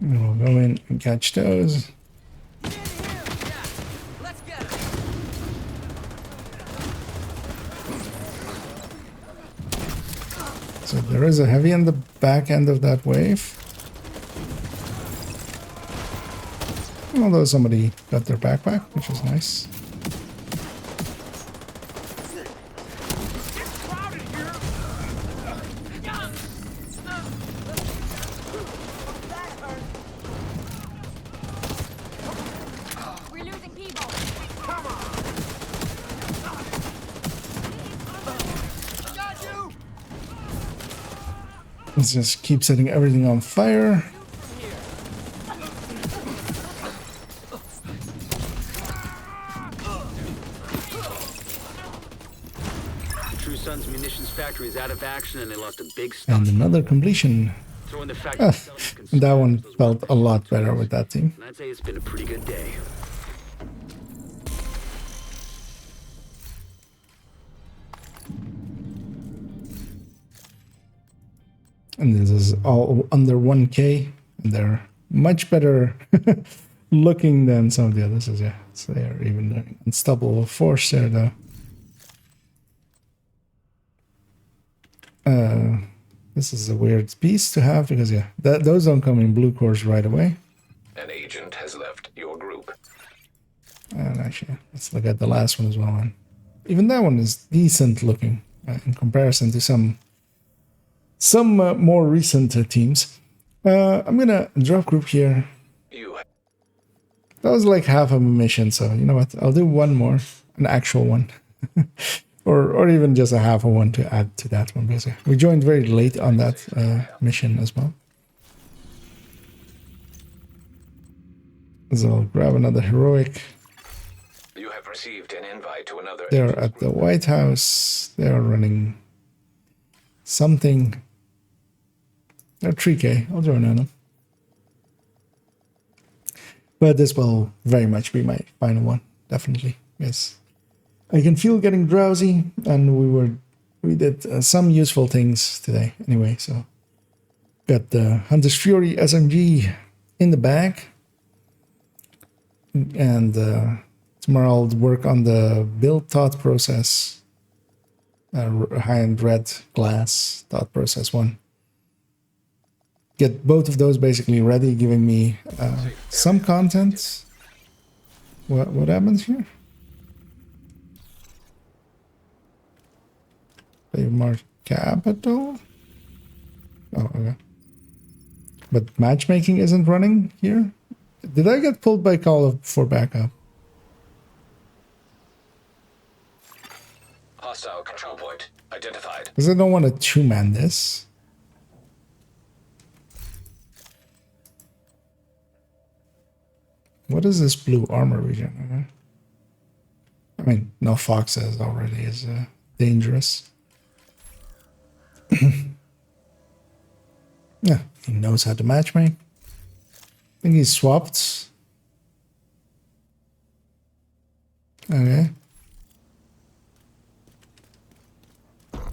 We'll go in and catch those. So there is a heavy on the back end of that wave. Although somebody got their backpack, which is nice. We're losing people. Let's just keep setting everything on fire. True Sun's munitions factory is out of action and they lost a big And stock. another completion. Throwing the factory itself is That one concerned. felt a lot better with that team. And I'd say it's been a pretty good day. And this is all under 1K. And they're much better looking than some of the others. Yeah, so they are even doing unstoppable force there, though. This is a weird piece to have because, yeah, those don't come in blue cores right away. An agent has left your group. And actually, let's look at the last one as well. And even that one is decent looking in comparison to some more recent teams. I'm gonna drop group here. You That was like half of a mission, so you know what? I'll do one more, an actual one, or even just a half of one to add to that one because we joined very late on that mission as well. So I'll grab another heroic. You have received an invite to another. They're agent's at the group. White House. They're running something. They're 3K. I'll join on them. But this will very much be my final one, definitely. Yes, I can feel getting drowsy, and we did some useful things today anyway. So got the Hunter's Fury SMG in the bag, and tomorrow I'll work on the build thought process, high-end red glass thought process one. Get both of those basically ready, giving me some content. What happens here? Mark capital. Oh, okay. But matchmaking isn't running here. Did I get pulled by Call for backup? Hostile control point identified. Because I don't want to two-man this. What is this blue armor region? Okay. I mean, no foxes already is dangerous. Yeah, he knows how to matchmake. I think he's swapped. Okay.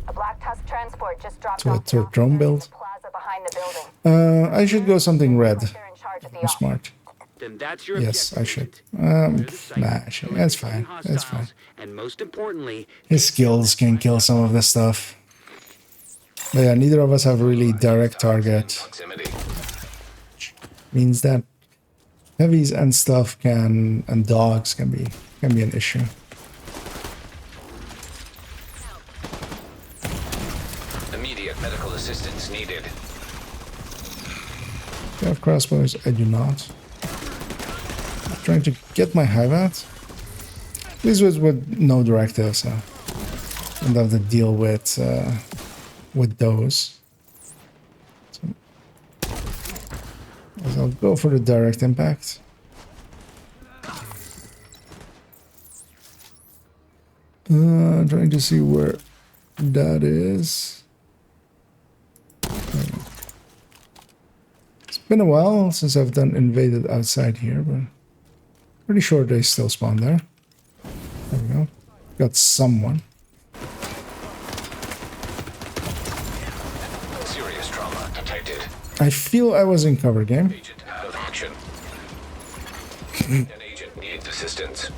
A Black Tusk transport just dropped So off it's a drone build. the plaza behind the building. I should go something red. They're in charge of the I'm office. smart. Then that's your Yes, I should. objective, agent. Clear the site, Nah, actually, that's fine. eliminate That's fine. hostiles, and most importantly, His skills can kill some of this stuff. But yeah, neither of us have really direct target. Proximity. Means that heavies and stuff and dogs can be an issue. Immediate medical assistance needed. Do I have crossbows? I do not. I'm trying to get my hive out. This was with no directive, so I don't have to deal with those. So I'll go for the direct impact. Trying to see where that is. It's been a while since I've done invaded outside here, but pretty sure they still spawn there. There we go. Got someone. Serious trauma detected. I feel I was in cover game. Agent out of action. An agent needs assistance.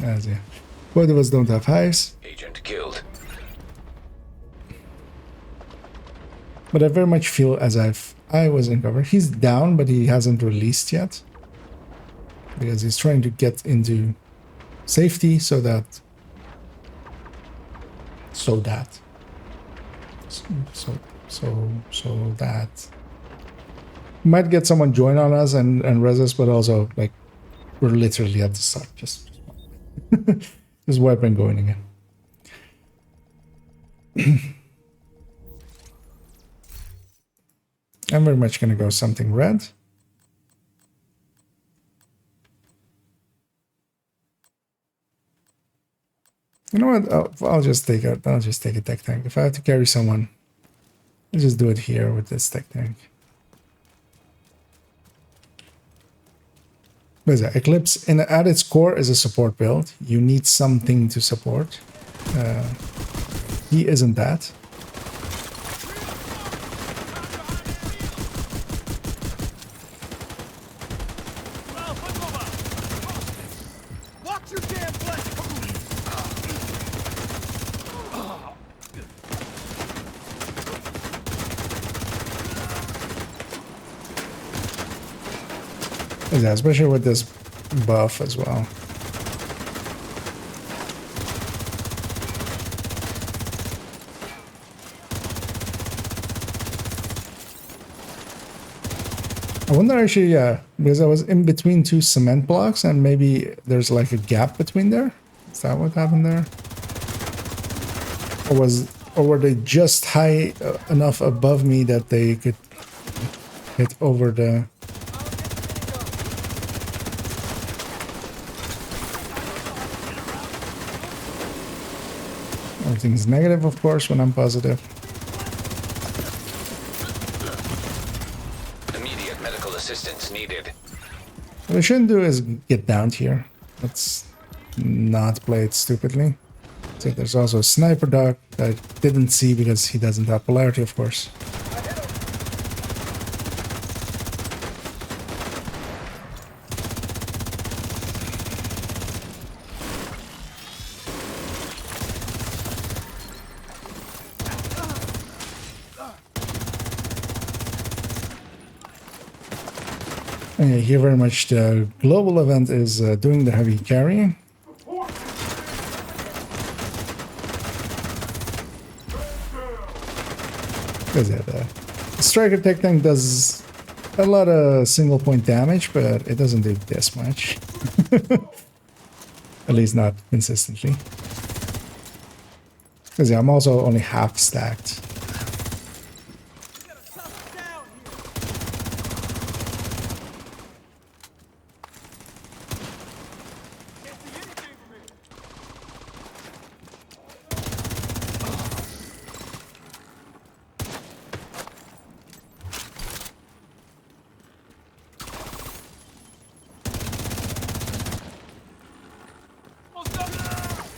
As yeah. Both of us don't have highs. Agent killed. But I very much feel as if I was in cover. He's down, but he hasn't released yet. Because he's trying to get into safety so that might get someone join on us and res us, but also like we're literally at the start. Just weapon going again. I'm very much gonna go something red. You know what? I'll just take a tech tank. If I have to carry someone, I'll just do it here with this tech tank. But yeah, Eclipse at its core is a support build. You need something to support. He isn't that. Yeah, especially with this buff as well. I wonder actually, yeah, because I was in between two cement blocks and maybe there's like a gap between there. Is that what happened there? Or were they just high enough above me that they could hit over the... Everything's negative, of course, when I'm positive. Immediate medical assistance needed. What I shouldn't do is get downed here. Let's not play it stupidly. So there's also a sniper dog that I didn't see because he doesn't have polarity, of course. And yeah, here very much the global event is doing the heavy carrying. Because yeah, the striker tech tank does a lot of single point damage, but it doesn't do this much. At least not consistently. Because yeah, I'm also only half stacked.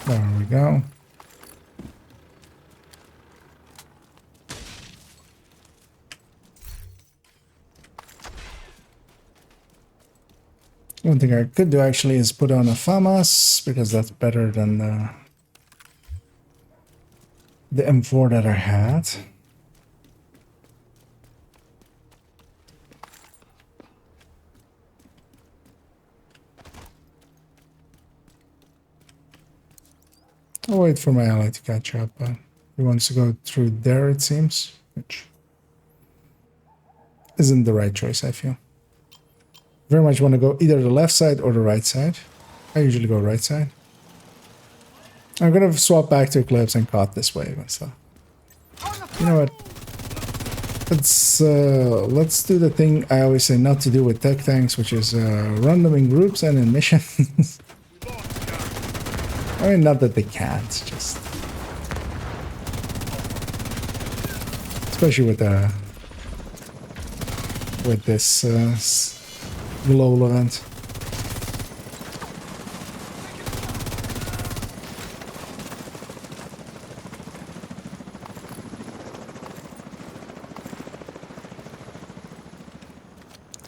There we go. One thing I could do actually is put on a FAMAS, because that's better than the M4 that I had. I'll wait for my ally to catch up. He wants to go through there, it seems, which isn't the right choice, I feel. Very much want to go either the left side or the right side. I usually go right side. I'm gonna swap back to Eclipse and Caught this way myself. You know what? Let's do the thing I always say not to do with tech tanks, which is run them in groups and in missions. I mean, not that they can't, just especially with this global event.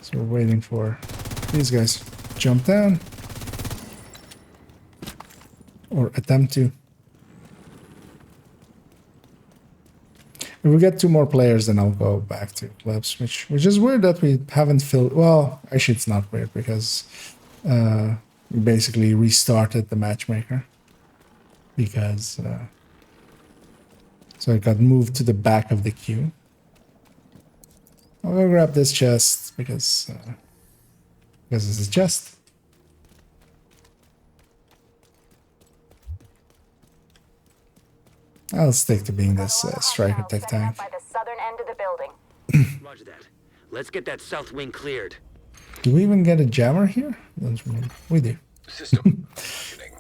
So we're waiting for these guys to jump down or attempt to. If we get 2 more players, then I'll go back to Eclipse, which is weird that we haven't filled. Well, actually, it's not weird because we basically restarted the matchmaker because so it got moved to the back of the queue. I'll go grab this chest because it's a chest. I'll stick to being this striker tech tank. By the southern end of the building. Roger that. Let's get that south wing cleared. Do we even get a jammer here? Don't remember. We do. System functioning.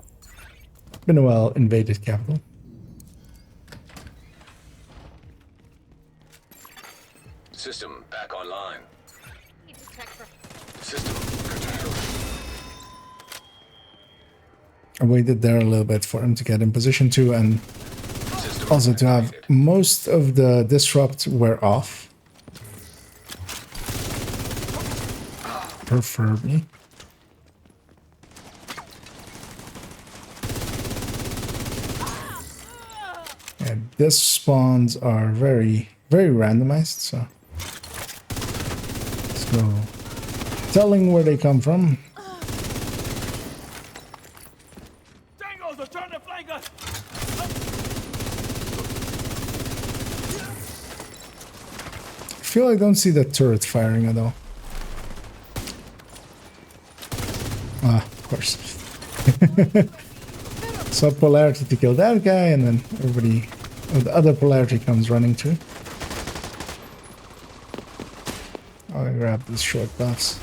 Been a while. Invaded capital. System back online. System curtailed. I waited there a little bit for him to get in position too, and also to have most of the disrupt wear off. Preferably. And these spawns are very, very randomized, so let's go telling where they come from. Dangos are trying to flank us! I feel I don't see the turret firing at all. Ah, of course. So polarity to kill that guy, and then everybody, the other polarity comes running too. I'll grab these short buffs.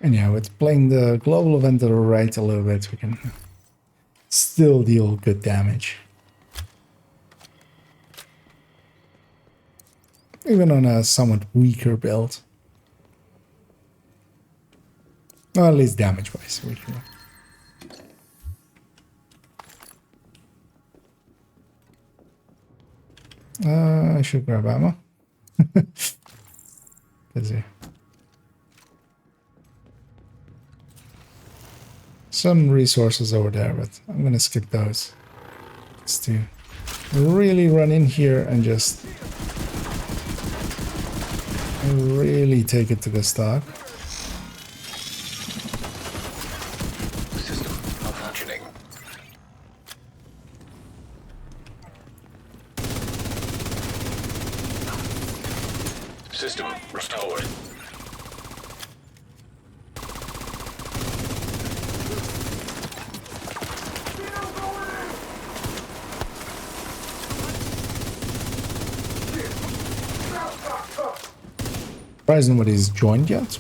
And yeah, with playing the global event to the right a little bit, we can still deal good damage. Even on a somewhat weaker build. Well, at least damage-wise, weaker. I should grab ammo. Busy. Some resources over there, but I'm gonna skip those. It's to really run in here and just really take it to the stock. System malfunctioning. System restored. Surprised nobody's joined yet.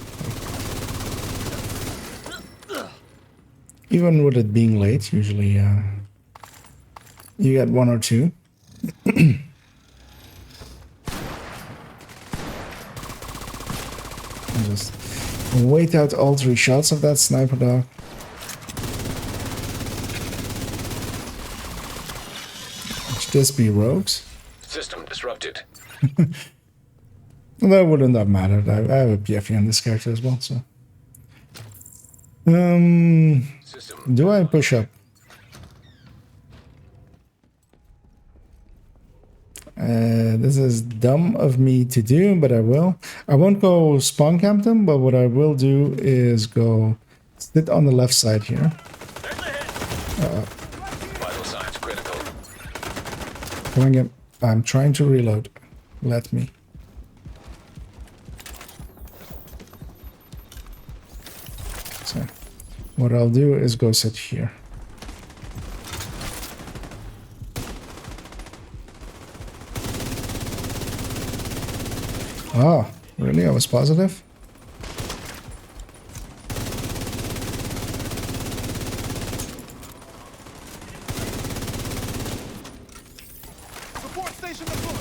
Even with it being late, usually you get 1 or 2. Just wait out all 3 shots of that sniper dog. Should this be rogues? System disrupted. That wouldn't have mattered. I have a PFE on this character as well, so. System. Do I push up? This is dumb of me to do, but I will. I won't go spawn camp them, but what I will do is go sit on the left side here. Vital signs critical. Going in. I'm trying to reload. Let me. So, what I'll do is go sit here. Oh, really? I was positive? Support station deployed.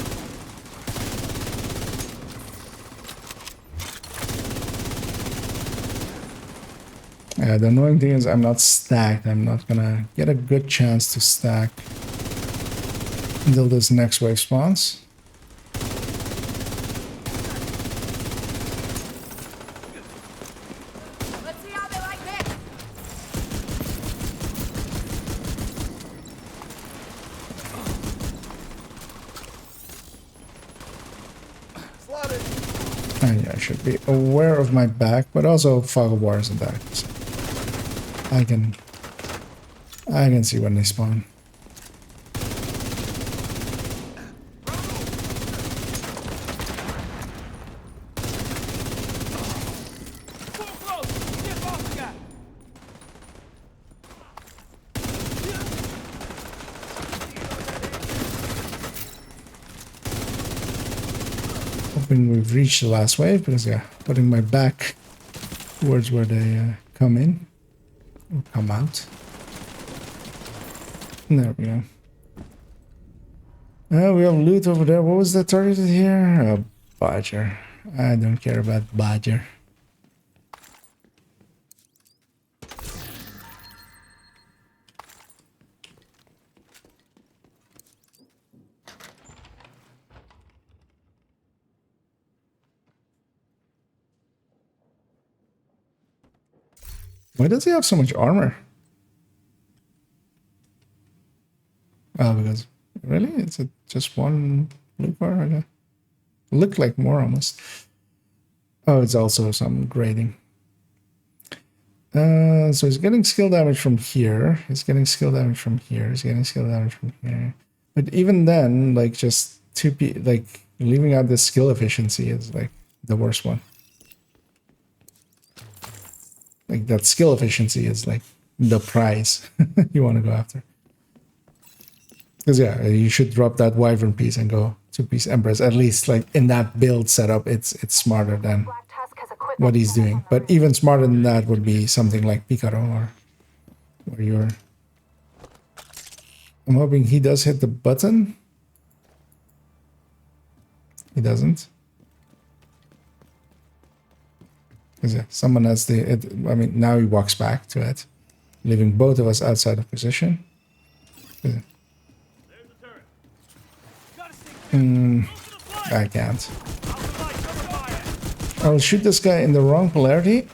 The annoying thing is I'm not stacked. I'm not gonna get a good chance to stack until this next wave spawns. Let's see how they like this. And yeah, I should be aware of my back, but also fog of war isn't that. So I can see when they spawn. Hoping we've reached the last wave, because yeah, putting my back towards where they come in or come out. There we go. We have loot over there. What was that targeted here? Badger. I don't care about Badger. Why does he have so much armor? Oh, because really, it's just one blue bar. Okay. Look like more almost. Oh, it's also some grading. So he's getting skill damage from here. He's getting skill damage from here. He's getting skill damage from here. But even then, like just like leaving out the skill efficiency is like the worst one. Like that skill efficiency is like the prize you want to go after. Because yeah, you should drop that wyvern piece and go 2-piece empress. At least like in that build setup, it's smarter than what he's doing. But even smarter than that would be something like Picaro or where you're. I'm hoping he does hit the button. He doesn't. Because yeah, someone has the. I mean, now he walks back to it, leaving both of us outside of position. I can't. I'll shoot this guy in the wrong polarity,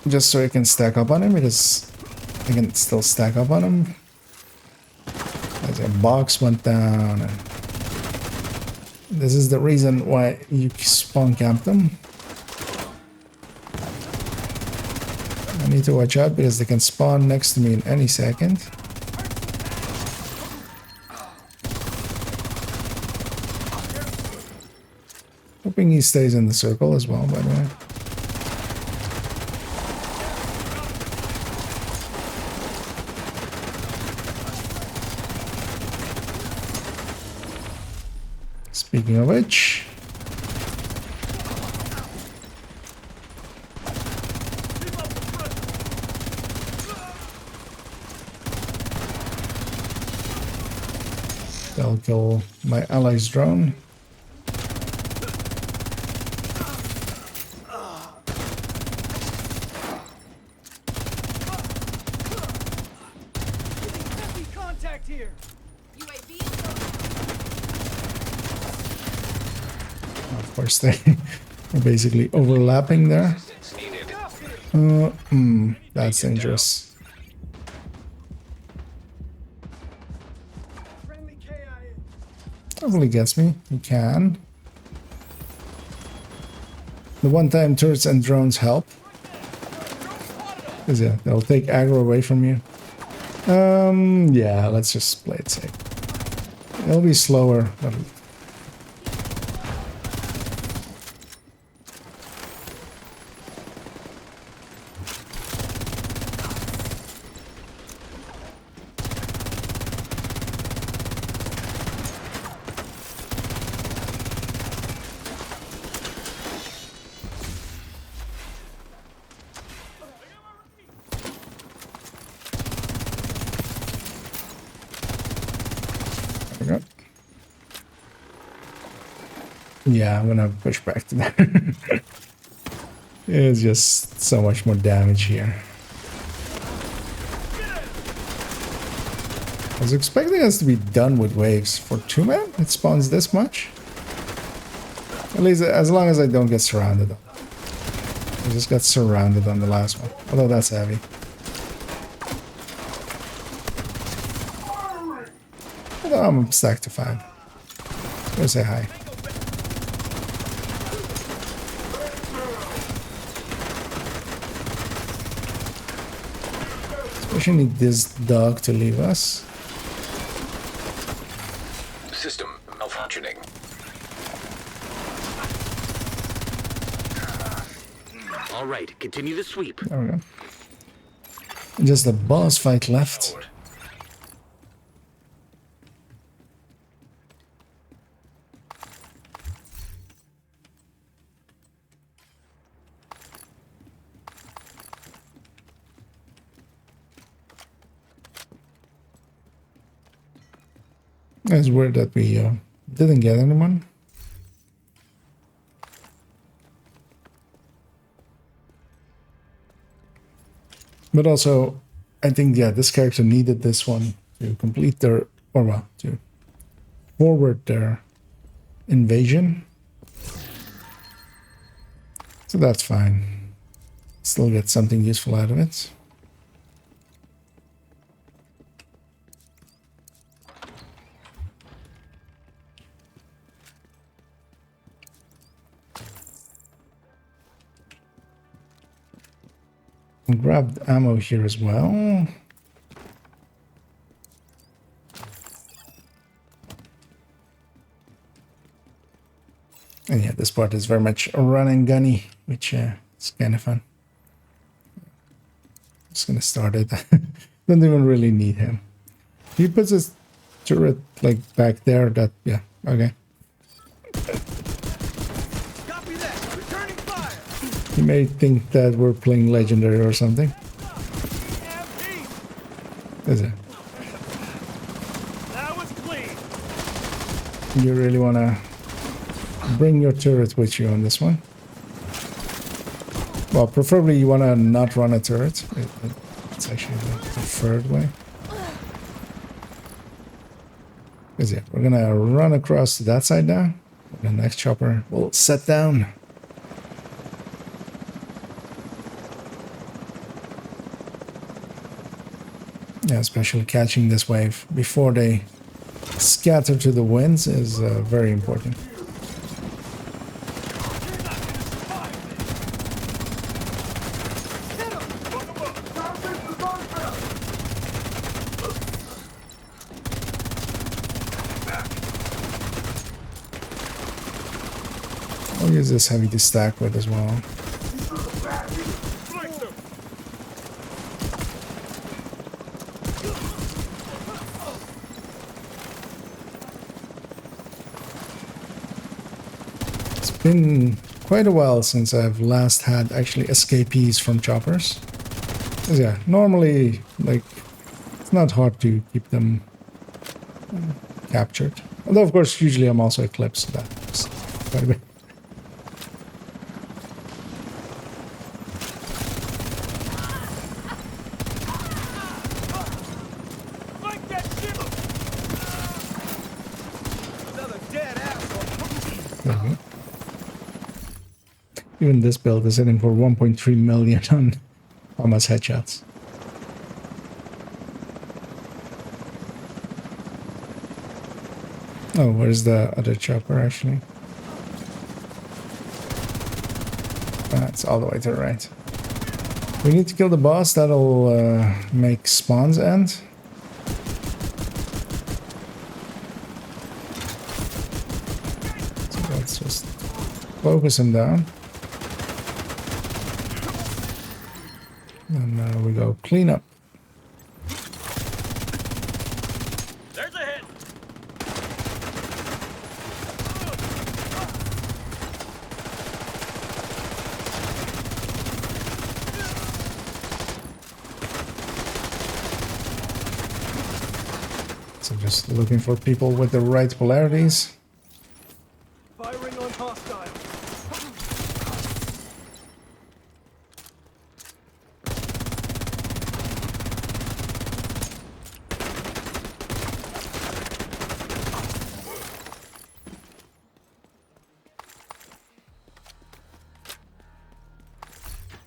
just so I can stack up on him, because I can still stack up on him. As a box went down, and this is the reason why you spawn camp them. I need to watch out because they can spawn next to me in any second. Hoping he stays in the circle as well, by the way. Speaking of which... I'll kill my ally's drone. course, they're basically overlapping there. That's dangerous. Hopefully gets me. He can. The one-time turrets and drones help. Because yeah, they'll take aggro away from you. Yeah, let's just play it safe. It'll be slower, but yeah, I'm gonna push back to that. It's just so much more damage here. I was expecting us to be done with waves. For 2-man, it spawns this much. At least as long as I don't get surrounded. I just got surrounded on the last one. Although that's heavy. Although I'm stacked to 5. Go say hi. We need this dog to leave us. System malfunctioning. All right, continue the sweep. There we go. Just the boss fight left. It's weird that we didn't get anyone. But also, I think, yeah, this character needed this one to complete their, or well, to forward their invasion. So that's fine. Still get something useful out of it. Grabbed ammo here as well. And yeah, this part is very much run and gunny, which is kind of fun. Just gonna start it. Don't even really need him. He puts his turret like back there. That yeah, okay. You may think that we're playing Legendary or something. Is it? That was clean. You really want to bring your turret with you on this one? Well, preferably you want to not run a turret. It's actually the preferred way. Because yeah, we're going to run across to that side now. The next chopper will set down. Yeah, especially catching this wave before they scatter to the winds is very important. I'll use this heavy to stack with as well. Been quite a while since I've last had actually escapees from choppers. Yeah, normally, like, it's not hard to keep them captured. Although, of course, usually I'm also eclipsed. So that's quite a bit. Even this build is hitting for 1.3 million on almost headshots. Oh, where's the other chopper actually? It's all the way to the right. We need to kill the boss. That'll make spawns end. So let's just focus him down. And we go clean up. There's a hit. So just looking for people with the right polarities. Firing on hostile.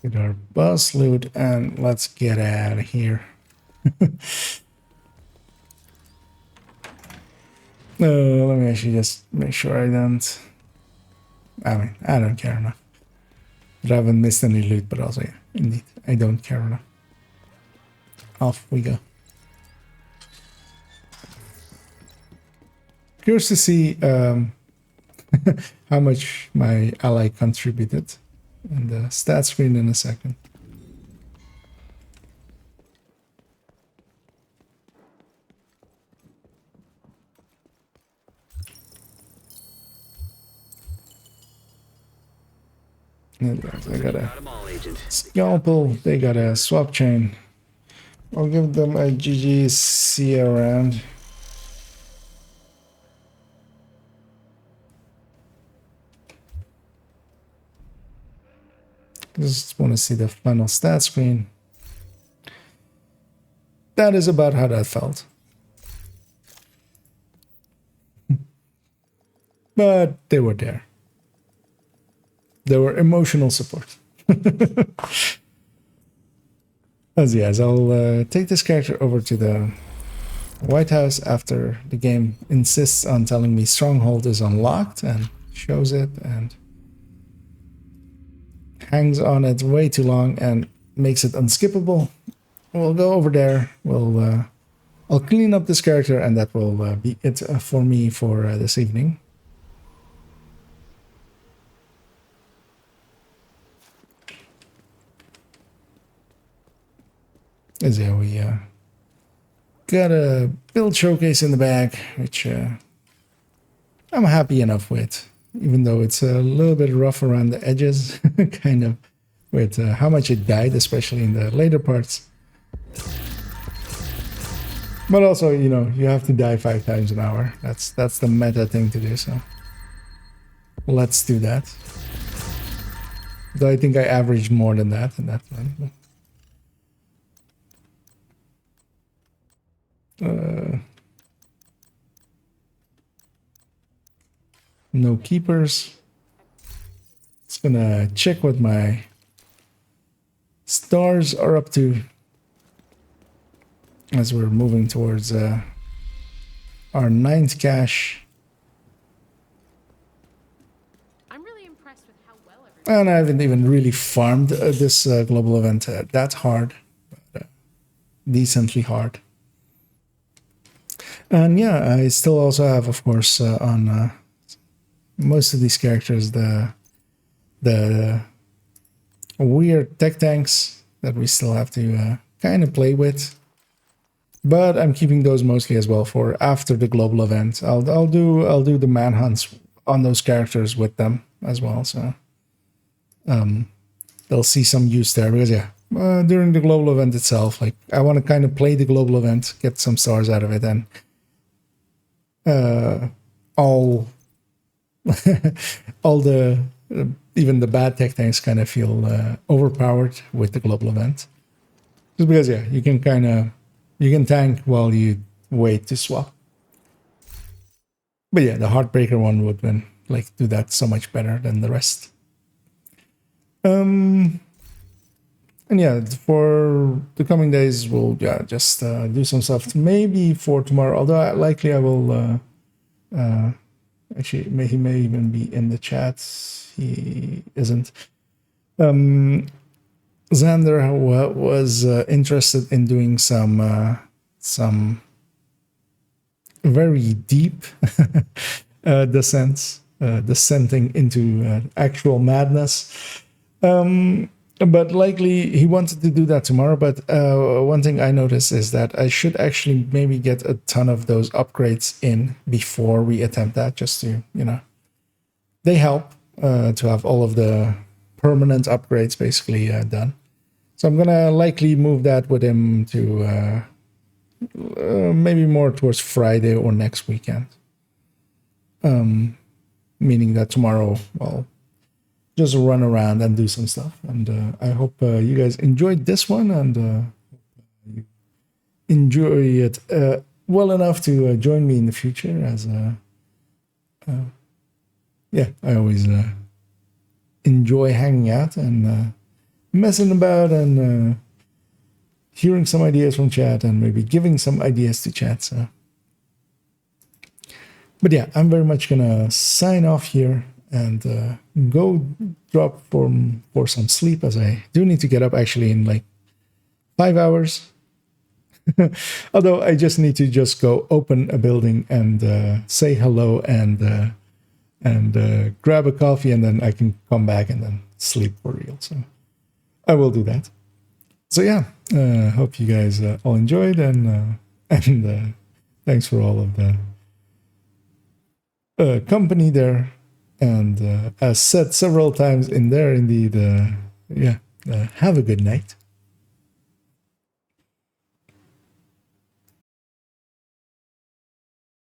Get our bus loot and let's get out of here. Let me actually just make sure I don't... I mean, I don't care enough. But I haven't missed any loot, but also, yeah, indeed, I don't care enough. Off we go. Curious to see how much my ally contributed. And the stat screen in a second. They got a scalpel, they got a swap chain. I'll give them a GGC around. Just want to see the final stat screen. That is about how that felt. But they were there. They were emotional support. As yes, I'll take this character over to the White House after the game insists on telling me Stronghold is unlocked and shows it and hangs on it way too long and makes it unskippable. We'll go over there. I'll clean up this character and that will be it for me for this evening. As yeah, we got a build showcase in the back, which I'm happy enough with, even though it's a little bit rough around the edges, kind of, with how much it died, especially in the later parts. But also, you know, you have to die 5 times an hour. That's the meta thing to do, so let's do that. Though I think I averaged more than that in that one. But no keepers. Just gonna check what my stars are up to as we're moving towards our 9th cache. I'm really impressed with how well everyone. And I haven't even really farmed this global event that hard, but decently hard. And yeah, I still also have, of course, on most of these characters, the weird tech tanks that we still have to kind of play with. But I'm keeping those mostly as well for after the global event. I'll do the manhunts on those characters with them as well. So they'll see some use there because yeah, during the global event itself, like I want to kind of play the global event, get some stars out of it, and all the even the bad tech tanks kind of feel overpowered with the global event. Just because yeah, you can tank while you wait to swap. But yeah, the Heartbreaker one would then like do that so much better than the rest. And yeah, for the coming days, we'll just do some stuff. Maybe for tomorrow, although likely I will. Actually, he may even be in the chat. He isn't. Xander was interested in doing some very deep descending into actual madness. But likely he wanted to do that tomorrow. But one thing I noticed is that I should actually maybe get a ton of those upgrades in before we attempt that, just to, they help to have all of the permanent upgrades basically done. So I'm gonna likely move that with him to maybe more towards Friday or next weekend. Meaning that tomorrow I'll just run around and do some stuff. And I hope you guys enjoyed this one, and you enjoy it well enough to join me in the future. As I always enjoy hanging out and messing about and hearing some ideas from chat and maybe giving some ideas to chat. So, but yeah, I'm very much gonna sign off here and go drop for some sleep, as I do need to get up actually in like 5 hours. Although I just need to just go open a building and say hello and grab a coffee, and then I can come back and then sleep for real. So I will do that. So yeah, hope you guys all enjoyed, and thanks for all of the company there. And as said several times in there, indeed, have a good night.